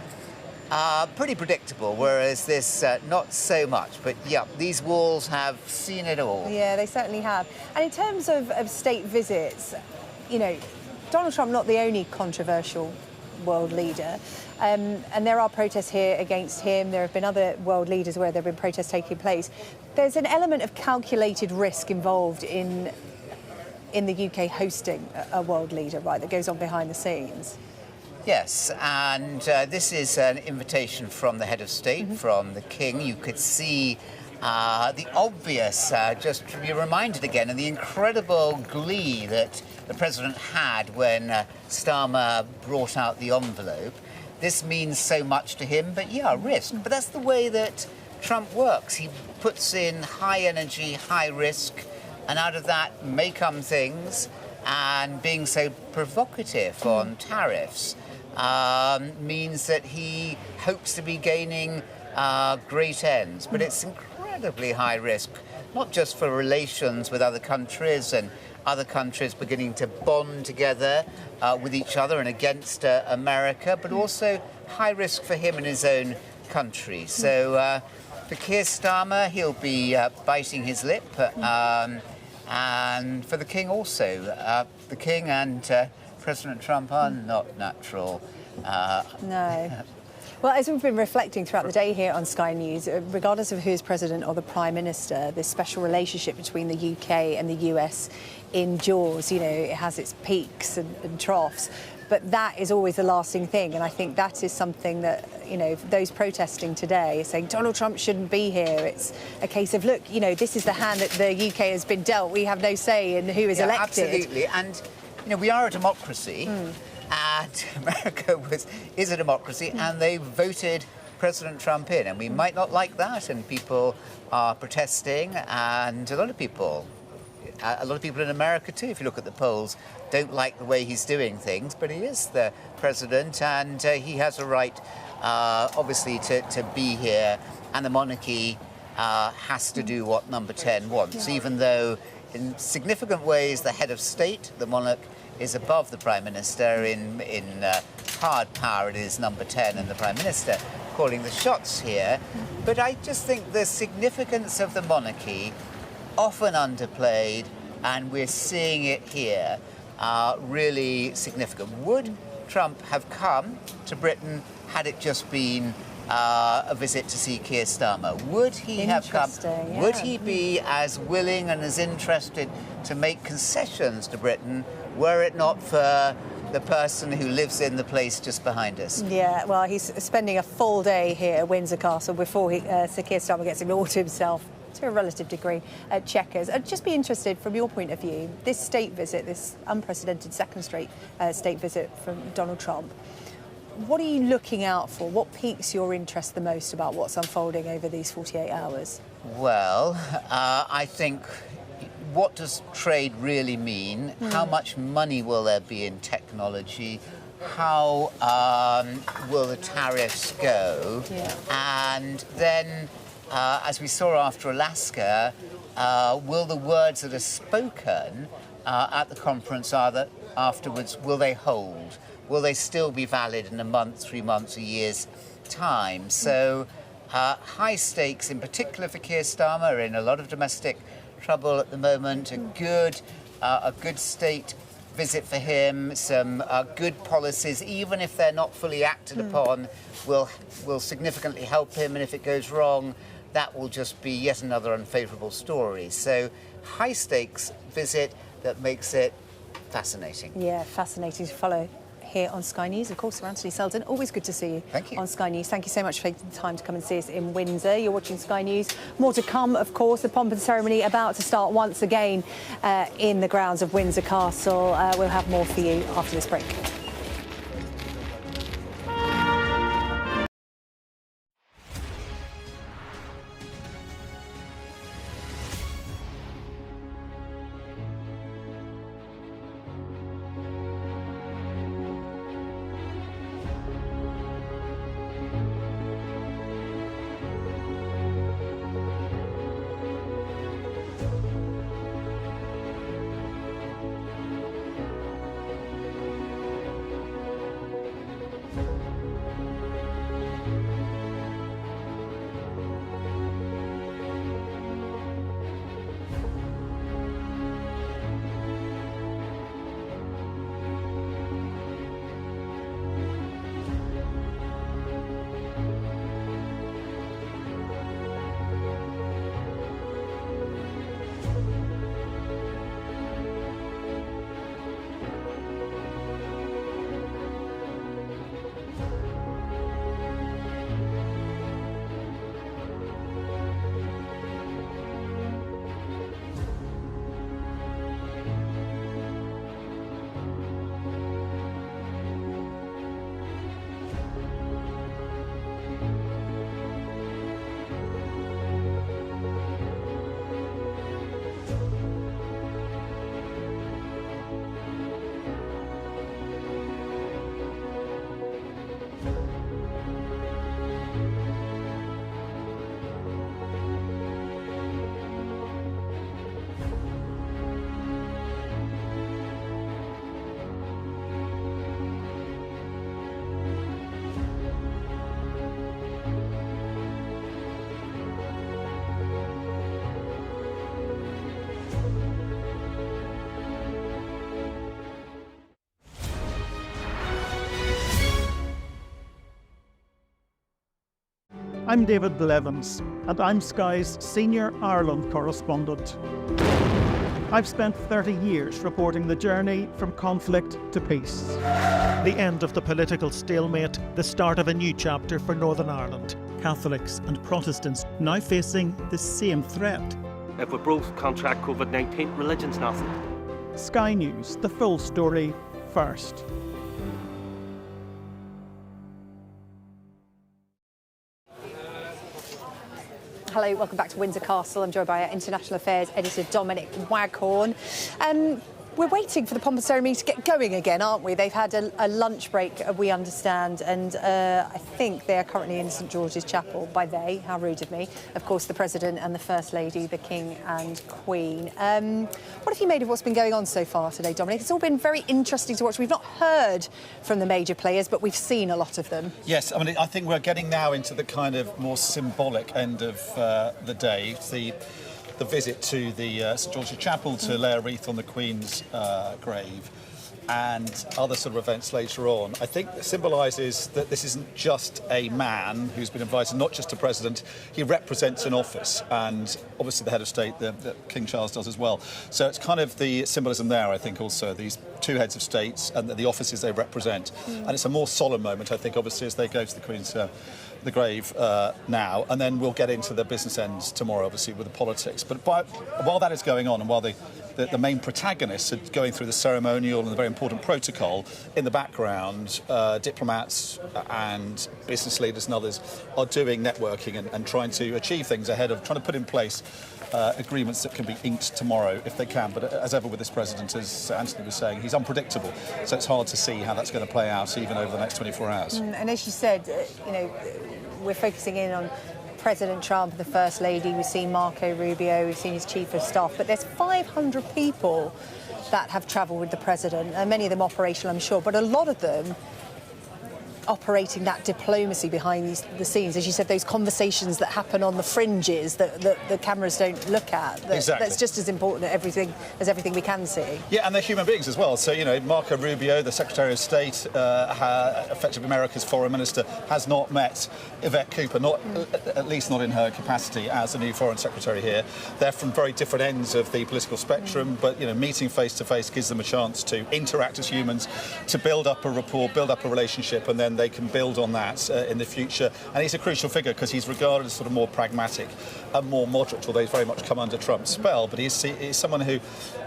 Pretty predictable, whereas this not so much. But yeah, these walls have seen it all. Yeah, they certainly have. And in terms of state visits, you know, Donald Trump not the only controversial world leader, and there are protests here against him. There have been other world leaders where there have been protests taking place. There's an element of calculated risk involved in the UK hosting a world leader, right, that goes on behind the scenes. Yes, and this is an invitation from the head of state, from the King. You could see the obvious, just to be reminded again, and the incredible glee that the president had when Starmer brought out the envelope. This means so much to him, but yeah, risk. But that's the way that Trump works. He puts in high energy, high risk, and out of that may come things. And being so provocative on tariffs means that he hopes to be gaining great ends. But it's incredibly high risk, not just for relations with other countries and other countries beginning to bond together with each other and against America, but also high risk for him in his own country. So for Keir Starmer, he'll be biting his lip. And for the King also. The King and President Trump are not natural. No. Well, as we've been reflecting throughout the day here on Sky News, regardless of who is president or the Prime Minister, this special relationship between the UK and the US endures. You know, it has its peaks and troughs, but that is always the lasting thing. And I think that is something that, you know, those protesting today are saying Donald Trump shouldn't be here. It's a case of, look, you know, this is the hand that the UK has been dealt. We have no say in who is elected. Absolutely. And, you know, we are a democracy. And America is a democracy, and they voted President Trump in. And we might not like that, and people are protesting, and a lot of people in America too, if you look at the polls, don't like the way he's doing things, but he is the president, and he has a right, obviously, to be here, and the monarchy has to do what Number 10 wants, even though in significant ways the head of state, the monarch, is above the Prime Minister. In hard power, it is Number 10 and the Prime Minister calling the shots here. But I just think the significance of the monarchy often underplayed, and we're seeing it here, really significant. Would Trump have come to Britain had it just been a visit to see Keir Starmer? Would he have come? Yeah. Would he be as willing and as interested to make concessions to Britain were it not for the person who lives in the place just behind us? Yeah, well, he's spending a full day here at Windsor Castle before Sir Keir Starmer gets ignored himself to a relative degree at Chequers. I'd just be interested, from your point of view, this state visit, this unprecedented second state visit from Donald Trump, what are you looking out for? What piques your interest the most about what's unfolding over these 48 hours? Well, I think, what does trade really mean? How much money will there be in technology? How will the tariffs go? Yeah. And then, as we saw after Alaska, will the words that are spoken at the conference afterwards, will they hold? Will they still be valid in a month, 3 months, a year's time? So high stakes, in particular for Keir Starmer, in a lot of domestic trouble at the moment. A good state visit for him, some good policies, even if they're not fully acted upon, will significantly help him. And if it goes wrong, that will just be yet another unfavourable story. So high stakes visit that makes it fascinating. Yeah, fascinating to follow here on Sky News. Of course, Sir Anthony Seldon, always good to see you. Thank you. On Sky News. Thank you so much for taking the time to come and see us in Windsor. You're watching Sky News. More to come, of course. The pomp and ceremony about to start once again in the grounds of Windsor Castle. We'll have more for you after this break. I'm David Blevins, and I'm Sky's Senior Ireland Correspondent. I've spent 30 years reporting the journey from conflict to peace. The end of the political stalemate, the start of a new chapter for Northern Ireland. Catholics and Protestants now facing the same threat. If we both contract COVID-19, religion's nothing. Sky News, the full story first. Hello, welcome back to Windsor Castle. I'm joined by our International Affairs editor, Dominic Waghorn. We're waiting for the pomp and ceremony to get going again, aren't we? They've had a lunch break, we understand, and I think they are currently in St George's Chapel. By they, how rude of me. Of course, the President and the First Lady, the King and Queen. What have you made of what's been going on so far today, Dominic? It's all been very interesting to watch. We've not heard from the major players, but we've seen a lot of them. Yes, I mean, I think we're getting now into the kind of more symbolic end of the day. The the visit to the St George's Chapel to lay a wreath on the Queen's grave, and other sort of events later on, I think symbolises that this isn't just a man who's been invited, not just a president. He represents an office, and obviously the head of state, that King Charles does as well. So it's kind of the symbolism there, I think, also, these two heads of states and the offices they represent. And it's a more solemn moment, I think, obviously, as they go to the Queen's the grave now, and then we'll get into the business ends tomorrow, obviously, with the politics. But while that is going on, and while the main protagonists are going through the ceremonial and the very important protocol, in the background, diplomats and business leaders and others are doing networking and trying to achieve things ahead of trying to put in place agreements that can be inked tomorrow if they can. But as ever with this president, as Anthony was saying, he's unpredictable, so it's hard to see how that's going to play out even over the next 24 hours. And as you said, we're focusing in on President Trump, the First Lady. We've seen Marco Rubio, we've seen his Chief of Staff, but there's 500 people that have travelled with the President, and many of them operational, I'm sure, but a lot of them operating that diplomacy behind the scenes. As you said, those conversations that happen on the fringes that the cameras don't look at. Exactly. That's just as important as everything we can see. Yeah, and they're human beings as well. So, Marco Rubio, the Secretary of State, effectively America's foreign minister, has not met Yvette Cooper, at least not in her capacity as the new foreign secretary here. They're from very different ends of the political spectrum, but, meeting face to face gives them a chance to interact as humans, to build up a rapport, build up a relationship, and then they can build on that in the future. And he's a crucial figure because he's regarded as sort of more pragmatic and more moderate, although he's very much come under Trump's spell. But he's someone who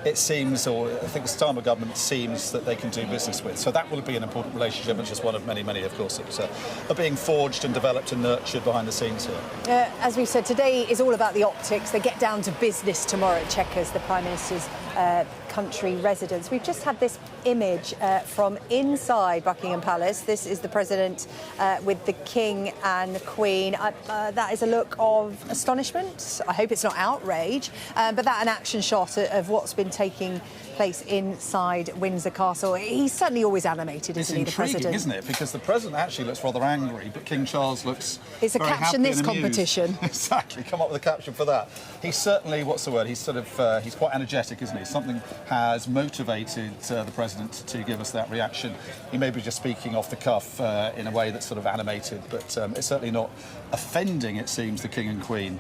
it seems, or I think the Starmer government seems that they can do business with. So that will be an important relationship, and just one of many, many, of course, that are being forged and developed and nurtured behind the scenes here. As we've said, today is all about the optics. They get down to business tomorrow at Chequers, the Prime Minister's country residence. We've just had this image from inside Buckingham Palace. This is the President with the King and the Queen. That is a look of astonishment. I hope it's not outrage, but that an action shot of what's been taking place inside Windsor Castle. He's certainly always animated, isn't he, the President? It's intriguing, isn't it? Because the President actually looks rather angry, but King Charles looks It's a very caption happy this and amused. competition. Exactly, come up with a caption for that. He's certainly, what's the word, he's sort of, he's quite energetic, isn't he? Something has motivated the President to give us that reaction. He may be just speaking off the cuff in a way that's sort of animated, but it's certainly not offending, it seems, the King and Queen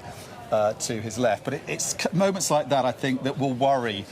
to his left. But it's moments like that, I think, that will worry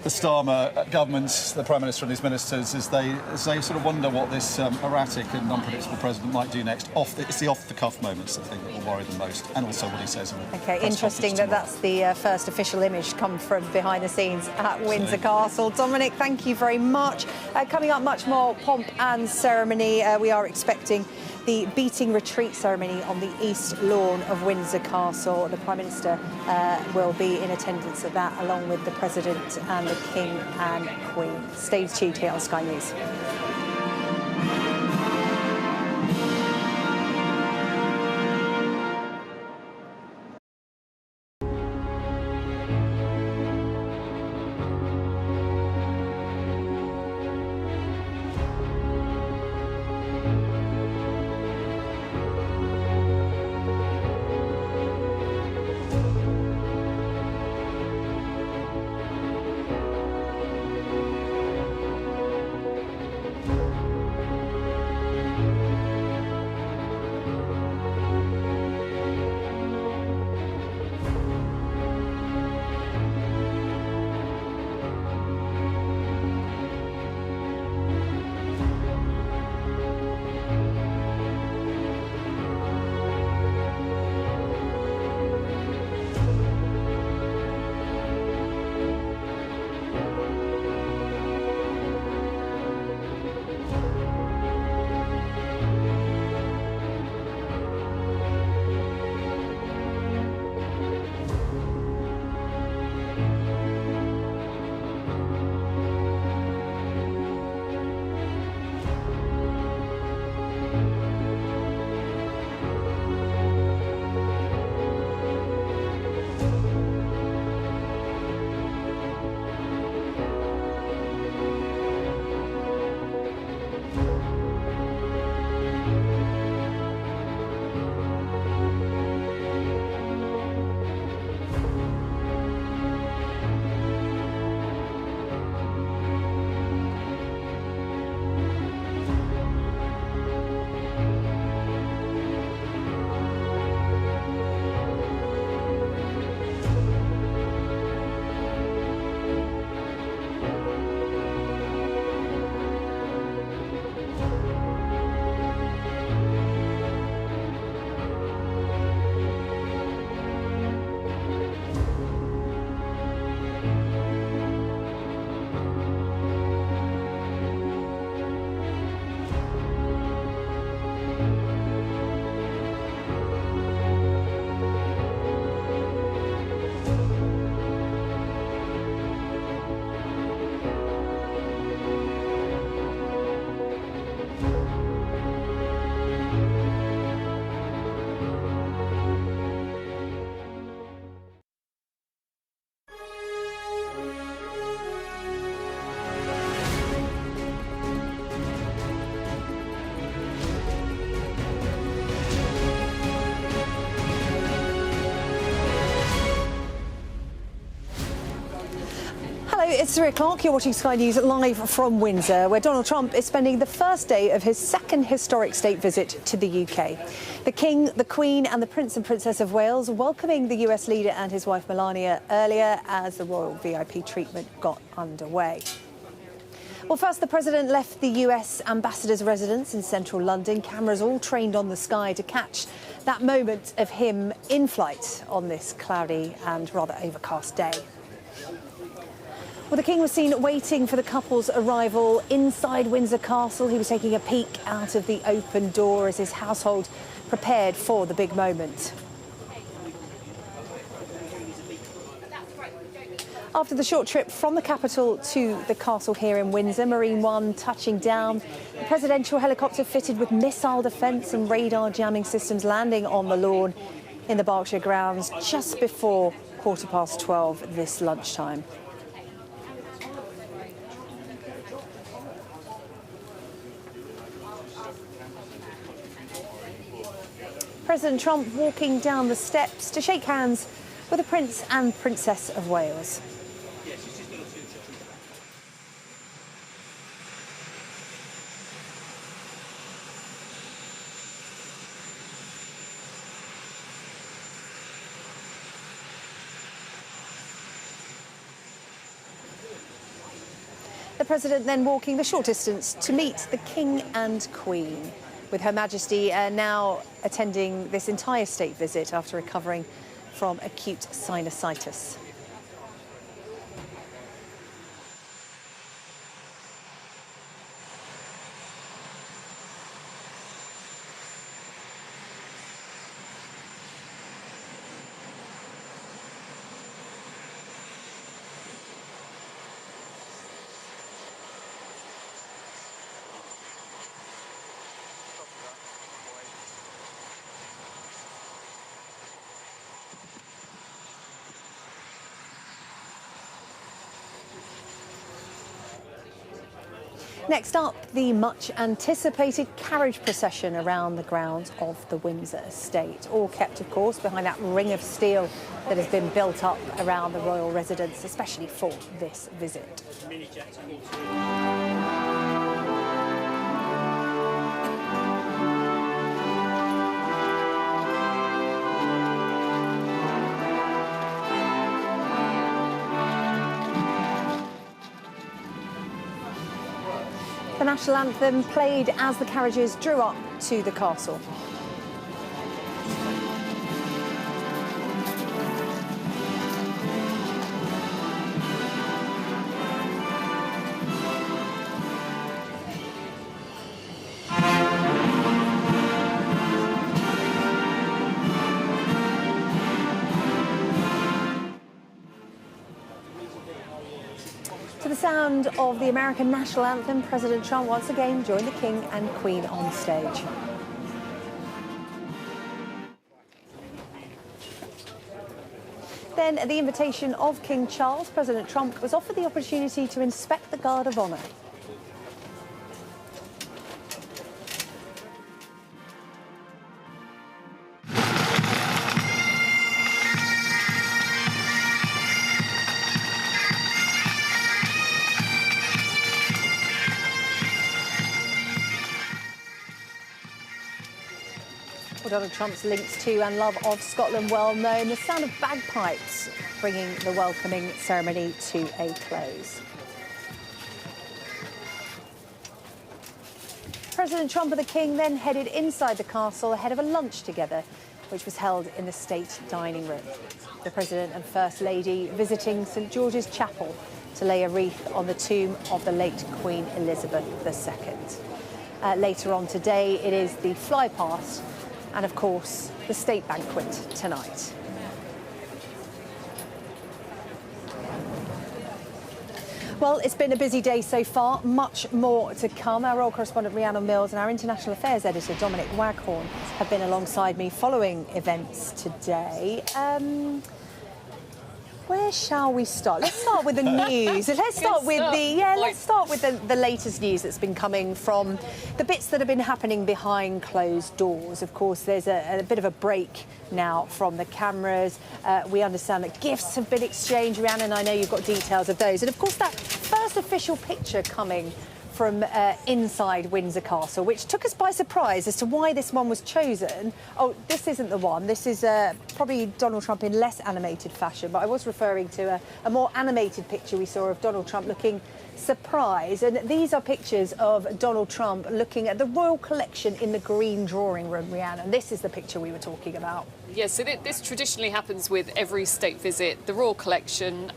the Starmer government, the Prime Minister and his ministers, as they sort of wonder what this erratic and unpredictable president might do next. It's the off-the-cuff moments, I think, that will worry them most, and also what he says in the Okay, press interesting conference that's the first official image come from behind the scenes at Windsor Castle. Dominic, thank you very much. Coming up, much more pomp and ceremony. We are expecting the beating retreat ceremony on the east lawn of Windsor Castle. The Prime Minister will be in attendance at that, along with the President and the King and Queen. Stay tuned here on Sky News. It's 3 o'clock. You're watching Sky News live from Windsor, where Donald Trump is spending the first day of his second historic state visit to the UK. The King, the Queen and the Prince and Princess of Wales welcoming the US leader and his wife Melania earlier as the royal VIP treatment got underway. Well, first, the President left the US ambassador's residence in central London. Cameras all trained on the sky to catch that moment of him in flight on this cloudy and rather overcast day. Well, the King was seen waiting for the couple's arrival inside Windsor Castle. He was taking a peek out of the open door as his household prepared for the big moment. After the short trip from the capital to the castle here in Windsor, Marine One touching down, the presidential helicopter fitted with missile defence and radar jamming systems landing on the lawn in the Berkshire grounds just before 12:15 this lunchtime. President Trump walking down the steps to shake hands with the Prince and Princess of Wales. The President then walking the short distance to meet the King and Queen, with Her Majesty now attending this entire state visit after recovering from acute sinusitis. Next up, the much-anticipated carriage procession around the grounds of the Windsor estate, all kept, of course, behind that ring of steel that has been built up around the royal residence, especially for this visit. The national anthem played as the carriages drew up to the castle. To the sound of the American national anthem, President Trump once again joined the King and Queen on stage. Then, at the invitation of King Charles, President Trump was offered the opportunity to inspect the Guard of Honour. Well, Donald Trump's links to and love of Scotland well known. The sound of bagpipes bringing the welcoming ceremony to a close. President Trump and the King then headed inside the castle ahead of a lunch together, which was held in the state dining room. The President and First Lady visiting St George's Chapel to lay a wreath on the tomb of the late Queen Elizabeth II. Later on today, it is the flypast and, of course, the state banquet tonight. Well, it's been a busy day so far, much more to come. Our royal correspondent Rhiannon Mills and our international affairs editor Dominic Waghorn have been alongside me following events today. Where shall we start? Let's start with the news. Let's start with the latest news that's been coming from the bits that have been happening behind closed doors. Of course, there's a bit of a break now from the cameras. We understand that gifts have been exchanged. Rhiannon, I know you've got details of those. And of course, that first official picture coming from inside Windsor Castle, which took us by surprise as to why this one was chosen. Oh, this isn't the one. This is probably Donald Trump in less animated fashion, but I was referring to a more animated picture we saw of Donald Trump looking surprised. And these are pictures of Donald Trump looking at the royal collection in the green drawing room, Rhiannon. This is the picture we were talking about. Yes, so this traditionally happens with every state visit. The royal collection,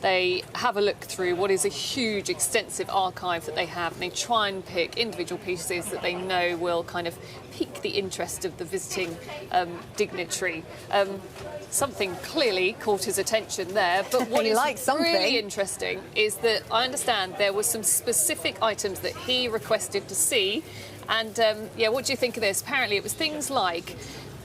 they have a look through what is a huge, extensive archive that they have, and they try and pick individual pieces that they know will kind of pique the interest of the visiting dignitary. Something clearly caught his attention there, but what is really interesting is that I understand there were some specific items that he requested to see, and yeah, what do you think of this? Apparently it was things like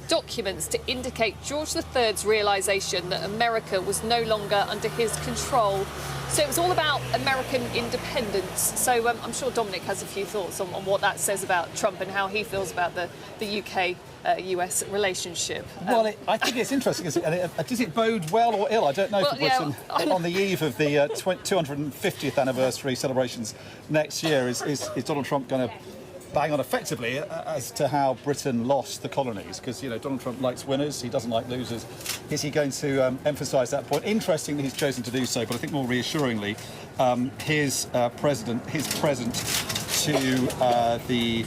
documents to indicate George III's realisation that America was no longer under his control. So it was all about American independence. So I'm sure Dominic has a few thoughts on what that says about Trump and how he feels about the UK-US relationship. Well, I think it's interesting. Does it bode well or ill? I don't know for Britain. On the eve of the 250th anniversary celebrations next year, is Donald Trump going to bang on effectively as to how Britain lost the colonies? Because, you know, Donald Trump likes winners, he doesn't like losers. Is he going to emphasise that point? Interesting that he's chosen to do so, but I think more reassuringly, his present to the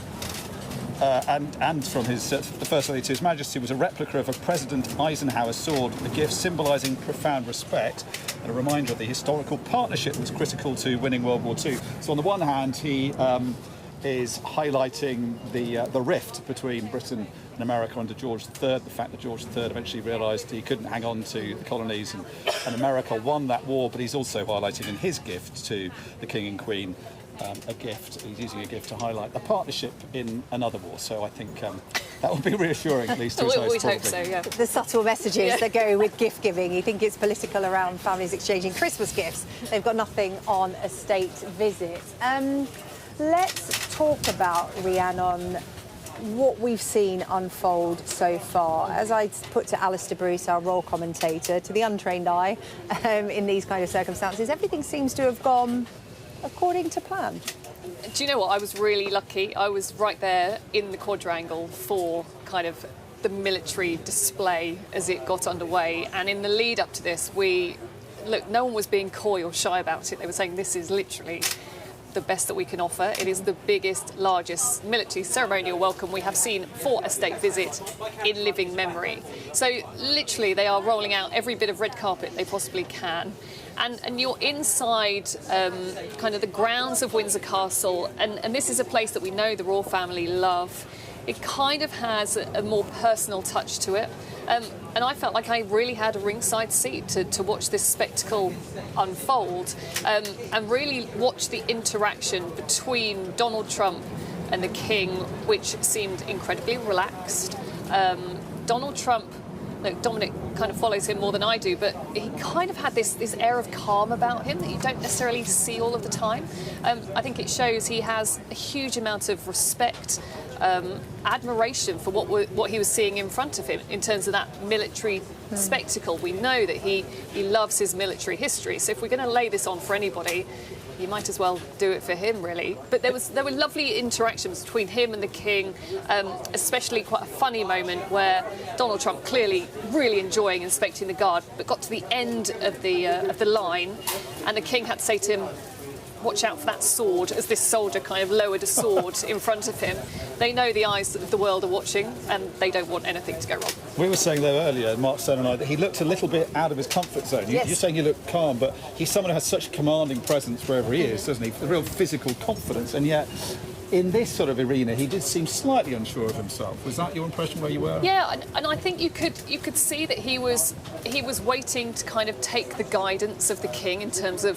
and from his the First Lady to His Majesty was a replica of a President Eisenhower sword, a gift symbolising profound respect and a reminder of the historical partnership that was critical to winning World War II. So on the one hand, he is highlighting the rift between Britain and America under George III, the fact that George III eventually realised he couldn't hang on to the colonies and America won that war, but he's also highlighting in his gift to the King and Queen he's using a gift to highlight the partnership in another war. So I think that will be reassuring, at least to his host, hope so, yeah. The subtle messages that go with gift giving. You think it's political around families exchanging Christmas gifts. They've got nothing on a state visit. Let's talk about, Rhiannon, what we've seen unfold so far. As I put to Alistair Bruce, our royal commentator, to the untrained eye, in these kind of circumstances, everything seems to have gone according to plan. Do you know what? I was really lucky. I was right there in the quadrangle for kind of the military display as it got underway. And in the lead up to this, no one was being coy or shy about it. They were saying this is literally the best that we can offer. It is the biggest, largest military ceremonial welcome we have seen for a state visit in living memory. So literally they are rolling out every bit of red carpet they possibly can. And you're inside kind of the grounds of Windsor Castle, and this is a place that we know the royal family love. It kind of has a more personal touch to it. And I felt like I really had a ringside seat to watch this spectacle unfold and really watch the interaction between Donald Trump and the King, which seemed incredibly relaxed. Donald Trump, Dominic kind of follows him more than I do, but he kind of had this air of calm about him that you don't necessarily see all of the time. I think it shows he has a huge amount of respect, admiration for what he was seeing in front of him in terms of that military spectacle. We know that he loves his military history, so if we're going to lay this on for anybody, you might as well do it for him, really. But there were lovely interactions between him and the King, especially quite a funny moment where Donald Trump, clearly really enjoying inspecting the guard, but got to the end of the line, and the King had to say to him, watch out for that sword, as this soldier kind of lowered a sword in front of him. They know the eyes of the world are watching, and they don't want anything to go wrong. We were saying though earlier, Mark Stone and I, that he looked a little bit out of his comfort zone. Yes. You're saying he looked calm, but he's someone who has such a commanding presence wherever he is, doesn't he? A real physical confidence, and yet in this sort of arena, he did seem slightly unsure of himself. Was that your impression where you were? Yeah, and I think you could see that he was waiting to kind of take the guidance of the King in terms of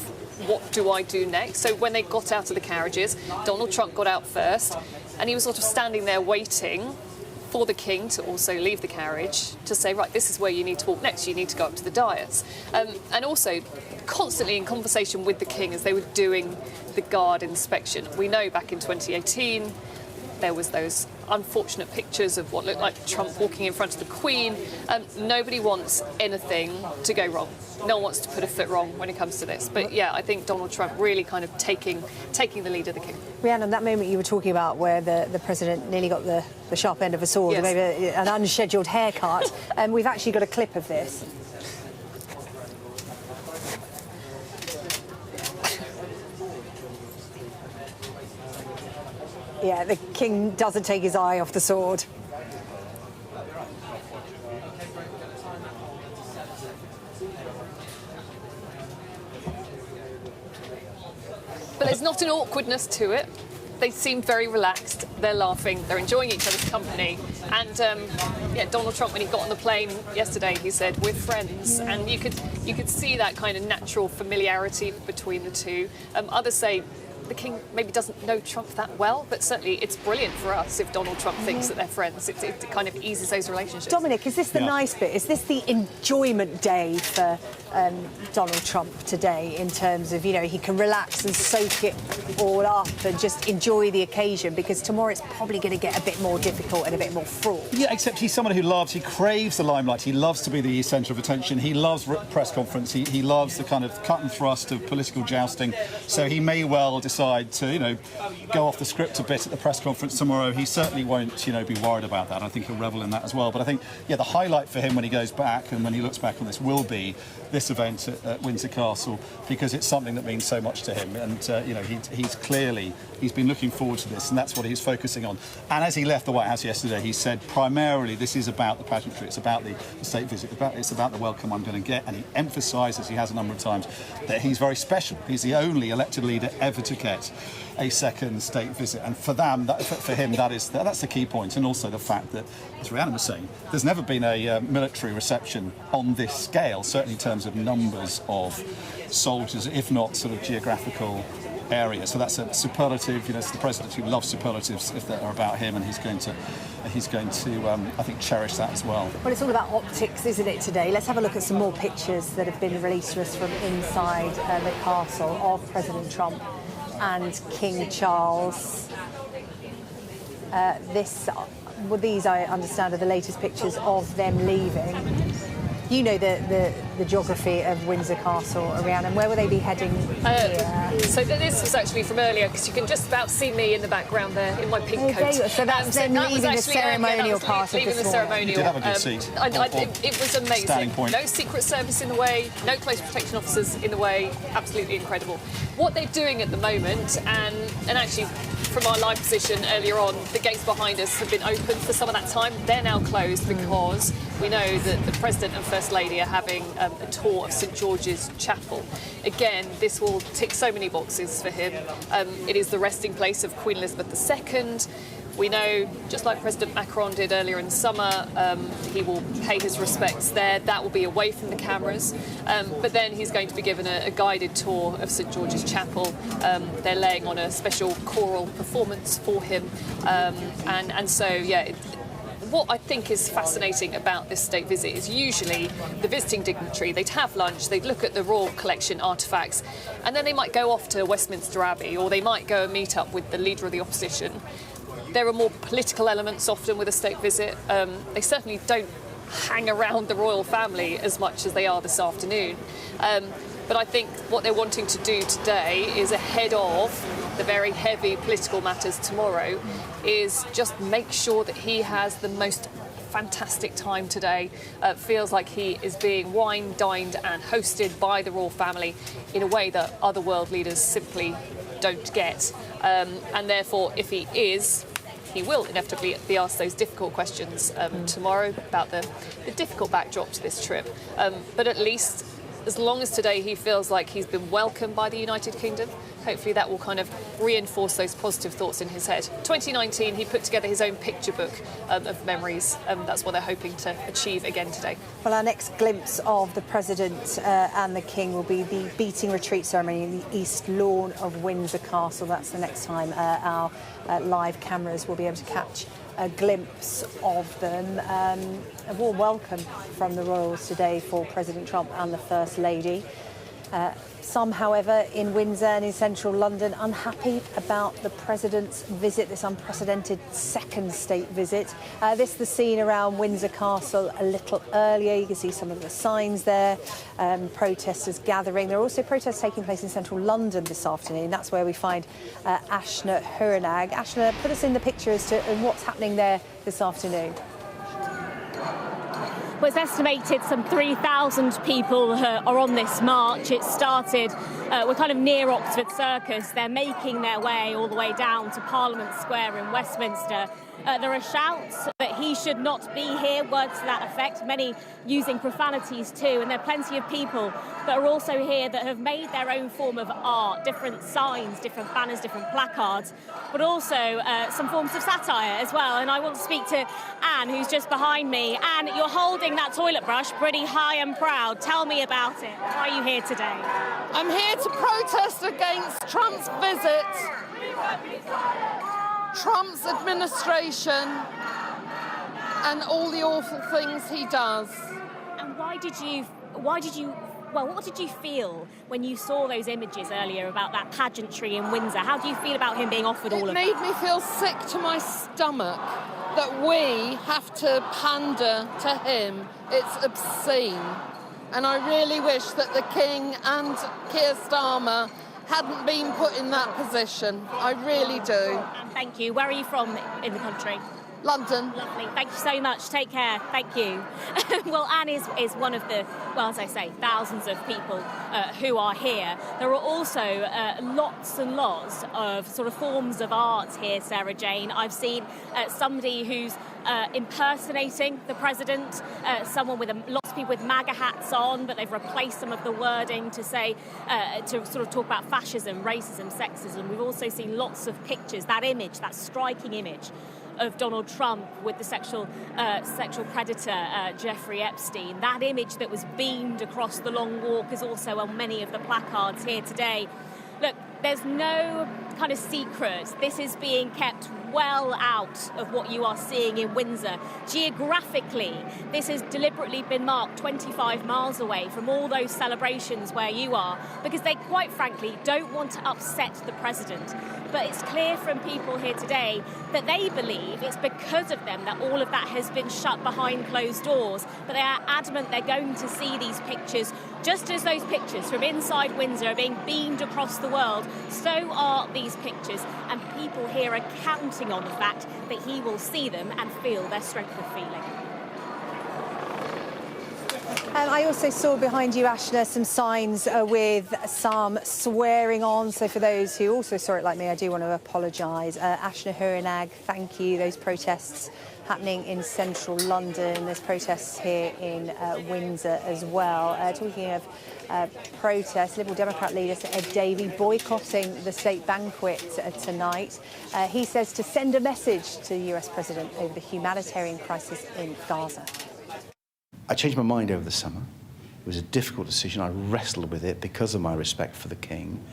what do I do next. So when they got out of the carriages, Donald Trump got out first, and he was sort of standing there waiting for the King to also leave the carriage to say, right, this is where you need to walk next, you need to go up to the dais. And also constantly in conversation with the King as they were doing the guard inspection. We know back in 2018 there was those unfortunate pictures of what looked like Trump walking in front of the Queen. Nobody wants anything to go wrong. No one wants to put a foot wrong when it comes to this. But yeah, I think Donald Trump really kind of taking the lead of the King. Rhiannon, that moment you were talking about where the President nearly got the sharp end of a sword, yes. maybe an unscheduled haircut, we've actually got a clip of this. Yeah, the King doesn't take his eye off the sword. But there's not an awkwardness to it. They seem very relaxed. They're laughing. They're enjoying each other's company. And yeah, Donald Trump, when he got on the plane yesterday, he said, "We're friends," and you could see that kind of natural familiarity between the two. Others say the King maybe doesn't know Trump that well, but certainly it's brilliant for us if Donald Trump thinks that they're friends. It kind of eases those relationships. Dominic, is this the nice bit? Is this the enjoyment day for Donald Trump today, in terms of, you know, he can relax and soak it all up and just enjoy the occasion, because tomorrow it's probably going to get a bit more difficult and a bit more fraught? Yeah, except he's someone who craves the limelight. He loves to be the centre of attention. He loves press conference. He loves the kind of cut and thrust of political jousting. So he may well decide to, you know, go off the script a bit at the press conference tomorrow. He certainly won't, you know, be worried about that. I think he'll revel in that as well. But I think, yeah, the highlight for him when he goes back and when he looks back on this will be this event at Windsor Castle, because it's something that means so much to him. And, you know, he's been looking forward to this, and that's what he's focusing on. And as he left the White House yesterday, he said, primarily, this is about the pageantry. It's about the state visit. It's about the welcome I'm going to get. And he emphasises, he has a number of times, that he's very special. He's the only elected leader ever to get a second state visit, and for him, that's the key point. And also the fact that, as Rhiannon was saying, there's never been a military reception on this scale, certainly in terms of numbers of soldiers, if not sort of geographical area. So that's a superlative. You know, it's the president who loves superlatives if they're about him, and he's going to I think, cherish that as well. Well, it's all about optics, isn't it, today? Let's have a look at some more pictures that have been released to us from inside the castle of President Trump and King Charles. These, I understand, are the latest pictures of them leaving. You know the geography of Windsor Castle, Rhiannon. Where will they be heading here? So this was actually from earlier, because you can just about see me in the back there in my pink coat. So that's them leaving the ceremonial part of this morning. You did have a good seat. It was amazing. Standing point. No Secret Service in the way, no close protection officers in the way. Absolutely incredible. What they're doing at the moment, and actually from our live position earlier on, the gates behind us have been open for some of that time. They're now closed because we know that the President and First Lady are having a tour of St George's Chapel. Again, this will tick so many boxes for him. It is the resting place of Queen Elizabeth II. We know, just like President Macron did earlier in summer, he will pay his respects there. That will be away from the cameras. But then he's going to be given a guided tour of St George's Chapel. They're laying on a special choral performance for him. And so, yeah, what I think is fascinating about this state visit is usually the visiting dignitary, they'd have lunch, they'd look at the royal collection artefacts, and then they might go off to Westminster Abbey, or they might go and meet up with the leader of the opposition. There are more political elements often with a state visit. They certainly don't hang around the royal family as much as they are this afternoon. But I think what they're wanting to do today is, ahead of the very heavy political matters tomorrow, is just make sure that he has the most fantastic time today. Feels like he is being wined, dined and hosted by the royal family in a way that other world leaders simply don't get. And therefore, if he is, he will inevitably be asked those difficult questions tomorrow about the difficult backdrop to this trip. But at least, as long as today he feels like he's been welcomed by the United Kingdom, Hopefully that will kind of reinforce those positive thoughts in his head. 2019, he put together his own picture book of memories. That's what they're hoping to achieve again today. Well, our next glimpse of the President and the King will be the beating retreat ceremony in the East Lawn of Windsor Castle. That's the next time our live cameras will be able to catch a glimpse of them. A warm welcome from the royals today for President Trump and the First Lady. Some, however, in Windsor and in central London, unhappy about the President's visit, this unprecedented second state visit. This is the scene around Windsor Castle a little earlier. You can see some of the signs there, protesters gathering. There are also protests taking place in central London this afternoon. That's where we find Ashna Huranag. Ashna, put us in the picture as to what's happening there this afternoon. Well, it's estimated some 3,000 people are on this march. It started, we're kind of near Oxford Circus. They're making their way all the way down to Parliament Square in Westminster. There are shouts that he should not be here, words to that effect, many using profanities too. And there are plenty of people that are also here that have made their own form of art, different signs, different banners, different placards, but also some forms of satire as well. And I want to speak to Anne, who's just behind me. Anne, you're holding that toilet brush pretty high and proud. Tell me about it. Why are you here today? I'm here to protest against Trump's visit, Trump's administration, and all the awful things he does. And what did you feel when you saw those images earlier about that pageantry in Windsor? How do you feel about him being offered all of that? It made me feel sick to my stomach that we have to pander to him. It's obscene. And I really wish that the King and Keir Starmer hadn't been put in that position. I really do. And thank you. Where are you from in the country? London. Lovely. Thank you so much. Take care. Thank you. Well, Anne is one of the, well, as I say, thousands of people who are here. There are also lots and lots of sort of forms of art here, Sarah Jane. I've seen somebody who's impersonating the president, someone with lots of people with MAGA hats on, but they've replaced some of the wording to say, to sort of talk about fascism, racism, sexism. We've also seen lots of pictures, that image, that striking image of Donald Trump with the sexual predator Jeffrey Epstein. That image that was beamed across the Long Walk is also on many of the placards here today. Look, there's no kind of secret. This is being kept well out of what you are seeing in Windsor. Geographically, this has deliberately been marked 25 miles away from all those celebrations where you are, because they quite frankly don't want to upset the president. But it's clear from people here today that they believe it's because of them that all of that has been shut behind closed doors. But they are adamant they're going to see these pictures, just as those pictures from inside Windsor are being beamed across the world. So are these pictures, and people here are counting on the fact that he will see them and feel their strength of feeling. I also saw behind you, Ashna, some signs with some swearing on. So for those who also saw it like me, I do want to apologise. Ashna Huranag, thank you. Those protests happening in central London. There's protests here in Windsor as well. Talking of protests, Liberal Democrat leader Ed Davey boycotting the state banquet tonight. He says to send a message to the US president over the humanitarian crisis in Gaza. I changed my mind over the summer. It was a difficult decision. I wrestled with it because of my respect for the King.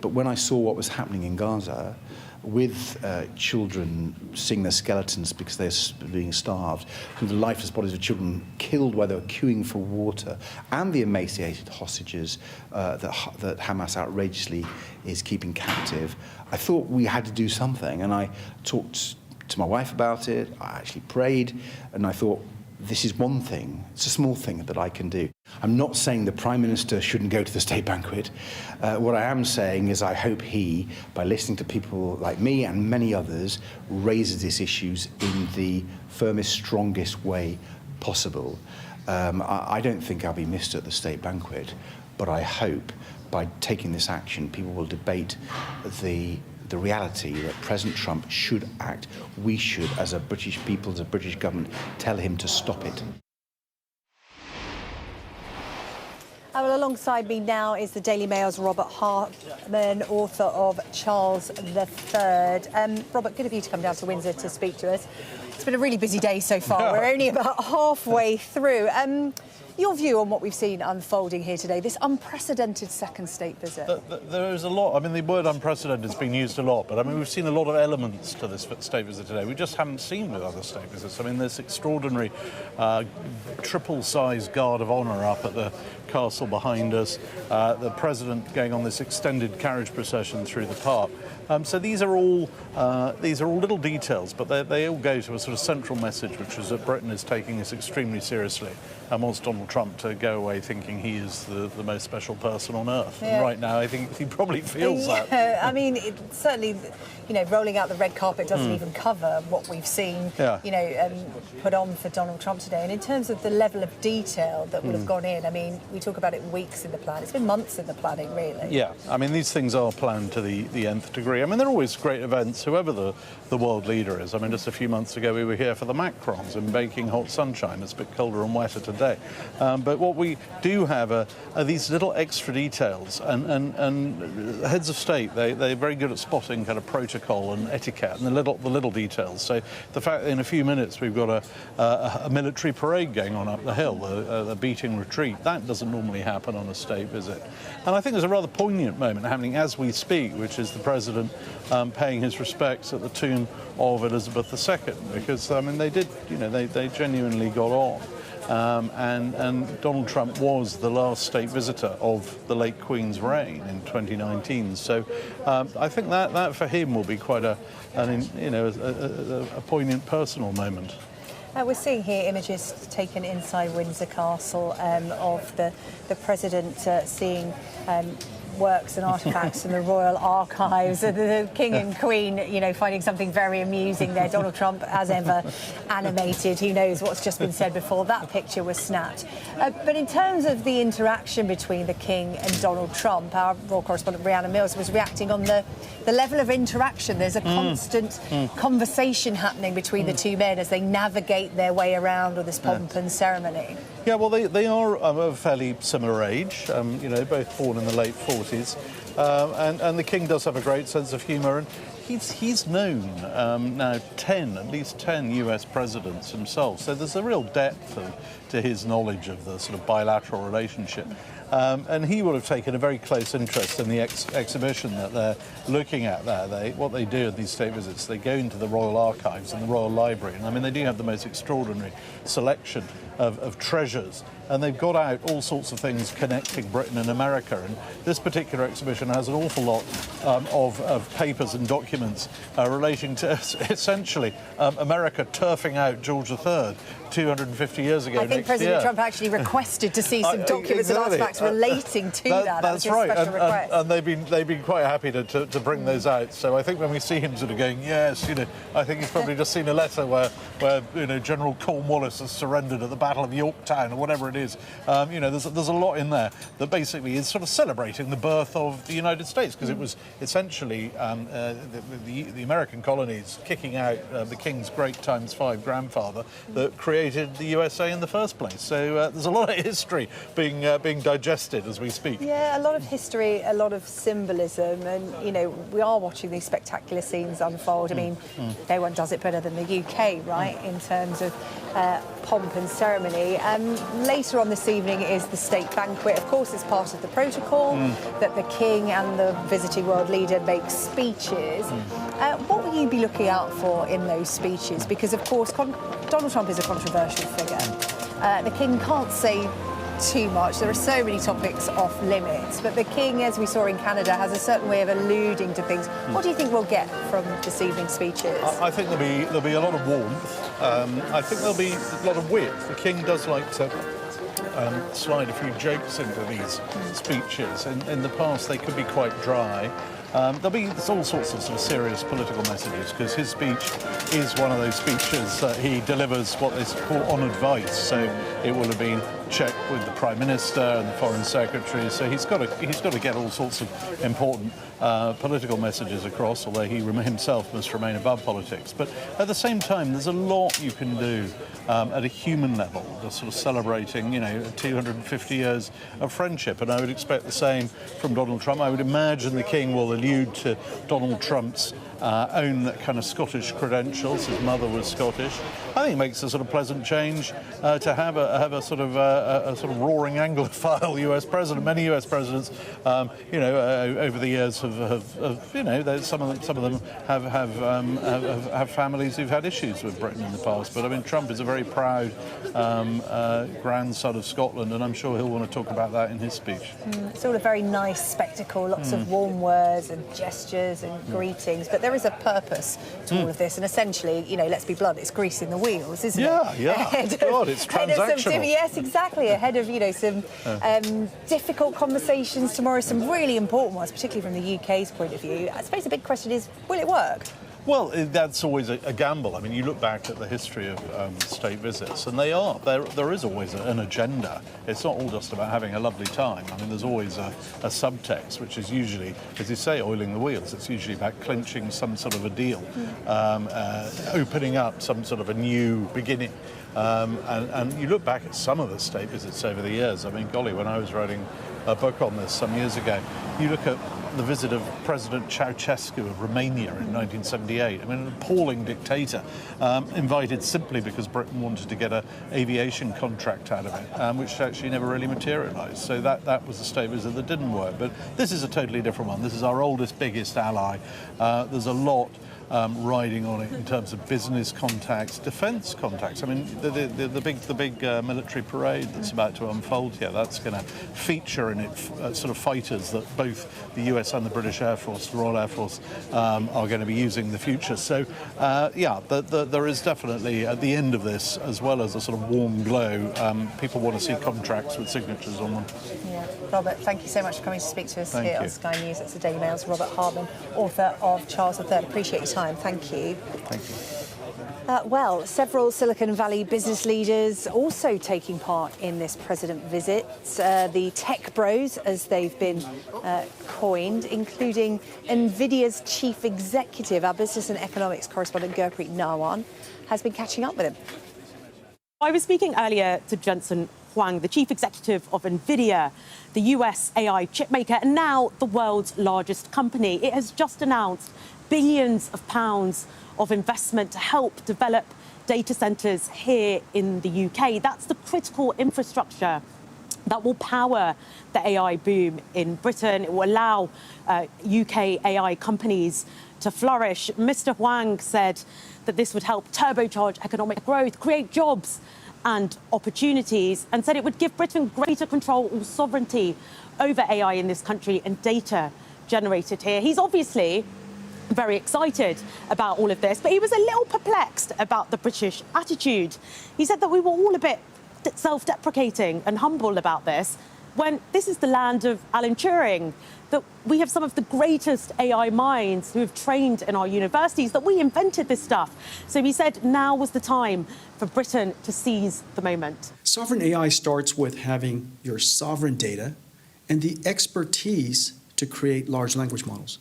But when I saw what was happening in Gaza, with children seeing their skeletons because they're being starved, and the lifeless bodies of children killed while they were queuing for water, and the emaciated hostages that Hamas outrageously is keeping captive, I thought we had to do something. And I talked to my wife about it. I actually prayed, and I thought, this is one thing, it's a small thing that I can do. I'm not saying the Prime Minister shouldn't go to the state banquet. What I am saying is I hope he, by listening to people like me and many others, raises these issues in the firmest, strongest way possible. I don't think I'll be missed at the state banquet, but I hope by taking this action, people will debate the reality that President Trump should act. We should, as a British people, as a British government, tell him to stop it. Well, alongside me now is the Daily Mail's Robert Hartman, author of Charles III. Robert, good of you to come down to Windsor to speak to us. It's been a really busy day so far. We're only about halfway through. Your view on what we've seen unfolding here today, this unprecedented second state visit? There is a lot. I mean, the word unprecedented has been used a lot, but I mean, we've seen a lot of elements to this state visit today we just haven't seen with other state visits. I mean, this extraordinary triple-sized guard of honour up at the castle behind us, the president going on this extended carriage procession through the park. So these are all little details, but they all go to a sort of central message, which is that Britain is taking this extremely seriously, and wants Donald Trump to go away thinking he is the most special person on earth. Yeah. And right now, I think he probably feels that. I mean, certainly, you know, rolling out the red carpet doesn't even cover what we've seen, you know, put on for Donald Trump today. And in terms of the level of detail that would have gone in, I mean, we talk about it weeks in the plan. It's been months in the planning, really. Yeah, I mean, these things are planned to the nth degree. I mean, they're always great events, whoever the world leader is. I mean, just a few months ago, we were here for the Macrons in baking hot sunshine. It's a bit colder and wetter today. But what we do have are these little extra details, and heads of state, they're very good at spotting kind of protocol and etiquette and the little details. So the fact that in a few minutes we've got a military parade going on up the hill, the beating retreat, that doesn't normally happen on a state visit. And I think there's a rather poignant moment happening as we speak, which is the president paying his respects at the tomb of Elizabeth II, because I mean they genuinely got on. And Donald Trump was the last state visitor of the late Queen's reign in 2019. So I think that for him will be quite a poignant personal moment. We're seeing here images taken inside Windsor Castle of the president seeing works and artefacts from the Royal Archives, the King and Queen, you know, finding something very amusing there. Donald Trump, as ever, animated. Who knows what's just been said before that picture was snapped. But in terms of the interaction between the King and Donald Trump, our royal correspondent Brianna Mills was reacting on the level of interaction. There's a constant conversation happening between the two men as they navigate their way around all this pomp and ceremony. Yeah, well, they are of a fairly similar age, you know, both born in the late 40s. And the King does have a great sense of humour, and he's known now at least 10 US presidents himself, so there's a real depth to his knowledge of the sort of bilateral relationship. And he would have taken a very close interest in the exhibition that they're looking at there. What they do at these state visits, they go into the Royal Archives and the Royal Library, and I mean, they do have the most extraordinary selection of treasures, and they've got out all sorts of things connecting Britain and America, and this particular exhibition has an awful lot of papers and documents relating to essentially America turfing out George III 250 years ago. I think President Trump actually requested to see some documents and artefacts relating to that. That's right, and they've been quite happy to bring those out. So I think when we see him sort of going, yes, you know, I think he's probably just seen a letter where you know, General Cornwallis has surrendered at the Battle of Yorktown or whatever it is. You know, there's a lot in there that basically is sort of celebrating the birth of the United States, because it was essentially the American colonies kicking out the King's great ×5 grandfather that created the USA in the first place. So there's a lot of history being digested as we speak. Yeah, a lot of history, a lot of symbolism, and you know, we are watching these spectacular scenes unfold. I mean, no one does it better than the UK, right, in terms of pomp and ceremony. Later on this evening is the state banquet. Of course, it's part of the protocol that the King and the visiting world leader make speeches. What will you be looking out for in those speeches? Because, of course, Donald Trump is a controversial figure. The King can't say too much. There are so many topics off limits, but the King, as we saw in Canada, has a certain way of alluding to things. What do you think we'll get from this evening's speeches? I think there'll be a lot of warmth. I think there'll be a lot of wit. The King does like to slide a few jokes into these speeches. In the past, they could be quite dry. There'll be all sorts of sort of serious political messages, because his speech is one of those speeches that he delivers what they call on advice. So it will have been check with the Prime Minister and the Foreign Secretary. So he's got to get all sorts of important political messages across, although he himself must remain above politics. But at the same time, there's a lot you can do at a human level, just sort of celebrating, 250 years of friendship. And I would expect the same from Donald Trump. I would imagine the King will allude to Donald Trump's own kind of Scottish credentials. His mother was Scottish. I think it makes a sort of pleasant change to have a sort of roaring Anglophile U.S. president. Many U.S. presidents, over the years have some of them have families who've had issues with Britain in the past. But I mean, Trump is a very proud grandson of Scotland, and I'm sure he'll want to talk about that in his speech. It's all a very nice spectacle, lots of warm words and gestures and greetings, but there is a purpose to all of this, and essentially, let's be blunt, it's greasing the wheels, isn't it? Yeah. God, it's transactional. Yes, exactly. Ahead of, some difficult conversations tomorrow, some really important ones, particularly from the UK's point of view. I suppose the big question is, will it work? Well, that's always a gamble. I mean, you look back at the history of state visits, and there is always an agenda. It's not all just about having a lovely time. I mean, there's always a subtext, which is usually, as you say, oiling the wheels. It's usually about clinching some sort of a deal, opening up some sort of a new beginning. And you look back at some of the state visits over the years. I mean, golly, when I was writing a book on this some years ago, you look at the visit of President Ceausescu of Romania in 1978. I mean, an appalling dictator, invited simply because Britain wanted to get an aviation contract out of it, which actually never really materialised. So that was a state visit that didn't work. But this is a totally different one. This is our oldest, biggest ally. There's a lot riding on it in terms of business contacts, defence contacts. I mean, the big military parade that's about to unfold here, that's going to feature in it sort of fighters that both the US and the British Air Force, the Royal Air Force, are going to be using in the future. So, there is definitely, at the end of this, as well as a sort of warm glow, people want to see contracts with signatures on them. Yeah. Robert, thank you so much for coming to speak to us Thank here you. on Sky News. It's the Daily Mail's Robert Hartman, author of Charles III. Appreciate your time. Thank you. Thank you. Several Silicon Valley business leaders also taking part in this president visit. The tech bros, as they've been coined, including NVIDIA's chief executive. Our business and economics correspondent Gurpreet Narwan has been catching up with him. I was speaking earlier to Jensen Huang, the chief executive of NVIDIA, the US AI chipmaker, and now the world's largest company. It has just announced billions of pounds of investment to help develop data centres here in the UK. That's the critical infrastructure that will power the AI boom in Britain. It will allow UK AI companies to flourish. Mr. Huang said that this would help turbocharge economic growth, create jobs and opportunities, and said it would give Britain greater control or sovereignty over AI in this country and data generated here. He's obviously very excited about all of this, but he was a little perplexed about the British attitude. He said that we were all a bit self-deprecating and humble about this, when this is the land of Alan Turing, that we have some of the greatest AI minds who have trained in our universities, that we invented this stuff. So he said now was the time for Britain to seize the moment. Sovereign AI starts with having your sovereign data and the expertise to create large language models.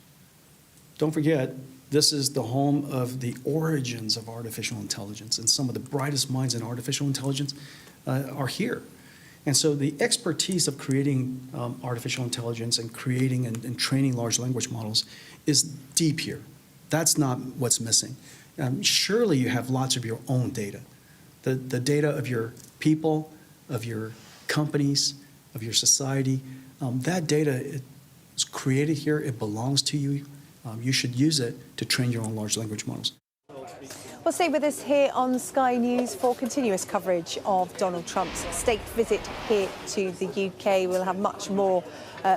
Don't forget, this is the home of the origins of artificial intelligence, and some of the brightest minds in artificial intelligence are here. And so the expertise of creating artificial intelligence and creating and training large language models is deep here. That's not what's missing. Surely you have lots of your own data, the data of your people, of your companies, of your society. That data is created here. It belongs to you. You should use it to train your own large language models. Well, stay with us here on Sky News for continuous coverage of Donald Trump's state visit here to the UK. We'll have much more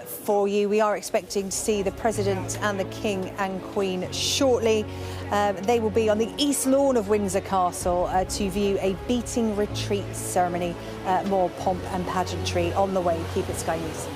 for you. We are expecting to see the President and the King and Queen shortly. They will be on the east lawn of Windsor Castle to view a beating retreat ceremony. More pomp and pageantry on the way. Keep it Sky News.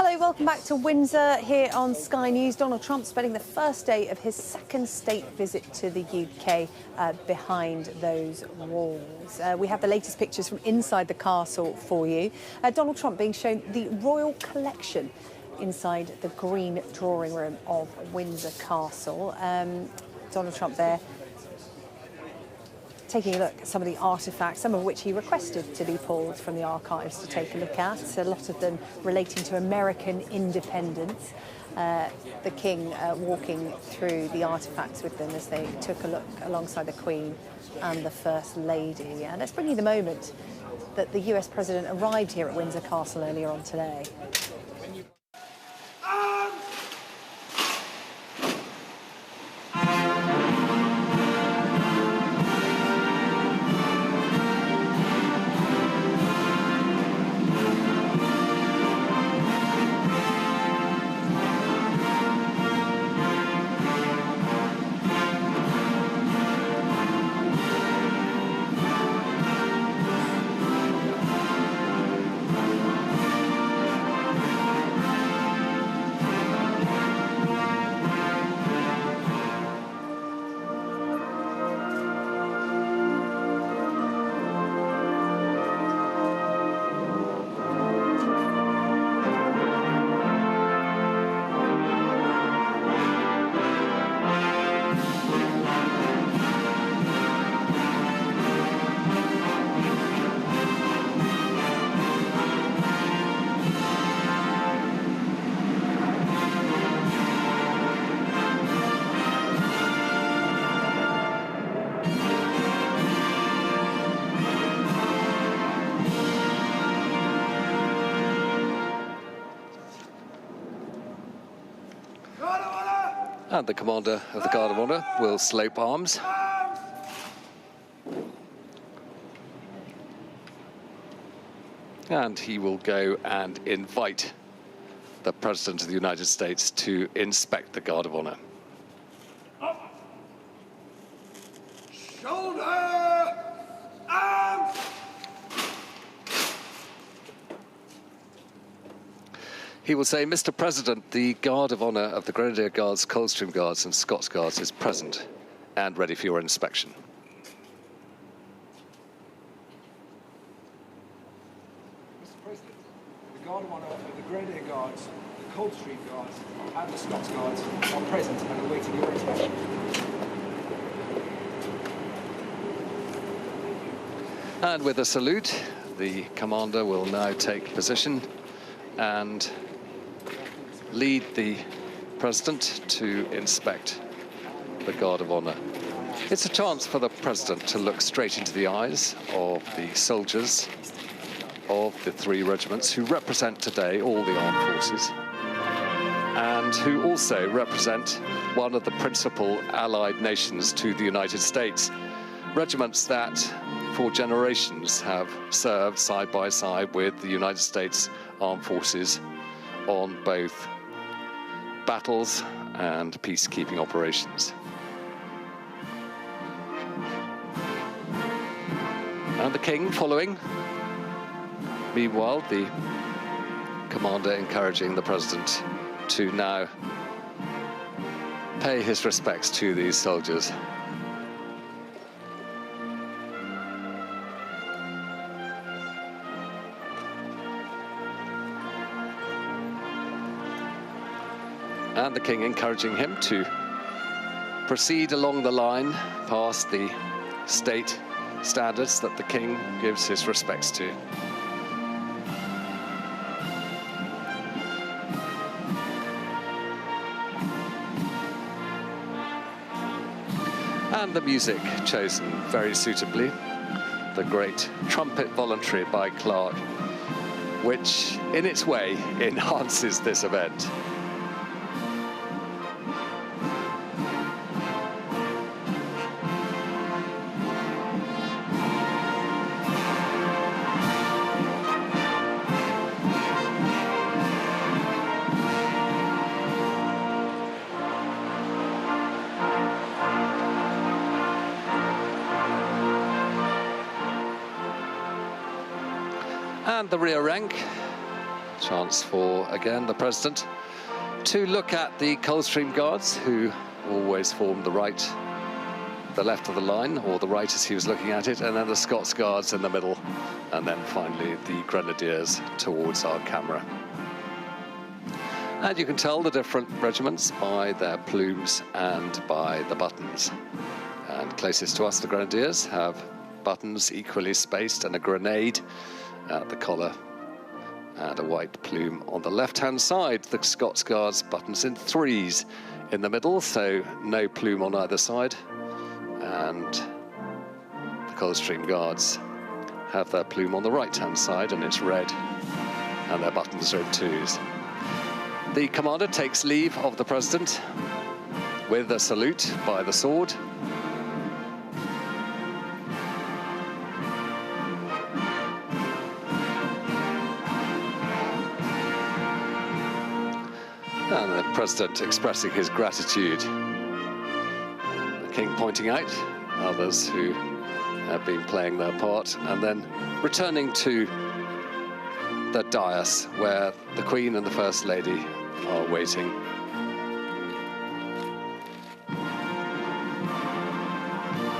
Hello, welcome back to Windsor here on Sky News. Donald Trump spending the first day of his second state visit to the UK behind those walls. We have the latest pictures from inside the castle for you. Donald Trump being shown the royal collection inside the green drawing room of Windsor Castle. Donald Trump there taking a look at some of the artefacts, some of which he requested to be pulled from the archives to take a look at, a lot of them relating to American independence. The King walking through the artefacts with them as they took a look alongside the Queen and the First Lady. And let's bring you the moment that the US President arrived here at Windsor Castle earlier on today. And the Commander of the Guard of Honour will slope arms. And he will go and invite the President of the United States to inspect the Guard of Honour. Shoulder! Arms! He will say, Mr. President, the Guard of Honour of the Grenadier Guards, Coldstream Guards and Scots Guards is present and ready for your inspection. Mr. President, the Guard of Honour of the Grenadier Guards, the Coldstream Guards and the Scots Guards are present and awaiting your inspection. And with a salute, the Commander will now take position and lead the President to inspect the Guard of Honour. It's a chance for the President to look straight into the eyes of the soldiers of the three regiments who represent today all the armed forces and who also represent one of the principal allied nations to the United States. Regiments that for generations have served side by side with the United States Armed Forces on both battles and peacekeeping operations. And the King following. Meanwhile, the Commander encouraging the President to now pay his respects to these soldiers. And the King encouraging him to proceed along the line past the state standards that the King gives his respects to. And the music chosen very suitably, the great Trumpet Voluntary by Clark, which in its way enhances this event. And the rear rank, Chance for, again, the President to look at the Coldstream Guards, who always formed the left of the line, or the right as he was looking at it, and then the Scots Guards in the middle, and then finally the Grenadiers towards our camera. And you can tell the different regiments by their plumes and by the buttons. And closest to us, the Grenadiers have buttons equally spaced and a grenade at the collar and a white plume on the left-hand side. The Scots Guards buttons in threes in the middle, so no plume on either side. And the Coldstream Guards have their plume on the right-hand side, and it's red, and their buttons are in twos. The commander takes leave of the President with a salute by the sword. And the President expressing his gratitude. The King pointing out others who have been playing their part, and then returning to the dais where the Queen and the First Lady are waiting.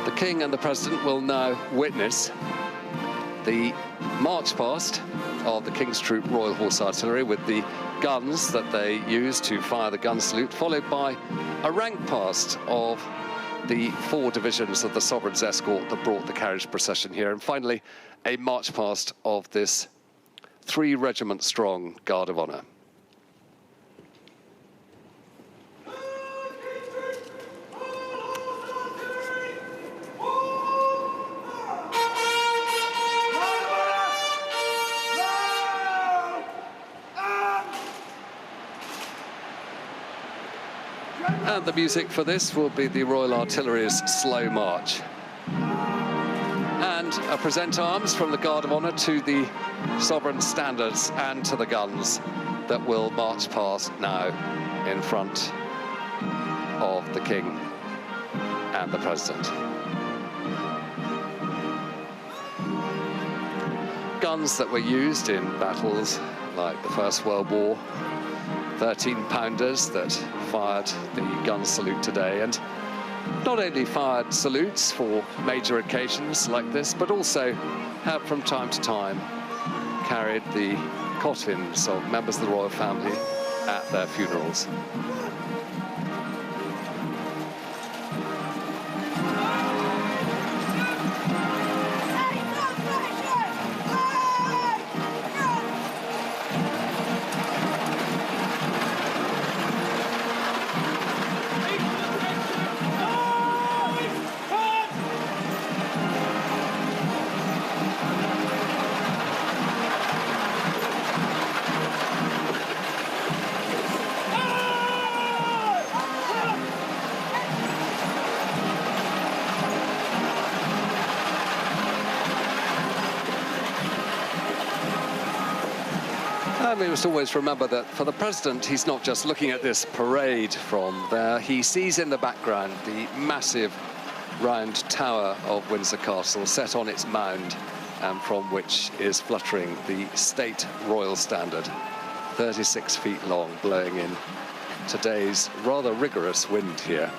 The King and the President will now witness the march past of the King's Troop Royal Horse Artillery with the guns that they use to fire the gun salute, followed by a rank past of the 4 divisions of the Sovereign's Escort that brought the carriage procession here, and finally a march past of this 3-regiment strong Guard of Honour. And the music for this will be the Royal Artillery's Slow March. And a present arms from the Guard of Honour to the Sovereign standards and to the guns that will march past now in front of the King and the President. Guns that were used in battles like the First World War, 13-pounders that fired the gun salute today, and not only fired salutes for major occasions like this, but also have from time to time carried the coffins of members of the royal family at their funerals. And we must always remember that for the President, he's not just looking at this parade from there. He sees in the background the massive round tower of Windsor Castle set on its mound, and from which is fluttering the State Royal Standard, 36 feet long, blowing in today's rather rigorous wind here.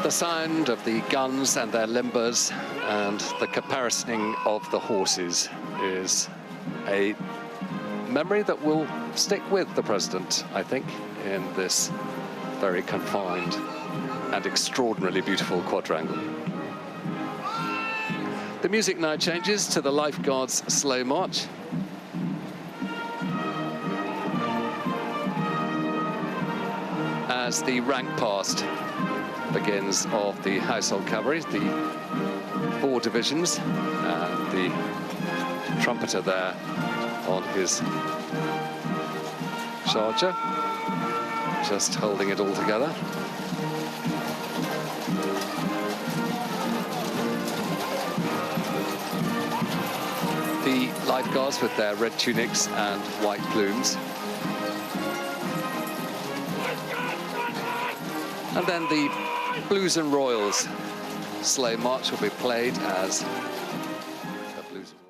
The sound of the guns and their limbers and the caparisоning of the horses is a memory that will stick with the President, I think, in this very confined and extraordinarily beautiful quadrangle. The music now changes to the Lifeguards' Slow March. As the rank past begins of the Household Cavalry, the 4 divisions, and the trumpeter there on his charger, just holding it all together. The Lifeguards with their red tunics and white plumes. And then the Blues and Royals sleigh march will be played as the Blues and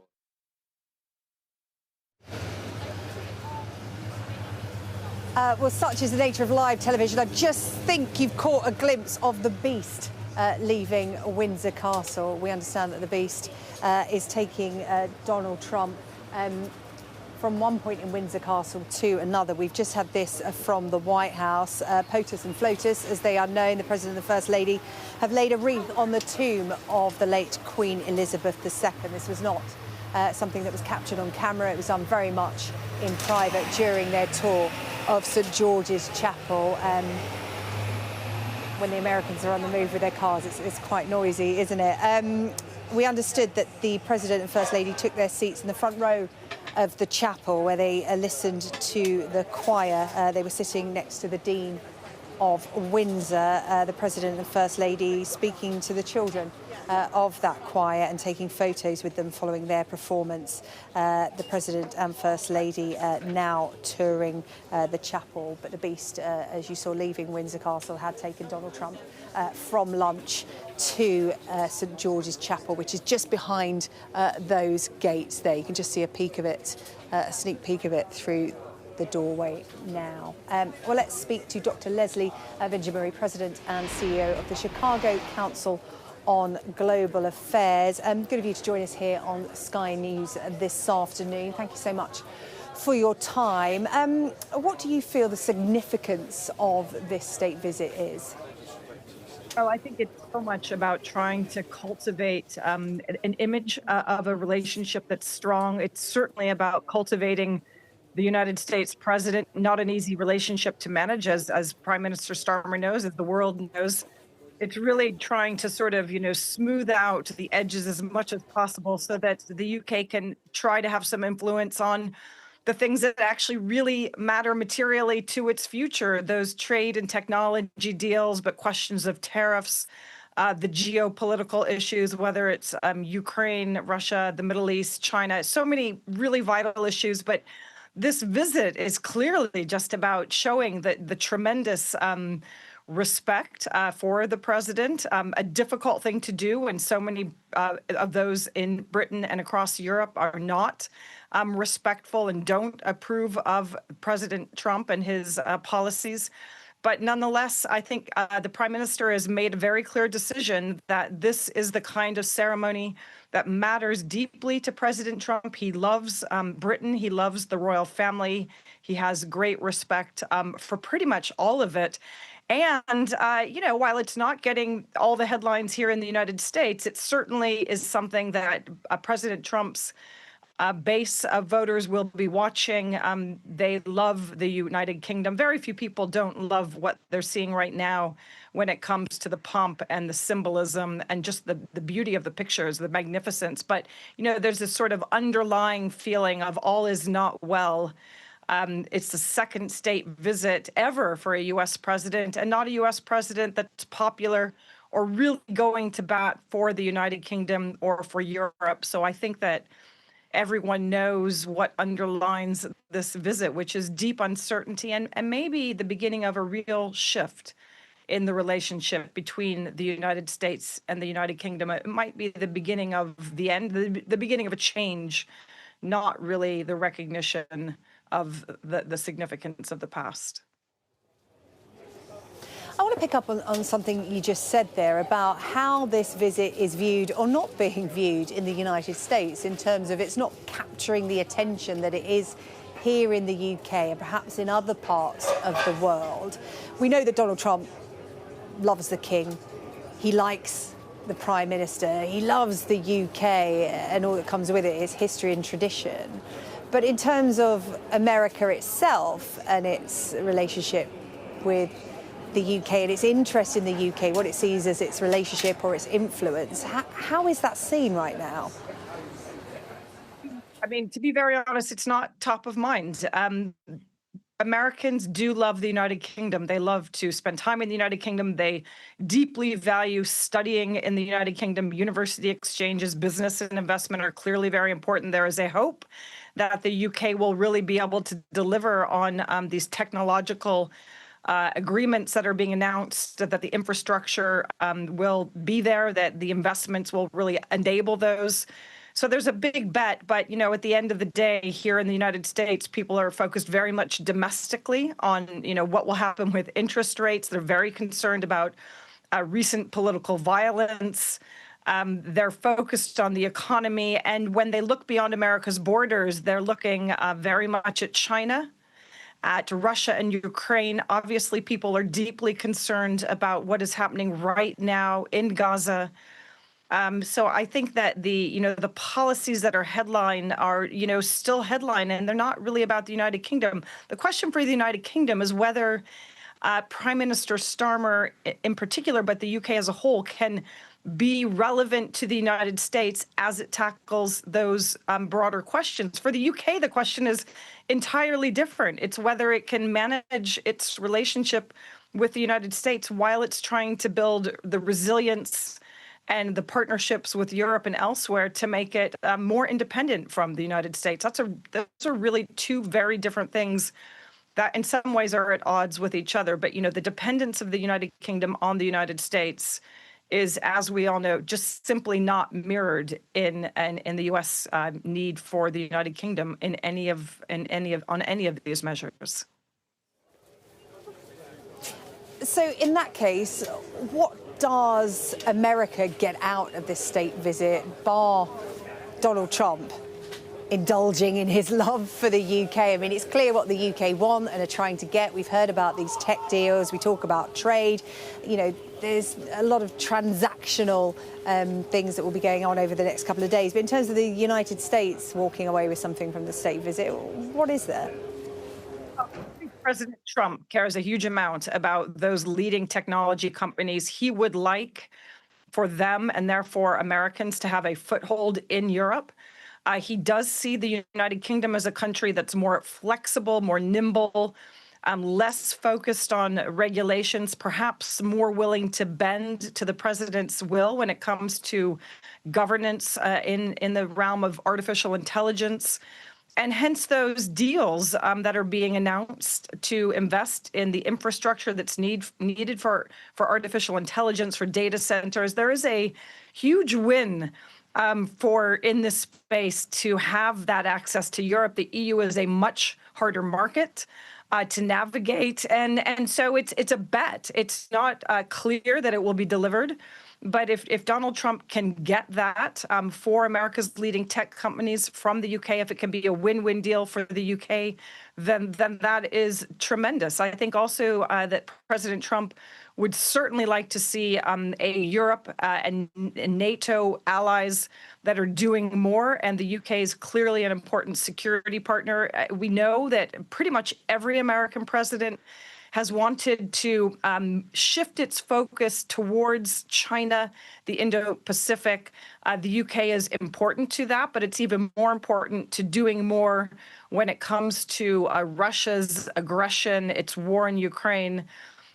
Royals. Well, such is the nature of live television. I just think you've caught a glimpse of the Beast leaving Windsor Castle. We understand that the Beast is taking Donald Trump from one point in Windsor Castle to another. We've just had this from the White House. POTUS and FLOTUS, as they are known, the President and the First Lady, have laid a wreath on the tomb of the late Queen Elizabeth II. This was not something that was captured on camera. It was done very much in private during their tour of St George's Chapel. When the Americans are on the move with their cars, it's quite noisy, isn't it? We understood that the President and First Lady took their seats in the front row of the chapel, where they listened to the choir. They were sitting next to the Dean of Windsor, the President and First Lady speaking to the children of that choir and taking photos with them following their performance. The President and First Lady now touring the chapel, but the Beast, as you saw leaving Windsor Castle, had taken Donald Trump from lunch to St George's Chapel, which is just behind those gates there. You can just see a peek of it, a sneak peek of it through the doorway now. Well, let's speak to Dr. Leslie Vinjamuri, President and CEO of the Chicago Council on Global Affairs. Good of you to join us here on Sky News this afternoon. Thank you so much for your time. What do you feel the significance of this state visit is? Oh, I think it's so much about trying to cultivate an image of a relationship that's strong. It's certainly about cultivating the United States president, not an easy relationship to manage, as Prime Minister Starmer knows, as the world knows. It's really trying to sort of, smooth out the edges as much as possible so that the UK can try to have some influence on the things that actually really matter materially to its future, those trade and technology deals, but questions of tariffs, the geopolitical issues, whether it's Ukraine, Russia, the Middle East, China, so many really vital issues. But this visit is clearly just about showing the tremendous respect for the president, a difficult thing to do when so many of those in Britain and across Europe are not respectful and don't approve of President Trump and his policies. But nonetheless, I think the Prime Minister has made a very clear decision that this is the kind of ceremony that matters deeply to President Trump. He loves Britain. He loves the royal family. He has great respect for pretty much all of it. And, while it's not getting all the headlines here in the United States, it certainly is something that President Trump's base of voters will be watching. They love the United Kingdom. Very few people don't love what they're seeing right now when it comes to the pomp and the symbolism and just the beauty of the pictures, the magnificence. But, there's this sort of underlying feeling of all is not well. It's the second state visit ever for a U.S. president, and not a U.S. president that's popular or really going to bat for the United Kingdom or for Europe. So I think that everyone knows what underlines this visit, which is deep uncertainty and maybe the beginning of a real shift in the relationship between the United States and the United Kingdom. It might be the beginning of the end, the beginning of a change, not really the recognition of the significance of the past. I want to pick up on something you just said there about how this visit is viewed or not being viewed in the United States, in terms of it's not capturing the attention that it is here in the UK and perhaps in other parts of the world. We know that Donald Trump loves the King. He likes the Prime Minister. He loves the UK and all that comes with it, its history and tradition. But in terms of America itself and its relationship with the UK and its interest in the UK, what it sees as its relationship or its influence, how is that seen right now? I mean, to be very honest, it's not top of mind. Americans do love the United Kingdom. They love to spend time in the United Kingdom. They deeply value studying in the United Kingdom. University exchanges, business and investment are clearly very important. There is a hope that the UK will really be able to deliver on these technological agreements that are being announced, that the infrastructure will be there, that the investments will really enable those. So there's a big bet, but at the end of the day, here in the United States, people are focused very much domestically on what will happen with interest rates. They're very concerned about recent political violence. They're focused on the economy, and when they look beyond America's borders, they're looking very much at China, at Russia and Ukraine. Obviously, people are deeply concerned about what is happening right now in Gaza. So I think that the policies that are headline are, still headline, and they're not really about the United Kingdom. The question for the United Kingdom is whether Prime Minister Starmer in particular, but the UK as a whole, can be relevant to the United States as it tackles those broader questions. For the UK, the question is entirely different. It's whether it can manage its relationship with the United States while it's trying to build the resilience and the partnerships with Europe and elsewhere to make it more independent from the United States. Those are really two very different things that in some ways are at odds with each other. But, the dependence of the United Kingdom on the United States is, as we all know, just simply not mirrored in the U.S. Need for the United Kingdom on any of these measures. So in that case, what does America get out of this state visit, bar Donald Trump indulging in his love for the UK? I mean, it's clear what the UK want and are trying to get. We've heard about these tech deals. We talk about trade. There's a lot of transactional things that will be going on over the next couple of days. But in terms of the United States walking away with something from the state visit, what is there? President Trump cares a huge amount about those leading technology companies. He would like for them and therefore Americans to have a foothold in Europe. He does see the United Kingdom as a country that's more flexible, more nimble, less focused on regulations, perhaps more willing to bend to the president's will when it comes to governance in the realm of artificial intelligence. And hence those deals that are being announced to invest in the infrastructure that's needed for artificial intelligence, for data centers. There is a huge win for in this space to have that access to Europe. The EU is a much harder market to navigate, and so it's a bet. It's not clear that it will be delivered. But if Donald Trump can get that for America's leading tech companies from the UK, if it can be a win-win deal for the UK, then that is tremendous. I think also that President Trump would certainly like to see a Europe and NATO allies that are doing more, and the UK is clearly an important security partner. We know that pretty much every American president has wanted to shift its focus towards China, the Indo-Pacific. The UK is important to that, but it's even more important to doing more when it comes to Russia's aggression, its war in Ukraine.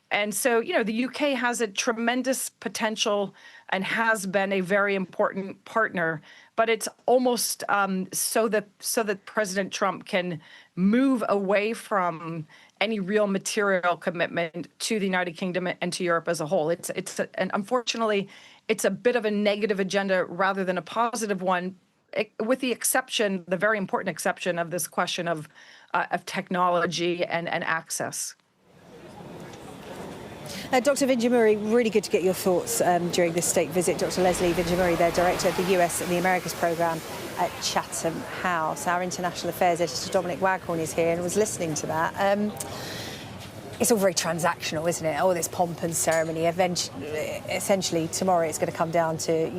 And so, the UK has a tremendous potential and has been a very important partner, but it's almost so that President Trump can move away from any real material commitment to the United Kingdom and to Europe as a whole. And unfortunately, it's a bit of a negative agenda rather than a positive one, with the exception, the very important exception of this question of technology and access. Dr. Vinjamuri, really good to get your thoughts during this state visit. Dr. Leslie Vinjamuri, the director of the US and the Americas programme at Chatham House. Our international affairs editor, Dominic Waghorn, is here and was listening to that. It's all very transactional, isn't it? All this pomp and ceremony. Essentially, tomorrow it's going to come down to,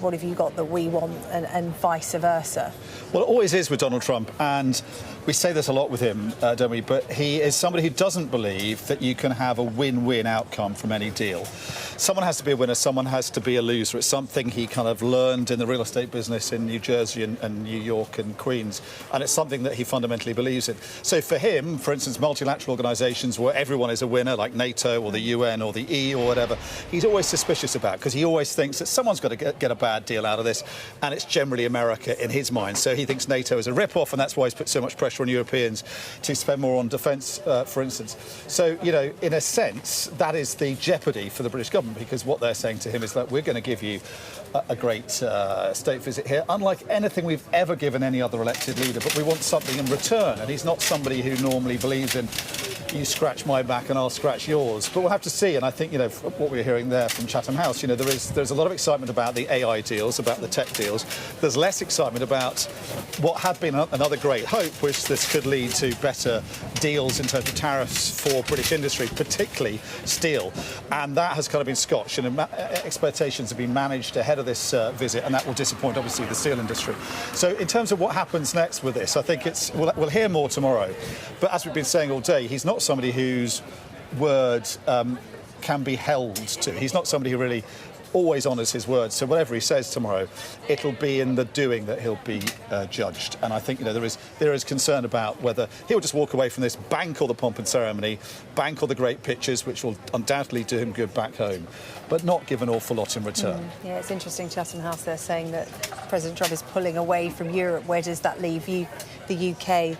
what have you got that we want and vice versa. Well, it always is with Donald Trump, and we say this a lot with him, don't we? But he is somebody who doesn't believe that you can have a win-win outcome from any deal. Someone has to be a winner, someone has to be a loser. It's something he kind of learned in the real estate business in New Jersey and New York and Queens, and it's something that he fundamentally believes in. So for him, for instance, multilateral organisations where everyone is a winner, like NATO or the UN or the EU or whatever, he's always suspicious about, because he always thinks that someone's got to get a bad deal out of this, and it's generally America in his mind. So he thinks NATO is a rip-off, and that's why he's put so much pressure pressure on Europeans to spend more on defence, for instance. So, you know, in a sense, that is the jeopardy for the British government, because what they're saying to him is that we're going to give you a great state visit here, unlike anything we've ever given any other elected leader, but we want something in return. And he's not somebody who normally believes in you scratch my back and I'll scratch yours. But we'll have to see. And I think, you know, what we're hearing there from Chatham House, you know, there's a lot of excitement about the AI deals, about the tech deals. There's less excitement about what had been another great hope, which this could lead to better deals in terms of tariffs for British industry, particularly steel. And that has kind of been scotched, and expectations have been managed ahead of this visit, and that will disappoint, obviously, the steel industry. So in terms of what happens next with this, I think we'll hear more tomorrow. But as we've been saying all day, he's not somebody whose word can be held to. He's not somebody who really always honours his words. So whatever he says tomorrow, it'll be in the doing that he'll be judged. And I think, you know, there is concern about whether he'll just walk away from this, bank all the pomp and ceremony, bank all the great pictures, which will undoubtedly do him good back home, but not give an awful lot in return. Yeah, it's interesting, Chatham House, they're saying that President Trump is pulling away from Europe. Where does that leave the UK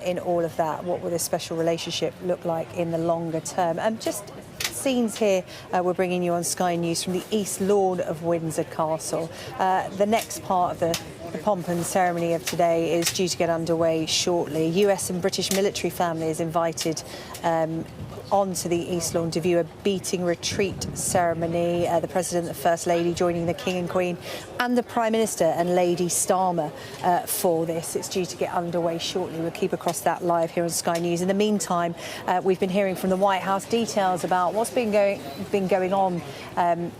in all of that? What will this special relationship look like in the longer term? Just scenes here we're bringing you on Sky News from the East Lawn of Windsor Castle. The next part of the pomp and ceremony of today is due to get underway shortly. US and British military families invited onto the East Lawn to view a beating retreat ceremony. The President and the First Lady joining the King and Queen and the Prime Minister and Lady Starmer for this. It's due to get underway shortly. We'll keep across that live here on Sky News. In the meantime, we've been hearing from the White House details about what's been going on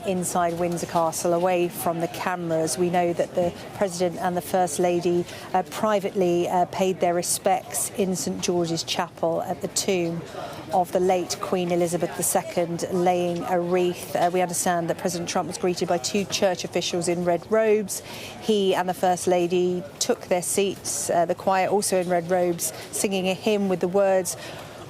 inside Windsor Castle, away from the cameras. We know that the President and the First Lady privately paid their respects in St George's Chapel at the tomb of the late Queen Elizabeth II, laying a wreath. We understand that President Trump was greeted by two church officials in red robes. He and the First Lady took their seats, the choir also in red robes, singing a hymn with the words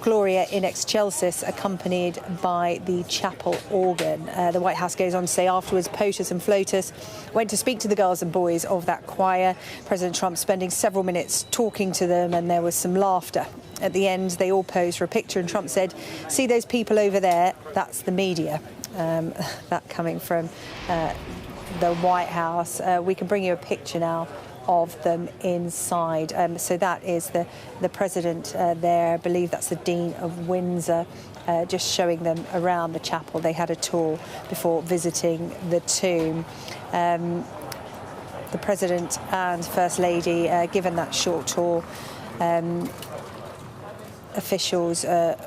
Gloria in Excelsis, accompanied by the chapel organ. The White House goes on to say afterwards, POTUS and FLOTUS went to speak to the girls and boys of that choir. President Trump spending several minutes talking to them, and there was some laughter. At the end, they all posed for a picture, and Trump said, "See those people over there? That's the media." That coming from the White House. We can bring you a picture now of them inside. So that is the President there. I believe that's the Dean of Windsor, just showing them around the chapel. They had a tour before visiting the tomb. The President and First Lady given that short tour. Officials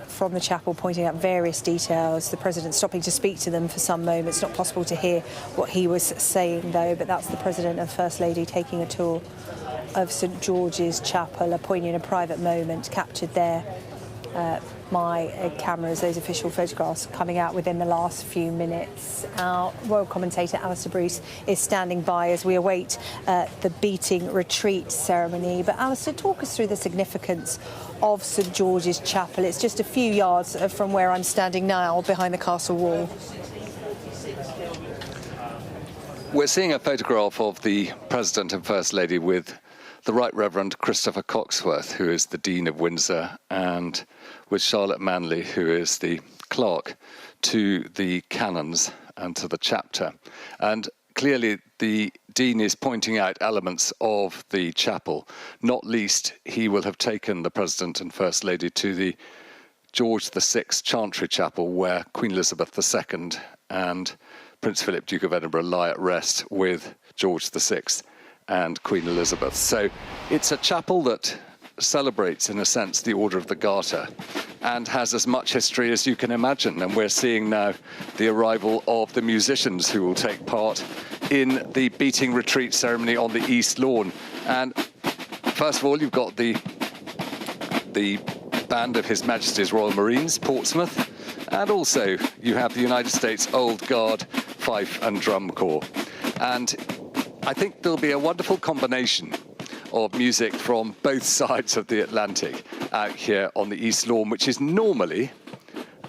from the chapel pointing out various details. The President stopping to speak to them for some moments. Not possible to hear what he was saying, though, but that's the President and First Lady taking a tour of St George's Chapel, a poignant and private moment captured there by cameras. Those official photographs coming out within the last few minutes. Our royal commentator Alistair Bruce is standing by as we await the beating retreat ceremony. But Alistair, talk us through the significance of St George's Chapel. It's just a few yards from where I'm standing now, behind the castle wall. We're seeing a photograph of the President and First Lady with the Right Reverend Christopher Coxworth, who is the Dean of Windsor, and with Charlotte Manley, who is the clerk to the canons and to the chapter. And clearly the Dean is pointing out elements of the chapel. Not least, he will have taken the President and First Lady to the George VI Chantry Chapel, where Queen Elizabeth II and Prince Philip, Duke of Edinburgh, lie at rest with George VI and Queen Elizabeth. So it's a chapel that celebrates, in a sense, the Order of the Garter and has as much history as you can imagine. And we're seeing now the arrival of the musicians who will take part in the beating retreat ceremony on the East Lawn. And first of all, you've got the band of His Majesty's Royal Marines, Portsmouth, and also you have the United States Old Guard Fife and Drum Corps. And I think there'll be a wonderful combination of music from both sides of the Atlantic out here on the East Lawn, which is normally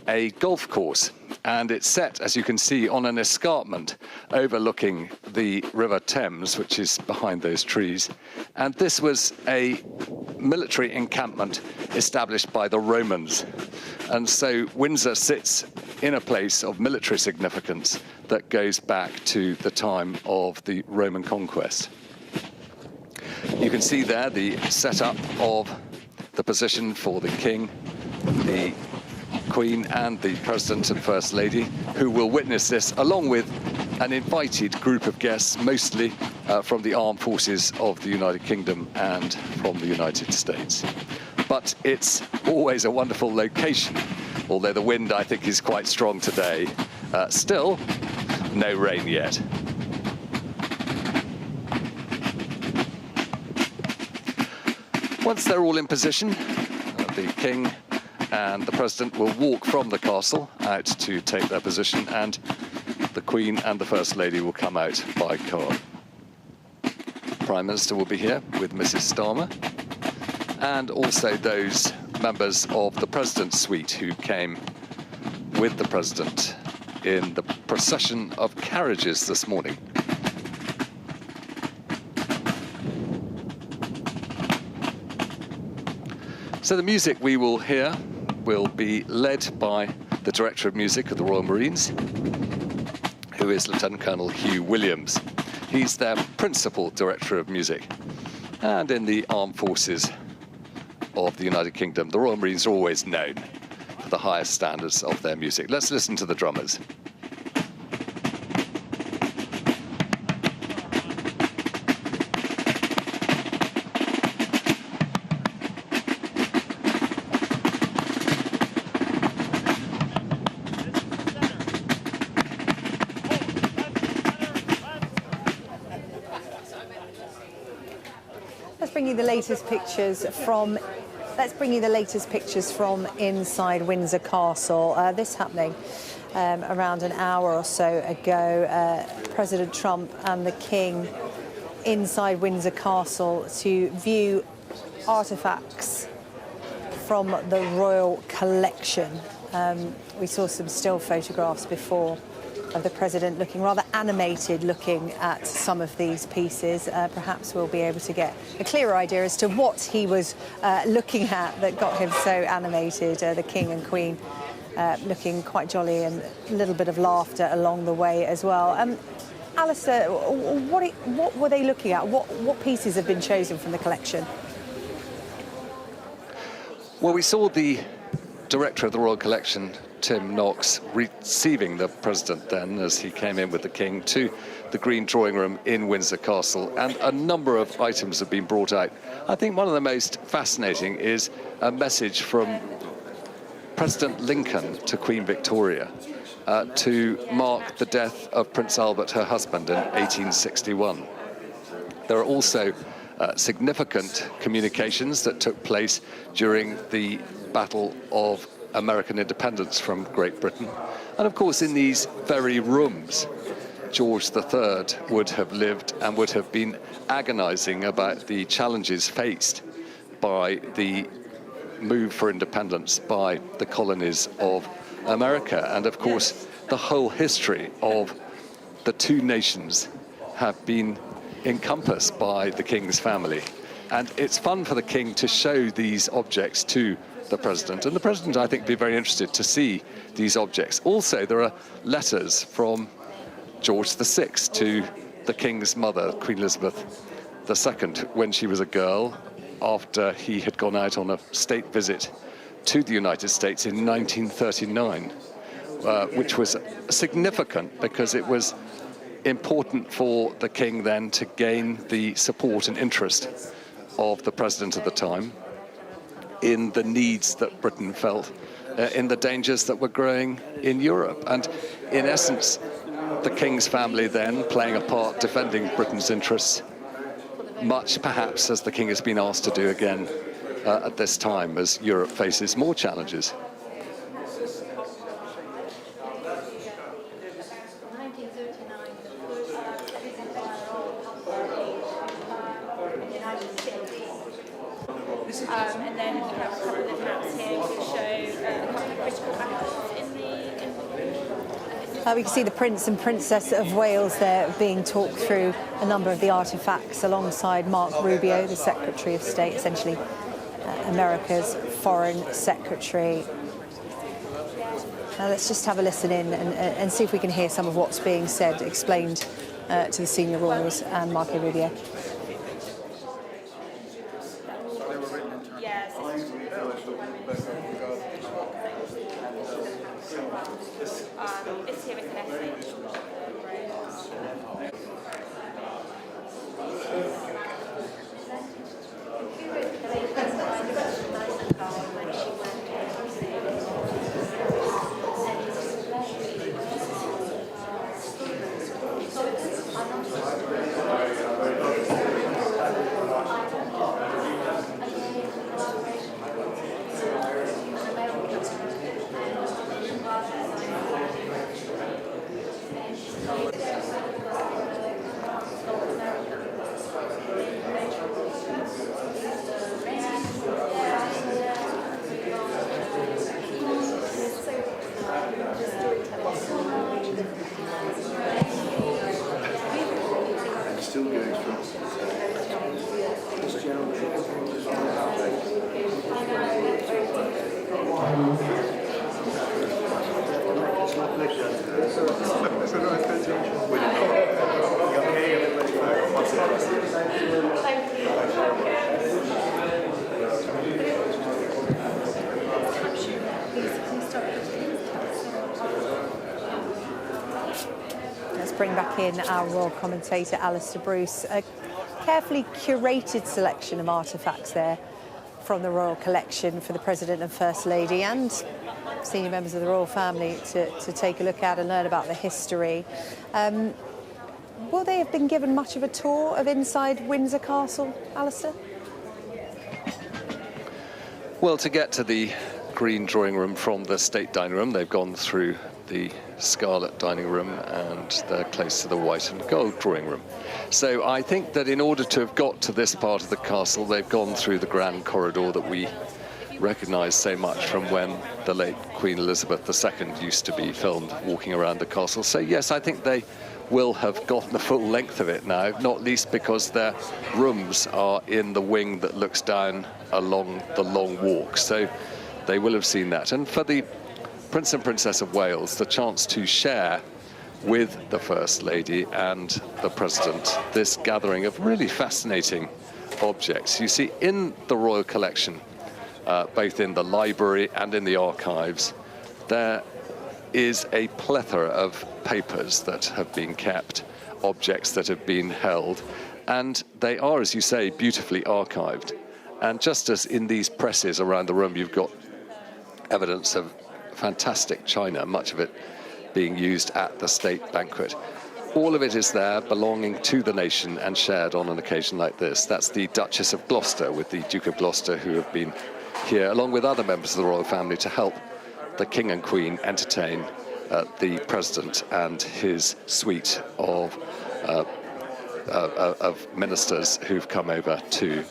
a golf course. And it's set, as you can see, on an escarpment overlooking the River Thames, which is behind those trees. And this was a military encampment established by the Romans. And so Windsor sits in a place of military significance that goes back to the time of the Roman conquest. You can see there the setup of the position for the King, the Queen and the President and First Lady, who will witness this along with an invited group of guests, mostly from the armed forces of the United Kingdom and from the United States. But it's always a wonderful location, although the wind, I think, is quite strong today. Still, no rain yet. Once they're all in position, the King and the President will walk from the castle out to take their position, and the Queen and the First Lady will come out by car. The Prime Minister will be here with Mrs. Starmer, and also those members of the President's suite who came with the President in the procession of carriages this morning. So the music we will hear will be led by the Director of Music of the Royal Marines, who is Lieutenant Colonel Hugh Williams. He's their principal Director of Music. And in the armed forces of the United Kingdom, the Royal Marines are always known for the highest standards of their music. Let's listen to the drummers. Let's bring you the latest pictures from inside Windsor Castle. This happening around an hour or so ago. President Trump and the King inside Windsor Castle to view artefacts from the royal collection. We saw some still photographs before of the President looking rather animated looking at some of these pieces. Perhaps we'll be able to get a clearer idea as to what he was looking at that got him so animated. The King and Queen looking quite jolly, and a little bit of laughter along the way as well. Alistair, what were they looking at? What pieces have been chosen from the collection? Well, we saw the Director of the Royal Collection, Tim Knox, receiving the President then as he came in with the King to the Green Drawing Room in Windsor Castle, and a number of items have been brought out. I think one of the most fascinating is a message from President Lincoln to Queen Victoria to mark the death of Prince Albert, her husband, in 1861. There are also significant communications that took place during the Battle of American independence from Great Britain. And of course, in these very rooms, George III would have lived and would have been agonizing about the challenges faced by the move for independence by the colonies of America. And of course, the whole history of the two nations have been encompassed by the King's family. And it's fun for the King to show these objects to the President. And the President, I think, would be very interested to see these objects. Also, there are letters from George VI to the King's mother, Queen Elizabeth II, when she was a girl, after he had gone out on a state visit to the United States in 1939, which was significant because it was important for the King then to gain the support and interest of the President at the time in the needs that Britain felt, in the dangers that were growing in Europe. And in essence, the King's family then playing a part defending Britain's interests, much perhaps as the King has been asked to do again at this time as Europe faces more challenges. And then we have a couple of maps here which show a couple of critical battles in the... We can see the Prince and Princess of Wales there being talked through a number of the artefacts alongside Mark Rubio, the Secretary of State, essentially America's Foreign Secretary. Now let's just have a listen in and see if we can hear some of what's being said, explained to the senior royals and Marco Rubio. Let's bring back in our royal commentator, Alistair Bruce. A carefully curated selection of artefacts there from the royal collection for the President and First Lady and senior members of the royal family to take a look at and learn about the history. Will they have been given much of a tour of inside Windsor Castle, Alistair? Well, to get to the green drawing room from the state dining room, they've gone through the scarlet dining room and they're close to the white and gold drawing room. So I think that in order to have got to this part of the castle, they've gone through the grand corridor that we recognise so much from when the late Queen Elizabeth II used to be filmed walking around the castle. So yes, I think they will have gotten the full length of it now, not least because their rooms are in the wing that looks down along the long walk. So they will have seen that. And for the Prince and Princess of Wales, the chance to share with the First Lady and the President this gathering of really fascinating objects. You see, in the royal collection, both in the library and in the archives, there is a plethora of papers that have been kept, objects that have been held, and they are, as you say, beautifully archived. And just as in these presses around the room, you've got evidence of fantastic china, much of it being used at the state banquet. All of it is there, belonging to the nation and shared on an occasion like this. That's the Duchess of Gloucester with the Duke of Gloucester, who have been here, along with other members of the royal family, to help the King and Queen entertain the President and his suite of ministers who've come over too.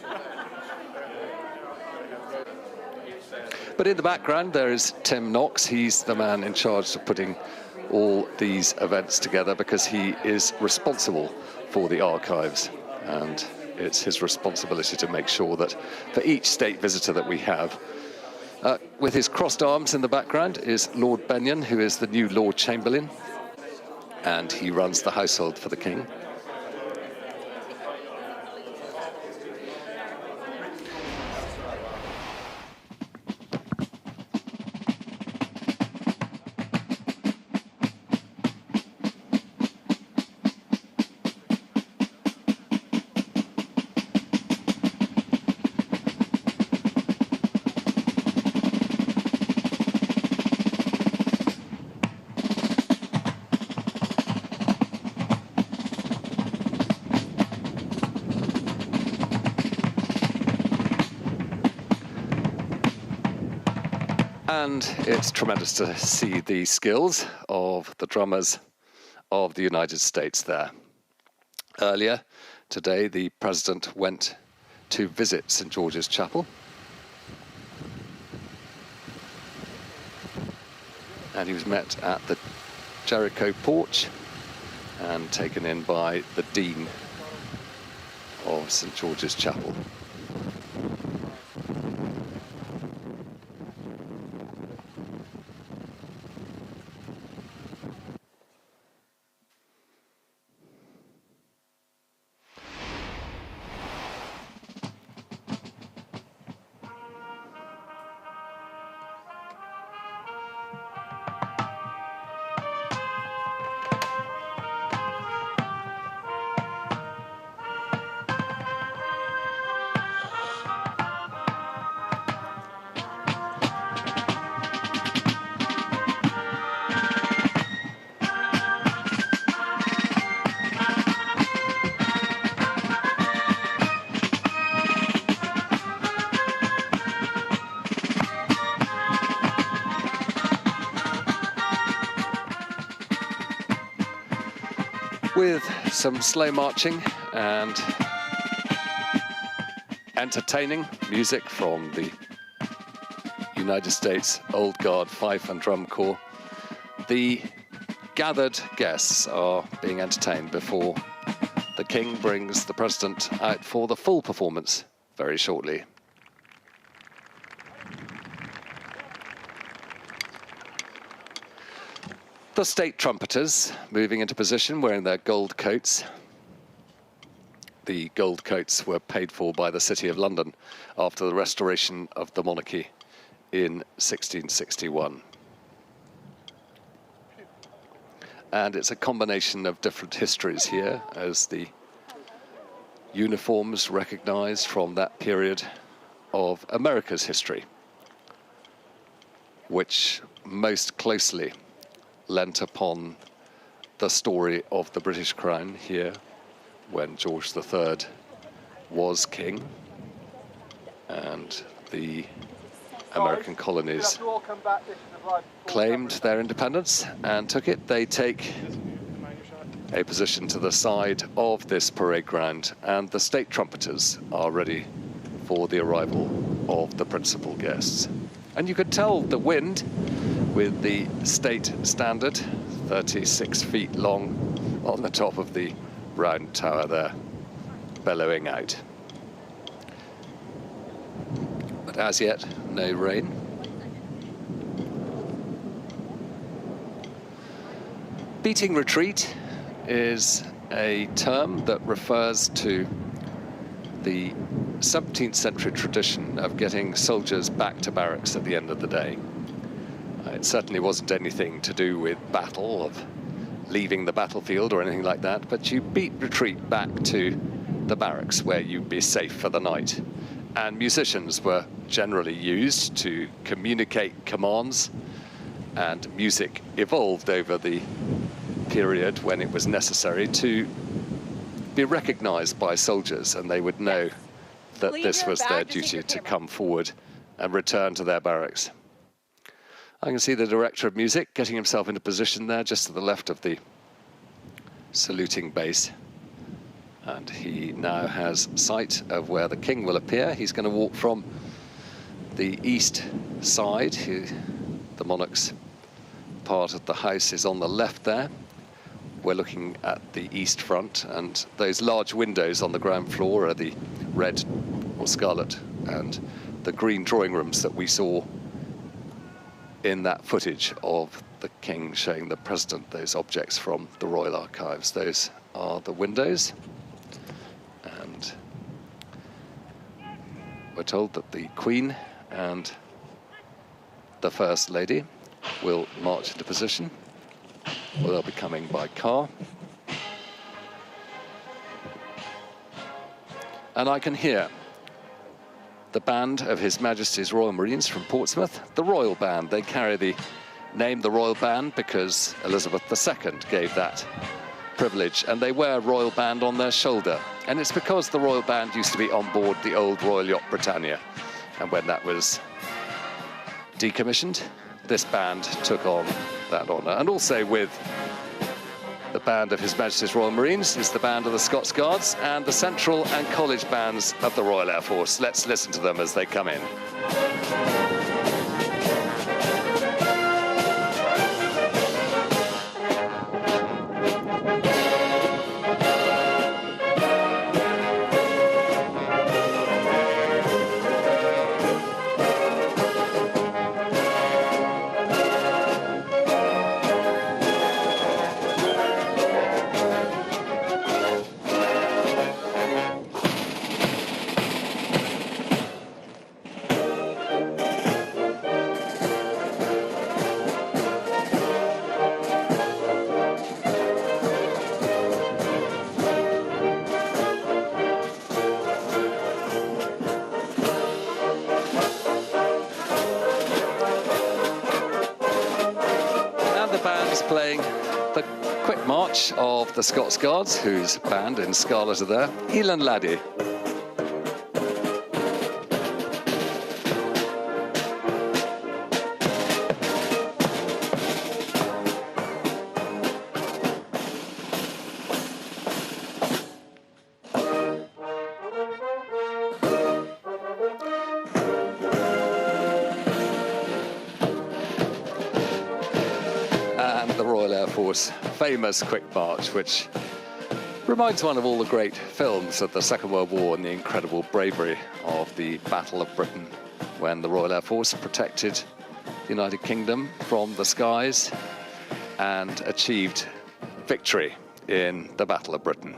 But in the background, there is Tim Knox. He's the man in charge of putting all these events together because he is responsible for the archives. And it's his responsibility to make sure that for each state visitor that we have, with his crossed arms in the background is Lord Benyon, who is the new Lord Chamberlain, and he runs the household for the King. And it's tremendous to see the skills of the drummers of the United States there. Earlier today, the President went to visit St. George's Chapel. And he was met at the Jericho porch and taken in by the Dean of St. George's Chapel. with some slow marching and entertaining music from the United States Old Guard Fife and Drum Corps, the gathered guests are being entertained before the King brings the President out for the full performance very shortly. The state trumpeters moving into position wearing their gold coats. The gold coats were paid for by the City of London after the restoration of the monarchy in 1661. And it's a combination of different histories here, as the uniforms recognized from that period of America's history, which most closely lent upon the story of the British Crown here when George III was king and the American colonies claimed their independence and took it. They take a position to the side of this parade ground, and the state trumpeters are ready for the arrival of the principal guests. And you could tell the wind with the state standard, 36 feet long, on the top of the round tower there, bellowing out. But as yet, no rain. Beating retreat is a term that refers to the 17th century tradition of getting soldiers back to barracks at the end of the day. It certainly wasn't anything to do with battle, of leaving the battlefield or anything like that, but you beat retreat back to the barracks where you'd be safe for the night. And musicians were generally used to communicate commands, and music evolved over the period when it was necessary to be recognized by soldiers, and they would know that this was their duty to come forward and return to their barracks. I can see the director of music getting himself into position there just to the left of the saluting base. And he now has sight of where the King will appear. He's going to walk from the east side. The monarch's part of the house is on the left there. We're looking at the east front, and those large windows on the ground floor are the red or scarlet and the green drawing rooms that we saw in that footage of the King showing the President those objects from the Royal Archives. Those are the windows. And we're told that the Queen and the First Lady will march into position. Well, they'll be coming by car. And I can hear the band of His Majesty's Royal Marines from Portsmouth, the Royal Band. They carry the name the Royal Band because Elizabeth II gave that privilege, and they wear a Royal Band on their shoulder. And it's because the Royal Band used to be on board the old Royal Yacht Britannia. And when that was decommissioned, this band took on that honour. And also with the band of His Majesty's Royal Marines is the band of the Scots Guards and the Central and College bands of the Royal Air Force. Let's listen to them as they come in. Playing the quick march of the Scots Guards, whose band in scarlet are there, Elan Laddie. the Royal Air Force famous quick march, which reminds one of all the great films of the Second World War and the incredible bravery of the Battle of Britain, when the Royal Air Force protected the United Kingdom from the skies and achieved victory in the Battle of Britain.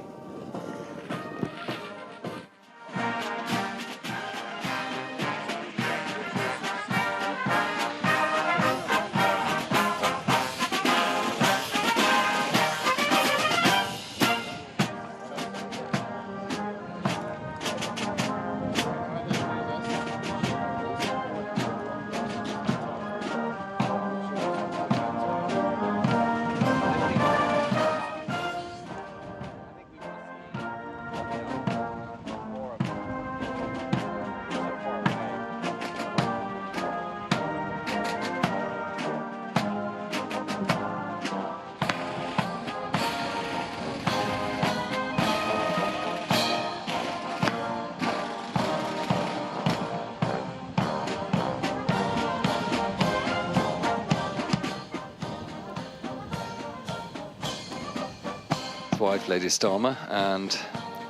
Wife, Lady Starmer, and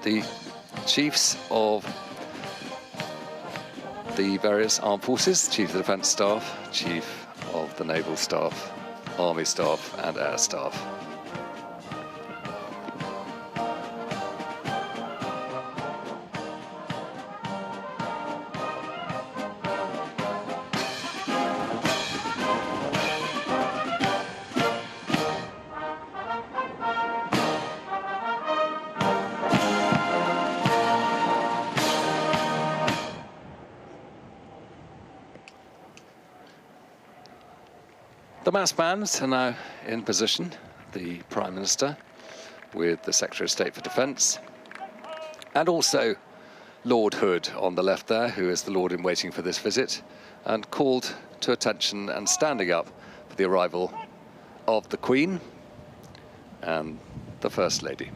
the chiefs of the various armed forces, Chief of the Defence Staff, Chief of the Naval Staff, Army Staff and Air Staff. The mass bands are now in position. The Prime Minister with the Secretary of State for Defence, and also Lord Hood on the left there, who is the Lord in waiting for this visit, and called to attention and standing up for the arrival of the Queen and the First Lady.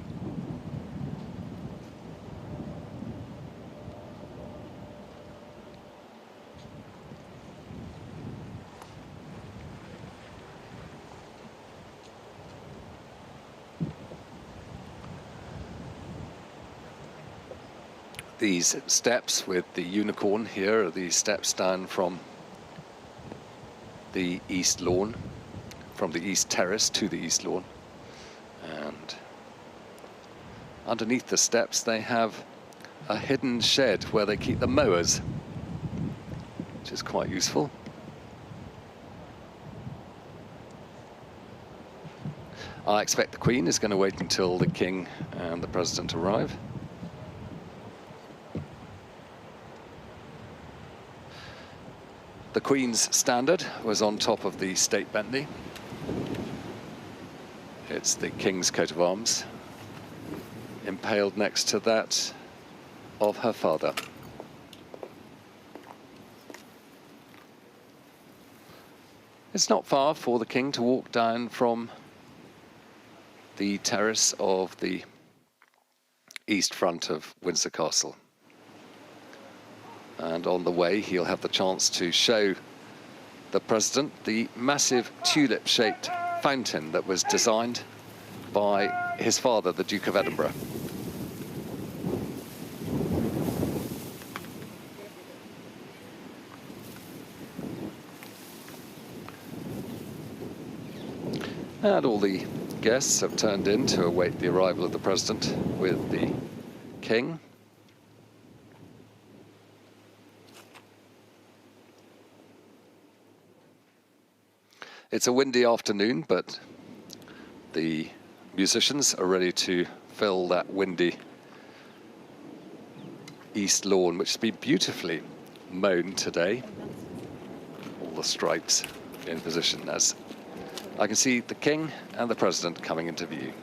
These steps with the unicorn here are the steps down from the East Lawn, from the East Terrace to the East Lawn. And underneath the steps they have a hidden shed where they keep the mowers, which is quite useful. I expect the Queen is going to wait until the King and the President arrive. The Queen's standard was on top of the State Bentley. It's the King's coat of arms, impaled next to that of her father. It's not far for the King to walk down from the terrace of the east front of Windsor Castle. And on the way, he'll have the chance to show the President the massive tulip-shaped fountain that was designed by his father, the Duke of Edinburgh. And all the guests have turned in to await the arrival of the President with the King. It's a windy afternoon, but the musicians are ready to fill that windy East Lawn, which has been beautifully mown today. All the stripes in position as I can see the King and the President coming into view.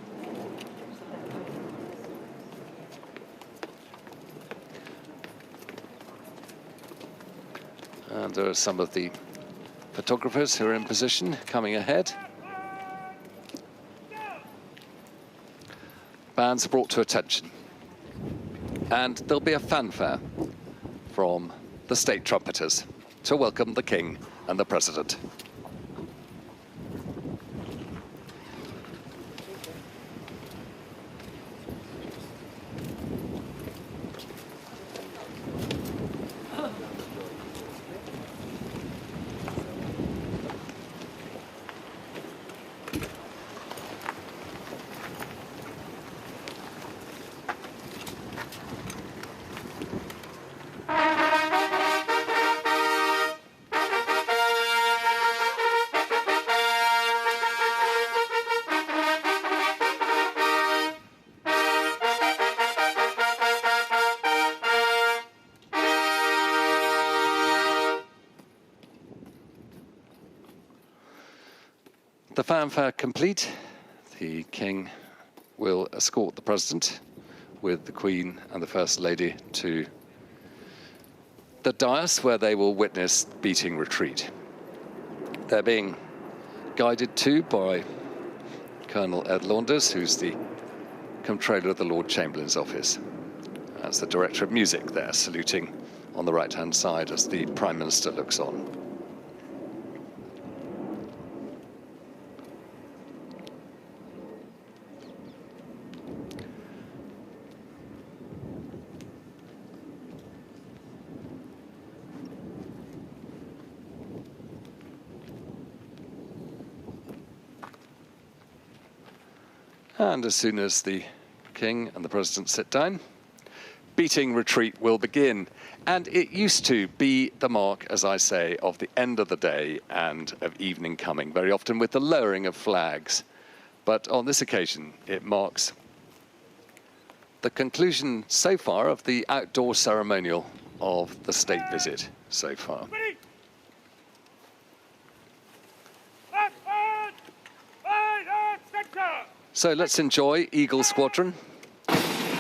And there are some of the photographers who are in position coming ahead. Bands are brought to attention. And there'll be a fanfare from the state trumpeters to welcome the King and the President. The fanfare complete, the King will escort the President with the Queen and the First Lady to the dais where they will witness beating retreat. They're being guided to by Colonel Ed Launders, who's the Comptroller of the Lord Chamberlain's office. That's the Director of Music there, saluting on the right-hand side as the Prime Minister looks on. And as soon as the King and the President sit down, beating retreat will begin. And it used to be the mark, as I say, of the end of the day and of evening coming, very often with the lowering of flags. But on this occasion, it marks the conclusion so far of the outdoor ceremonial of the state visit so far. So let's enjoy Eagle Squadron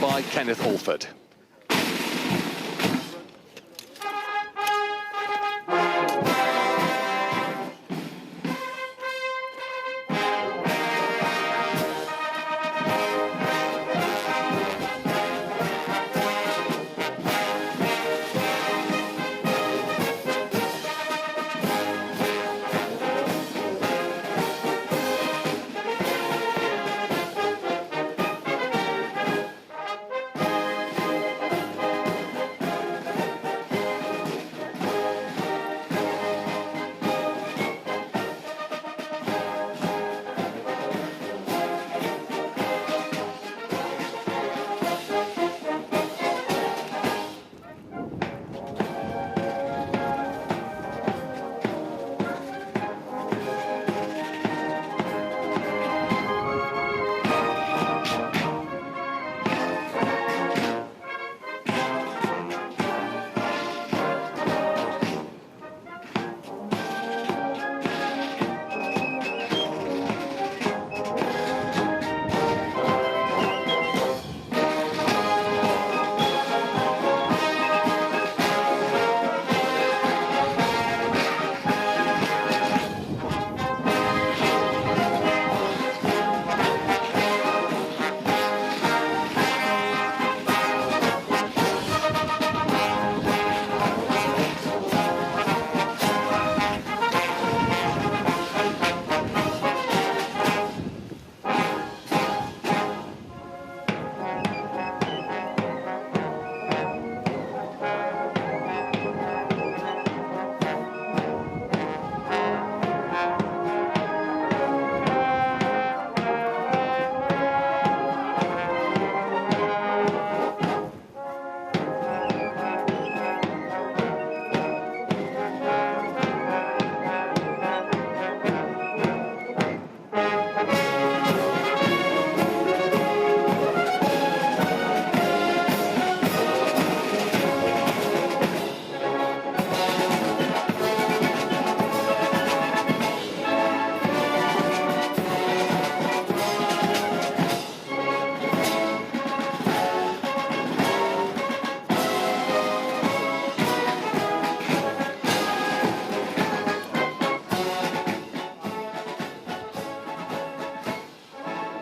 by Kenneth Alford.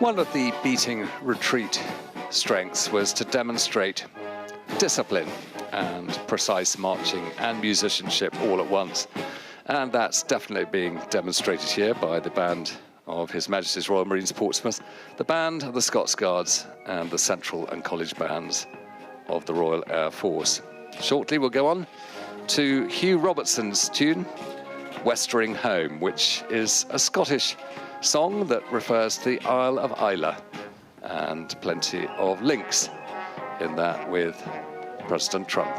One of the beating retreat strengths was to demonstrate discipline and precise marching and musicianship all at once. And that's definitely being demonstrated here by the band of His Majesty's Royal Marines Portsmouth, the band of the Scots Guards and the Central and College bands of the Royal Air Force. Shortly we'll go on to Hugh Robertson's tune, Westering Home, which is a Scottish song that refers to the Isle of Islay, and plenty of links in that with President Trump.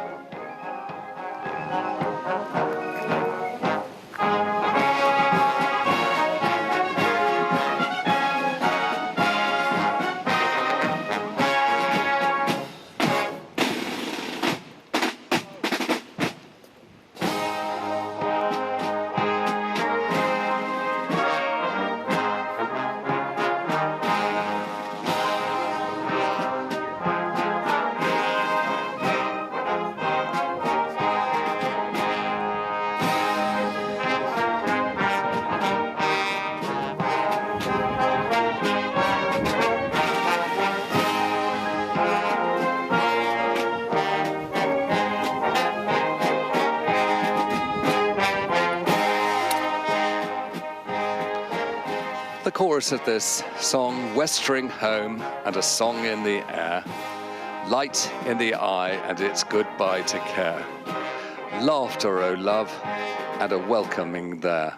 The chorus of this song, Westering Home and a Song in the Air, light in the eye and it's goodbye to care. Laughter, O love, and a welcoming there.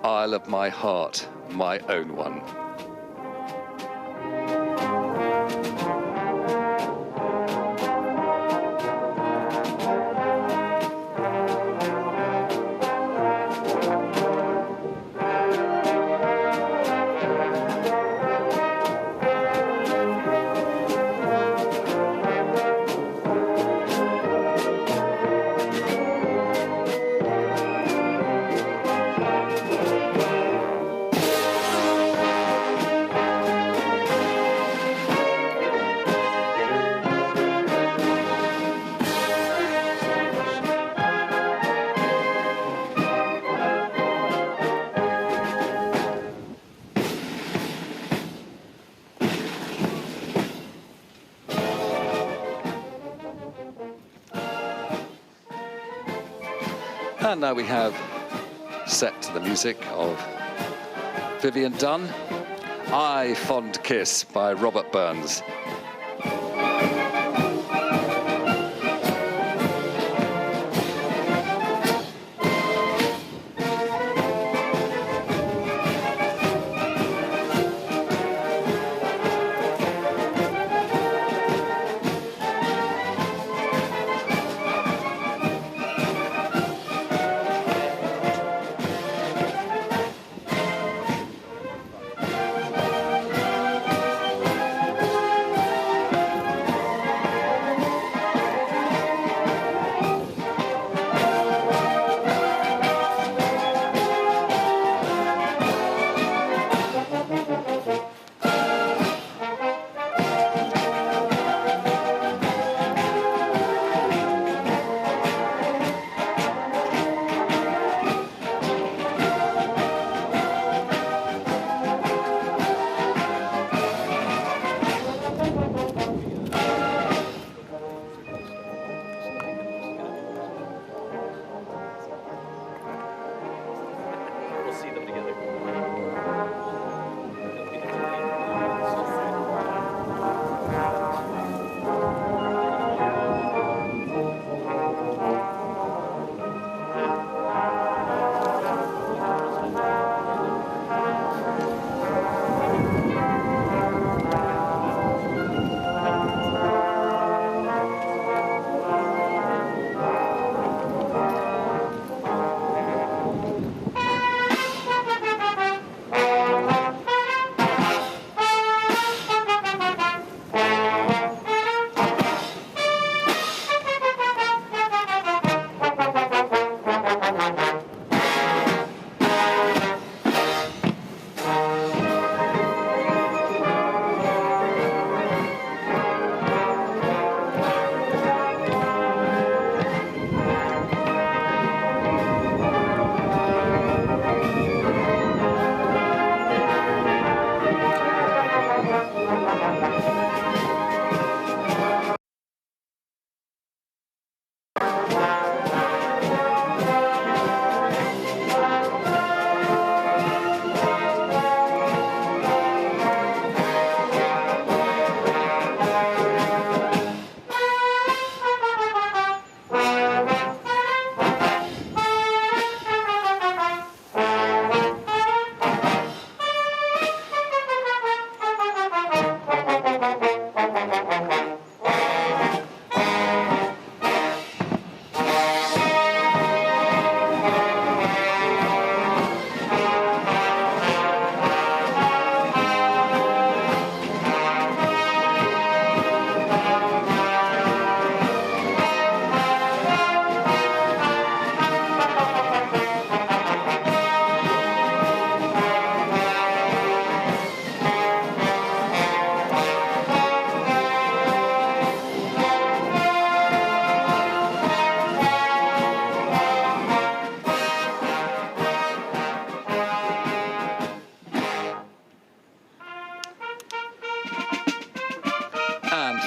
Isle of my heart, my own one. And now we have set to the music of Vivian Dunn, I Fond Kiss by Robert Burns.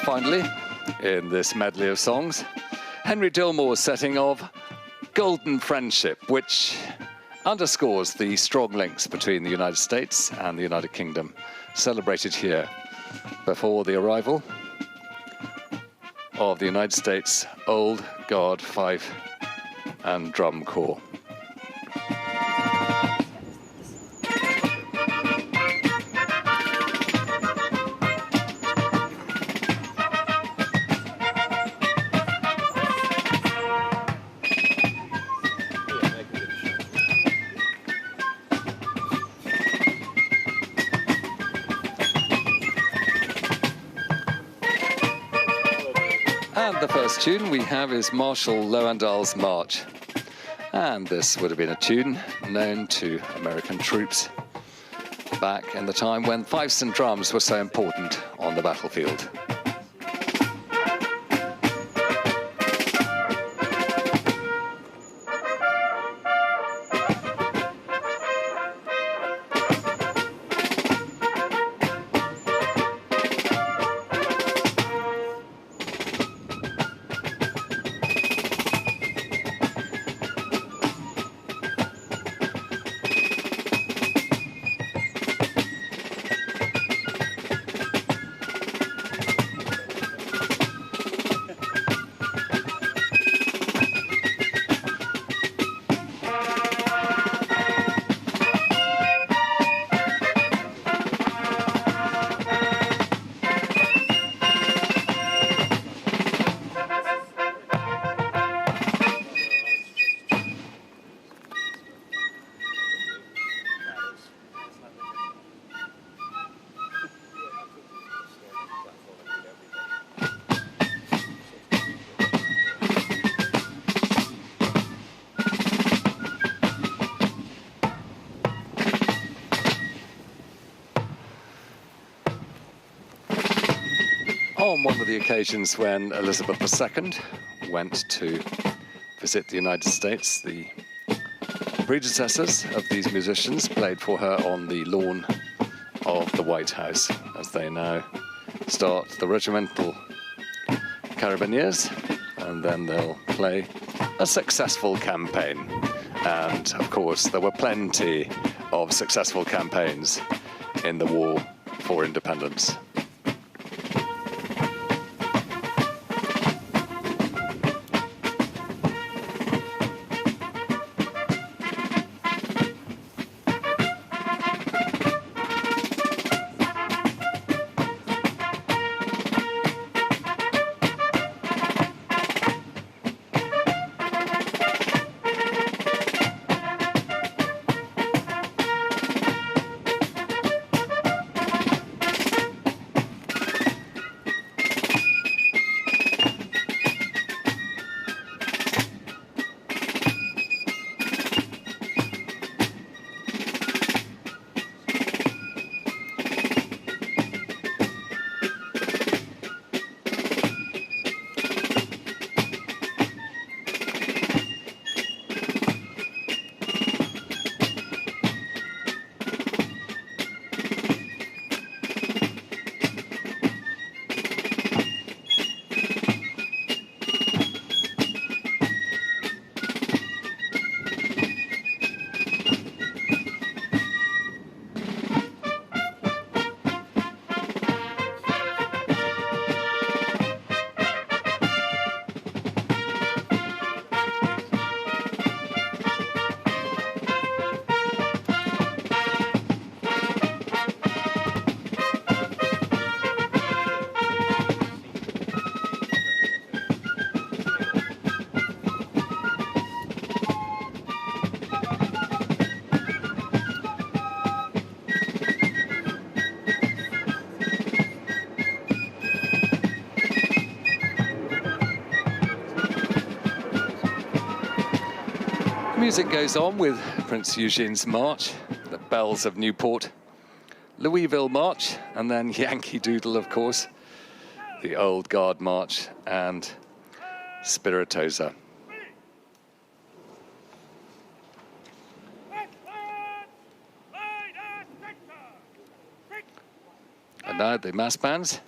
Finally, in this medley of songs, Henry Dillmore's setting of Golden Friendship, which underscores the strong links between the United States and the United Kingdom, celebrated here before the arrival of the United States Old Guard Fife and Drum Corps. And the first tune we have is Marshal Lowendahl's March. And this would have been a tune known to American troops back in the time when fifes and drums were so important on the battlefield. On one of the occasions when Elizabeth II went to visit the United States, the predecessors of these musicians played for her on the lawn of the White House, as they now start the regimental carabineers, and then they'll play a successful campaign. And of course, there were plenty of successful campaigns in the war for independence. Music goes on with Prince Eugene's March, the Bells of Newport, Louisville March, and then Yankee Doodle, of course, the Old Guard March, and Spiritosa. And now the mass bands.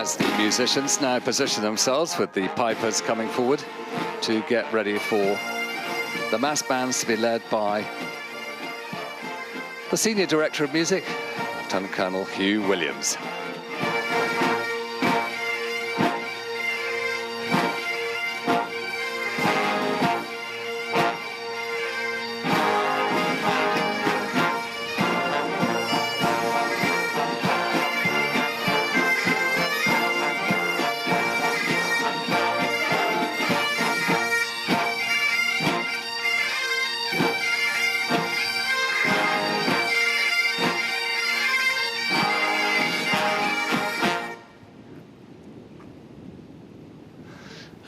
as the musicians now position themselves with the pipers coming forward to get ready for the mass bands to be led by the Senior Director of Music, Lieutenant Colonel Hugh Williams.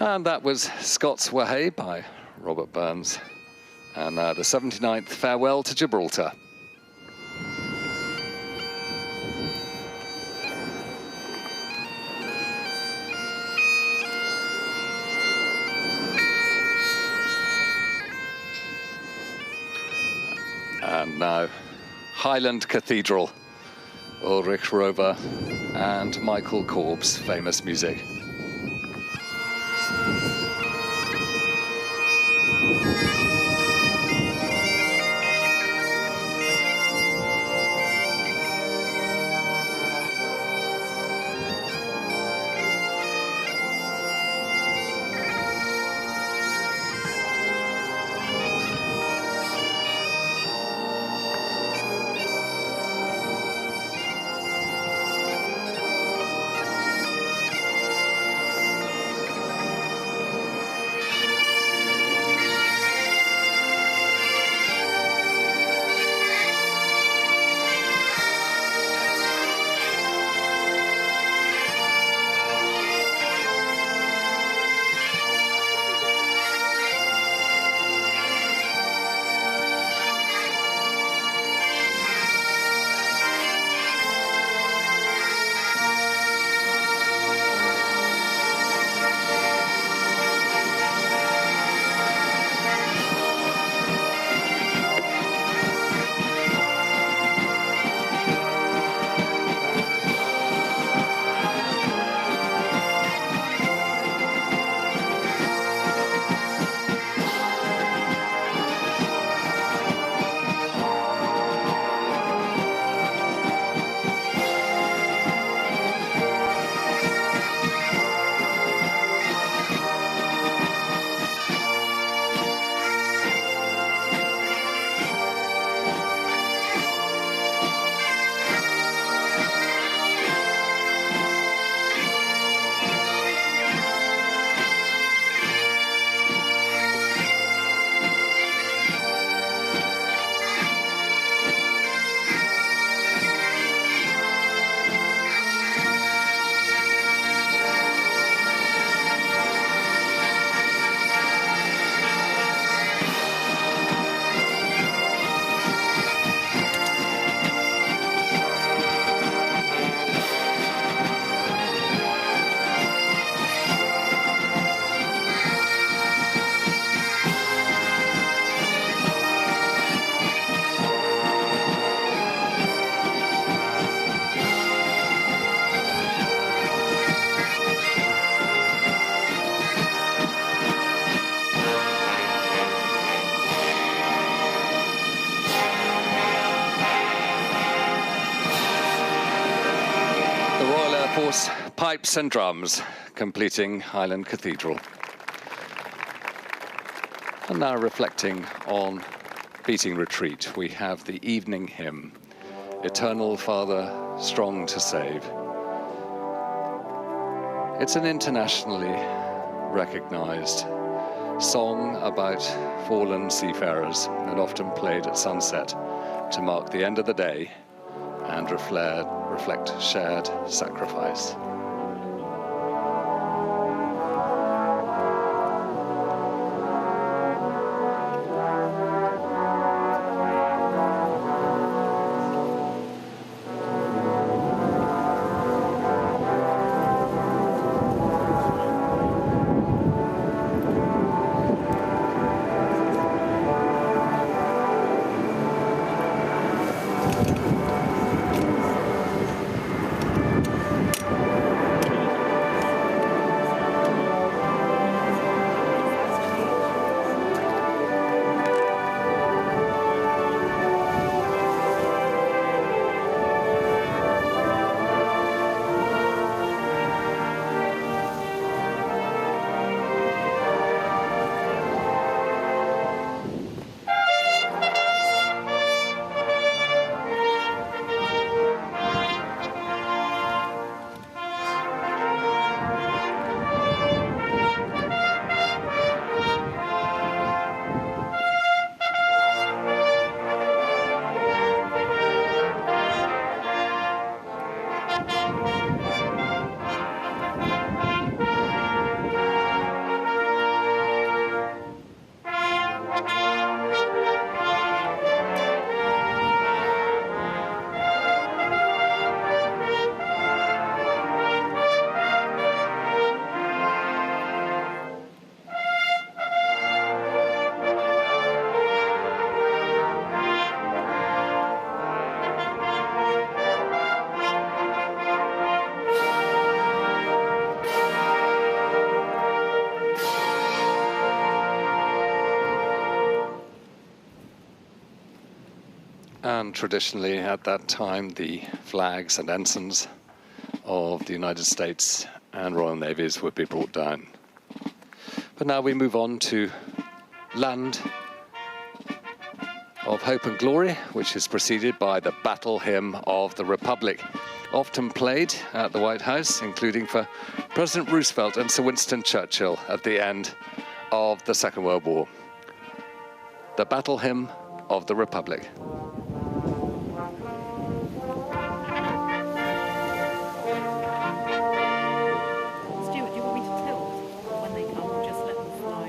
And that was Scots Wahey by Robert Burns. And the 79th Farewell to Gibraltar. And now Highland Cathedral, Ulrich Rover and Michael Korb's famous music. Pipes and drums completing Highland Cathedral. And now reflecting on beating retreat, we have the evening hymn, Eternal Father, Strong to Save. It's an internationally recognized song about fallen seafarers and often played at sunset to mark the end of the day and reflect shared sacrifice. and traditionally at that time the flags and ensigns of the United States and Royal Navies would be brought down. But now we move on to Land of Hope and Glory, which is preceded by the Battle Hymn of the Republic, often played at the White House, including for President Roosevelt and Sir Winston Churchill at the end of the Second World War. The Battle Hymn of the Republic. Stuart, do you want me to tilt when they come, or just let them fly?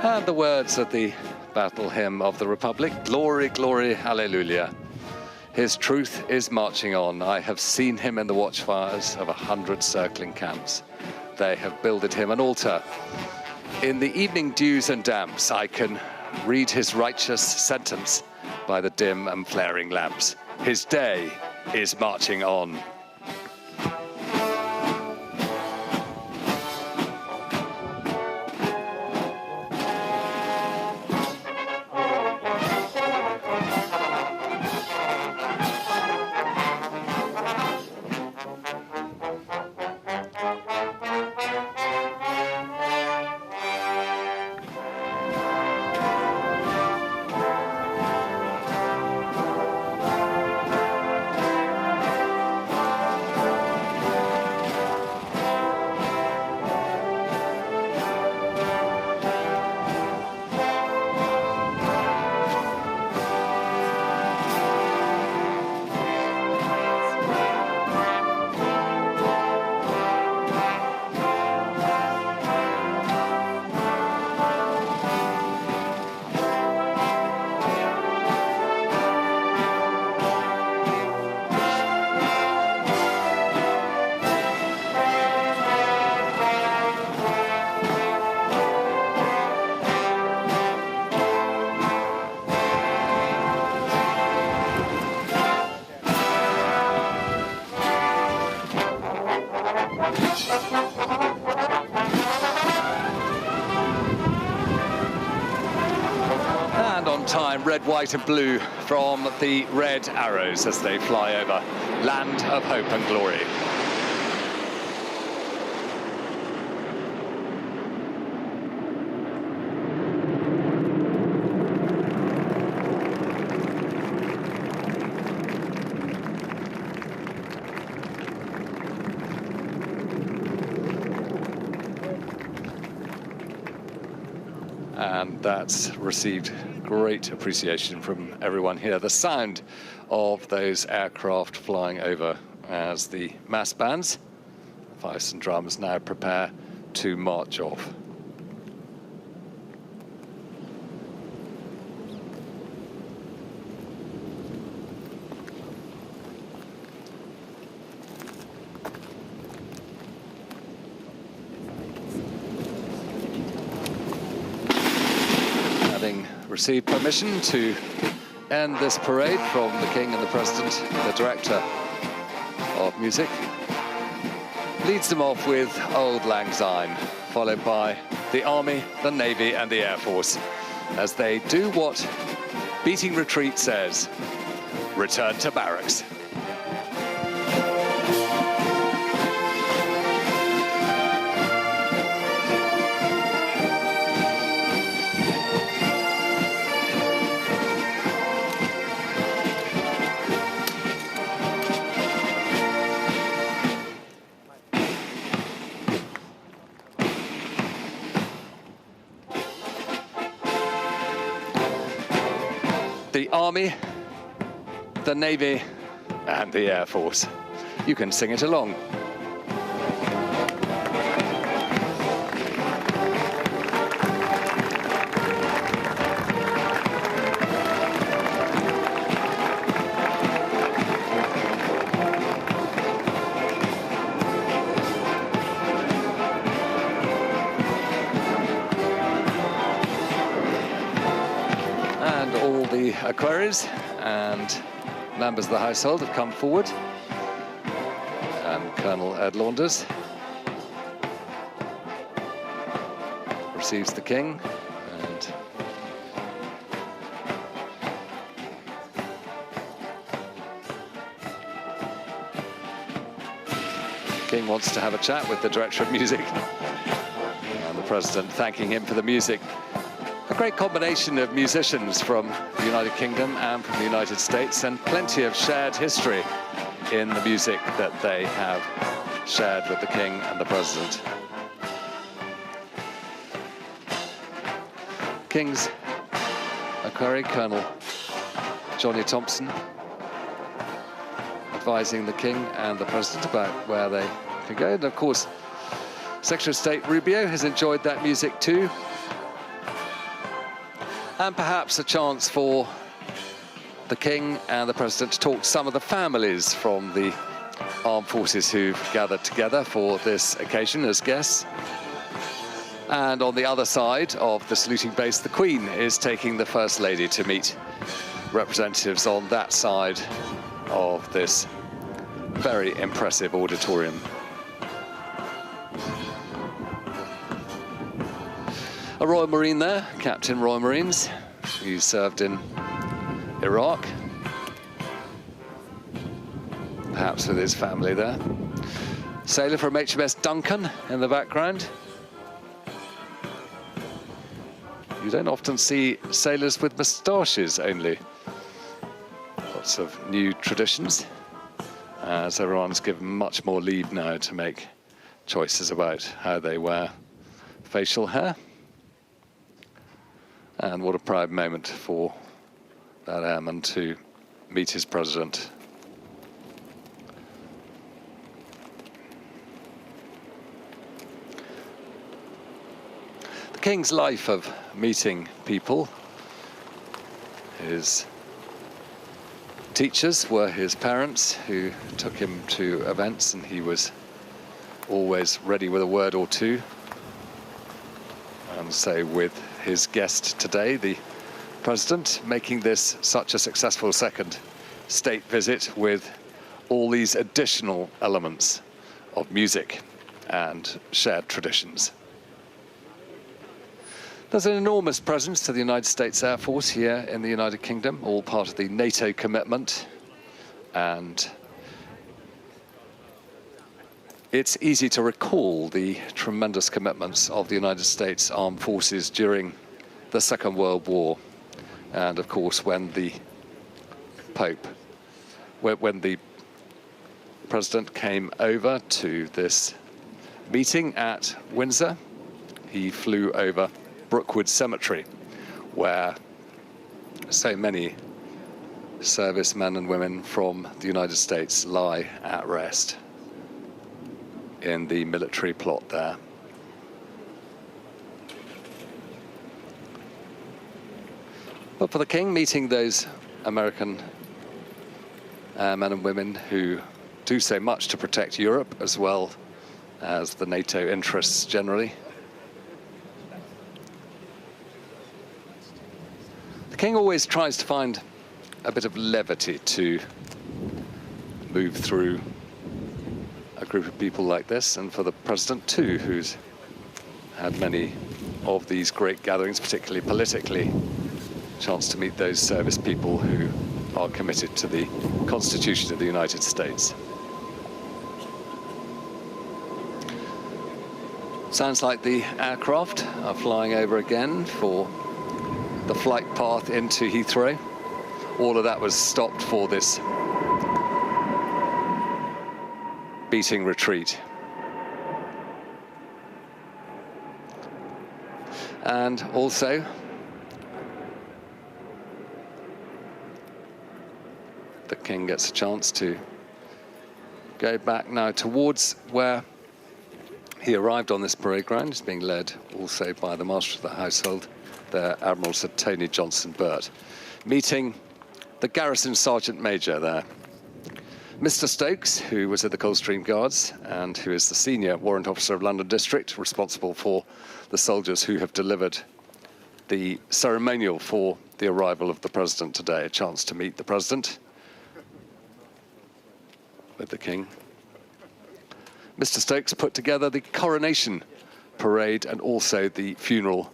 And the words of the Battle Hymn of the Republic, glory, glory, hallelujah. His truth is marching on. I have seen him in the watchfires of 100 circling camps. They have builded him an altar. In the evening dews and damps, I can read his righteous sentence by the dim and flaring lamps. His day is marching on. And on time, red, white and blue from the red arrows as they fly over Land of Hope and Glory. And that's received great appreciation from everyone here. The sound of those aircraft flying over as the mass bands, fifes and drums, now prepare to march off. Received permission to end this parade from the King and the President, the Director of Music leads them off with Auld Lang Syne, followed by the Army, the Navy and the Air Force, as they do what beating retreat says, return to barracks. the Army, the Navy, and the Air Force. You can sing it along. And all the equerries and members of the household have come forward. And Colonel Ed Launders receives the King, and the King wants to have a chat with the Director of Music, and the President thanking him for the music. A great combination of musicians from the United Kingdom and from the United States, and plenty of shared history in the music that they have shared with the King and the President. King's equerry, Colonel Johnny Thompson, advising the King and the President about where they can go. And of course, Secretary of State Rubio has enjoyed that music too. And perhaps a chance for the King and the President to talk to some of the families from the armed forces who've gathered together for this occasion as guests. And on the other side of the saluting base, the Queen is taking the First Lady to meet representatives on that side of this very impressive auditorium. A Royal Marine there, Captain Royal Marines, who served in Iraq, perhaps with his family there. Sailor from HMS Duncan in the background. You don't often see sailors with moustaches only. Lots of new traditions, as everyone's given much more leave now to make choices about how they wear facial hair. And what a proud moment for that airman to meet his president. The King's life of meeting people. His teachers were his parents, who took him to events, and he was always ready with a word or two. And so with his guest today, the President, making this such a successful second state visit with all these additional elements of music and shared traditions. There's an enormous presence to the United States Air Force here in the United Kingdom, all part of the NATO commitment, and it's easy to recall the tremendous commitments of the United States Armed Forces during the Second World War. And of course, when the Pope, when the President came over to this meeting at Windsor, he flew over Brookwood Cemetery, where so many servicemen and women from the United States lie at rest in the military plot there. But for the King, meeting those American men and women who do so much to protect Europe as well as the NATO interests generally. The King always tries to find a bit of levity to move through a group of people like this, and for the President too, who's had many of these great gatherings, particularly politically, chance to meet those service people who are committed to the Constitution of the United States. Sounds like the aircraft are flying over again for the flight path into Heathrow. All of that was stopped for this beating retreat. And also, King gets a chance to go back now towards where he arrived on this parade ground. He's being led also by the Master of the Household, there, Admiral Sir Tony Johnson Burt, meeting the Garrison Sergeant Major there. Mr. Stokes, who was at the Coldstream Guards and who is the senior warrant officer of London District, responsible for the soldiers who have delivered the ceremonial for the arrival of the President today, a chance to meet the President with the King. Mr. Stokes put together the coronation parade and also the funeral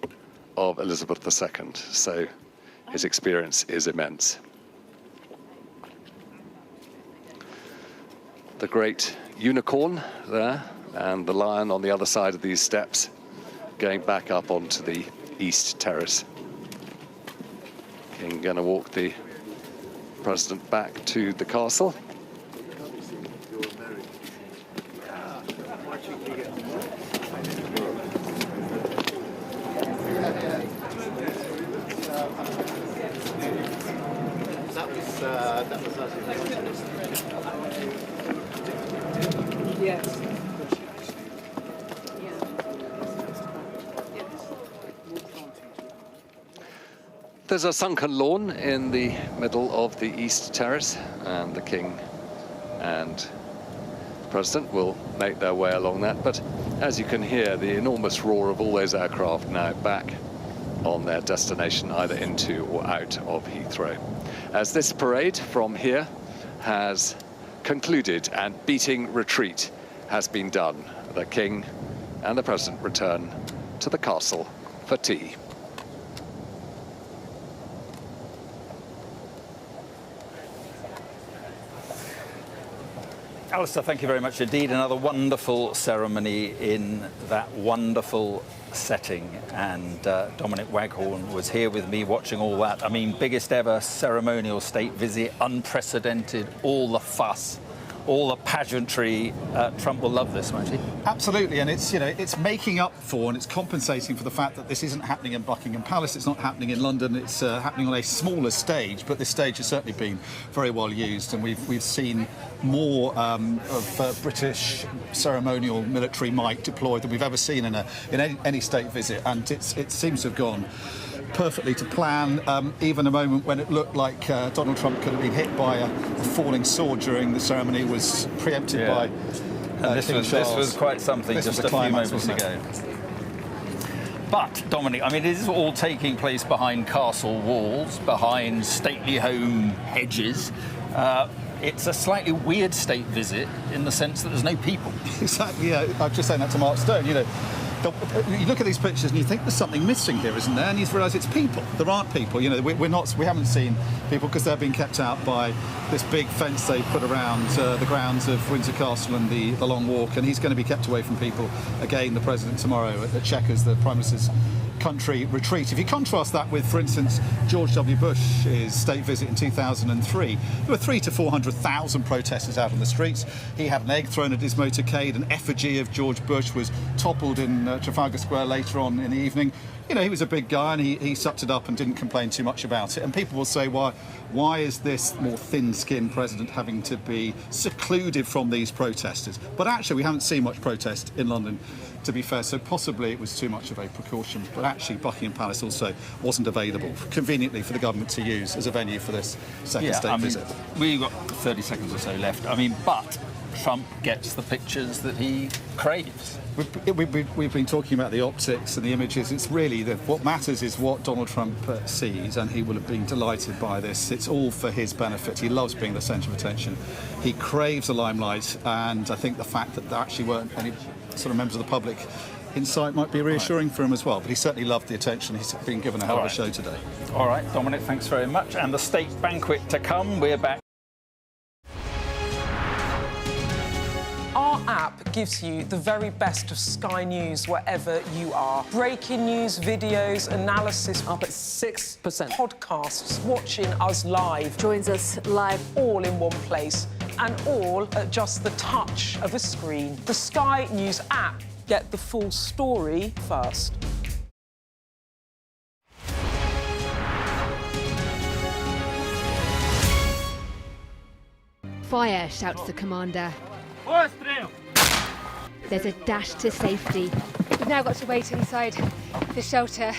of Elizabeth II, so his experience is immense. The great unicorn there and the lion on the other side of these steps going back up onto the East Terrace. King going to walk the President back to the castle. Yes. There's a sunken lawn in the middle of the East Terrace, and the King and the President will make their way along that. But as you can hear, the enormous roar of all those aircraft now back on their destination, either into or out of Heathrow. As this parade from here has concluded and beating retreat has been done, the King and the President return to the castle for tea. Alistair, thank you very much indeed. Another wonderful ceremony in that wonderful setting. And Dominic Waghorn was here with me watching all that. I mean, biggest ever ceremonial state visit, unprecedented, all the fuss, all the pageantry. Trump will love this, won't he? Absolutely, and it's, you know, it's making up for and it's compensating for the fact that this isn't happening in Buckingham Palace, it's not happening in London, it's happening on a smaller stage, but this stage has certainly been very well used, and we've seen more of British ceremonial military might deployed than we've ever seen in any state visit, and it seems to have gone perfectly to plan. Even a moment when it looked like Donald Trump could have been hit by a falling sword during the ceremony was preempted by and King Charles. This was quite something This just was a few climax, moments wasn't ago. it? But, Dominic, I mean, it is all taking place behind castle walls, behind stately home hedges. It's a slightly weird state visit in the sense that there's no people. Exactly, yeah. I was just saying that to Mark Stone, you know. You look at these pictures and you think there's something missing here, isn't there? And you realise it's people. There aren't people. You know, we haven't seen people because they're being kept out by this big fence they put around the grounds of Windsor Castle and the Long Walk. And he's going to be kept away from people again, the President, tomorrow at Chequers, the Prime Minister's country retreat. If you contrast that with, for instance, George W. Bush's state visit in 2003, there were 300,000 to 400,000 protesters out on the streets. He had an egg thrown at his motorcade. An effigy of George Bush was toppled in Trafalgar Square later on in the evening. You know, he was a big guy and he sucked it up and didn't complain too much about it. And people will say, why is this more thin-skinned president having to be secluded from these protesters? But actually, we haven't seen much protest in London, to be fair, so possibly it was too much of a precaution. But actually, Buckingham Palace also wasn't available conveniently for the government to use as a venue for this second state visit. We've got 30 seconds or so left. I mean, but Trump gets the pictures that he craves. We've been talking about the optics and the images. It's really what matters is what Donald Trump sees, and he will have been delighted by this. It's all for his benefit. He loves being the centre of attention. He craves the limelight, and I think the fact that there actually weren't any sort of members of the public in sight might be reassuring for him as well. But he certainly loved the attention. He's been given a hell of a show today. All right, Dominic, thanks very much. And the state banquet to come. We're back. Our app gives you the very best of Sky News wherever you are. Breaking news, videos, analysis up at 6%. Podcasts, watching us live. Joins us live. All in one place. And all at just the touch of a screen. The Sky News app. Get the full story first. Fire, shouts the commander. There's a dash to safety. We've now got to wait inside the shelter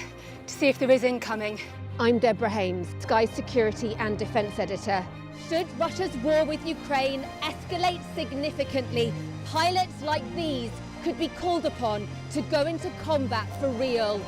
to see if there is incoming. I'm Deborah Hames, Sky's security and defence editor. Should Russia's war with Ukraine escalate significantly, pilots like these could be called upon to go into combat for real.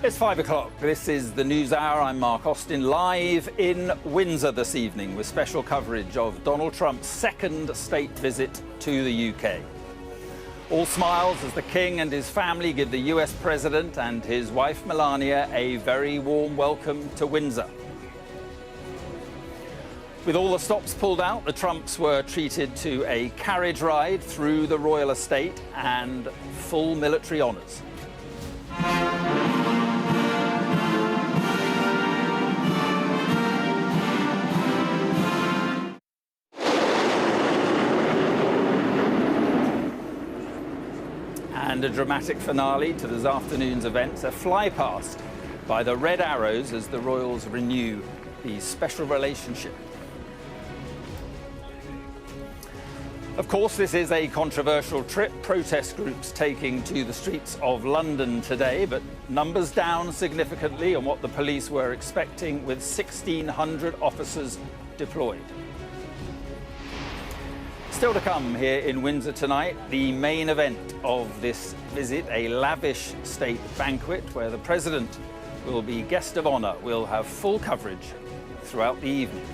It's 5 o'clock. This is the News Hour. I'm Mark Austin, live in Windsor this evening with special coverage of Donald Trump's second state visit to the UK. All smiles as the King and his family give the US President and his wife Melania a very warm welcome to Windsor. With all the stops pulled out, the Trumps were treated to a carriage ride through the royal estate and full military honours. And a dramatic finale to this afternoon's events, a flypast by the Red Arrows as the Royals renew the special relationship. Of course, this is a controversial trip. Protest groups taking to the streets of London today, but numbers down significantly on what the police were expecting, with 1,600 officers deployed. Still to come here in Windsor tonight, the main event of this visit, a lavish state banquet where the President will be guest of honour. We'll have full coverage throughout the evening.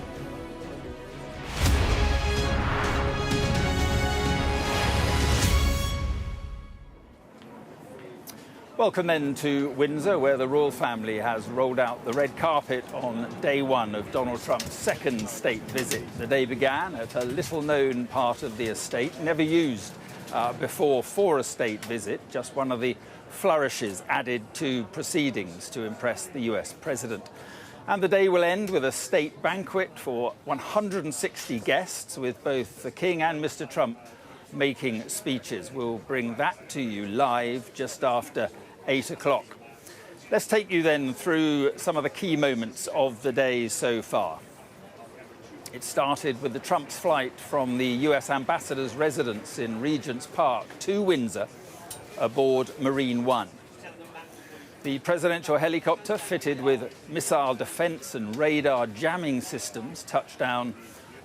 Welcome then to Windsor, where the royal family has rolled out the red carpet on day one of Donald Trump's second state visit. The day began at a little-known part of the estate, never used before for a state visit, just one of the flourishes added to proceedings to impress the US president. And the day will end with a state banquet for 160 guests, with both the King and Mr. Trump making speeches. We'll bring that to you live just after 8 o'clock. Let's take you then through some of the key moments of the day so far. It started with the Trump's flight from the US ambassador's residence in Regent's Park to Windsor aboard Marine One. The presidential helicopter, fitted with missile defence and radar jamming systems, touched down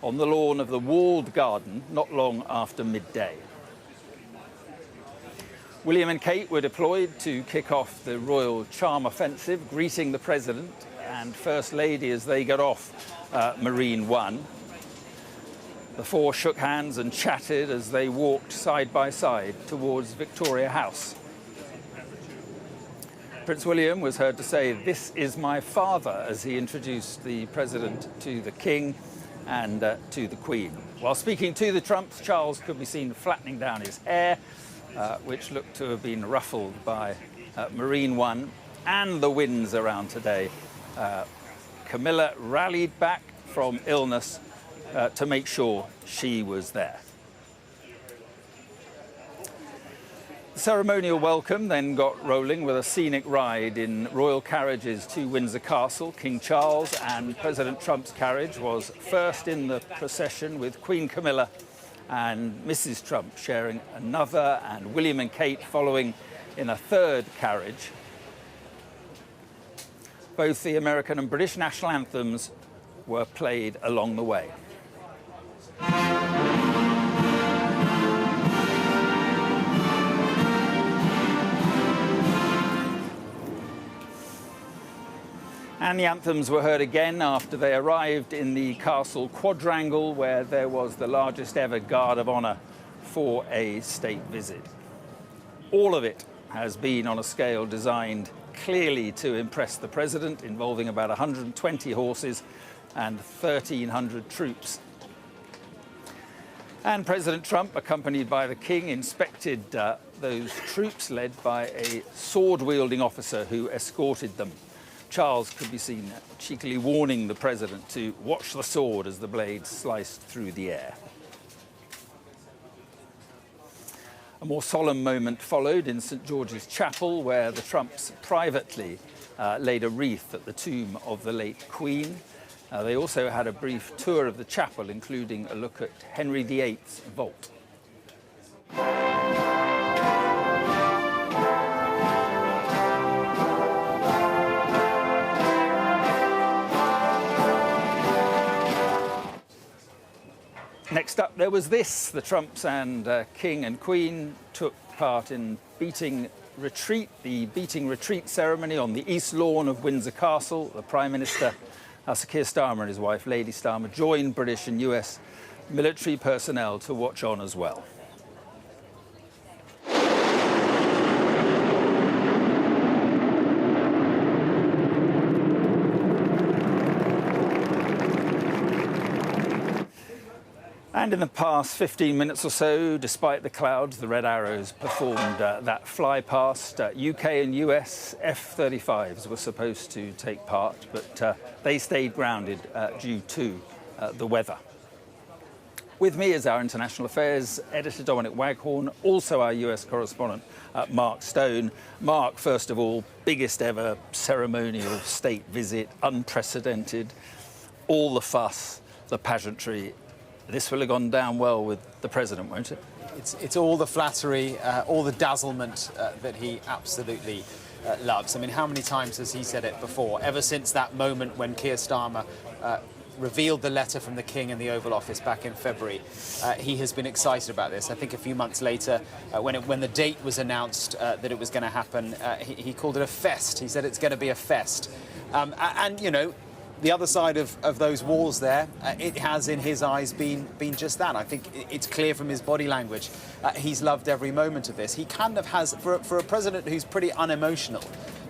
on the lawn of the walled garden not long after midday. William and Kate were deployed to kick off the Royal Charm Offensive, greeting the President and First Lady as they got off Marine One. The four shook hands and chatted as they walked side by side towards Victoria House. Prince William was heard to say, "This is my father," as he introduced the President to the King and to the Queen. While speaking to the Trumps, Charles could be seen flattening down his hair, which looked to have been ruffled by Marine One and the winds around today. Camilla rallied back from illness to make sure she was there. The ceremonial welcome then got rolling with a scenic ride in royal carriages to Windsor Castle. King Charles and President Trump's carriage was first in the procession, with Queen Camilla and Mrs. Trump sharing another, and William and Kate following in a third carriage. Both the American and British national anthems were played along the way. And the anthems were heard again after they arrived in the castle quadrangle, where there was the largest ever guard of honour for a state visit. All of it has been on a scale designed clearly to impress the president, involving about 120 horses and 1,300 troops. And President Trump, accompanied by the King, inspected those troops, led by a sword-wielding officer who escorted them. Charles could be seen cheekily warning the president to watch the sword as the blade sliced through the air. A more solemn moment followed in St. George's Chapel, where the Trumps privately laid a wreath at the tomb of the late Queen. They also had a brief tour of the chapel, including a look at Henry VIII's vault. Next up, there was this. The Trumps and King and Queen took part in beating retreat, the beating retreat ceremony on the east lawn of Windsor Castle. The Prime Minister, Sir Keir Starmer, and his wife, Lady Starmer, joined British and US military personnel to watch on as well. And in the past 15 minutes or so, despite the clouds, the Red Arrows performed that fly past. UK and US F-35s were supposed to take part, but they stayed grounded due to the weather. With me is our international affairs editor, Dominic Waghorn, also our US correspondent, Mark Stone. Mark, first of all, biggest ever ceremonial state visit, unprecedented, all the fuss, the pageantry. This will have gone down well with the president, won't it? It's all the flattery, all the dazzlement that he absolutely loves. I mean, how many times has he said it before? Ever since that moment when Keir Starmer revealed the letter from the King in the Oval Office back in February, he has been excited about this. I think a few months later, when the date was announced that it was going to happen, he called it a fest. He said it's going to be a fest. And, you know, the other side of those walls there, it has in his eyes been just that. I think it's clear from his body language. He's loved every moment of this. He kind of has, for a president who's pretty unemotional,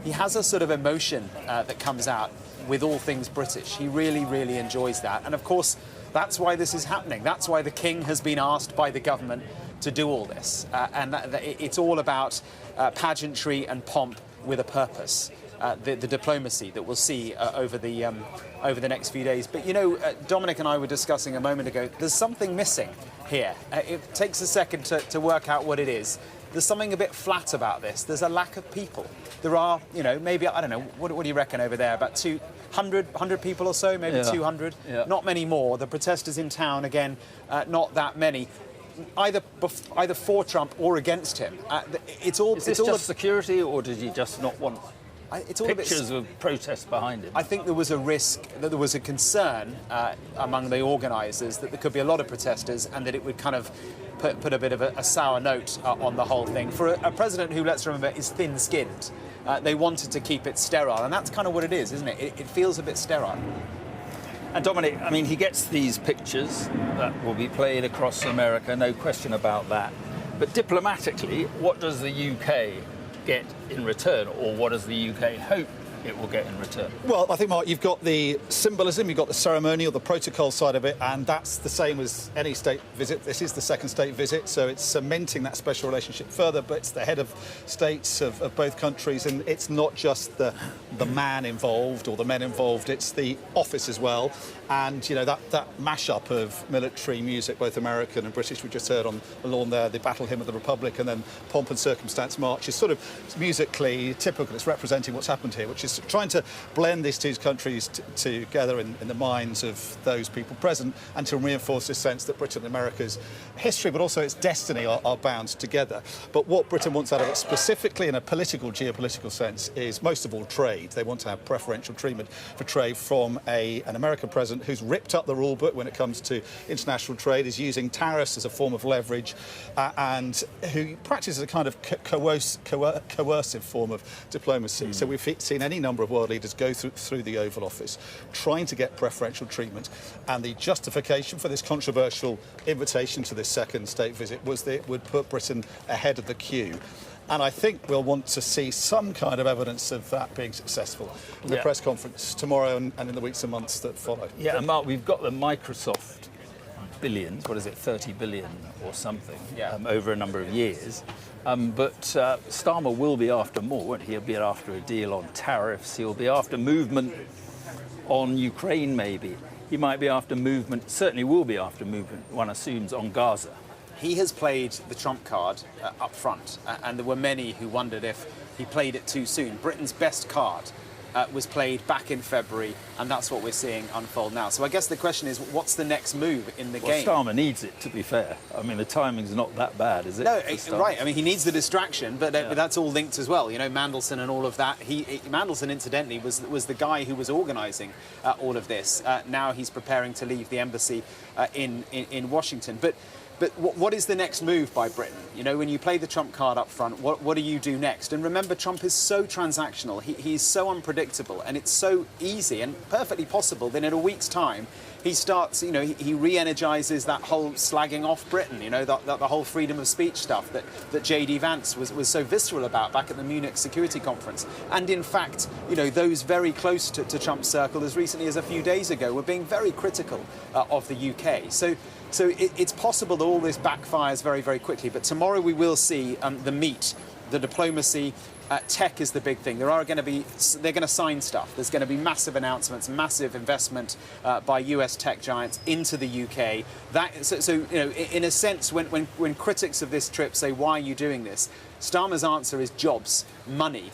he has a sort of emotion that comes out with all things British. He really, really enjoys that. And of course, that's why this is happening. That's why the King has been asked by the government to do all this. And it's all about pageantry and pomp with a purpose. The diplomacy that we'll see over the next few days. But, you know, Dominic and I were discussing a moment ago, there's something missing here. It takes a second to work out what it is. There's something a bit flat about this. There's a lack of people. There are, you know, maybe, I don't know, what do you reckon over there? About 100 people or so, maybe 200? Yeah. Not many more. The protesters in town, again, not that many. Either for Trump or against him. Is this just security, or did you just not want it's all pictures of protests behind him? I think there was a risk, that there was a concern among the organisers that there could be a lot of protesters and that it would kind of put a bit of a sour note on the whole thing. For a president who, let's remember, is thin-skinned, they wanted to keep it sterile, and that's kind of what it is, isn't it? It feels a bit sterile. And Dominic, I mean, he gets these pictures that will be played across America, no question about that. But diplomatically, what does the UK get in return, or what does the UK hope it will get in return? Well, I think, Mark, you've got the symbolism, you've got the ceremonial, the protocol side of it, and that's the same as any state visit. This is the second state visit, so it's cementing that special relationship further, but it's the head of states of both countries, and it's not just the man involved or the men involved, it's the office as well. And, you know, that mashup of military music, both American and British, we just heard on the lawn there, the Battle Hymn of the Republic, and then Pomp and Circumstance March, is sort of musically typical. It's representing what's happened here, which is trying to blend these two countries together in the minds of those people present, and to reinforce this sense that Britain and America's history, but also its destiny, are bound together. But what Britain wants out of it, specifically in a political, geopolitical sense, is most of all trade. They want to have preferential treatment for trade from an American president who's ripped up the rule book when it comes to international trade, is using tariffs as a form of leverage, and who practices a kind of coercive form of diplomacy. So we've seen any number of world leaders go through the Oval Office trying to get preferential treatment, and the justification for this controversial invitation to this second state visit was that it would put Britain ahead of the queue. And I think we'll want to see some kind of evidence of that being successful in the press conference tomorrow and in the weeks and months that follow. Yeah, and Mark, we've got the Microsoft billions, what is it, 30 billion or something, over a number of years. But Starmer will be after more, won't he? He'll be after a deal on tariffs. He'll be after movement on Ukraine, maybe. He might be after movement, certainly will be after movement, one assumes, on Gaza. He has played the trump card up front, and there were many who wondered if he played it too soon. Britain's best card was played back in February, and that's what we're seeing unfold now. So I guess the question is, what's the next move in the game? Starmer needs it, to be fair. I mean, the timing's not that bad, is it? No, right. I mean, he needs the distraction, but that's all linked as well. You know, Mandelson and all of that. Mandelson, incidentally, was the guy who was organising all of this. Now he's preparing to leave the embassy in Washington. But what is the next move by Britain? You know, when you play the trump card up front, what do you do next? And remember, Trump is so transactional. He's so unpredictable, and it's so easy and perfectly possible that in a week's time, he starts, you know, he re-energizes that whole slagging off Britain, you know, the whole freedom of speech stuff that J.D. Vance was so visceral about back at the Munich Security Conference. And in fact, you know, those very close to Trump's circle as recently as a few days ago were being very critical of the UK. So it's possible that all this backfires very, very quickly. But tomorrow we will see the meat, the diplomacy. Tech is the big thing. They're going to sign stuff. There's going to be massive announcements, massive investment by US tech giants into the UK. So you know, in a sense, when critics of this trip say, why are you doing this? Starmer's answer is jobs, money.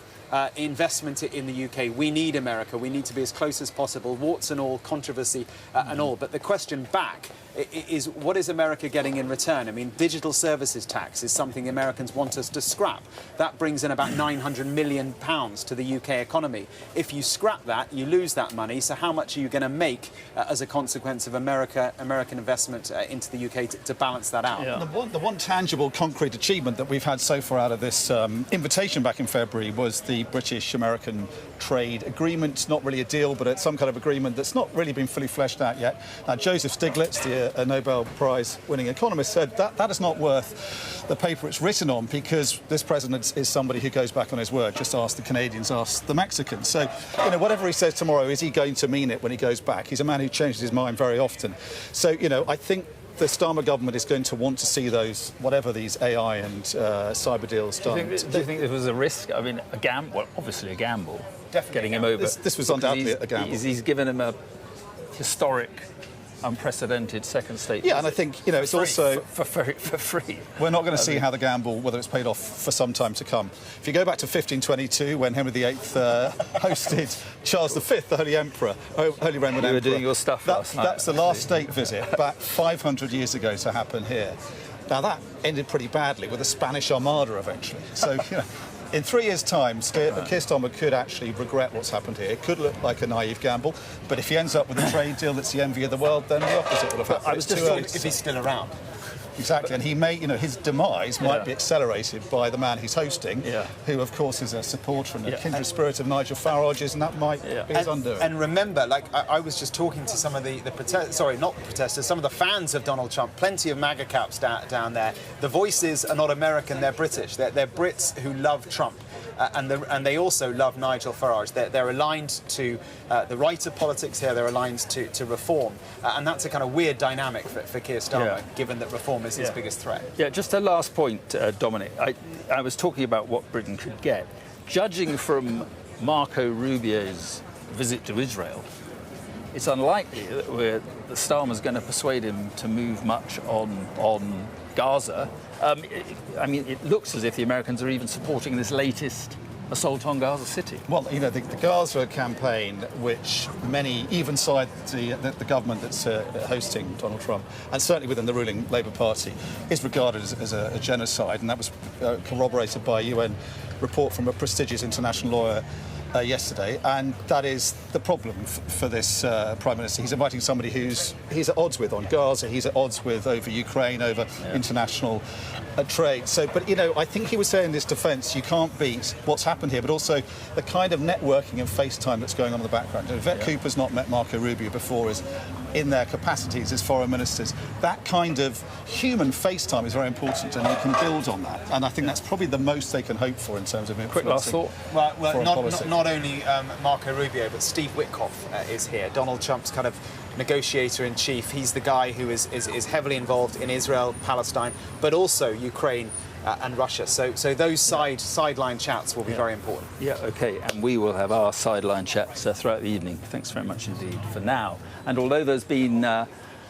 Investment in the UK. We need America. We need to be as close as possible, warts and all, controversy and all. But the question back is, what is America getting in return? I mean, digital services tax is something Americans want us to scrap. That brings in about £900 million to the UK economy. If you scrap that, you lose that money. So how much are you going to make as a consequence of American investment into the UK to balance that out? Yeah. The one tangible, concrete achievement that we've had so far out of this invitation back in February was the British-American trade agreement. Not really a deal, but it's some kind of agreement that's not really been fully fleshed out yet. Now, Joseph Stiglitz, a Nobel Prize-winning economist, said that is not worth the paper it's written on, because this president is somebody who goes back on his word. Just ask the Canadians, ask the Mexicans. So, you know, whatever he says tomorrow, is he going to mean it when he goes back? He's a man who changes his mind very often. So, you know, I think the Starmer government is going to want to see those, whatever these AI and cyber deals done. Do you think there was a risk? I mean, a gamble. Well, obviously a gamble. Definitely getting him over. This was undoubtedly a gamble. He's given him a historic, unprecedented second state. Yeah, and I think it's also for free. We're not going to see how the gamble, whether it's paid off, for some time to come. If you go back to 1522, when Henry VIII hosted Charles V, the Holy Emperor, Holy Roman Emperor. You were doing your stuff last night. That's the last state visit back 500 years ago to happen here. Now that ended pretty badly with the Spanish Armada eventually. So in 3 years' time, Keir Starmer could actually regret what's happened here. It could look like a naive gamble, but if he ends up with a trade deal that's the envy of the world, then the opposite will have happened. I was just thinking if he's still around. Exactly, and he may, his demise might be accelerated by the man he's hosting, who, of course, is a supporter and a kindred spirit of Nigel Farage's, and that might be his undoing. And remember, I was just talking to some of some of the fans of Donald Trump, plenty of MAGA caps down there. The voices are not American, they're British. They're Brits who love Trump. And they also love Nigel Farage. They're aligned to the right of politics here. They're aligned to reform, and that's a kind of weird dynamic for Keir Starmer, given that reform is his biggest threat. Yeah, just a last point, Dominic. I was talking about what Britain could get. Judging from Marco Rubio's visit to Israel, it's unlikely that the Starmer's going to persuade him to move much on Gaza. I mean, it looks as if the Americans are even supporting this latest assault on Gaza City. Well, the Gaza campaign, which many, even inside the government that's hosting Donald Trump, and certainly within the ruling Labour Party, is regarded as a genocide, and that was corroborated by a UN report from a prestigious international lawyer yesterday, and that is the problem for this Prime Minister. He's inviting somebody he's at odds with on Gaza, he's at odds with over Ukraine, over international trade. So, but I think he was saying in this defence, you can't beat what's happened here, but also the kind of networking and FaceTime that's going on in the background. Yvette Cooper's not met Marco Rubio before, is in their capacities as foreign ministers. That kind of human FaceTime is very important, and you can build on that. And I think that's probably the most they can hope for in terms of influencing. Quick last thought. Well, not only Marco Rubio, but Steve Witkoff is here. Donald Trump's kind of negotiator-in-chief. He's the guy who is heavily involved in Israel, Palestine, but also Ukraine and Russia. So those sideline chats will be very important. Yeah, OK. And we will have our sideline chats throughout the evening. Thanks very much indeed for now. And although there's been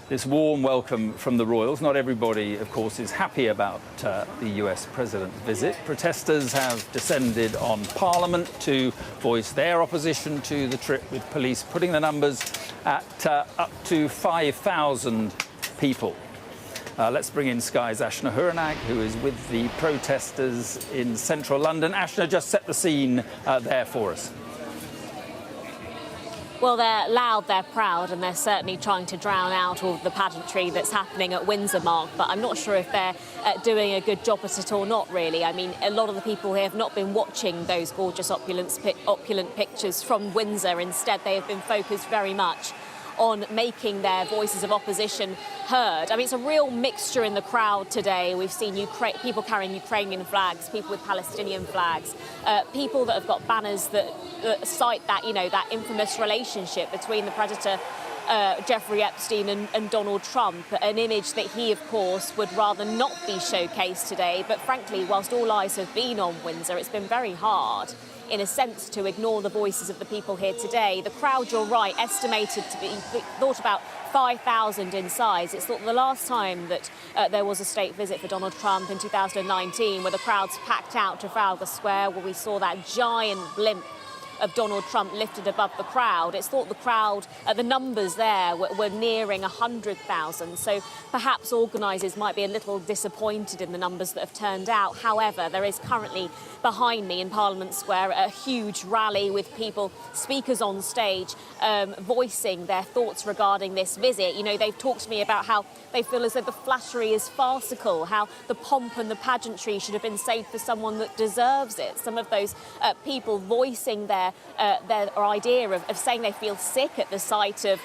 this warm welcome from the royals, not everybody, of course, is happy about the US president's visit. Protesters have descended on Parliament to voice their opposition to the trip, with police putting the numbers at up to 5,000 people. Let's bring in Sky's Ashna Huranag, who is with the protesters in central London. Ashna, just set the scene there for us. Well, they're loud, they're proud, and they're certainly trying to drown out all the pageantry that's happening at Windsor, Mark, but I'm not sure if they're doing a good job at it or not, really. I mean, a lot of the people here have not been watching those gorgeous opulent pictures from Windsor. Instead, they have been focused very much on making their voices of opposition heard. I mean, it's a real mixture in the crowd today. We've seen people carrying Ukrainian flags, people with Palestinian flags, people that have got banners that cite that, that infamous relationship between the predator Jeffrey Epstein and Donald Trump, an image that he, of course, would rather not be showcased today. But frankly, whilst all eyes have been on Windsor, it's been very hard, in a sense, to ignore the voices of the people here today. The crowd, you're right, estimated to be thought about 5,000 in size. It's thought the last time that there was a state visit for Donald Trump in 2019, where the crowds packed out Trafalgar Square, where we saw that giant blimp of Donald Trump lifted above the crowd. It's thought the crowd, the numbers there were nearing 100,000. So perhaps organisers might be a little disappointed in the numbers that have turned out. However, there is currently behind me in Parliament Square a huge rally with people, speakers on stage, voicing their thoughts regarding this visit. They've talked to me about how they feel as though the flattery is farcical, how the pomp and the pageantry should have been saved for someone that deserves it. Some of those people voicing their idea of saying they feel sick at the sight of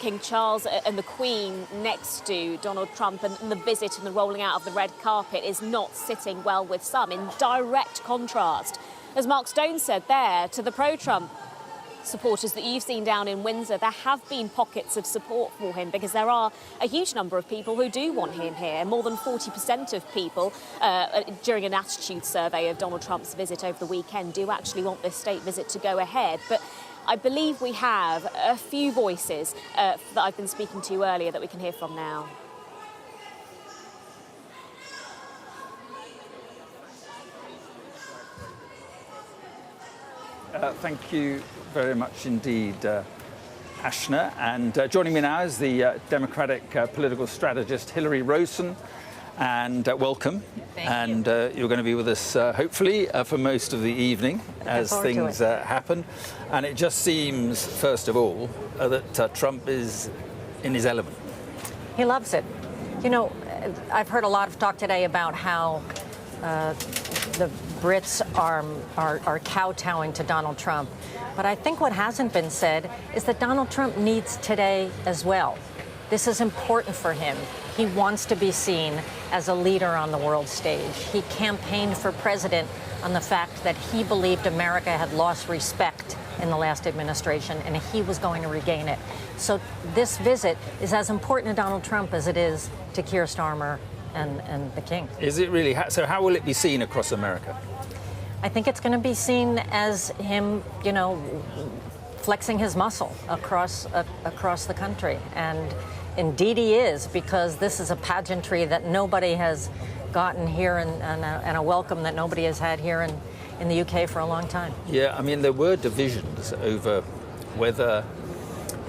King Charles and the Queen next to Donald Trump, and the visit and the rolling out of the red carpet is not sitting well with some, in direct contrast, as Mark Stone said there, to the pro-Trump supporters that you've seen down in Windsor, there have been pockets of support for him because there are a huge number of people who do want him here. More than 40% of people, during an attitude survey of Donald Trump's visit over the weekend, do actually want this state visit to go ahead. But I believe we have a few voices that I've been speaking to earlier that we can hear from now. Thank you very much indeed, Ashna. And joining me now is the Democratic political strategist Hillary Rosen. And welcome. Thank you. You're going to be with us, hopefully, for most of the evening as things happen. And it just seems, first of all, that Trump is in his element. He loves it. You know, I've heard a lot of talk today about how the Brits are kowtowing to Donald Trump. But I think what hasn't been said is that Donald Trump needs today as well. This is important for him. He wants to be seen as a leader on the world stage. He campaigned for president on the fact that he believed America had lost respect in the last administration, and he was going to regain it. So this visit is as important to Donald Trump as it is to Keir Starmer and the King. Is it really? So how will it be seen across America? I think it's going to be seen as him, you know, flexing his muscle across the country. And indeed he is, because this is a pageantry that nobody has gotten here and a welcome that nobody has had here in the UK for a long time. Yeah, I mean, there were divisions over whether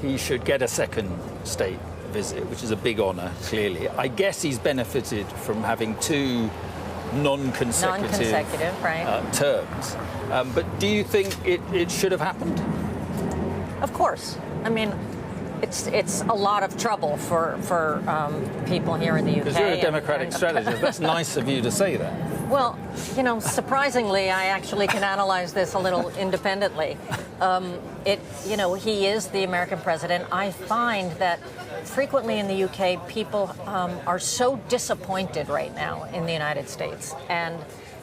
he should get a second state visit, which is a big honour, clearly. I guess he's benefited from having two non-consecutive right. Terms. But do you think it should have happened? Of course. I mean, it's a lot of trouble for people here in the UK. Because you're a Democratic strategist. That's nice of you to say that. Well, you know, surprisingly, I actually can analyze this a little independently. You know, he is the American president. I find that frequently in the UK, people are so disappointed right now in the United States. And,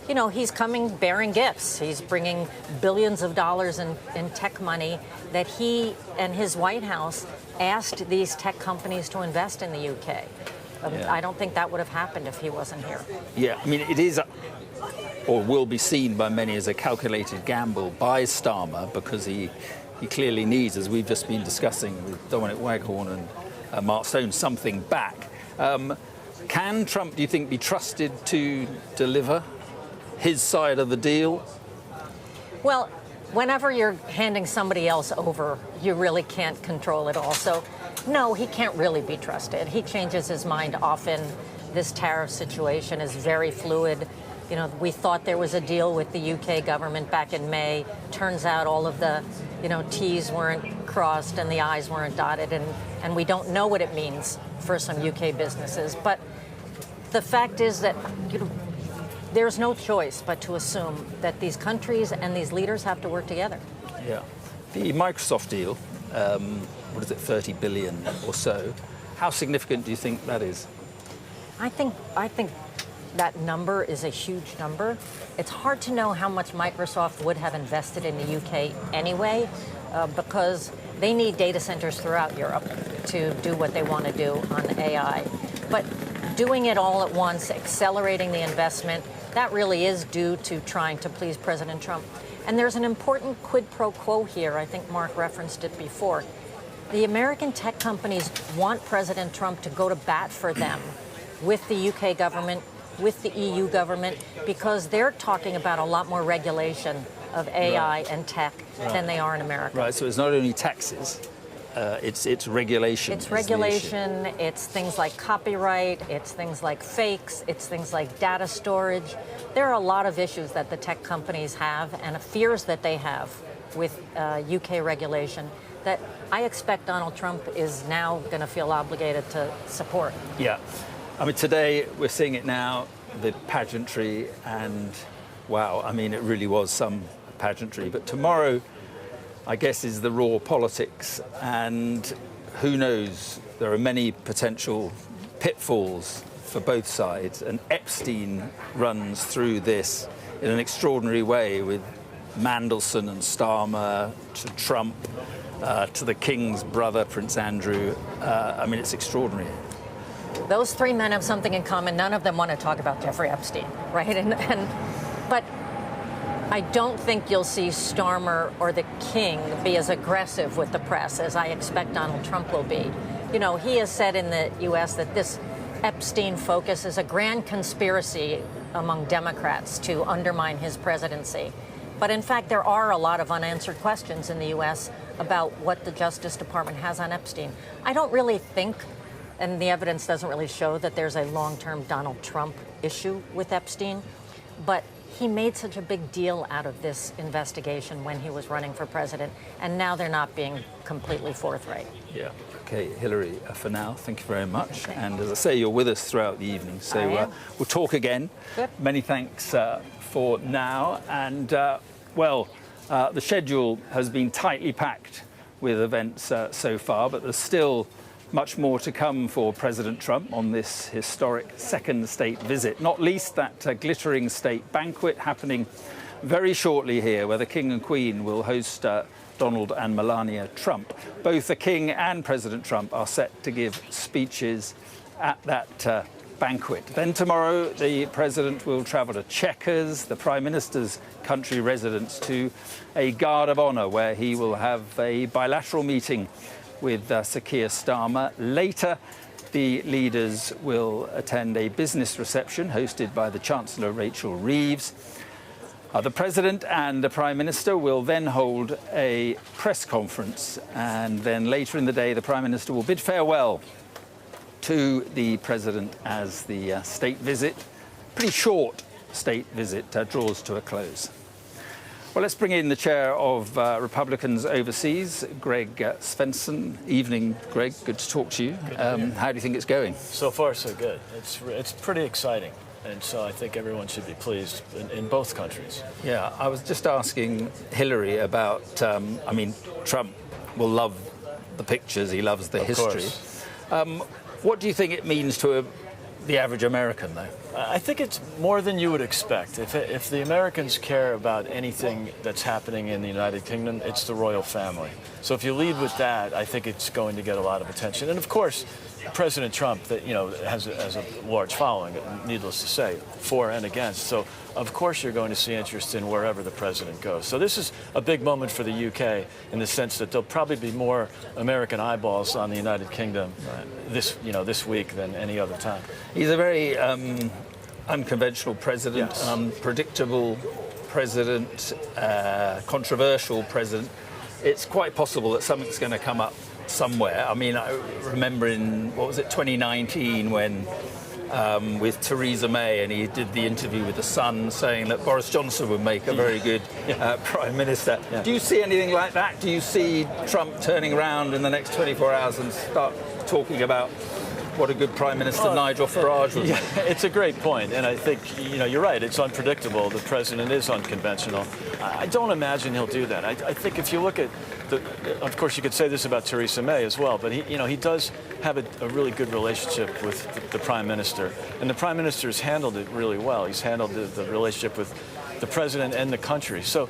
you know, he's coming bearing gifts. He's bringing billions of dollars in tech money that he and his White House asked these tech companies to invest in the UK. I don't think that would have happened if he wasn't here. Yeah, I mean, it is, or will be seen by many as a calculated gamble by Starmer, because he clearly needs, as we've just been discussing with Dominic Waghorn and Mark Stone, something back. Can Trump, do you think, be trusted to deliver his side of the deal? Well, whenever you're handing somebody else over, you really can't control it all. So, no, he can't really be trusted. He changes his mind often. This tariff situation is very fluid. You know, we thought there was a deal with the UK government back in May. Turns out all of the, you know, T's weren't crossed and the I's weren't dotted, and we don't know what it means for some UK businesses. But the fact is that, you know, there's no choice but to assume that these countries and these leaders have to work together. Yeah. The Microsoft deal, what is it, 30 billion or so. How significant do you think that is? I think that number is a huge number. It's hard to know how much Microsoft would have invested in the UK anyway, because they need data centers throughout Europe to do what they want to do on AI. But doing it all at once, accelerating the investment, that really is due to trying to please President Trump. And there's an important quid pro quo here. I think Mark referenced it before. The American tech companies want President Trump to go to bat for them with the UK government, with the EU government, because they're talking about a lot more regulation of AI and tech than they are in America. Right, so it's not only taxes, it's regulation. It's regulation, it's things like copyright, it's things like fakes, it's things like data storage. There are a lot of issues that the tech companies have and fears that they have with UK regulation that I expect Donald Trump is now going to feel obligated to support. Yeah. I mean, today we're seeing it now, the pageantry, and wow, I mean, it really was some pageantry. But tomorrow, I guess, is the raw politics, and who knows, there are many potential pitfalls for both sides, and Epstein runs through this in an extraordinary way with Mandelson and Starmer, to Trump, to the King's brother, Prince Andrew. I mean, it's extraordinary. Those three men have something in common. None of them want to talk about Jeffrey Epstein, right? But I don't think you'll see Starmer or the King be as aggressive with the press as I expect Donald Trump will be. You know, he has said in the U.S. that this Epstein focus is a grand conspiracy among Democrats to undermine his presidency. But in fact, there are a lot of unanswered questions in the U.S. about what the Justice Department has on Epstein. I don't really think, and the evidence doesn't really show, that there's a long-term Donald Trump issue with Epstein, but he made such a big deal out of this investigation when he was running for president, and now they're not being completely forthright. Yeah. Okay, Hillary, for now, thank you very much. And as I say, you're with us throughout the evening, so we'll talk again. Good. Many thanks for now. And, the schedule has been tightly packed with events so far, but there's still much more to come for President Trump on this historic second state visit, not least that glittering state banquet happening very shortly here, where the King and Queen will host Donald and Melania Trump. Both the King and President Trump are set to give speeches at that banquet. Then tomorrow, the President will travel to Chequers, the Prime Minister's country residence, to a guard of honour, where he will have a bilateral meeting with Sir Keir Starmer. Later, the leaders will attend a business reception hosted by the Chancellor Rachel Reeves. The President and the Prime Minister will then hold a press conference, and then later in the day the Prime Minister will bid farewell to the President as the state visit, pretty short state visit, draws to a close. Well, let's bring in the chair of Republicans overseas, Greg Svensson. Evening, Greg. Good to talk to you. How do you think it's going? So far, so good. It's pretty exciting. And so I think everyone should be pleased in both countries. Yeah, I was just asking Hillary about, Trump will love the pictures, he loves the history. What do you think it means to the average American, though? I think it's more than you would expect. If the Americans care about anything that's happening in the United Kingdom, it's the royal family. So if you lead with that, I think it's going to get a lot of attention. And of course, President Trump, has a large following, needless to say, for and against. So of course you're going to see interest in wherever the president goes. So this is a big moment for the UK in the sense that there'll probably be more American eyeballs on the United Kingdom this week than any other time. He's a very unconventional president, yes. Unpredictable president, controversial president. It's quite possible that something's going to come up somewhere. I mean, I remember in, 2019 when with Theresa May, and he did the interview with The Sun saying that Boris Johnson would make a very good Prime Minister. Yeah. Do you see anything like that? Do you see Trump turning around in the next 24 hours and start talking about what a good Prime Minister Nigel Farage would be? Yeah, it's a great point, and I think, you're right, it's unpredictable. The president is unconventional. I don't imagine he'll do that. I think if you look at of course you could say this about Theresa May as well, but he does have a really good relationship with the Prime Minister, and the Prime Minister has handled it really well. He's handled the relationship with the president and the country. So,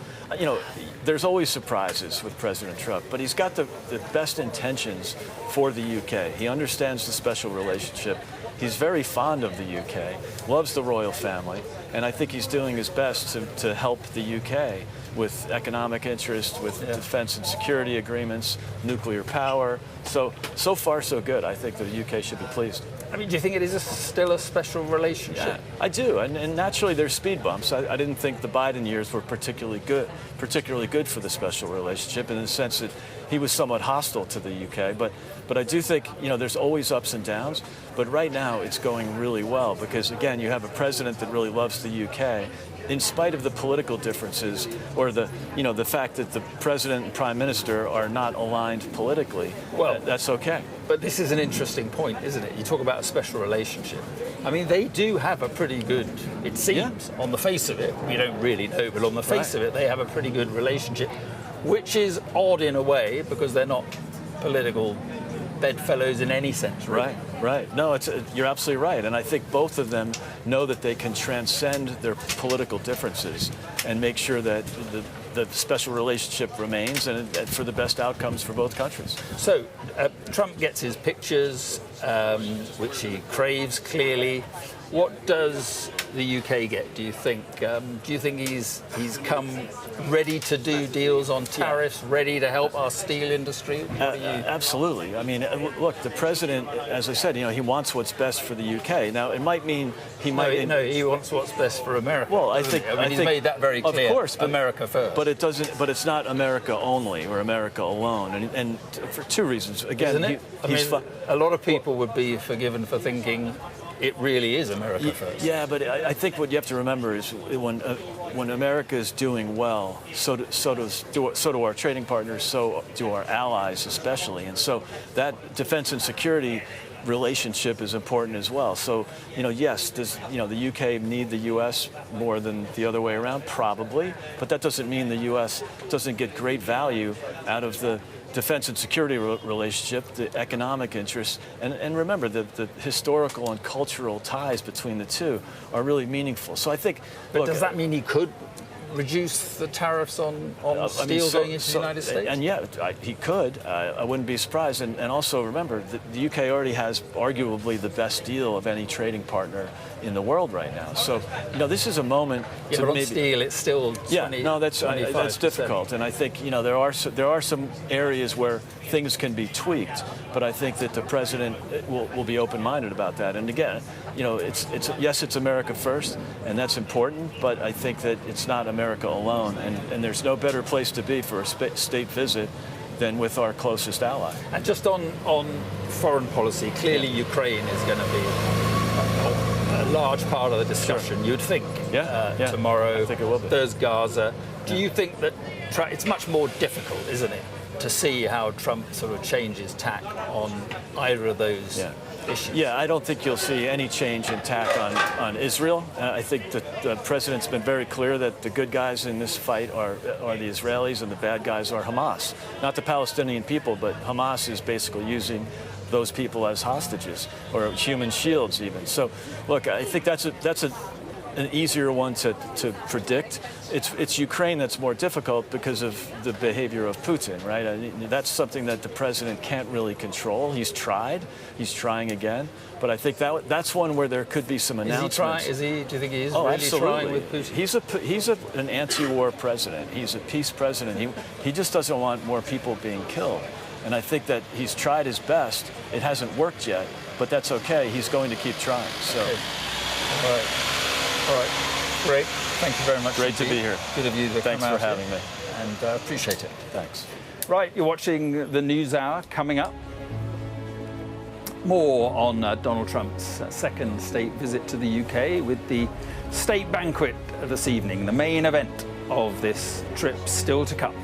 there's always surprises with President Trump, but he's got the best intentions for the UK. He understands the special relationship. He's very fond of the UK, loves the royal family, and I think he's doing his best to help the UK with economic interest, with defense and security agreements, nuclear power. So far, so good. I think the UK should be pleased. I mean, do you think it is still a special relationship? Yeah, I do, and naturally there's speed bumps. I didn't think the Biden years were particularly good for the special relationship, in the sense that he was somewhat hostile to the UK. But I do think there's always ups and downs. But right now it's going really well because, again, you have a president that really loves the UK. In spite of the political differences or the fact that the president and prime minister are not aligned politically, well, that's okay. But this is an interesting point, isn't it? You talk about a special relationship. I mean, they do have a pretty good, it seems, on the face of it, we don't really know, but on the face of it, they have a pretty good relationship, which is odd in a way because they're not political bedfellows in any sense, really. Right. No, you're absolutely right. And I think both of them know that they can transcend their political differences and make sure that the special relationship remains, and for the best outcomes for both countries. So Trump gets his pictures, which he craves clearly. What does the UK get, do you think? Do you think he's come ready to do deals on tariffs, ready to help our steel industry? Absolutely. I mean, look, the president, as I said, he wants what's best for the UK. Now, it might mean he might... No, he wants what's best for America. Well, I think he's made that very clear. Of course, America first. But it doesn't. But it's not America only or America alone, and for two reasons. Again, Isn't it? A lot of people would be forgiven for thinking it really is America first. Yeah, but I think what you have to remember is when America is doing well, so do our trading partners, so do our allies especially, and so that defense and security relationship is important as well. So, yes, does the UK need the US more than the other way around? Probably, but that doesn't mean the US doesn't get great value out of the defense and security relationship, the economic interests, and remember the historical and cultural ties between the two are really meaningful. So I think. But does that mean he could reduce the tariffs on steel going into the United States? And yeah, he could. I wouldn't be surprised. And also remember, the UK already has arguably the best deal of any trading partner in the world right now. So, this is a moment to but on maybe steel. It's still 20, that's difficult. And I think there are some areas where things can be tweaked. But I think that the president will be open-minded about that. And again, it's America first, and that's important. But I think that it's not America alone, and there's no better place to be for a state visit than with our closest ally. And just on foreign policy, clearly Ukraine is going to be a large part of the discussion, sure. You'd think. Tomorrow, I think it will be. There's Gaza. Do you think that it's much more difficult, isn't it, to see how Trump sort of changes tack on either of those issues? Yeah, I don't think you'll see any change in tack on Israel. I think that the president's been very clear that the good guys in this fight are the Israelis and the bad guys are Hamas. Not the Palestinian people, but Hamas is basically using those people as hostages or human shields even. So, look, I think that's an easier one to predict. It's Ukraine that's more difficult because of the behavior of Putin, right? That's something that the president can't really control. He's trying again, but I think that's one where there could be some announcements. Do you think he is really absolutely. trying with Putin? He's an anti-war president. He's a peace president. He just doesn't want more people being killed. And I think that he's tried his best. It hasn't worked yet, but that's okay. He's going to keep trying. So. Okay. All right. Great. Thank you very much. Great to be here. Good of you to Thanks come out for having me. And appreciate it. Thanks. Right, you're watching the NewsHour. Coming up, more on Donald Trump's second state visit to the UK with the state banquet this evening, the main event of this trip still to come.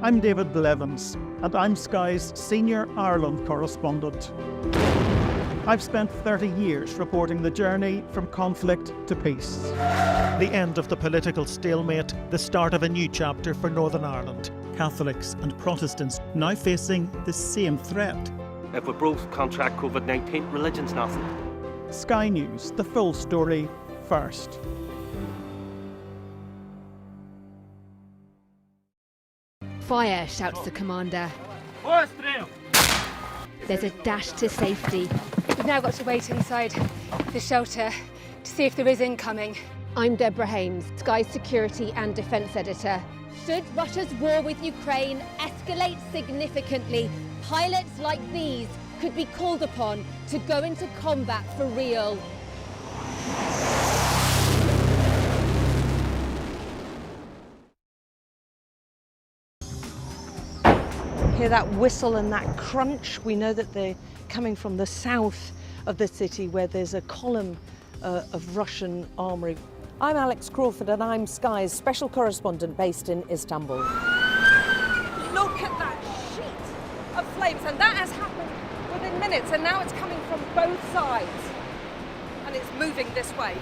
I'm David Blevins, and I'm Sky's Senior Ireland Correspondent. I've spent 30 years reporting the journey from conflict to peace. The end of the political stalemate, the start of a new chapter for Northern Ireland. Catholics and Protestants now facing the same threat. If we both contract COVID-19, religion's nothing. Sky News, the full story first. Fire, shouts the commander. There's a dash to safety. We've now got to wait inside the shelter to see if there is incoming. I'm Deborah Hames, Sky Security and Defence Editor. Should Russia's war with Ukraine escalate significantly, pilots like these could be called upon to go into combat for real. Hear that whistle and that crunch? We know that they're coming from the south of the city where there's a column of Russian armoury. I'm Alex Crawford and I'm Sky's special correspondent based in Istanbul. Look at that sheet of flames, and that has happened within minutes, and now it's coming from both sides and it's moving this way.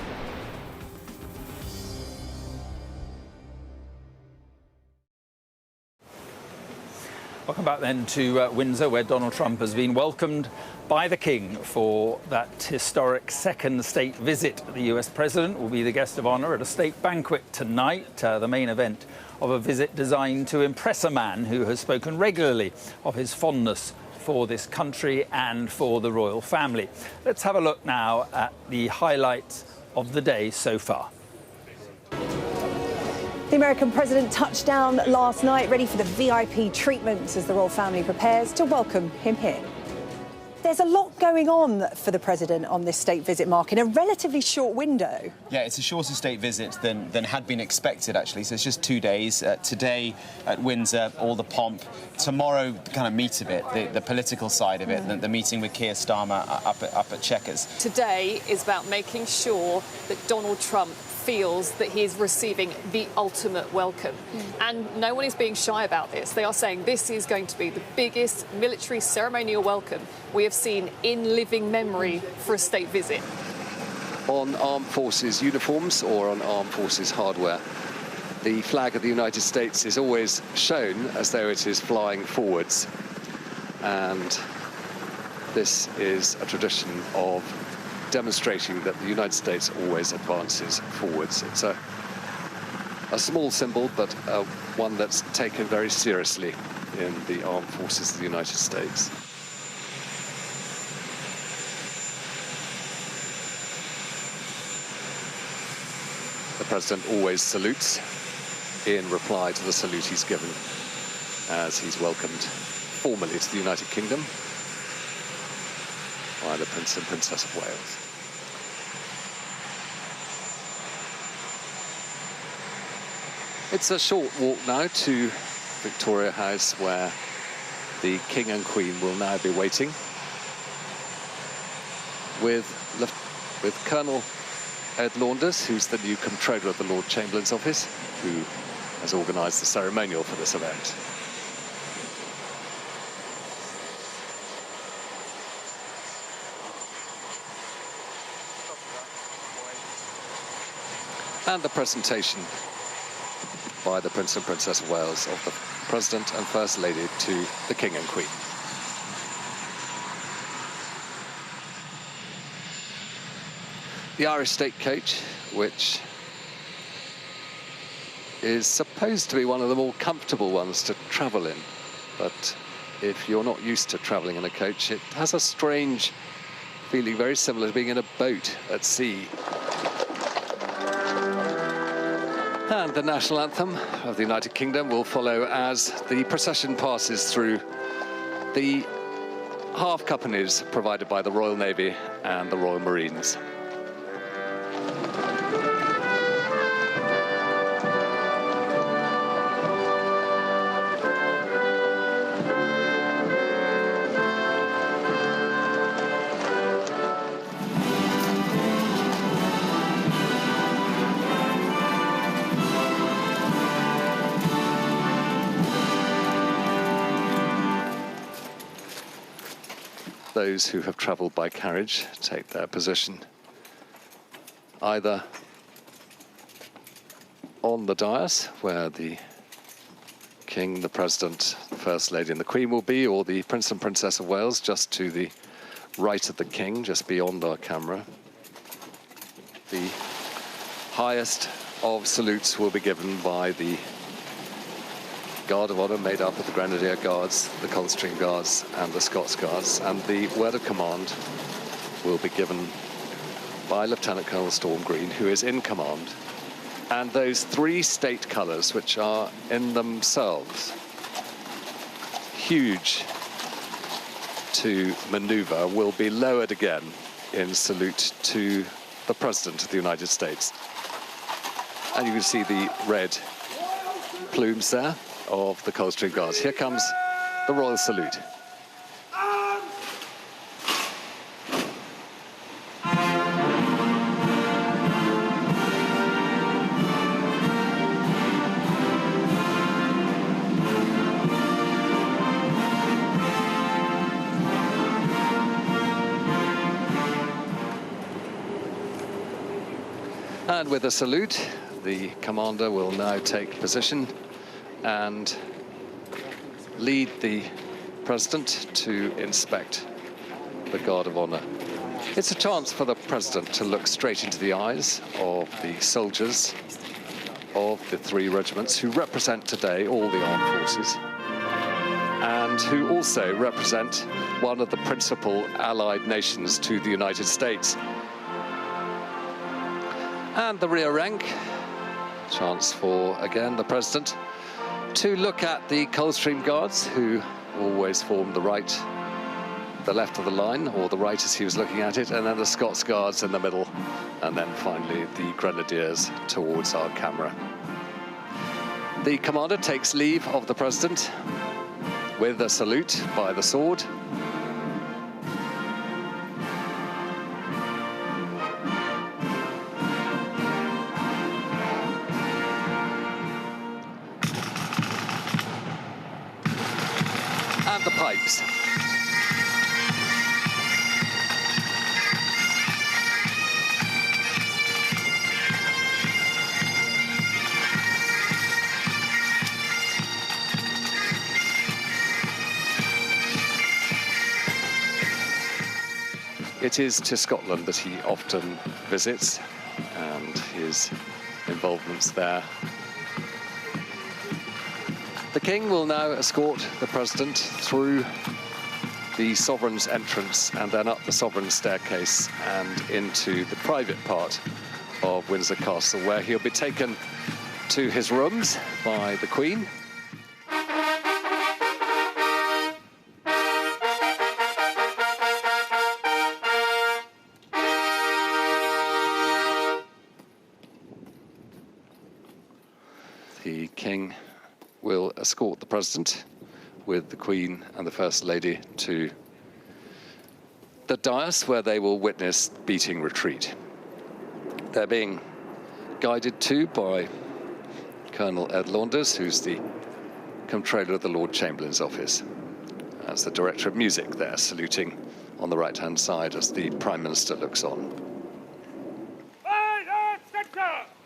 Welcome back then to Windsor, where Donald Trump has been welcomed by the King for that historic second state visit. The US President will be the guest of honour at a state banquet tonight, the main event of a visit designed to impress a man who has spoken regularly of his fondness for this country and for the royal family. Let's have a look now at the highlights of the day so far. The American president touched down last night, ready for the VIP treatment as the royal family prepares to welcome him here. There's a lot going on for the president on this state visit, Mark, in a relatively short window. Yeah, it's a shorter state visit than had been expected, actually. So it's just 2 days. Today at Windsor, all the pomp. Tomorrow, the kind of meat of it, the political side of it, the meeting with Keir Starmer up at Chequers. Today is about making sure that Donald Trump feels that he is receiving the ultimate welcome. And no one is being shy about this. They are saying this is going to be the biggest military ceremonial welcome we have seen in living memory for a state visit. On armed forces uniforms or on armed forces hardware, the flag of the United States is always shown as though it is flying forwards. And this is a tradition of demonstrating that the United States always advances forwards. It's a small symbol, but one that's taken very seriously in the armed forces of the United States. The president always salutes in reply to the salute he's given as he's welcomed formally to the United Kingdom by the Prince and Princess of Wales. It's a short walk now to Victoria House, where the King and Queen will now be waiting with Colonel Ed Launders, who's the new Comptroller of the Lord Chamberlain's office, who has organised the ceremonial for this event. And the presentation by the Prince and Princess of Wales of the President and First Lady to the King and Queen. The Irish state coach, which is supposed to be one of the more comfortable ones to travel in, but if you're not used to travelling in a coach, it has a strange feeling very similar to being in a boat at sea. And the national anthem of the United Kingdom will follow as the procession passes through the half companies provided by the Royal Navy and the Royal Marines. those who have travelled by carriage take their position either on the dais, where the King, the President, the First Lady and the Queen will be, or the Prince and Princess of Wales just to the right of the King, just beyond our camera. The highest of salutes will be given by the Guard of Honour, made up of the Grenadier Guards, the Coldstream Guards and the Scots Guards, and the word of command will be given by Lieutenant Colonel Storm Green, who is in command. And those three state colours, which are in themselves huge to manoeuvre, will be lowered again in salute to the President of the United States. And you can see the red plumes there of the Coldstream Guards. Here comes the Royal Salute. And with a salute, the commander will now take position and lead the President to inspect the Guard of Honour. It's a chance for the President to look straight into the eyes of the soldiers of the three regiments who represent today all the armed forces, and who also represent one of the principal allied nations to the United States. And the rear rank, chance for, again, the President to look at the Coldstream Guards, who always form the right, the left of the line, or the right as he was looking at it, and then the Scots Guards in the middle, and then finally the Grenadiers towards our camera. The commander takes leave of the President with a salute by the sword. And the pipes. It is to Scotland that he often visits, and his involvements there. The King will now escort the President through the Sovereign's entrance and then up the Sovereign's staircase and into the private part of Windsor Castle, where he'll be taken to his rooms by the Queen. The King will escort the President with the Queen and the First Lady to the dais, where they will witness beating retreat. They're being guided to by Colonel Ed Launders, who's the Comptroller of the Lord Chamberlain's office, as the Director of Music there, saluting on the right-hand side as the Prime Minister looks on.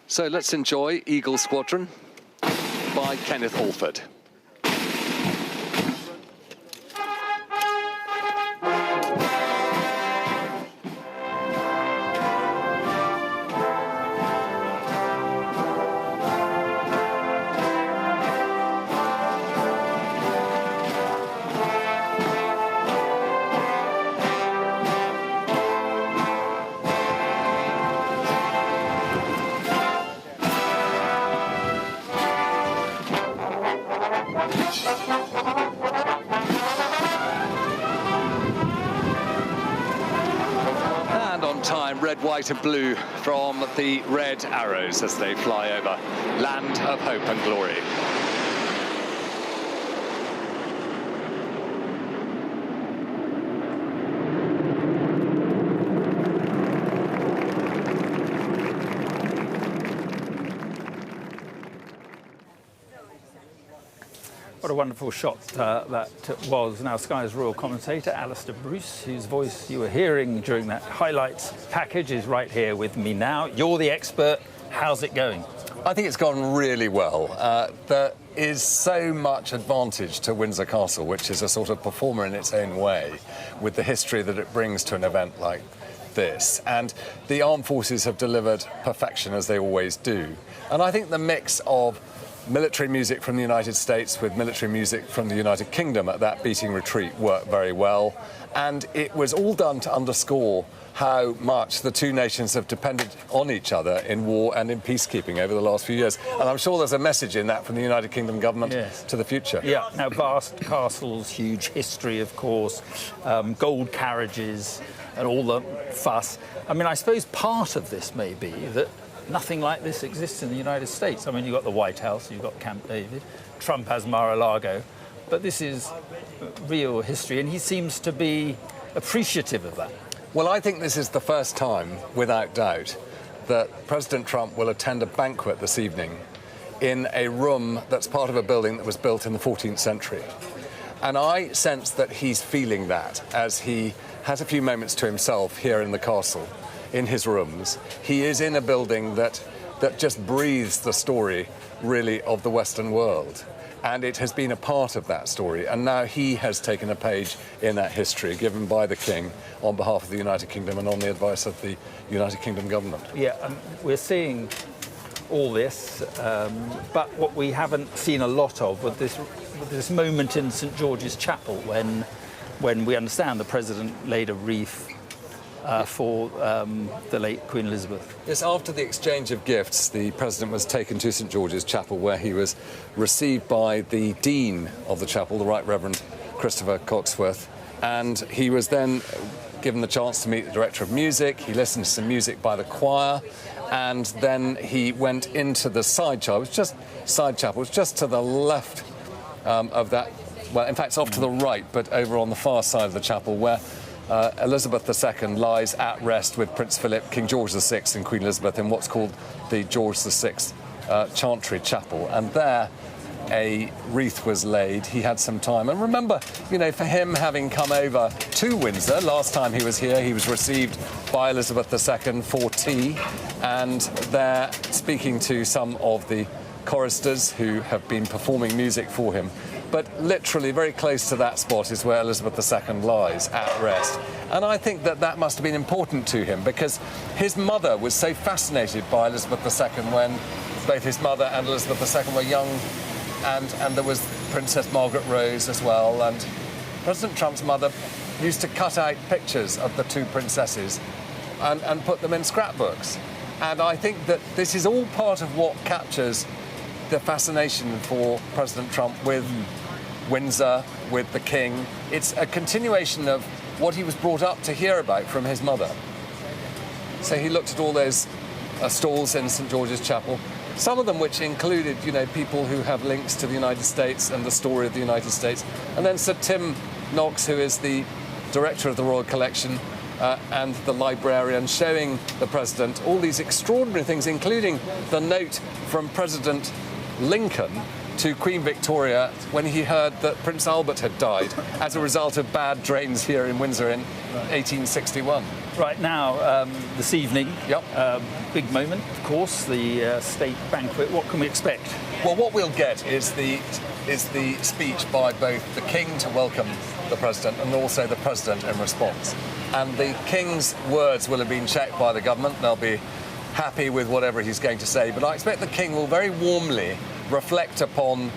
So let's enjoy Eagle Squadron by Kenneth Alford. Red, white and blue from the red arrows as they fly over land of hope and glory. All What a wonderful shot that was. Now, Sky's royal commentator, Alistair Bruce, whose voice you were hearing during that highlights package, is right here with me now. You're the expert. How's it going? I think it's gone really well. There is so much advantage to Windsor Castle, which is a sort of performer in its own way, with the history that it brings to an event like this. And the armed forces have delivered perfection, as they always do. And I think the mix of military music from the United States with military music from the United Kingdom at that beating retreat worked very well. And it was all done to underscore how much the two nations have depended on each other in war and in peacekeeping over the last few years. And I'm sure there's a message in that from the United Kingdom government to the future. Yeah, now vast castles, huge history, of course, gold carriages and all the fuss. I mean, I suppose part of this may be that nothing like this exists in the United States. I mean, you've got the White House, you've got Camp David, Trump has Mar-a-Lago, but this is real history, and he seems to be appreciative of that. Well, I think this is the first time, without doubt, that President Trump will attend a banquet this evening in a room that's part of a building that was built in the 14th century. And I sense that he's feeling that as he has a few moments to himself here in the castle, in his rooms. He is in a building that just breathes the story, really, of the Western world. And it has been a part of that story. And now he has taken a page in that history given by the King on behalf of the United Kingdom and on the advice of the United Kingdom government. Yeah, we're seeing all this, but what we haven't seen a lot of with this moment in St George's Chapel when we understand the President laid a wreath for the late Queen Elizabeth. Yes, after the exchange of gifts, the President was taken to St George's Chapel, where he was received by the Dean of the chapel, the Right Reverend Christopher Coxworth, and he was then given the chance to meet the Director of Music. He listened to some music by the choir, and then he went into the side chapel. It's just side chapel. It's just to the left of that. Well, in fact, it's off to the right, but over on the far side of the chapel, where Elizabeth II lies at rest with Prince Philip, King George VI and Queen Elizabeth in what's called the George VI Chantry Chapel. And there a wreath was laid. He had some time. And remember, you know, for him having come over to Windsor, last time he was here, he was received by Elizabeth II for tea. And there, speaking to some of the choristers who have been performing music for him. But literally very close to that spot is where Elizabeth II lies at rest. And I think that must have been important to him because his mother was so fascinated by Elizabeth II when both his mother and Elizabeth II were young, and there was Princess Margaret Rose as well. And President Trump's mother used to cut out pictures of the two princesses and put them in scrapbooks. And I think that this is all part of what captures the fascination for President Trump with Windsor, with the King. It's a continuation of what he was brought up to hear about from his mother. So he looked at all those stalls in St George's Chapel, some of them which included, you know, people who have links to the United States and the story of the United States. And then Sir Tim Knox, who is the director of the Royal Collection and the librarian, showing the President all these extraordinary things, including the note from President Lincoln to Queen Victoria when he heard that Prince Albert had died as a result of bad drains here in Windsor in 1861. Right now, this evening, big moment, of course, the state banquet. What can we expect? Well, what we'll get is the speech by both the King to welcome the President and also the President in response. And the King's words will have been checked by the government. They'll be happy with whatever he's going to say. But I expect the King will very warmly reflect upon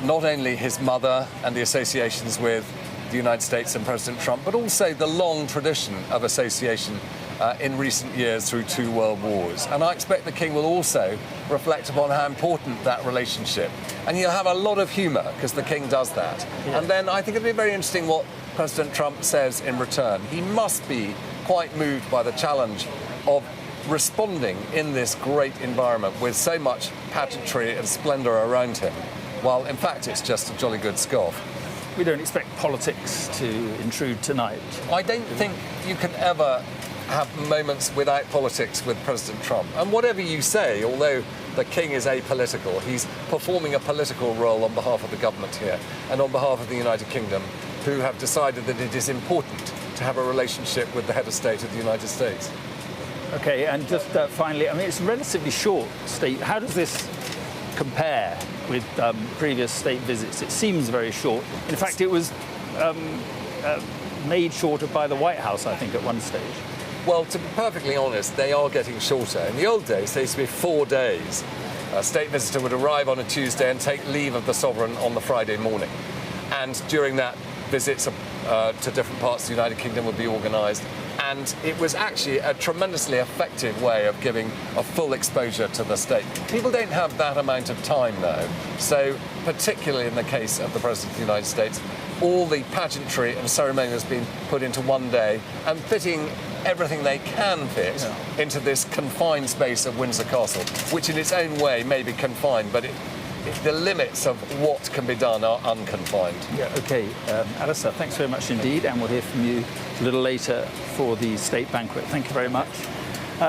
not only his mother and the associations with the United States and President Trump, but also the long tradition of association in recent years through 2 world wars. And I expect the King will also reflect upon how important that relationship. And he'll have a lot of humour, because the King does that. Yeah. And then I think it'll be very interesting what President Trump says in return. He must be quite moved by the challenge of responding in this great environment with so much pageantry and splendour around him, while in fact it's just a jolly good scoff. We don't expect politics to intrude tonight. I don't think you can ever have moments without politics with President Trump. And whatever you say, although the King is apolitical. He's performing a political role on behalf of the government here and on behalf of the United Kingdom, who have decided that it is important to have a relationship with the head of state of the United States. Okay, and just finally, I mean, it's relatively short, Steve. How does this compare with previous state visits? It seems very short. In fact, it was made shorter by the White House, I think, at one stage. Well, to be perfectly honest, they are getting shorter. In the old days, they used to be 4 days. A state visitor would arrive on a Tuesday and take leave of the sovereign on the Friday morning. And during that, visits to different parts of the United Kingdom would be organised. And it was actually a tremendously effective way of giving a full exposure to the state. People don't have that amount of time, though. So, particularly in the case of the President of the United States, all the pageantry and ceremony has been put into one day, and fitting everything they can fit into this confined space of Windsor Castle, which in its own way may be confined, but the limits of what can be done are unconfined. Yeah, OK. Alistair, thanks very much indeed, and we'll hear from you a little later for the state banquet. Thank you very much.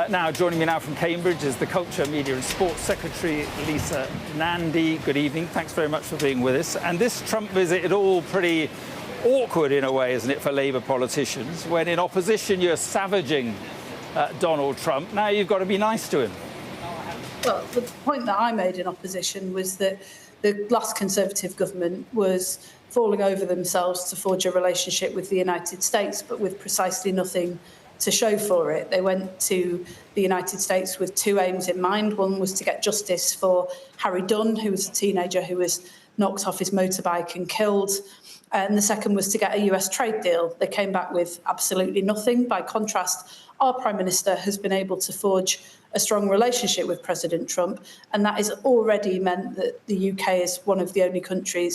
Now, joining me now from Cambridge is the Culture, Media and Sports Secretary, Lisa Nandy. Good evening. Thanks very much for being with us. And this Trump visit, it's all pretty awkward in a way, isn't it, for Labour politicians? When in opposition you're savaging Donald Trump, now you've got to be nice to him. Well, the point that I made in opposition was that the last Conservative government was falling over themselves to forge a relationship with the United States, but with precisely nothing to show for it. They went to the United States with two aims in mind. One was to get justice for Harry Dunn, who was a teenager who was knocked off his motorbike and killed. And the second was to get a US trade deal. They came back with absolutely nothing. By contrast, our Prime Minister has been able to forge a strong relationship with President Trump, and that has already meant that the UK is one of the only country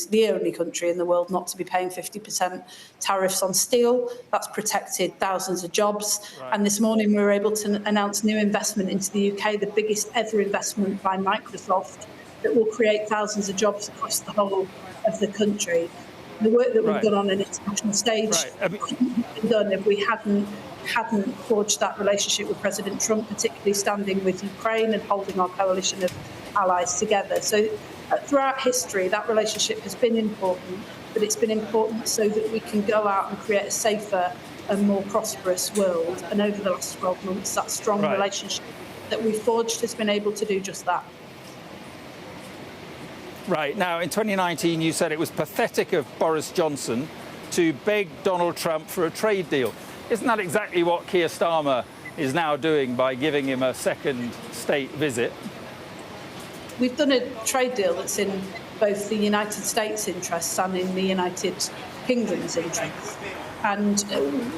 in the world not to be paying 50% tariffs on steel. That's protected thousands of jobs. Right. And this morning we were able to announce new investment into the UK, the biggest ever investment by Microsoft, that will create thousands of jobs across the whole of the country. The work that we've done on an international stage couldn't have been done if we hadn't forged that relationship with President Trump, particularly standing with Ukraine and holding our coalition of allies together. So throughout history, that relationship has been important, but it's been important so that we can go out and create a safer and more prosperous world. And over the last 12 months, that strong relationship that we forged has been able to do just that. Right. Now, in 2019, you said it was pathetic of Boris Johnson to beg Donald Trump for a trade deal. Isn't that exactly what Keir Starmer is now doing by giving him a second state visit? We've done a trade deal that's in both the United States' interests and in the United Kingdom's interests. And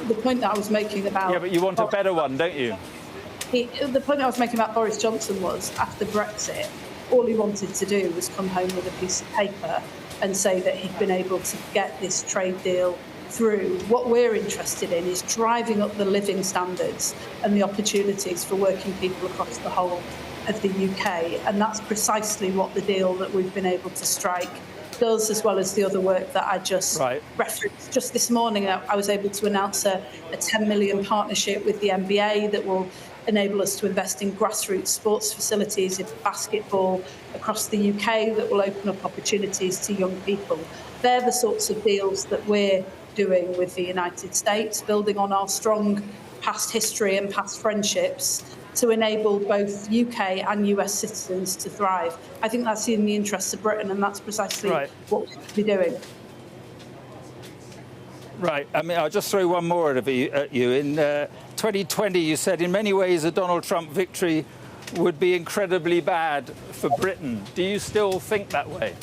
the point that I was making about... Yeah, but you want a better one, don't you? The point I was making about Boris Johnson was, after Brexit, all he wanted to do was come home with a piece of paper and say that he'd been able to get this trade deal through. What we're interested in is driving up the living standards and the opportunities for working people across the whole of the UK. And that's precisely what the deal that we've been able to strike does, as well as the other work that I just referenced. Just this morning, I was able to announce a 10 million partnership with the NBA that will enable us to invest in grassroots sports facilities in basketball across the UK that will open up opportunities to young people. They're the sorts of deals that we're doing with the United States, building on our strong past history and past friendships to enable both UK and US citizens to thrive. I think that's in the interests of Britain, and that's precisely what we should be doing. Right. I mean, I'll just throw one more at you. In 2020, you said in many ways a Donald Trump victory would be incredibly bad for Britain. Do you still think that way?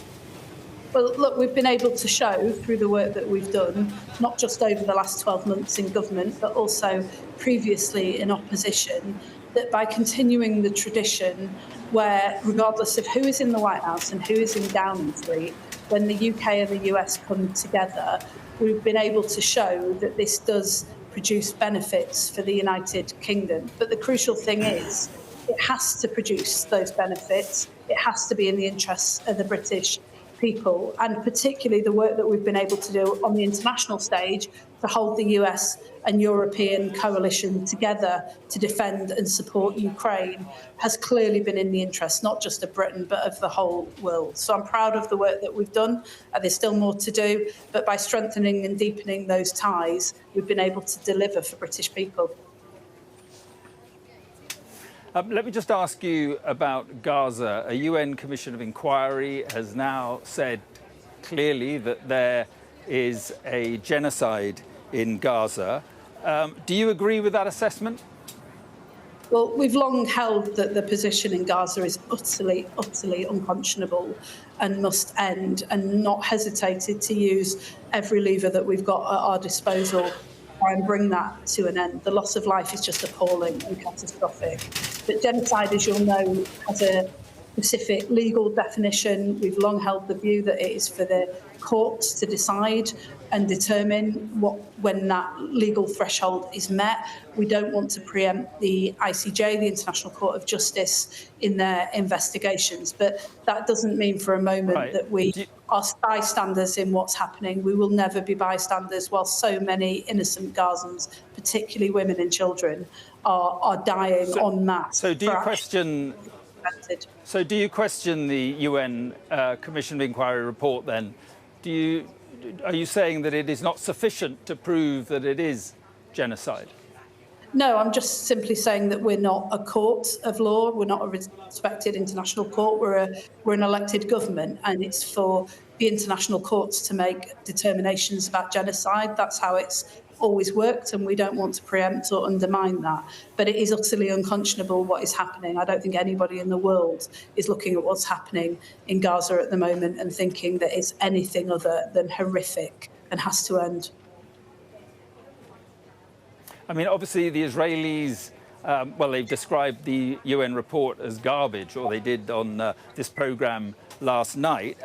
Well, look, we've been able to show through the work that we've done, not just over the last 12 months in government, but also previously in opposition, that by continuing the tradition where, regardless of who is in the White House and who is in Downing Street, when the UK and the US come together, we've been able to show that this does produce benefits for the United Kingdom. But the crucial thing is, it has to produce those benefits. It has to be in the interests of the British people, and particularly the work that we've been able to do on the international stage to hold the US and European coalition together to defend and support Ukraine has clearly been in the interest, not just of Britain, but of the whole world. So I'm proud of the work that we've done. There's still more to do, but by strengthening and deepening those ties, we've been able to deliver for British people. Let me just ask you about Gaza. A UN Commission of Inquiry has now said clearly that there is a genocide in Gaza. Do you agree with that assessment? Well, we've long held that the position in Gaza is utterly unconscionable and must end, and not hesitated to use every lever that we've got at our disposal to try and bring that to an end. The loss of life is just appalling and catastrophic. But genocide, as you'll know, has a specific legal definition. We've long held the view that it is for the courts to decide and determine when that legal threshold is met. We don't want to preempt the ICJ, the International Court of Justice, in their investigations. But that doesn't mean for a moment that we are bystanders in what's happening. We will never be bystanders while so many innocent Gazans, particularly women and children, are dying en masse. So do you question? So do you question the UN Commission of Inquiry report then? Are you saying that it is not sufficient to prove that it is genocide? No, I'm just simply saying that we're not a court of law. We're not a respected international court. We're an elected government, and it's for the international courts to make determinations about genocide. That's how it's always worked, and we don't want to preempt or undermine that. But it is utterly unconscionable what is happening. I don't think anybody in the world is looking at what's happening in Gaza at the moment and thinking that it's anything other than horrific and has to end. I mean, obviously the Israelis, they've described the UN report as garbage, or they did on this programme last night.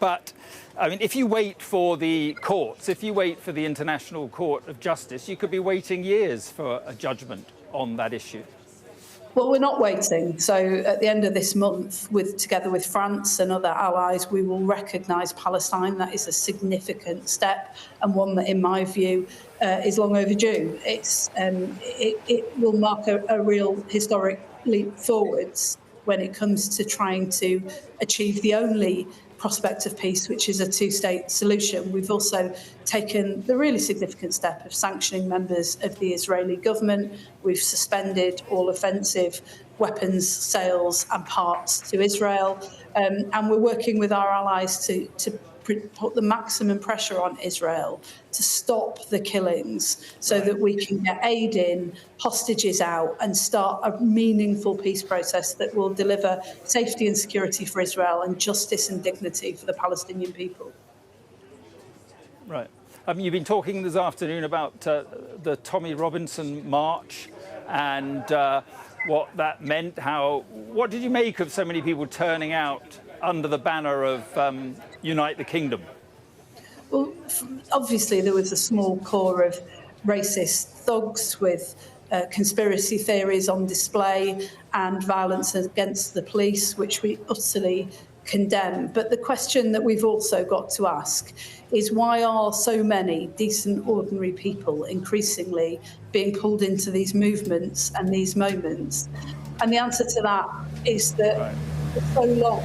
But, I mean, if you wait for the courts, if you wait for the International Court of Justice, you could be waiting years for a judgment on that issue. Well, we're not waiting. So at the end of this month, together with France and other allies, we will recognise Palestine. That is a significant step, and one that, in my view, is long overdue. It will mark a real historic leap forwards when it comes to trying to achieve the only prospect of peace, which is a two-state solution. We've also taken the really significant step of sanctioning members of the Israeli government. We've suspended all offensive weapons sales and parts to Israel. And we're working with our allies to put the maximum pressure on Israel to stop the killings so that we can get aid in, hostages out, and start a meaningful peace process that will deliver safety and security for Israel and justice and dignity for the Palestinian people. Right. You've been talking this afternoon about the Tommy Robinson March and what that meant. What did you make of so many people turning out under the banner of Unite the Kingdom? Well, obviously there was a small core of racist thugs with conspiracy theories on display and violence against the police, which we utterly condemn. But the question that we've also got to ask is, why are so many decent, ordinary people increasingly being pulled into these movements and these moments? And the answer to that is that for so long,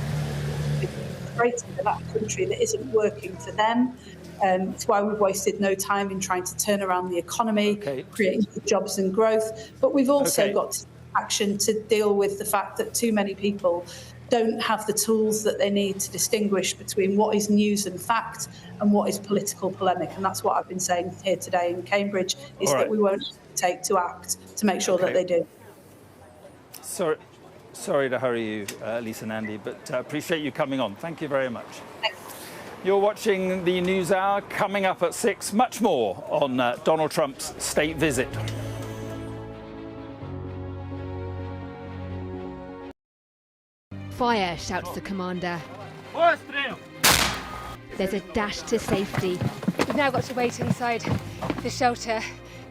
creating that country that isn't working for them. It's why we've wasted no time in trying to turn around the economy, creating jobs and growth. But we've also got to take action to deal with the fact that too many people don't have the tools that they need to distinguish between what is news and fact and what is political polemic. And that's what I've been saying here today in Cambridge, is that we won't take to act to make sure that they do. Sorry to hurry you, Lisa Nandy, but appreciate you coming on. Thank you very much. You're watching the News Hour. Coming up at 6, much more on Donald Trump's state visit. Fire, shouts the commander. There's a dash to safety. We've now got to wait inside the shelter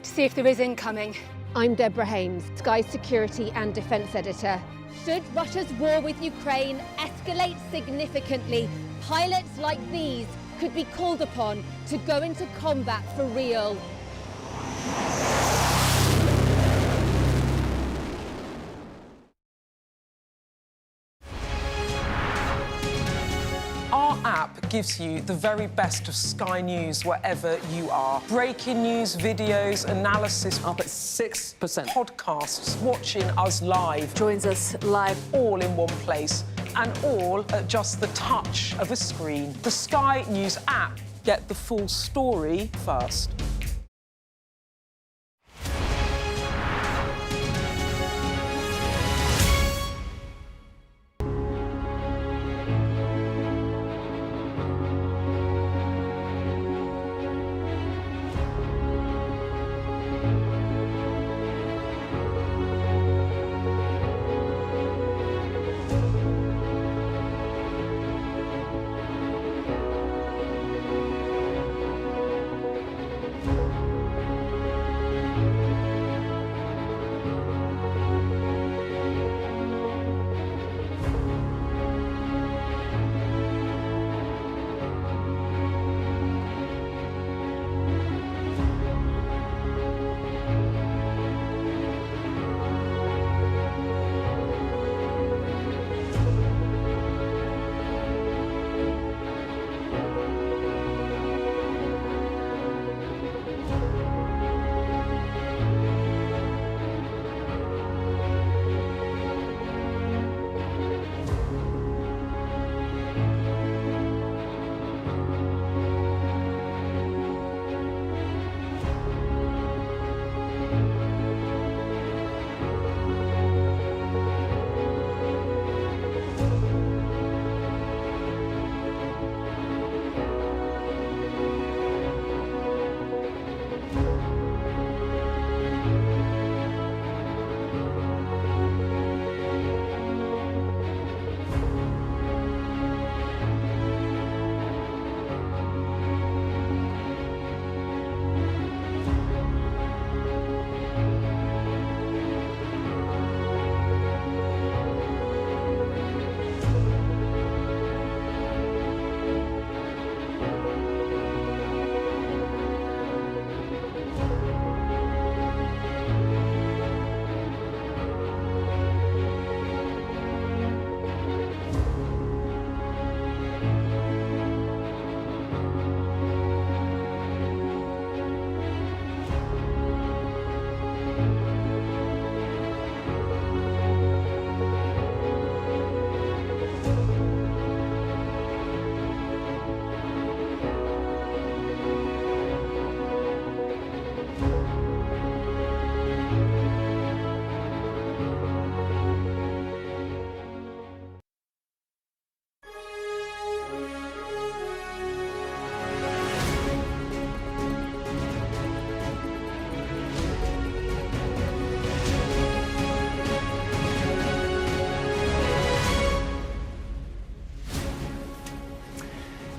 to see if there is incoming. I'm Deborah Hames, Sky security and defence editor. Should Russia's war with Ukraine escalate significantly, pilots like these could be called upon to go into combat for real. Our app gives you the very best of Sky News wherever you are. Breaking news, videos, analysis up at 6%. Podcasts, watching us live. Joins us live. All in one place. And all at just the touch of a screen. The Sky News app. Get the full story first.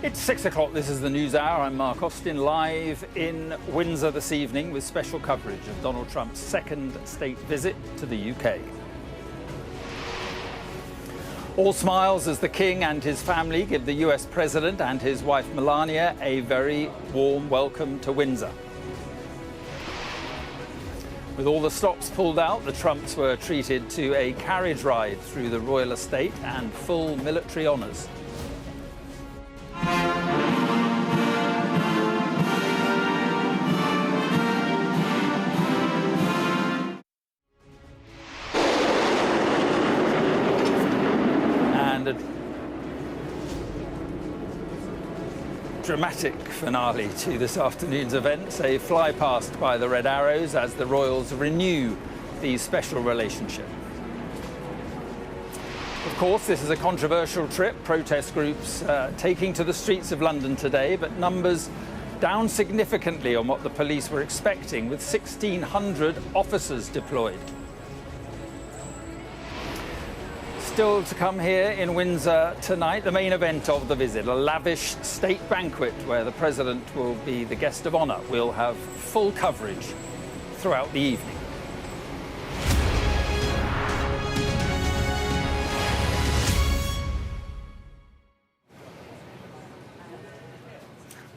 It's 6 o'clock, this is the News Hour. I'm Mark Austin, live in Windsor this evening with special coverage of Donald Trump's second state visit to the UK. All smiles as the King and his family give the US President and his wife Melania a very warm welcome to Windsor. With all the stops pulled out, the Trumps were treated to a carriage ride through the royal estate and full military honours. And a dramatic finale to this afternoon's events, a flypast by the Red Arrows as the royals renew the special relationship. Of course, this is a controversial trip, protest groups taking to the streets of London today, but numbers down significantly on what the police were expecting, with 1,600 officers deployed. Still to come here in Windsor tonight, the main event of the visit, a lavish state banquet where the President will be the guest of honour. We'll have full coverage throughout the evening.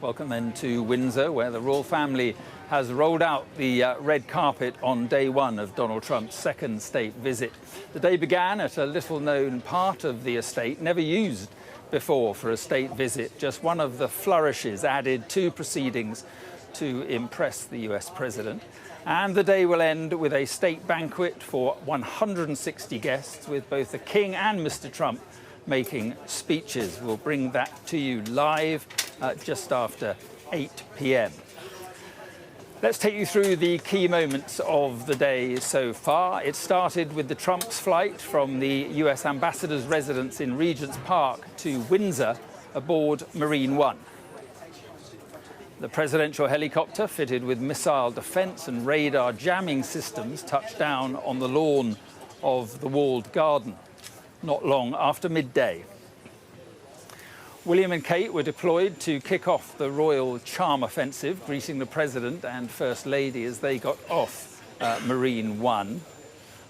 Welcome then to Windsor, where the royal family has rolled out the red carpet on day one of Donald Trump's second state visit. The day began at a little-known part of the estate, never used before for a state visit, just one of the flourishes added to proceedings to impress the US president. And the day will end with a state banquet for 160 guests, with both the King and Mr. Trump making speeches. We'll bring that to you live just after 8 p.m. Let's take you through the key moments of the day so far. It started with the Trump's flight from the US ambassador's residence in Regent's Park to Windsor aboard Marine One. The presidential helicopter, fitted with missile defense and radar jamming systems, touched down on the lawn of the walled garden not long after midday. William and Kate were deployed to kick off the royal charm offensive, greeting the President and First Lady as they got off Marine One.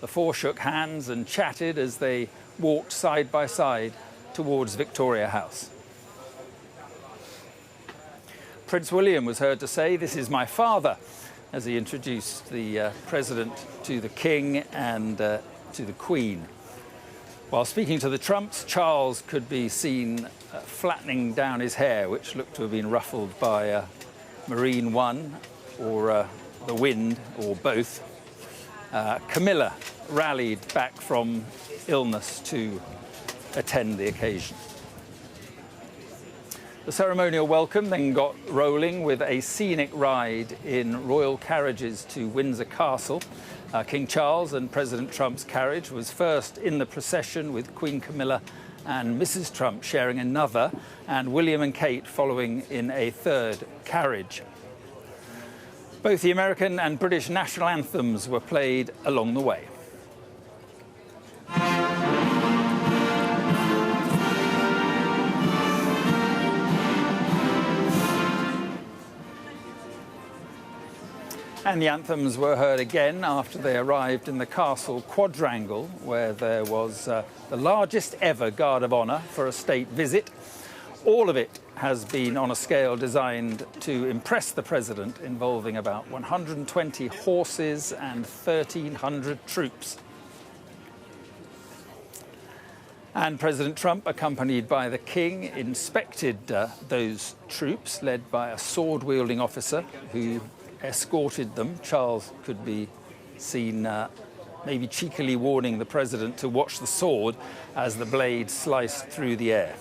The four shook hands and chatted as they walked side by side towards Victoria House. Prince William was heard to say, "This is my father," as he introduced the President to the King and to the Queen. While speaking to the Trumps, Charles could be seen flattening down his hair, which looked to have been ruffled by Marine One or the wind, or both. Camilla rallied back from illness to attend the occasion. The ceremonial welcome then got rolling with a scenic ride in royal carriages to Windsor Castle. King Charles and President Trump's carriage was first in the procession, with Queen Camilla and Mrs. Trump sharing another, and William and Kate following in a third carriage. Both the American and British national anthems were played along the way. And the anthems were heard again after they arrived in the castle quadrangle, where there was the largest ever guard of honour for a state visit. All of it has been on a scale designed to impress the president, involving about 120 horses and 1,300 troops. And President Trump, accompanied by the King, inspected those troops, led by a sword-wielding officer who escorted them. Charles could be seen maybe cheekily warning the president to watch the sword as the blade sliced through the air.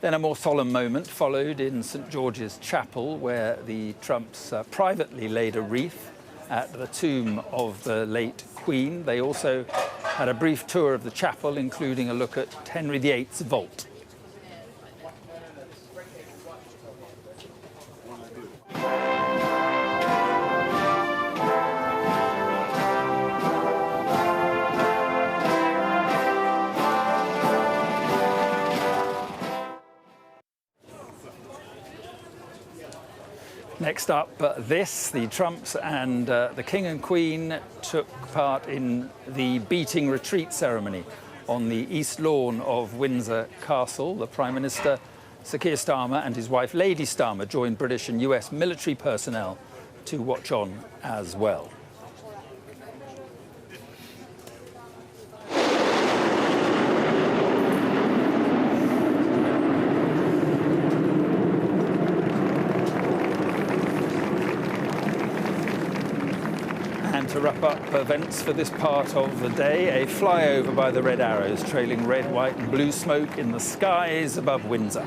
Then a more solemn moment followed in St. George's Chapel, where the Trumps privately laid a wreath at the tomb of the late Queen. They also had a brief tour of the chapel, including a look at Henry VIII's vault. Next up, the Trumps and the King and Queen took part in the beating retreat ceremony on the east lawn of Windsor Castle. The Prime Minister, Sir Keir Starmer, and his wife, Lady Starmer, joined British and US military personnel to watch on as well. To wrap up events for this part of the day, a flyover by the Red Arrows, trailing red, white and blue smoke in the skies above Windsor.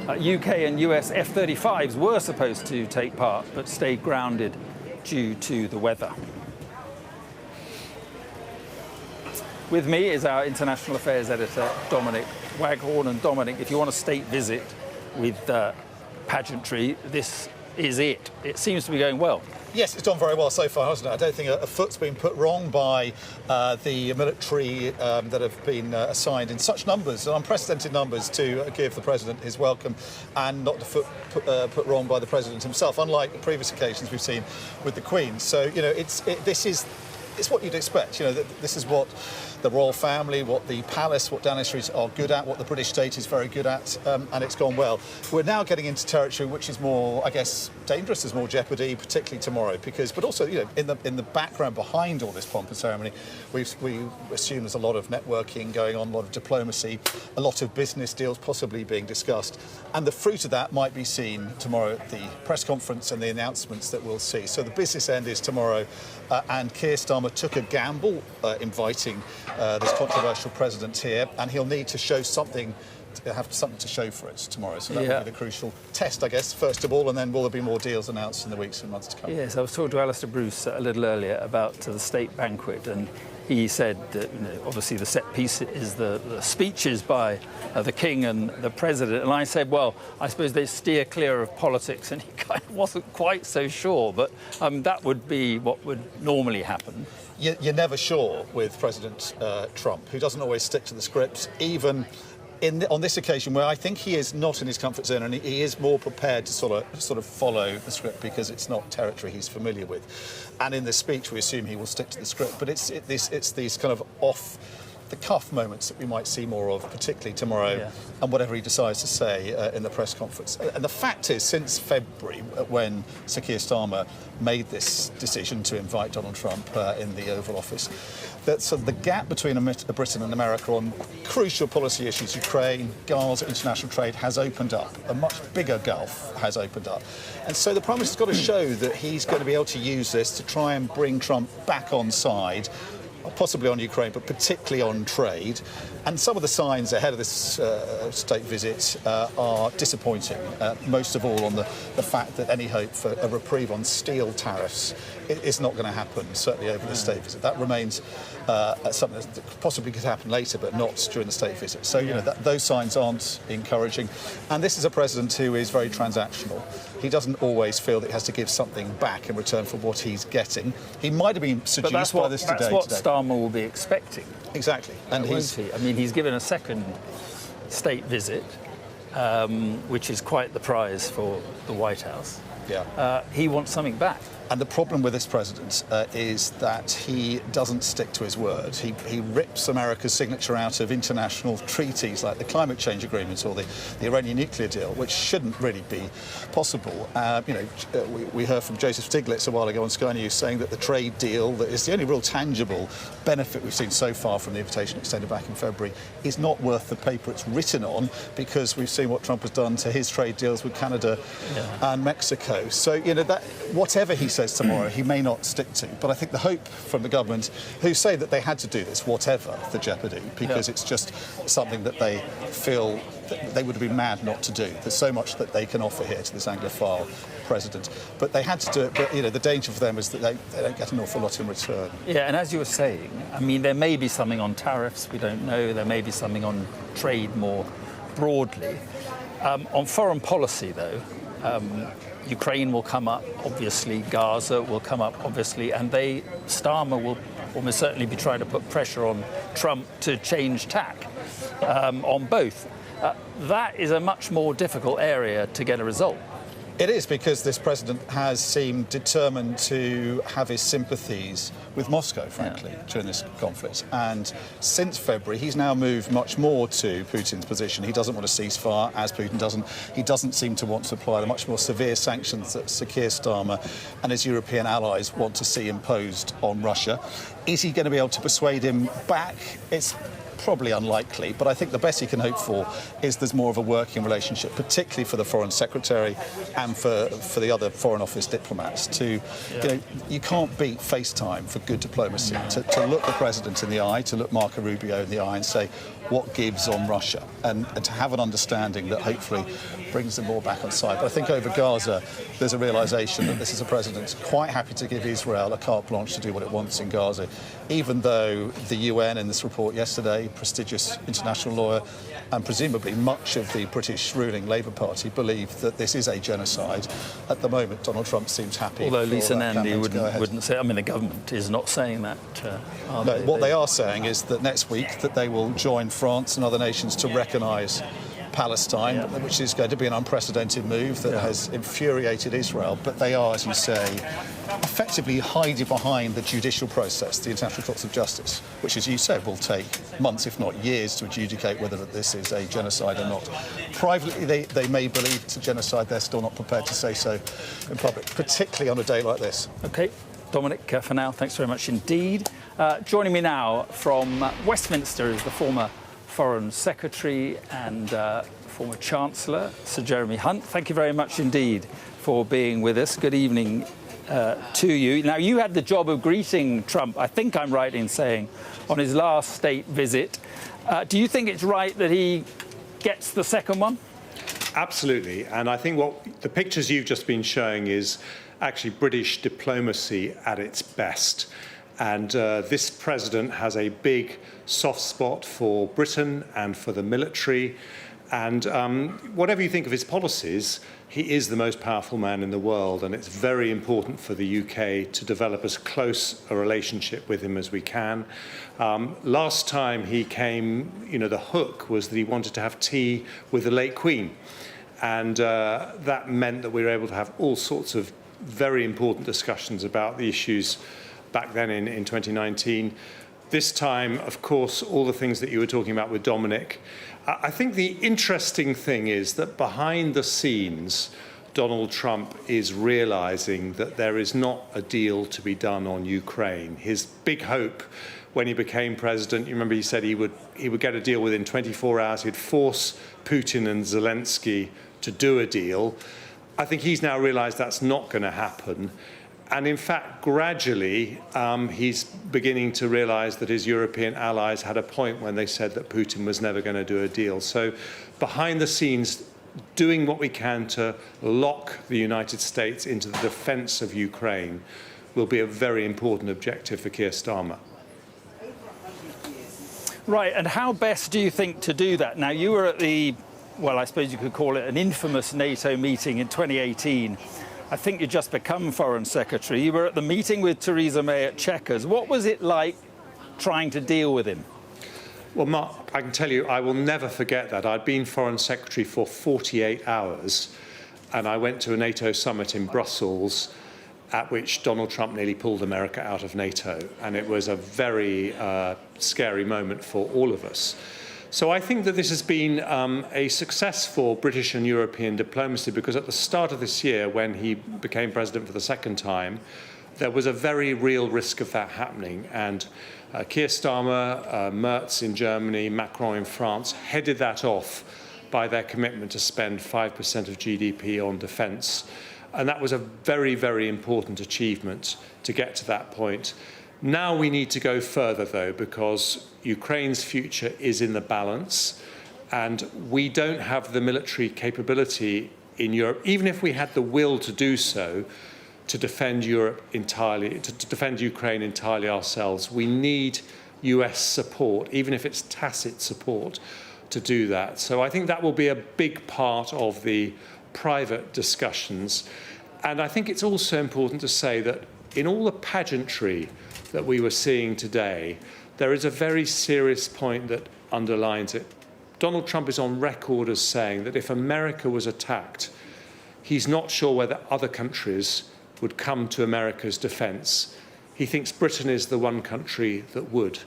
UK and US F-35s were supposed to take part, but stayed grounded due to the weather. With me is our international affairs editor, Dominic Waghorn. And Dominic, if you want a state visit with pageantry, this is it. It seems to be going well. Yes, it's done very well so far, hasn't it? I don't think a foot's been put wrong by the military that have been assigned in such numbers, unprecedented numbers, to give the president his welcome, and not a foot put wrong by the president himself, unlike the previous occasions we've seen with the Queen. So, you know, this is it's what you'd expect. You know, this is what the royal family, what the palace, what Downing Street are good at, what the British state is very good at, and it's gone well. We're now getting into territory which is more, I guess, dangerous. There's more jeopardy, particularly tomorrow, but also, you know, in the background behind all this pomp and ceremony, we assume there's a lot of networking going on, a lot of diplomacy, a lot of business deals possibly being discussed, and the fruit of that might be seen tomorrow at the press conference and the announcements that we'll see. So the business end is tomorrow, and Keir Starmer took a gamble inviting this controversial president here, and he'll need to show something, have something to show for it tomorrow. So that will be the crucial test, I guess, first of all, and then will there be more deals announced in the weeks and months to come? Yes, I was talking to Alistair Bruce a little earlier about the state banquet, and he said that, you know, obviously the set piece is the speeches by the King and the President. And I said, well, I suppose they steer clear of politics, and he kind of wasn't quite so sure. But that would be what would normally happen. You're never sure with President Trump, who doesn't always stick to the scripts, even on this occasion, where I think he is not in his comfort zone, and he is more prepared to sort of follow the script because it's not territory he's familiar with. And in this speech, we assume he will stick to the script. But it's these kind of off-the-cuff moments that we might see more of, particularly tomorrow, and whatever he decides to say in the press conference. And the fact is, since February, when Sir Keir Starmer made this decision to invite Donald Trump in the Oval Office, that the gap between Britain and America on crucial policy issues, Ukraine, Gaza, international trade, has opened up. A much bigger gulf has opened up. And so the Prime Minister's got to show that he's going to be able to use this to try and bring Trump back on side, possibly on Ukraine, but particularly on trade. And some of the signs ahead of this state visit are disappointing, most of all on the fact that any hope for a reprieve on steel tariffs is not going to happen, certainly over the state visit. That remains something that possibly could happen later, but not during the state visit. So, you know, those signs aren't encouraging. And this is a president who is very transactional. He doesn't always feel that he has to give something back in return for what he's getting. He might have been seduced by this today. That's what Starmer will be expecting. Exactly. And I mean, he's given a second state visit, which is quite the prize for the White House. Yeah. He wants something back. And the problem with this president is that he doesn't stick to his word. He rips America's signature out of international treaties like the climate change agreement or the Iranian nuclear deal, which shouldn't really be possible. We heard from Joseph Stiglitz a while ago on Sky News saying that the trade deal, that is the only real tangible benefit we've seen so far from the invitation extended back in February, is not worth the paper it's written on, because we've seen what Trump has done to his trade deals with Canada and Mexico. So, you know, that whatever he says tomorrow, he may not stick to. But I think the hope from the government, who say that they had to do this, whatever the jeopardy, because it's just something that they feel that they would have been mad not to do. There's so much that they can offer here to this Anglophile president. But they had to do it. But, you know, the danger for them is that they don't get an awful lot in return. Yeah, and as you were saying, I mean, there may be something on tariffs, we don't know. There may be something on trade more broadly. On foreign policy, though, Ukraine will come up, obviously. Gaza will come up, obviously. And Starmer will almost certainly be trying to put pressure on Trump to change tack on both. That is a much more difficult area to get a result. It is, because this president has seemed determined to have his sympathies with Moscow, frankly, during this conflict. And since February, he's now moved much more to Putin's position. He doesn't want a ceasefire, as Putin doesn't. He doesn't seem to want to apply the much more severe sanctions that Sir Keir Starmer and his European allies want to see imposed on Russia. Is he going to be able to persuade him back? It's probably unlikely, but I think the best he can hope for is there's more of a working relationship, particularly for the Foreign Secretary and for the other Foreign Office diplomats. You know, you can't beat FaceTime for good diplomacy. To look the President in the eye, to look Marco Rubio in the eye and say, what gives on Russia, and to have an understanding that hopefully brings them all back on side. But I think over Gaza, there's a realisation that this is a president quite happy to give Israel a carte blanche to do what it wants in Gaza, even though the UN in this report yesterday, prestigious international lawyer, and presumably much of the British ruling Labour Party believe that this is a genocide. At the moment, Donald Trump seems happy. Although Lisa Nandy wouldn't say, I mean, the government is not saying that. No, what they are saying is that next week that they will join France and other nations to recognise Palestine, which is going to be an unprecedented move that has infuriated Israel. But they are, as you say, effectively hiding behind the judicial process, the International Courts of Justice, which, as you said, will take months, if not years, to adjudicate whether this is a genocide or not. Privately, they may believe it's a genocide. They're still not prepared to say so in public, particularly on a day like this. OK. Dominic, for now, thanks very much indeed. Joining me now from Westminster is the former Foreign Secretary and former Chancellor, Sir Jeremy Hunt. Thank you very much indeed for being with us. Good evening to you. Now, you had the job of greeting Trump, I think I'm right in saying, on his last state visit. Do you think it's right that he gets the second one? Absolutely. And I think what the pictures you've just been showing is actually British diplomacy at its best. And this president has a big soft spot for Britain and for the military. And whatever you think of his policies, he is the most powerful man in the world. And it's very important for the UK to develop as close a relationship with him as we can. Last time he came, the hook was that he wanted to have tea with the late Queen. And that meant that we were able to have all sorts of very important discussions about the issues back then in 2019. This time, of course, all the things that you were talking about with Dominic. I think the interesting thing is that behind the scenes, Donald Trump is realizing that there is not a deal to be done on Ukraine. His big hope when he became president, you remember he said he would get a deal within 24 hours. He'd force Putin and Zelensky to do a deal. I think he's now realized that's not going to happen. And in fact, gradually, he's beginning to realize that his European allies had a point when they said that Putin was never going to do a deal. So behind the scenes, doing what we can to lock the United States into the defense of Ukraine will be a very important objective for Keir Starmer. Right, and how best do you think to do that? Now, you were at the, well, I suppose you could call it an infamous NATO meeting in 2018. I think you just become Foreign Secretary. You were at the meeting with Theresa May at Chequers. What was it like trying to deal with him? Well, Mark, I can tell you, I will never forget that. I'd been Foreign Secretary for 48 hours, and I went to a NATO summit in Brussels, at which Donald Trump nearly pulled America out of NATO. And it was a very scary moment for all of us. So I think that this has been a success for British and European diplomacy, because at the start of this year, when he became president for the second time, there was a very real risk of that happening. And Keir Starmer, Merz in Germany, Macron in France headed that off by their commitment to spend 5% of GDP on defence. And that was a very, very important achievement to get to that point. Now we need to go further, though, because Ukraine's future is in the balance, and we don't have the military capability in Europe, even if we had the will to do so, to defend Europe entirely, to defend Ukraine entirely ourselves. We need US support, even if it's tacit support, to do that. So I think that will be a big part of the private discussions. And I think it's also important to say that in all the pageantry that we were seeing today, there is a very serious point that underlines it. Donald Trump is on record as saying that if America was attacked, he's not sure whether other countries would come to America's defense. He thinks Britain is the one country that would.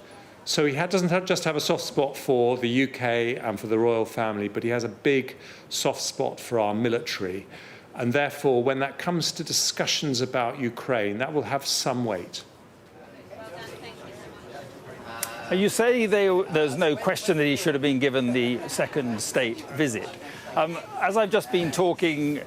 So he doesn't just have a soft spot for the UK and for the royal family, but he has a big soft spot for our military. And therefore, when that comes to discussions about Ukraine, that will have some weight. You say there's no question that he should have been given the second state visit. As I've just been talking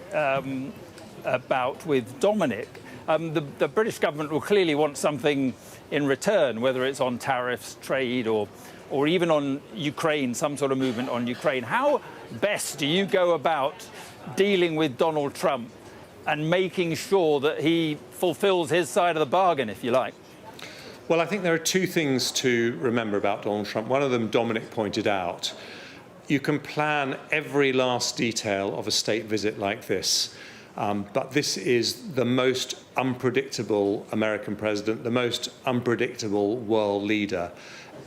about with Dominic, the British government will clearly want something in return, whether it's on tariffs, trade, or even on Ukraine, some sort of movement on Ukraine. How best do you go about dealing with Donald Trump and making sure that he fulfills his side of the bargain, if you like? Well, I think there are two things to remember about Donald Trump. One of them, Dominic pointed out. You can plan every last detail of a state visit like this, but this is the most unpredictable American president, the most unpredictable world leader.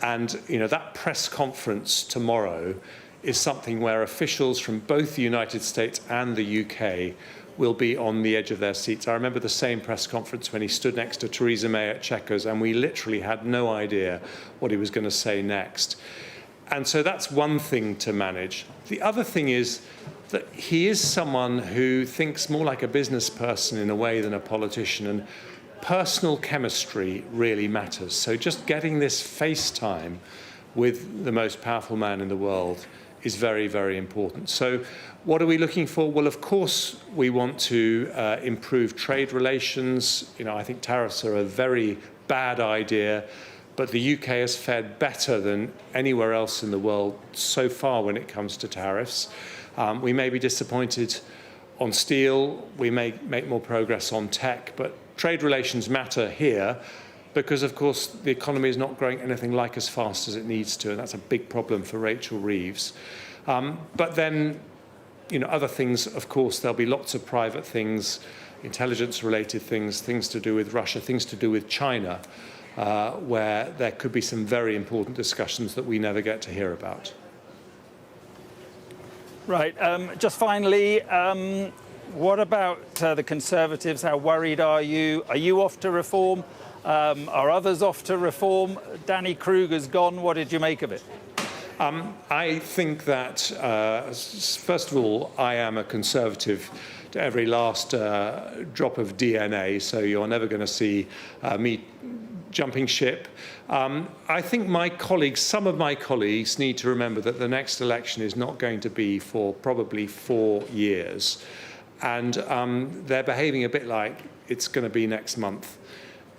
And, that press conference tomorrow is something where officials from both the United States and the UK will be on the edge of their seats. I remember the same press conference when he stood next to Theresa May at Chequers, and we literally had no idea what he was going to say next. And so that's one thing to manage. The other thing is that he is someone who thinks more like a business person in a way than a politician, and personal chemistry really matters. So just getting this face time with the most powerful man in the world is very, very important. So what are we looking for? Well, of course, we want to improve trade relations. You know, I think tariffs are a very bad idea, but the UK has fared better than anywhere else in the world so far when it comes to tariffs. We may be disappointed on steel. We may make more progress on tech, but trade relations matter here because, of course, the economy is not growing anything like as fast as it needs to, and that's a big problem for Rachel Reeves. But then, you know, other things, of course, there'll be lots of private things, intelligence-related things, things to do with Russia, things to do with China, where there could be some very important discussions that we never get to hear about. Right. Just finally, what about the Conservatives? How worried are you? Are you off to reform? Are others off to reform? Danny Kruger's gone. What did you make of it? I think that, first of all, I am a Conservative to every last drop of DNA, so you're never going to see me jumping ship. I think my colleagues, some of my colleagues, need to remember that the next election is not going to be for probably 4 years. And they're behaving a bit like it's going to be next month.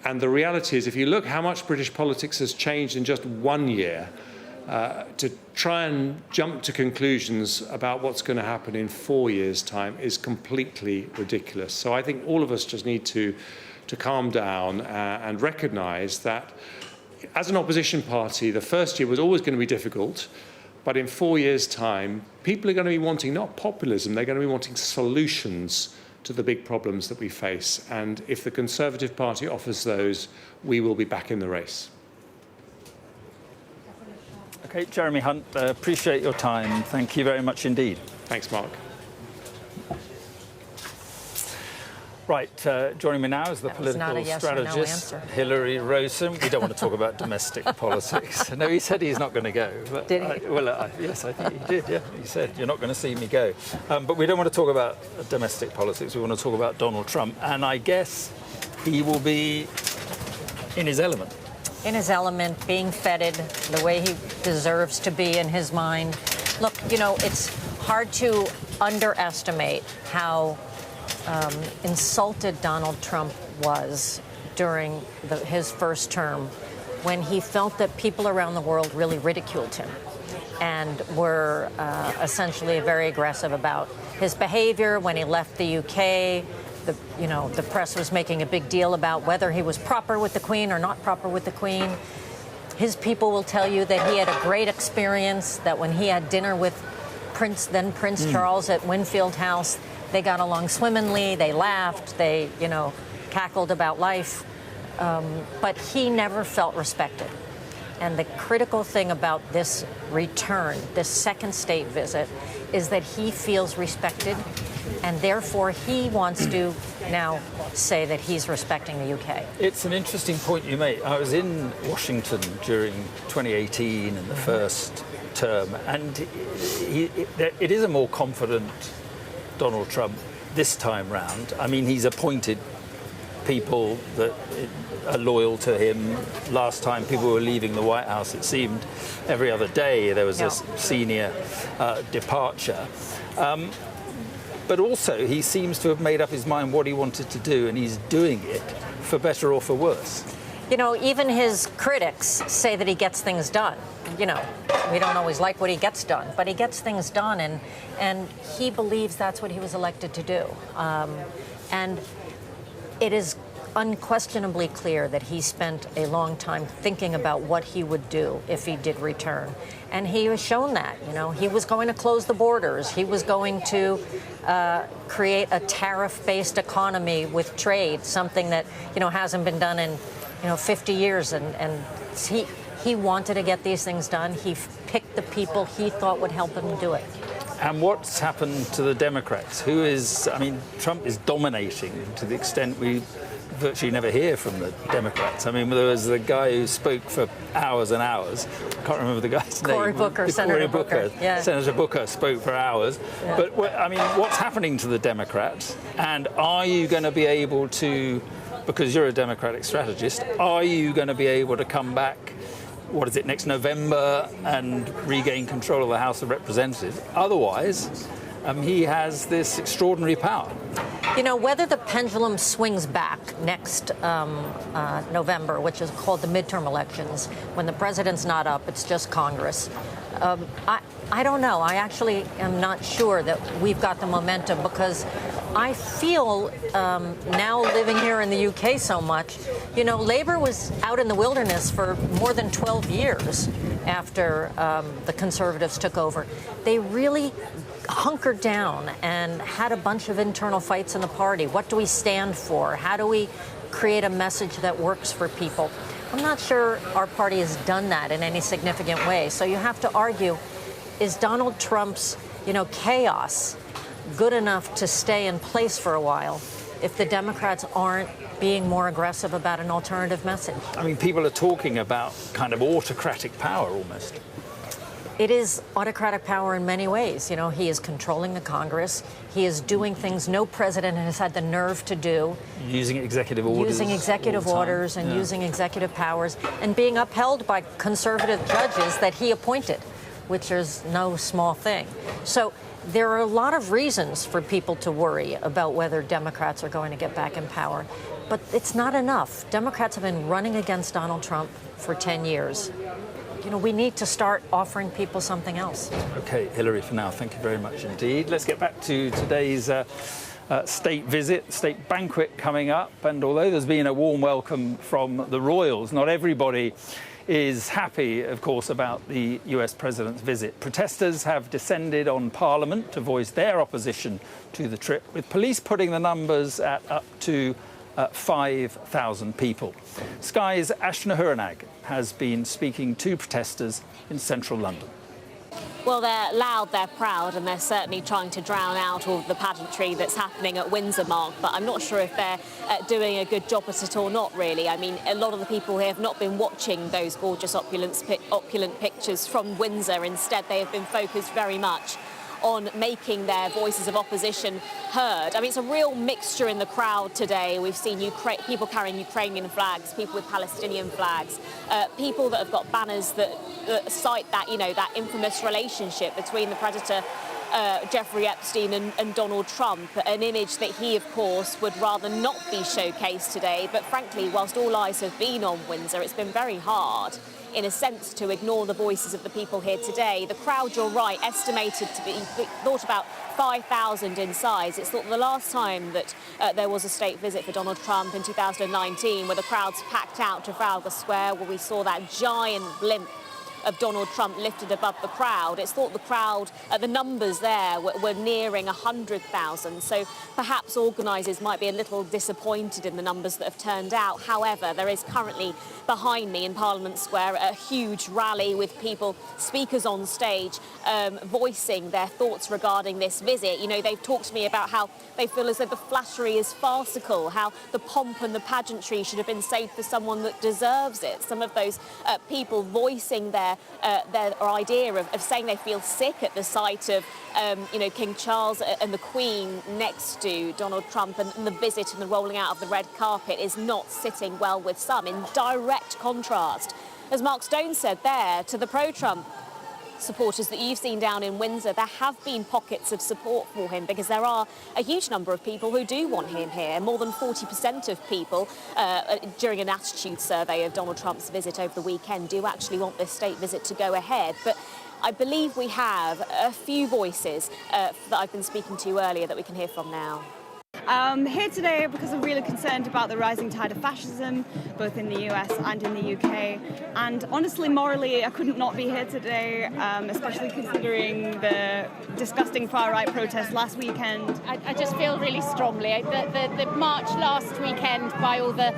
And the reality is, if you look how much British politics has changed in just 1 year, to try and jump to conclusions about what's going to happen in 4 years' time is completely ridiculous. So I think all of us just need to calm down and recognise that as an opposition party, the first year was always going to be difficult. But in 4 years' time, people are going to be wanting not populism, they're going to be wanting solutions to the big problems that we face. And if the Conservative Party offers those, we will be back in the race. OK, Jeremy Hunt, appreciate your time. Thank you very much indeed. Thanks, Mark. Right, joining me now is the political strategist, Hilary Rosen. We don't want to talk about domestic politics. No, he said he's not going to go. But did he? Yes, I think he did, yeah. He said, you're not going to see me go. But we don't want to talk about domestic politics. We want to talk about Donald Trump. And I guess he will be in his element. In his element, being feted the way he deserves to be in his mind. Look, you know, it's hard to underestimate how insulted Donald Trump was during his first term when he felt that people around the world really ridiculed him and were essentially very aggressive about his behavior when he left the UK. The press was making a big deal about whether he was proper with the Queen or not proper with the Queen. His people will tell you that he had a great experience, that when he had dinner with Prince Charles at Winfield House, they got along swimmingly, they laughed, they, cackled about life. But he never felt respected. And the critical thing about this return, this second state visit, is that he feels respected, and therefore he wants to now say that he's respecting the UK. It's an interesting point you make. I was in Washington during 2018 in the first term, and it is a more confident Donald Trump this time round. I mean, he's appointed people that are loyal to him. Last time people were leaving the White House, it seemed every other day there was a senior departure. But also, he seems to have made up his mind what he wanted to do, and he's doing it for better or for worse. Even his critics say that he gets things done. We don't always like what he gets done, but he gets things done, and he believes that's what he was elected to do. And it is unquestionably clear that he spent a long time thinking about what he would do if he did return. And he has shown that, he was going to close the borders. He was going to create a tariff-based economy with trade, something that, hasn't been done in, 50 years. And He wanted to get these things done. He picked the people he thought would help him do it. And what's happened to the Democrats? Trump is dominating to the extent we virtually never hear from the Democrats. I mean, there was the guy who spoke for hours and hours. I can't remember the guy's name. Cory Booker, Senator Booker. Yeah. Senator Booker spoke for hours. Yeah. But, what's happening to the Democrats? And are you going to be able to, because you're a Democratic strategist, are you going to be able to come back, next November and regain control of the House of Representatives? Otherwise, he has this extraordinary power. You know, whether the pendulum swings back next November, which is called the midterm elections, when the president's not up, it's just Congress. I don't know. I actually am not sure that we've got the momentum, because I feel now living here in the UK so much, you know, Labour was out in the wilderness for more than 12 years after the Conservatives took over. They really hunkered down and had a bunch of internal fights in the party. What do we stand for? How do we create a message that works for people? I'm not sure our party has done that in any significant way. So you have to argue, is Donald Trump's, chaos good enough to stay in place for a while if the Democrats aren't being more aggressive about an alternative message? I mean, people are talking about kind of autocratic power almost. It is autocratic power in many ways. You know, he is controlling the Congress. He is doing things no president has had the nerve to do. Using executive orders. Using executive orders and using executive powers, and being upheld by conservative judges that he appointed, which is no small thing. So there are a lot of reasons for people to worry about whether Democrats are going to get back in power. But it's not enough. Democrats have been running against Donald Trump for 10 years. You know, we need to start offering people something else. OK, Hillary, for now, thank you very much indeed. Let's get back to today's state visit, state banquet coming up. And although there's been a warm welcome from the royals, not everybody is happy, of course, about the US president's visit. Protesters have descended on Parliament to voice their opposition to the trip, with police putting the numbers at up to 5,000 people. Sky's Ashna Huranag has been speaking to protesters in central London. Well, they're loud, they're proud, and they're certainly trying to drown out all the pageantry that's happening at Windsor, Mark, but I'm not sure if they're doing a good job at it or not, really. I mean, a lot of the people here have not been watching those gorgeous opulent pictures from Windsor. Instead, they have been focused very much on making their voices of opposition heard. I mean, it's a real mixture in the crowd today. We've seen people carrying Ukrainian flags, people with Palestinian flags, people that have got banners that cite that, that infamous relationship between the predator Jeffrey Epstein and Donald Trump, an image that he, of course, would rather not be showcased today. But frankly, whilst all eyes have been on Windsor, it's been very hard, in a sense, to ignore the voices of the people here today. The crowd, you're right, estimated to be thought about 5,000 in size. It's thought the last time that there was a state visit for Donald Trump in 2019, where the crowds packed out Trafalgar Square, where we saw that giant blimp of Donald Trump lifted above the crowd. It's thought the crowd, the numbers there were nearing 100,000. So perhaps organisers might be a little disappointed in the numbers that have turned out. However, there is currently behind me in Parliament Square a huge rally with people, speakers on stage, voicing their thoughts regarding this visit. You know, they've talked to me about how they feel as though the flattery is farcical, how the pomp and the pageantry should have been saved for someone that deserves it. Some of those people voicing their idea of saying they feel sick at the sight of, King Charles and the Queen next to Donald Trump, and the visit and the rolling out of the red carpet is not sitting well with some, in direct contrast, as Mark Stone said there, to the pro-Trump supporters that you've seen down in Windsor. There have been pockets of support for him, because there are a huge number of people who do want him here. More than 40% of people, during an attitude survey of Donald Trump's visit over the weekend, do actually want this state visit to go ahead. But I believe we have a few voices that I've been speaking to earlier that we can hear from now. Here today because I'm really concerned about the rising tide of fascism, both in the US and in the UK. And honestly, morally, I couldn't not be here today, especially considering the disgusting far-right protest last weekend. I just feel really strongly. The march last weekend by all the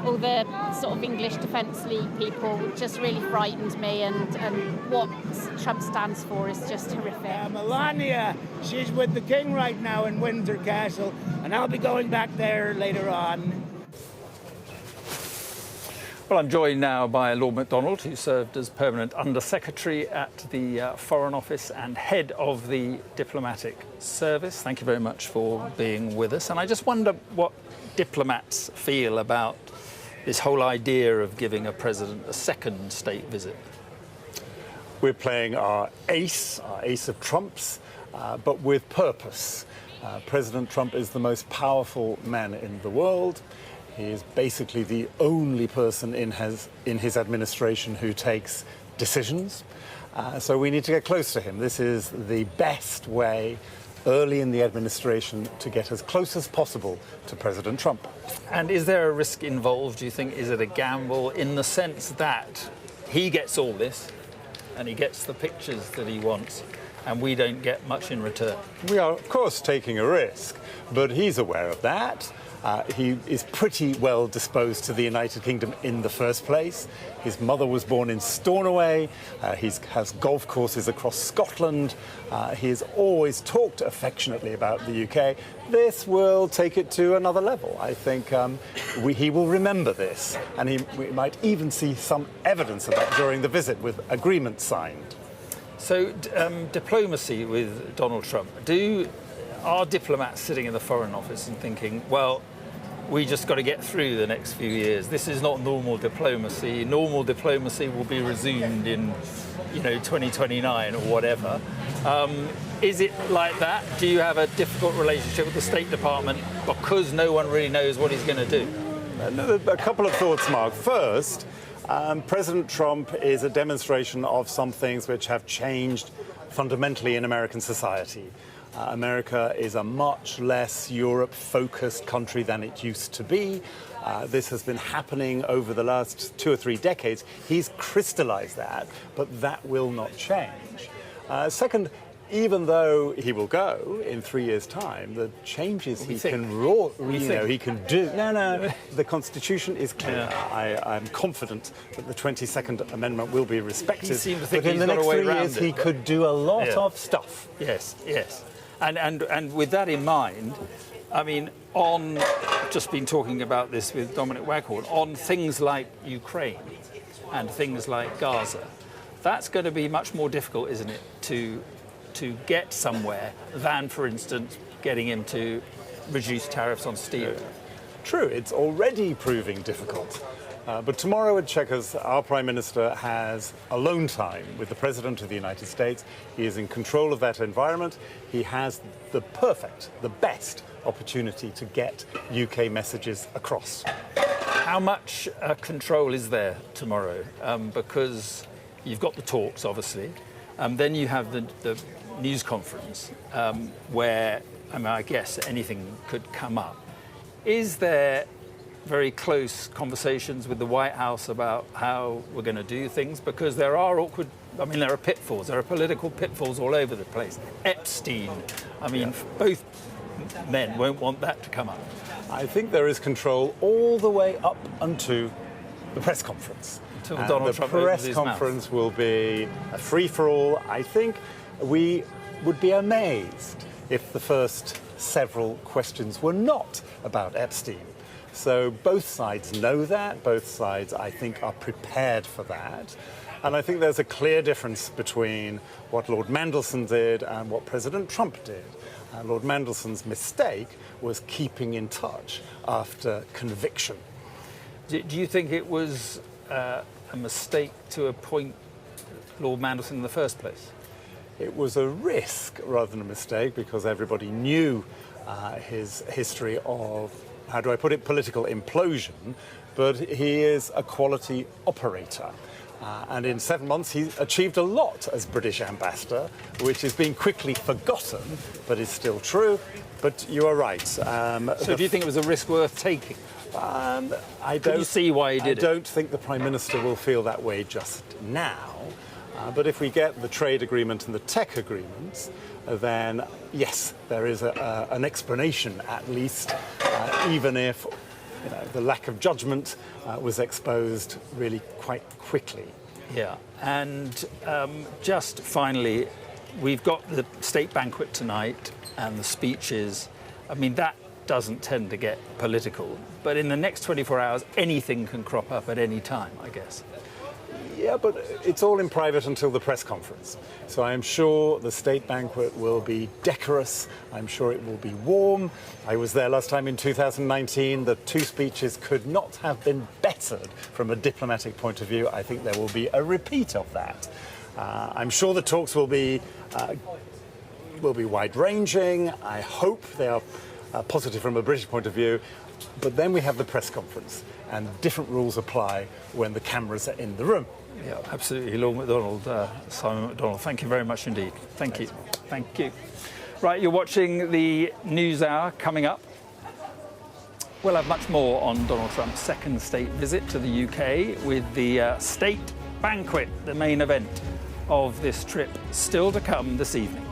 all the sort of English Defence League people just really frightened me, and what Trump stands for is just horrific. Melania, she's with the King right now in Windsor Castle, and I'll be going back there later on. Well, I'm joined now by Lord MacDonald, who served as Permanent Under-Secretary at the Foreign Office and Head of the Diplomatic Service. Thank you very much for being with us. And I just wonder what diplomats feel about this whole idea of giving a president a second state visit. We're playing our ace of trumps, but with purpose. President Trump is the most powerful man in the world. He is basically the only person in his administration who takes decisions. So we need to get close to him. This is the best way early in the administration to get as close as possible to President Trump. And is there a risk involved, do you think? Is it a gamble in the sense that he gets all this and he gets the pictures that he wants and we don't get much in return? We are, of course, taking a risk, but he's aware of that. He is pretty well disposed to the United Kingdom in the first place. His mother was born in Stornoway. He has golf courses across Scotland. He has always talked affectionately about the UK. This will take it to another level. I think he will remember this, and we might even see some evidence of that during the visit with agreements signed. So diplomacy with Donald Trump. Are diplomats sitting in the Foreign Office and thinking, well, we just got to get through the next few years. This is not normal diplomacy. Normal diplomacy will be resumed in, 2029 or whatever. Is it like that? Do you have a difficult relationship with the State Department because no one really knows what he's going to do? A couple of thoughts, Mark. First, President Trump is a demonstration of some things which have changed fundamentally in American society. America is a much less Europe-focused country than it used to be. This has been happening over the last 2 or 3 decades. He's crystallized that, but that will not change. Second, even though he will go in 3 years' time, the changes he can do. No, the Constitution is clear. Yeah. I'm confident that the 22nd Amendment will be respected. He seemed to think but in the next 3 years, he could do a lot of stuff. Yes. And with that in mind, I mean, I've just been talking about this with Dominic Waghorn, on things like Ukraine and things like Gaza, that's going to be much more difficult, isn't it, to get somewhere than, for instance, getting him to reduce tariffs on steel. True, it's already proving difficult. But tomorrow at Chequers, our Prime Minister has alone time with the President of the United States. He is in control of that environment. He has the best opportunity to get UK messages across. How much control is there tomorrow? Because you've got the talks, obviously. Then you have the news conference where, I guess anything could come up. Is there very close conversations with the White House about how we're going to do things? Because there are pitfalls. There are political pitfalls all over the place. Epstein, both men won't want that to come up. I think there is control all the way up unto the press conference. Until Donald Trump opens his mouth. The press conference will be a free-for-all. I think we would be amazed if the first several questions were not about Epstein. So both sides know that. Both sides, I think, are prepared for that. And I think there's a clear difference between what Lord Mandelson did and what President Trump did. Lord Mandelson's mistake was keeping in touch after conviction. Do you think it was a mistake to appoint Lord Mandelson in the first place? It was a risk rather than a mistake, because everybody knew his history of, how do I put it, political implosion, but he is a quality operator. And in 7 months, he achieved a lot as British ambassador, which is being quickly forgotten, but is still true. But you are right. So do you think it was a risk worth taking? Can you see why he did it? I don't think the Prime Minister will feel that way just now. But if we get the trade agreement and the tech agreements, then yes, there is an explanation at least, even if the lack of judgment was exposed really quite quickly. Yeah, and just finally, we've got the state banquet tonight and the speeches. I mean, that doesn't tend to get political, but in the next 24 hours, anything can crop up at any time, I guess. Yeah, but it's all in private until the press conference. So I'm sure the state banquet will be decorous. I'm sure it will be warm. I was there last time in 2019. The two speeches could not have been bettered from a diplomatic point of view. I think there will be a repeat of that. I'm sure the talks will be wide-ranging. I hope they are positive from a British point of view. But then we have the press conference, and different rules apply when the cameras are in the room. Yeah, absolutely. Lord MacDonald, Simon MacDonald, thank you very much indeed. Thank you. Thank you. Right, you're watching the News Hour. Coming up, we'll have much more on Donald Trump's second state visit to the UK with the state banquet, the main event of this trip, still to come this evening.